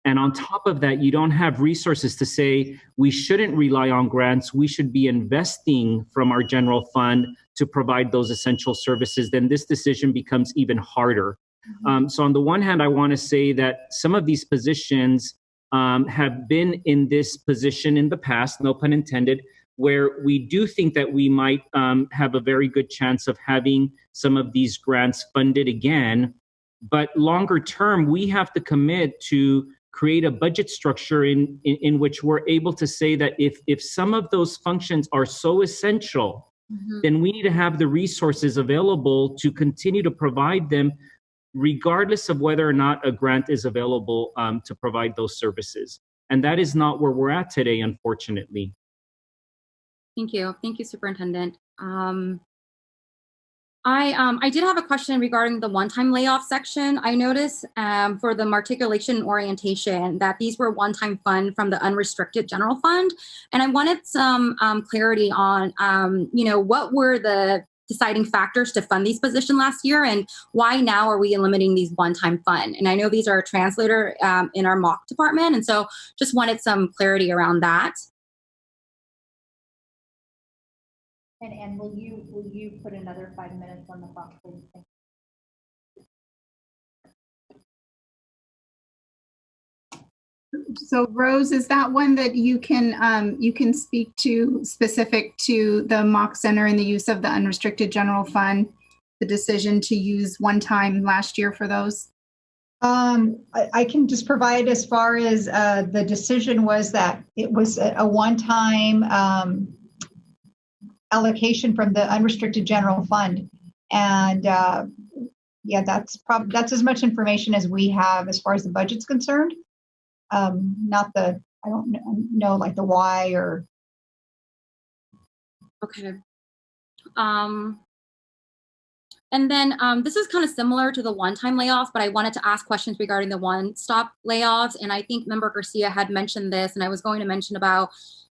and on top of that, you don't have resources to say we shouldn't rely on grants, we should be investing from our general fund to provide those essential services, then this decision becomes even harder. So on the one hand, I want to say that some of these positions have been in this position in the past, no pun intended, where we do think that we might have a very good chance of having some of these grants funded again. But longer term, we have to commit to create a budget structure in which we're able to say that if some of those functions are so essential, then we need to have the resources available to continue to provide them, regardless of whether or not a grant is available to provide those services. And that is not where we're at today, unfortunately. Thank you. Thank you, Superintendent. I did have a question regarding the one-time layoff section. I noticed for the articulation and orientation that these were one-time fund from the unrestricted general fund. And I wanted some clarity on, what were the deciding factors to fund these positions last year, and why now are we limiting these one-time fund? And I know these are a translator in our mock department, and so just wanted some clarity around that. And will you put another 5 minutes on the clock, please? So Rose, is that one that you can speak to, specific to the mock center and the use of the unrestricted general fund, the decision to use one time last year for those? I can just provide, as far as the decision was, that it was a one-time allocation from the unrestricted general fund, and yeah, that's as much information as we have as far as the budget's concerned. Not the, I don't know like the why or. Okay. And then this is kind of similar to the one-time layoffs, but I wanted to ask questions regarding the one-stop layoffs. And I think Member Garcia had mentioned this, and I was going to mention about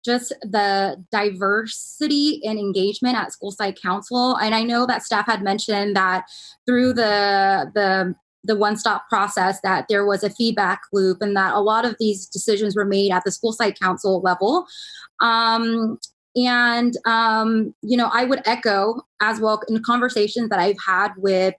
just the diversity and engagement at school site council. And I know that staff had mentioned that through the one-stop process that there was a feedback loop, and that a lot of these decisions were made at the school site council level. I would echo as well in conversations that I've had with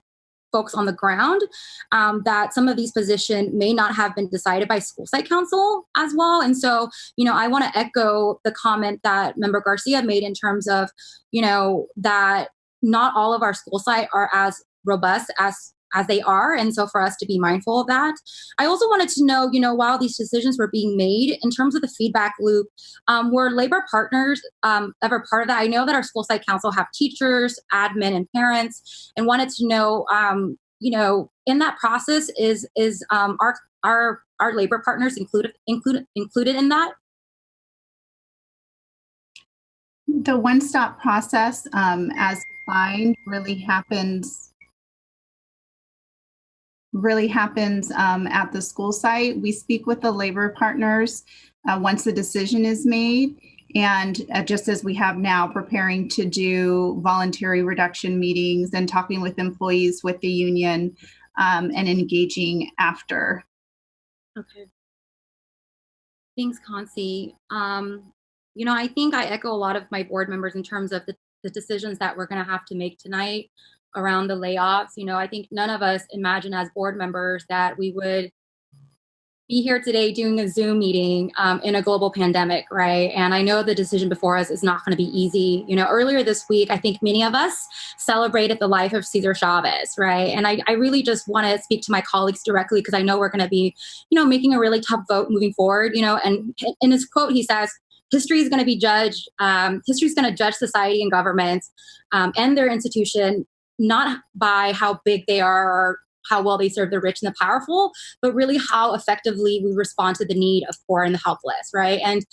folks on the ground that some of these positions may not have been decided by school site council as well. And so, I want to echo the comment that Member Garcia made in terms of, that not all of our school site are as robust as as they are. And so for us to be mindful of that. I also wanted to know, while these decisions were being made, in terms of the feedback loop, were labor partners ever part of that? I know that our school site council have teachers, admin, and parents, and wanted to know, in that process, is our labor partners included in that? The one-stop process, as defined, really happens at the school site. We speak with the labor partners once the decision is made, and just as we have now, preparing to do voluntary reduction meetings and talking with employees with the union, and engaging after. Okay. Thanks, Concy. I think I echo a lot of my board members in terms of the decisions that we're going to have to make tonight around the layoffs. I think none of us imagine as board members that we would be here today doing a Zoom meeting in a global pandemic, right? And I know the decision before us is not going to be easy. Earlier this week, I think many of us celebrated the life of Cesar Chavez, right? And I really just want to speak to my colleagues directly because I know we're going to be, making a really tough vote moving forward. And in his quote, he says, history is going to be judged. History is going to judge society and government and their institution, not by how big they are or how well they serve the rich and the powerful, but really how effectively we respond to the need of poor and the helpless, right? And,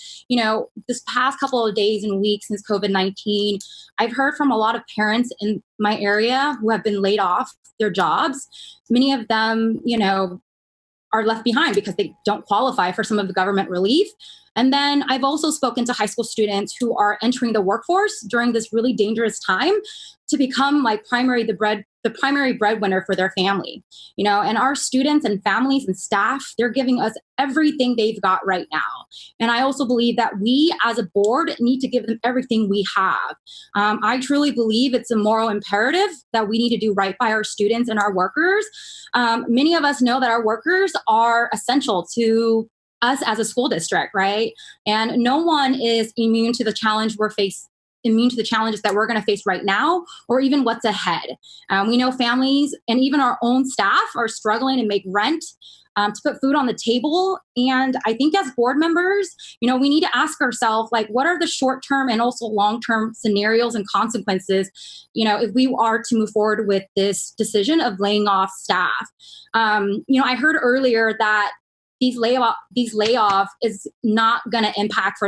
this past couple of days and weeks since COVID-19, I've heard from a lot of parents in my area who have been laid off their jobs. Many of them, are left behind because they don't qualify for some of the government relief. And then I've also spoken to high school students who are entering the workforce during this really dangerous time to become like the primary breadwinner for their family, and our students and families and staff, they're giving us everything they've got right now. And I also believe that we as a board need to give them everything we have. I truly believe it's a moral imperative that we need to do right by our students and our workers. Many of us know that our workers are essential to us as a school district, right? And no one is immune to the challenges that we're going to face right now, or even what's ahead. We know families and even our own staff are struggling to make rent, to put food on the table. And I think as board members, we need to ask ourselves, what are the short-term and also long-term scenarios and consequences, if we are to move forward with this decision of laying off staff. I heard earlier that these layoff is not going to impact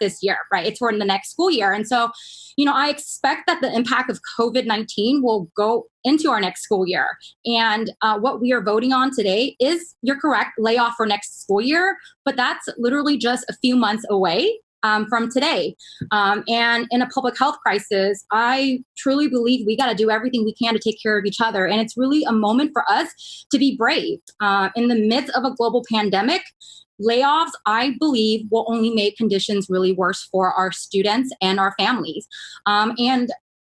this year, right? It's for the next school year. And so, I expect that the impact of COVID-19 will go into our next school year. And what we are voting on today is, you're correct, layoff for next school year, but that's literally just a few months away from today. And in a public health crisis, I truly believe we got to do everything we can to take care of each other. And it's really a moment for us to be brave. In the midst of a global pandemic, layoffs, I believe, will only make conditions really worse for our students and our families. And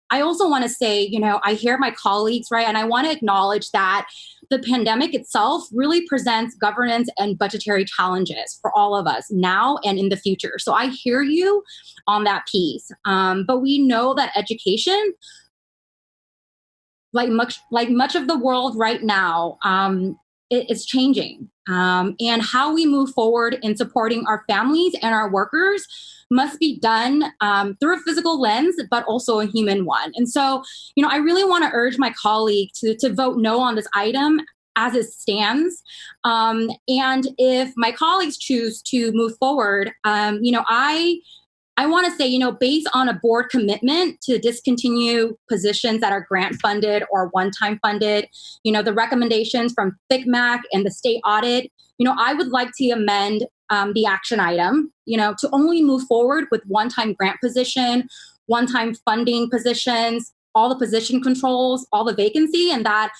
I also want to say, I hear my colleagues, right? And I want to acknowledge that the pandemic itself really presents governance and budgetary challenges for all of us now and in the future. So I hear you on that piece. But we know that education, like much of the world right now, it's changing. And how we move forward in supporting our families and our workers must be done through a physical lens, but also a human one. And so, I really want to urge my colleague to vote no on this item as it stands. And if my colleagues choose to move forward, I want to say, based on a board commitment to discontinue positions that are grant funded or one-time funded, the recommendations from FICMAC and the state audit, I would like to amend the action item, to only move forward with one-time grant position, one-time funding positions, all the position controls, all the vacancy, and that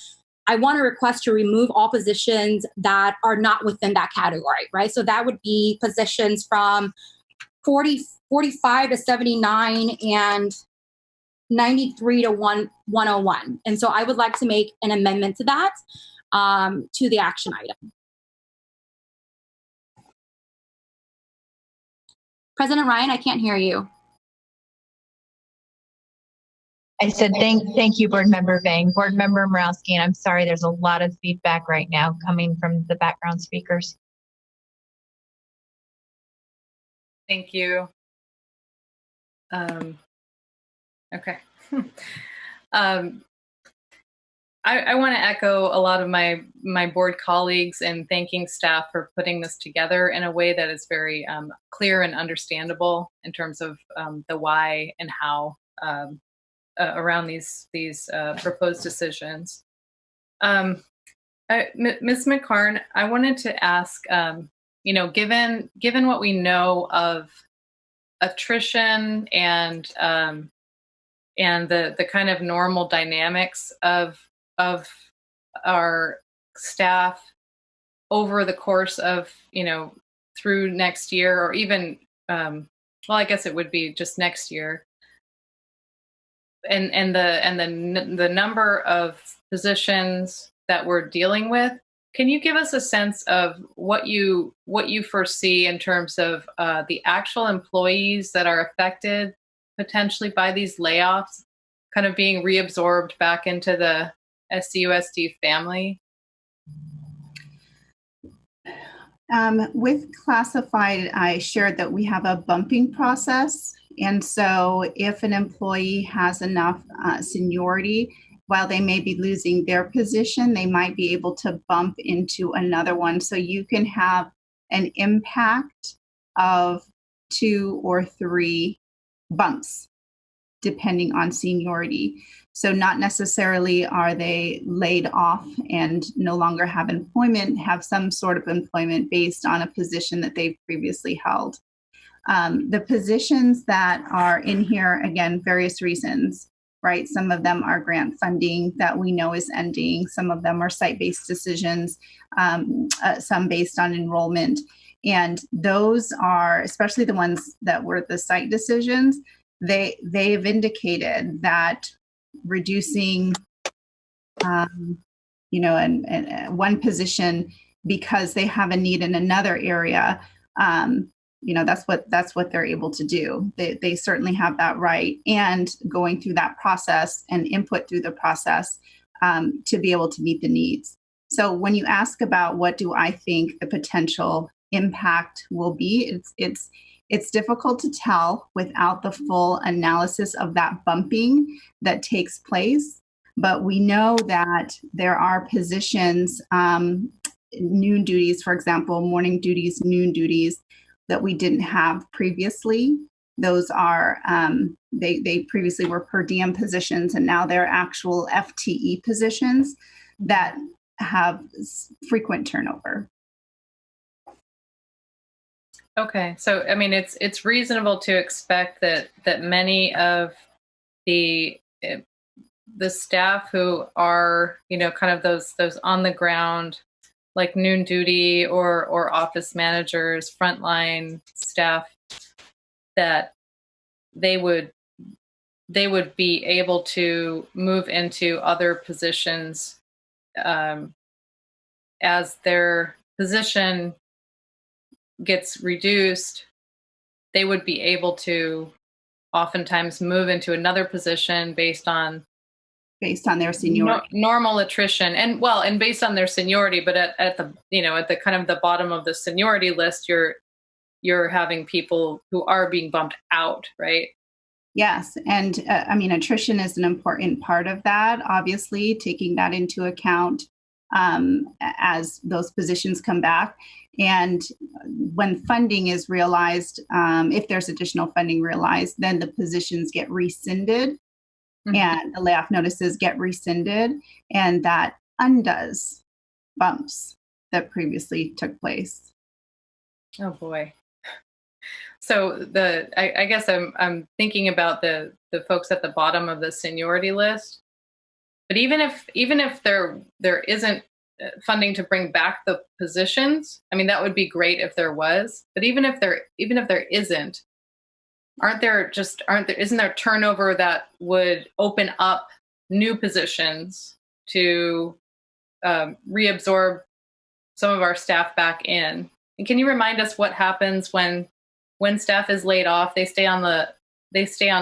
I want to request to remove all positions that are not within that category, right? So that would be positions from 45 to 79 and 93 to 101. And so I would like to make an amendment to that, to the action item. President Ryan, I can't hear you. I said, thank you, Board Member Vang. Board Member Morowski, and I'm sorry, there's a lot of feedback right now coming from the background speakers. Thank you. Okay. I want to echo a lot of my board colleagues in thanking staff for putting this together in a way that is very clear and understandable in terms of the why and how around these proposed decisions. Ms. McCarn, I wanted to ask, given what we know of attrition and the kind of normal dynamics of our staff over the course of, through next year, or even, well, I guess it would be just next year. And the number of positions that we're dealing with, can you give us a sense of what you foresee in terms of the actual employees that are affected potentially by these layoffs, kind of being reabsorbed back into the SCUSD family? With classified, I shared that we have a bumping process. And so if an employee has enough seniority, while they may be losing their position, they might be able to bump into another one. So you can have an impact of 2 or 3 bumps, depending on seniority. So not necessarily are they laid off and no longer have employment, have some sort of employment based on a position that they've previously held. The positions that are in here, again, various reasons, right? Some of them are grant funding that we know is ending. Some of them are site-based decisions, some based on enrollment. And those are, especially the ones that were the site decisions, they've indicated that reducing, and one position because they have a need in another area, that's what they're able to do. They certainly have that right, and going through that process and input through the process to be able to meet the needs. So when you ask about what do I think the potential impact will be, it's difficult to tell without the full analysis of that bumping that takes place. But we know that there are positions, noon duties, for example, morning duties, noon duties, that we didn't have previously. Those are, they previously were per diem positions, and now they're actual FTE positions that have frequent turnover. Okay, so I mean, it's reasonable to expect that many of the staff who are, kind of those on the ground, like noon duty or office managers, frontline staff, that they would be able to move into other positions as their position gets reduced. They would be able to oftentimes move into another position based on their seniority, normal attrition, and based on their seniority. But at the at the kind of the bottom of the seniority list, you're having people who are being bumped out, right? Yes, and attrition is an important part of that. Obviously, taking that into account as those positions come back. And when funding is realized, if there's additional funding realized, then the positions get rescinded, and the layoff notices get rescinded, and that undoes bumps that previously took place. Oh boy. So I guess I'm thinking about the folks at the bottom of the seniority list. But even if there isn't funding to bring back the positions, I mean, that would be great if there was. But even if there isn't, isn't there turnover that would open up new positions to reabsorb some of our staff back in? And can you remind us what happens when staff is laid off? They stay on the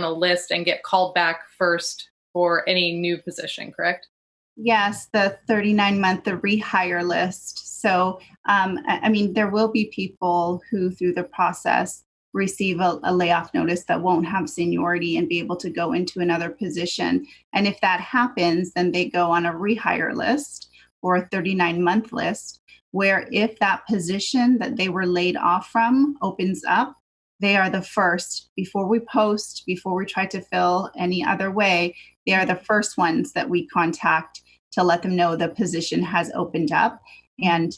list and get called back first for any new position, correct? Yes, the 39-month, the rehire list. So, I mean, there will be people who, through the process, receive a layoff notice that won't have seniority and be able to go into another position. And if that happens, then they go on a rehire list or a 39-month list, where if that position that they were laid off from opens up, they are the first, before we post, before we try to fill any other way, they are the first ones that we contact to let them know the position has opened up and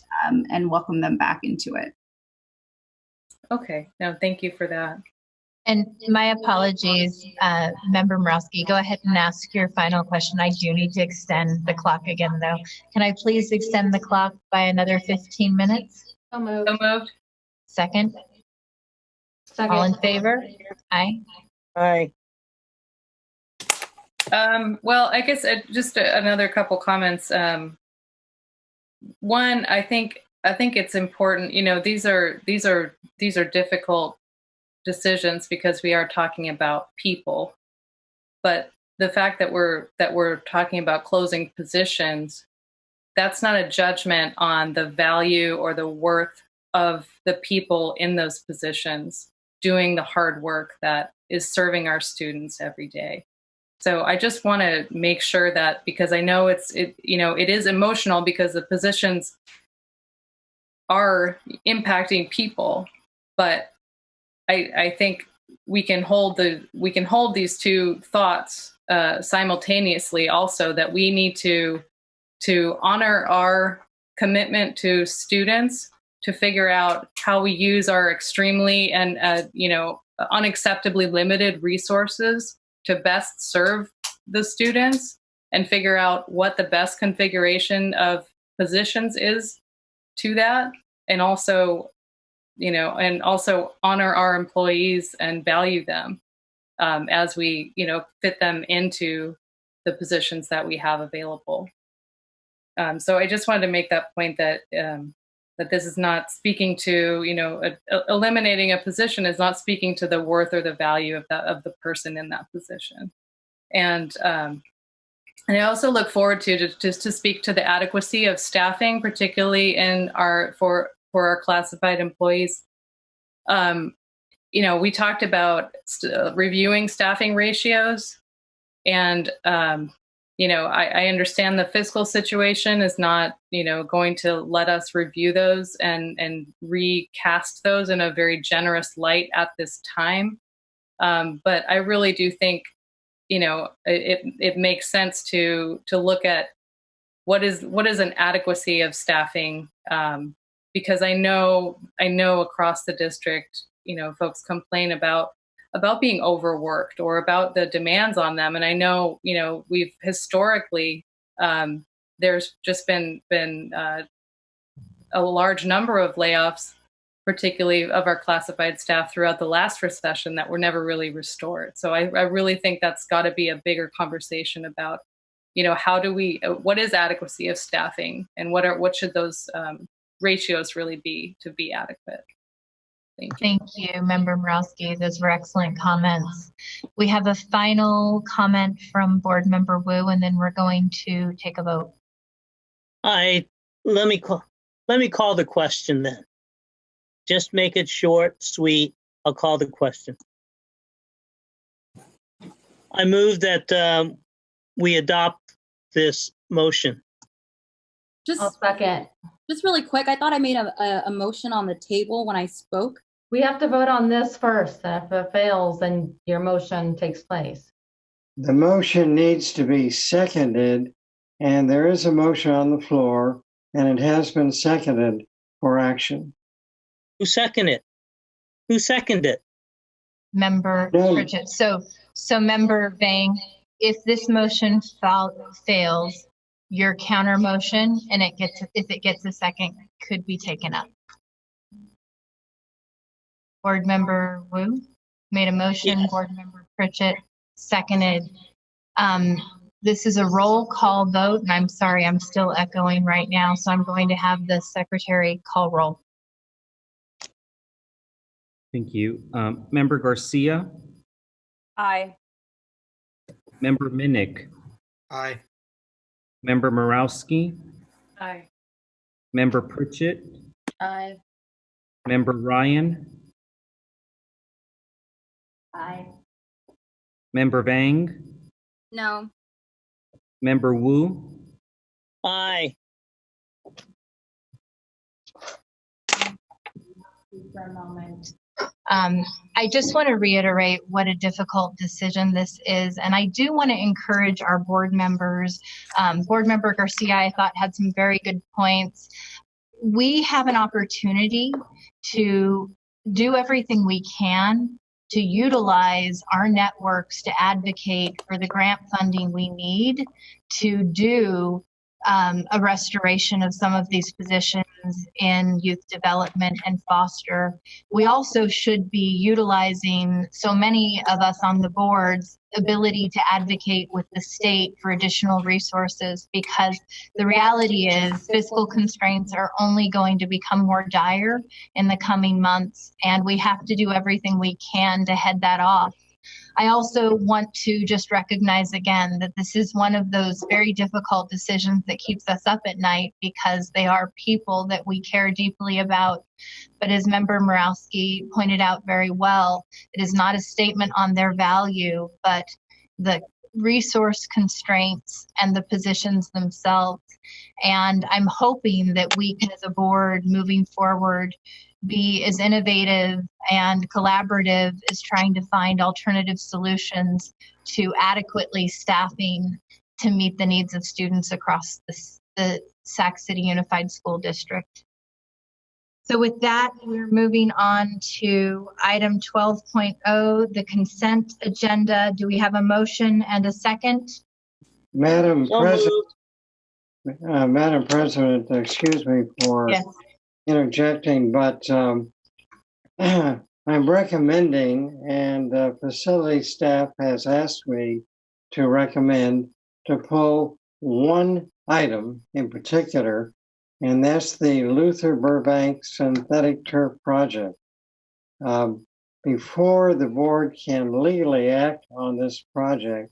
welcome them back into it. Okay, no, thank you for that. And my apologies, Member Morowski, go ahead and ask your final question. I do need to extend the clock again, though. Can I please extend the clock by another 15 minutes? So moved. So moved. Second? Second. All in favor? Aye. Aye. Well, I guess just another couple comments. One, I think it's important. You know, these are difficult decisions because we are talking about people. But the fact that we're talking about closing positions, that's not a judgment on the value or the worth of the people in those positions doing the hard work that is serving our students every day. So I just want to make sure that, because I know it is emotional because the positions are impacting people, but I think we can hold these two thoughts simultaneously. Also, that we need to honor our commitment to students, to figure out how we use our extremely and unacceptably limited resources to best serve the students, and figure out what the best configuration of positions is to that, and also honor our employees and value them as we fit them into the positions that we have available. So I just wanted to make that point that that this is not speaking to eliminating a position is not speaking to the worth or the value of the person in that position. And I also look forward to speak to the adequacy of staffing, particularly in for our classified employees. We talked about reviewing staffing ratios, and I understand the fiscal situation is not going to let us review those and recast those in a very generous light at this time. But I really do think it makes sense to look at what is an adequacy of staffing, because I know across the district, folks complain about being overworked or about the demands on them, and I know we've historically there's just been a large number of layoffs, particularly of our classified staff throughout the last recession, that were never really restored. So I really think that's got to be a bigger conversation about, what is adequacy of staffing, and what should those ratios really be to be adequate. Thank you, Member Morowski. Those were excellent comments. We have a final comment from Board Member Wu, and then we're going to take a vote. Let me call the question then. Just make it short, sweet. I'll call the question. I move that we adopt this motion. I'll second. Just really quick, I thought I made a motion on the table when I spoke. We have to vote on this first, and if it fails, then your motion takes place. The motion needs to be seconded, and there is a motion on the floor, and it has been seconded for action. Who seconded it? Member Pritchett. So Member Vang, if this motion fails, your counter motion, and if it gets a second, could be taken up. Board Member Wu made a motion. Yes. Board Member Pritchett seconded. This is a roll call vote, and I'm sorry, I'm still echoing right now, so I'm going to have the secretary call roll. Thank you. Member Garcia? Aye. Member Minnick, Aye. Member Morawski, Aye. Member Pritchett, Aye. Member Ryan, Aye. Member Vang, No. Member Wu, Aye. For a moment. I just want to reiterate what a difficult decision this is. And I do want to encourage our board members. Board Member Garcia, I thought, had some very good points. We have an opportunity to do everything we can to utilize our networks to advocate for the grant funding we need to do a restoration of some of these positions in youth development and foster. We also should be utilizing, so many of us on the board's ability to advocate with the state for additional resources, because the reality is fiscal constraints are only going to become more dire in the coming months, and we have to do everything we can to head that off. I also want to just recognize again that this is one of those very difficult decisions that keeps us up at night, because they are people that we care deeply about. But as Member Morawski pointed out very well, it is not a statement on their value, but the resource constraints and the positions themselves. And I'm hoping that we can, as a board moving forward, be as innovative and collaborative as trying to find alternative solutions to adequately staffing to meet the needs of students across the Sac City Unified School District. So with that, we're moving on to item 12.0, the consent agenda. Do we have a motion and a second? Madam President, excuse me for interjecting, but I'm recommending, and facility staff has asked me to recommend, to pull one item in particular, and that's the Luther Burbank synthetic turf project. Before the board can legally act on this project,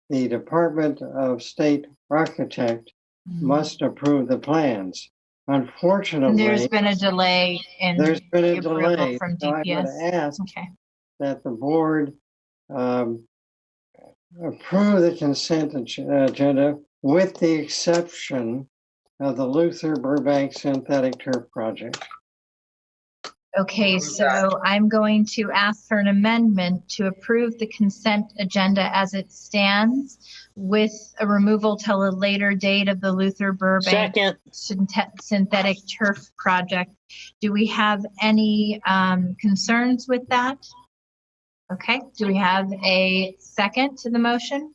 the Department of State Architect must approve the plans. Unfortunately, there's been a delay in there's been a approval delay from so I DPS. would ask that the board approve the consent agenda with the exception of the Luther Burbank synthetic turf project. Okay, so I'm going to ask for an amendment to approve the consent agenda as it stands, with a removal till a later date of the Luther Burbank synthetic turf project. Do we have any concerns with that? Okay, do we have a second to the motion?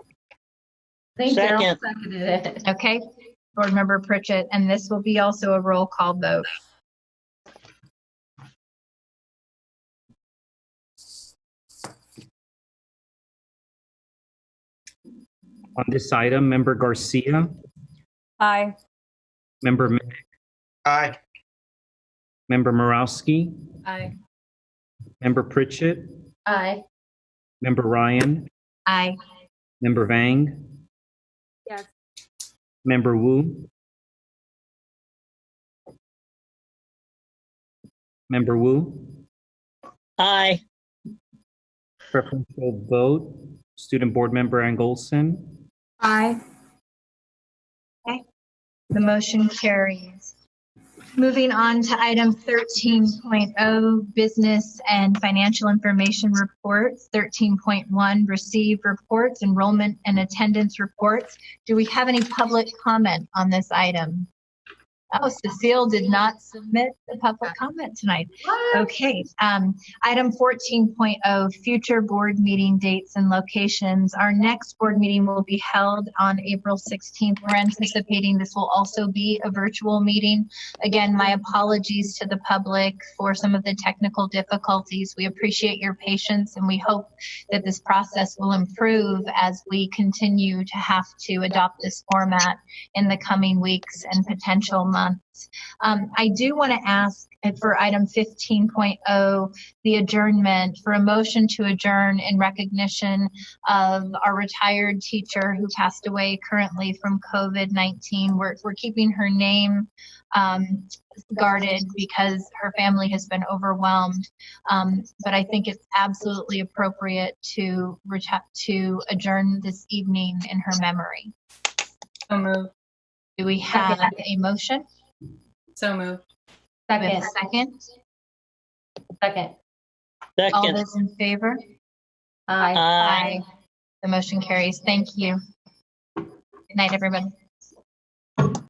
I think Daryl seconded it. Okay, Board Member Pritchett, and this will be also a roll call vote. On this item, Member Garcia, Aye. Member Minnick, Aye. Member Morawski, Aye. Member Pritchett, Aye. Member Ryan, Aye. Member Vang, Yes. Member Wu, Member Wu, Aye. preferential vote, Student Board Member Angolson. Aye. Okay, the motion carries. Moving on to item 13.0, business and financial information reports. 13.1, receive reports, enrollment and attendance reports. Do we have any public comment on this item? Oh, Cecile did not submit the public comment tonight. Okay, item 14.0, future board meeting dates and locations. Our next board meeting will be held on April 16th. We're anticipating this will also be a virtual meeting. Again, my apologies to the public for some of the technical difficulties. We appreciate your patience, and we hope that this process will improve as we continue to have to adopt this format in the coming weeks and potential months. months. I do want to ask for item 15.0, the adjournment, for a motion to adjourn in recognition of our retired teacher who passed away currently from COVID-19. We're keeping her name guarded because her family has been overwhelmed. But I think it's absolutely appropriate to adjourn this evening in her memory. So moved. Do we have a motion? So moved. Second. Second. Second. All those in favor? Aye. Aye. The motion carries. Thank you. Good night, everybody.